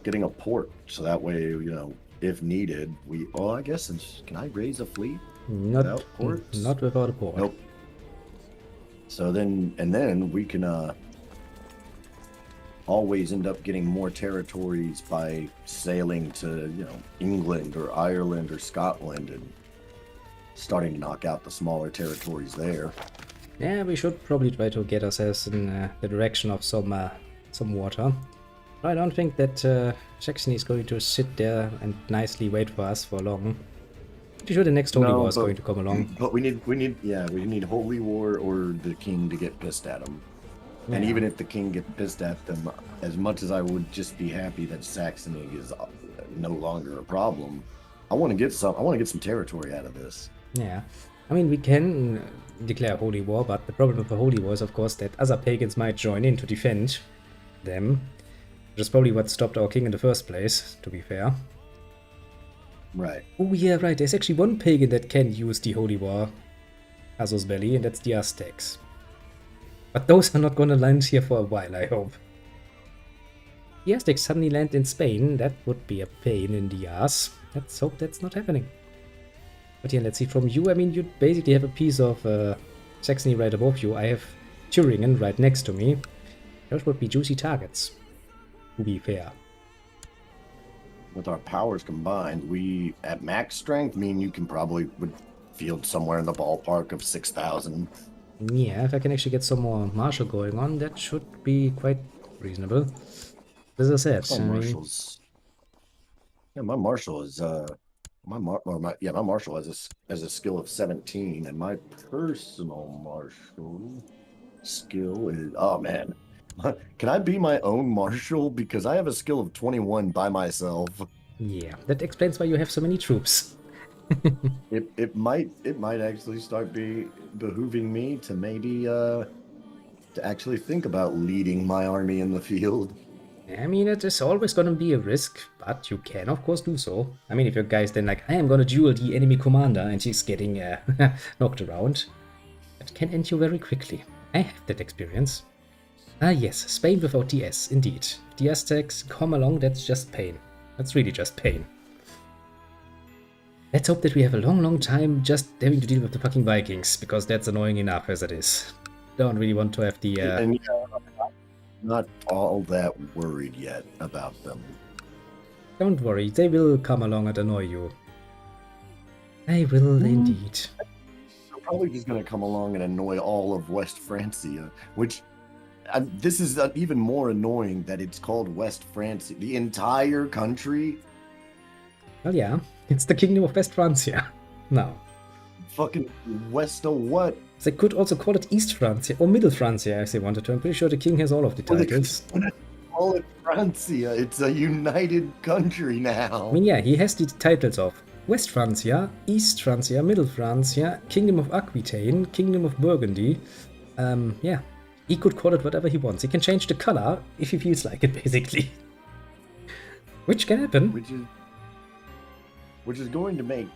a port, so that way, you know, if needed, we... Oh, I guess can I raise a fleet without ports? Not without a port. Nope. So then we can always end up getting more territories by sailing to, you know, England or Ireland or Scotland and starting to knock out the smaller territories there. Yeah, we should probably try to get ourselves in the direction of some water. I don't think that Saxony is going to sit there and nicely wait for us for long. Pretty sure the next Holy War is going to come along. But we need Holy War or the King to get pissed at them. Yeah. And even if the King gets pissed at them, as much as I would just be happy that Saxony is no longer a problem, I want to get some territory out of this. Yeah. I mean, we can declare holy war, but the problem with the holy war is, of course, that other pagans might join in to defend them, which is probably what stopped our king in the first place, to be fair. Right. Oh yeah, right, there's actually one pagan that can use the holy war casus belli, and that's the Aztecs. But those are not gonna land here for a while, I hope. The Aztecs suddenly land in Spain, that would be a pain in the ass. Let's hope that's not happening. But yeah, let's see, from you, I mean, you basically have a piece of Saxony right above you. I have Thüringen right next to me. Those would be juicy targets, to be fair. With our powers combined, we, at max strength, mean you can probably would field somewhere in the ballpark of 6,000. Yeah, if I can actually get some more martial going on, that should be quite reasonable. As I said, My I mean, marshals. Yeah, my marshal is my marshal has a skill of 17, and my personal marshal skill is, oh man, can I be my own marshal, because I have a skill of 21 by myself. yeah, that explains why you have so many troops. It might actually start behooving me to maybe to actually think about leading my army in the field. I mean, it is always gonna be a risk, but you can of course do so. I mean, if your guy's then like, I am gonna duel the enemy commander, and he's getting knocked around, that can end you very quickly. I have that experience. Ah yes, Spain without DS, indeed. The Aztecs come along, that's just pain. That's really just pain. Let's hope that we have a long time just having to deal with the fucking Vikings, because that's annoying enough as it is. Don't really want to have the... And yeah, I'm not all that worried yet about them. Don't worry, they will come along and annoy you. They will indeed. They're probably just going to come along and annoy all of West Francia, which... this is even more annoying that it's called West Francia. The entire country? Well, yeah, it's the Kingdom of West Francia. Now, Fucking West of what? they could also call it East Francia or Middle Francia if they wanted to. I'm pretty sure the king has all of the titles. Call it Francia. It's a united country now. I mean, yeah, he has the titles of West Francia, East Francia, Middle Francia, Kingdom of Aquitaine, Kingdom of Burgundy. Yeah, he could call it whatever he wants. He can change the color if he feels like it, basically. Which can happen. Which is going to make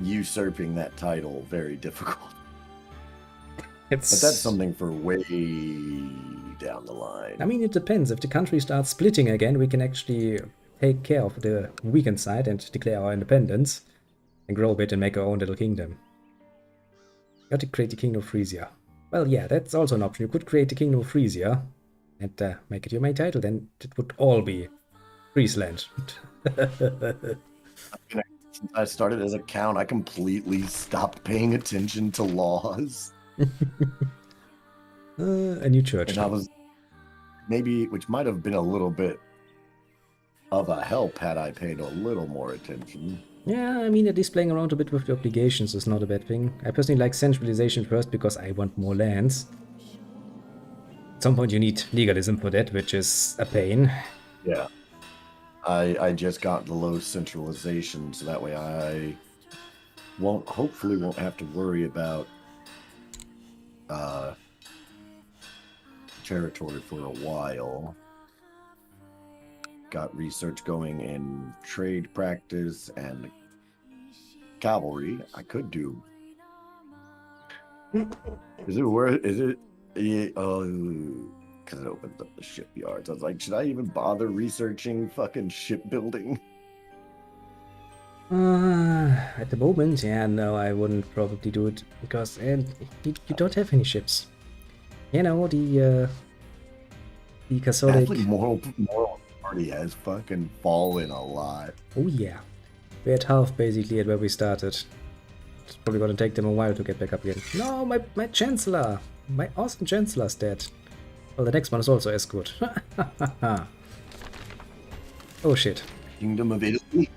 usurping that title very difficult. But that's something for way down the line. I mean, it depends. If the country starts splitting again, we can actually take care of the weakened side and declare our independence and grow a bit and make our own little kingdom. You got to create the Kingdom of Frisia. Well, yeah, that's also an option. You could create the Kingdom of Frisia and make it your main title. Then it would all be Friesland. Since I started as a count, I completely stopped paying attention to laws. A new church. And I was maybe, which might have been a little bit of a help had I paid a little more attention. Yeah, I mean, at least playing around a bit with the obligations is not a bad thing. I personally like centralization first because I want more lands. At some point you need legalism for that, which is a pain. Yeah. I just got the low centralization, so that way I hopefully won't have to worry about territory for a while. Got research going in trade practice and cavalry. I could do. Is it? Yeah, because it opens up the shipyards. I was like, should I even bother researching fucking shipbuilding? At the moment, yeah, no, I wouldn't probably do it because you don't have any ships. You know, the Catholic... Catholic moral party has fucking fallen a lot. Oh yeah, we're at half basically at where we started. It's probably gonna take them a while to get back up again. No, my Chancellor! My awesome Chancellor's dead. Well, the next one is also as good. Oh shit. Kingdom of Italy.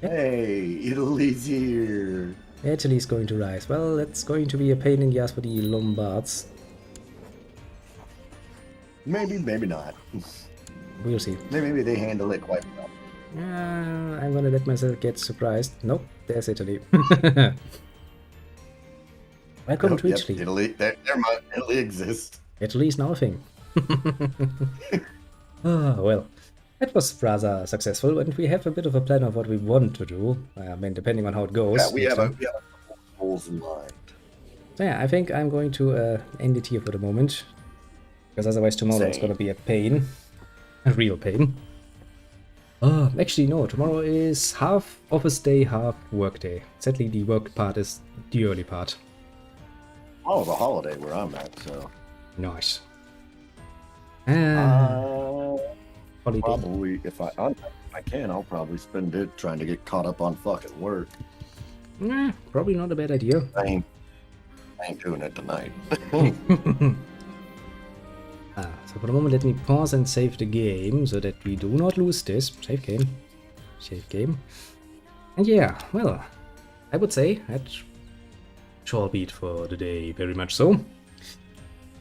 Hey, Italy's here. Italy's going to rise. Well, that's going to be a pain in the ass for the Lombards. Maybe, maybe not. We'll see. Maybe they handle it quite well. I'm gonna let myself get surprised. Nope, there's Italy. Welcome to Yep, Italy. Italy. There might Italy exists. Italy is now a thing. Well, that was rather successful, and we have a bit of a plan of what we want to do. I mean, depending on how it goes. Yeah, we next have a time. couple goals in mind. So yeah, I think I'm going to end it here for the moment. Because otherwise tomorrow it's Same. gonna be a pain. A real pain. Actually no, tomorrow is half office day, half work day. Sadly the work part is the early part. Oh, the holiday where I'm at, so. Nice. Holiday. Probably, if I can, I'll probably spend it trying to get caught up on fucking work. Probably not a bad idea. I ain't doing it tonight. So for the moment let me pause and save the game so that we do not lose this. Save game. Save game. And yeah, well, I would say that shall be it for the day, very much so.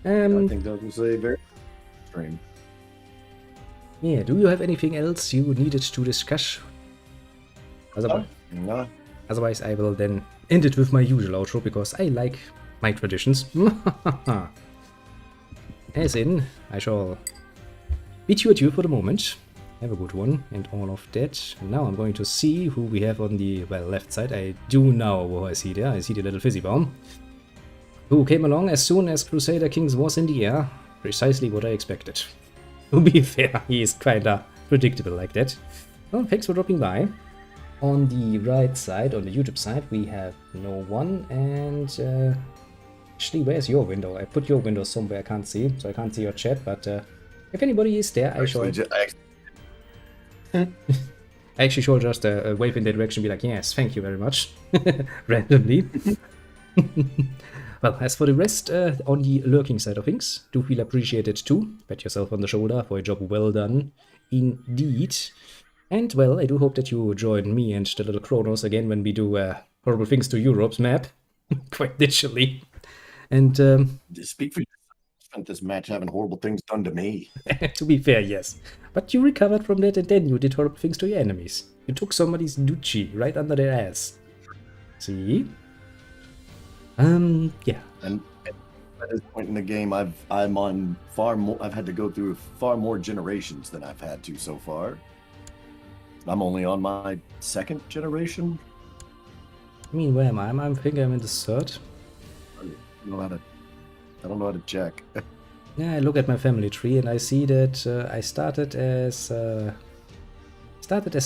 I think that was a very stream. Yeah, do you have anything else you needed to discuss? No. Otherwise I will then end it with my usual outro, because I like my traditions. As in, I shall bid you adieu for the moment. Have a good one and all of that. And now I'm going to see who we have on the, well, left side. I do know who I see there. I see the little fizzy bomb, who came along as soon as Crusader Kings was in the air. Precisely what I expected. To be fair, he is kinda predictable like that. Well, thanks for dropping by. On the right side, on the YouTube side, we have no one, and actually, where's your window? I put your window somewhere I can't see, so I can't see your chat, but if anybody is there, I shall... I actually shall just wave in that direction and be like, yes, thank you very much, randomly. Well, as for the rest, on the lurking side of things, do feel appreciated too. Pat yourself on the shoulder for a job well done, indeed. And, well, I do hope that you join me and the little Cronos again when we do horrible things to Europe's map, quite literally. And, Speak for yourself. I spent this match having horrible things done to me. to be fair, yes. But you recovered from that and then you did horrible things to your enemies. You took somebody's Duchy right under their ass. See? Yeah. And at this point in the game, I've had to go through far more generations than I've had to so far. I'm only on my second generation. I mean, where am I? I think I'm in the third. I don't know how to check. Yeah, I look at my family tree and I see that I started as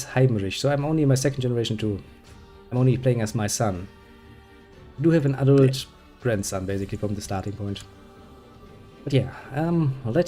Heinrich, so I'm only in my second generation too. I'm only playing as my son. I do have an adult grandson basically from the starting point. But yeah, let's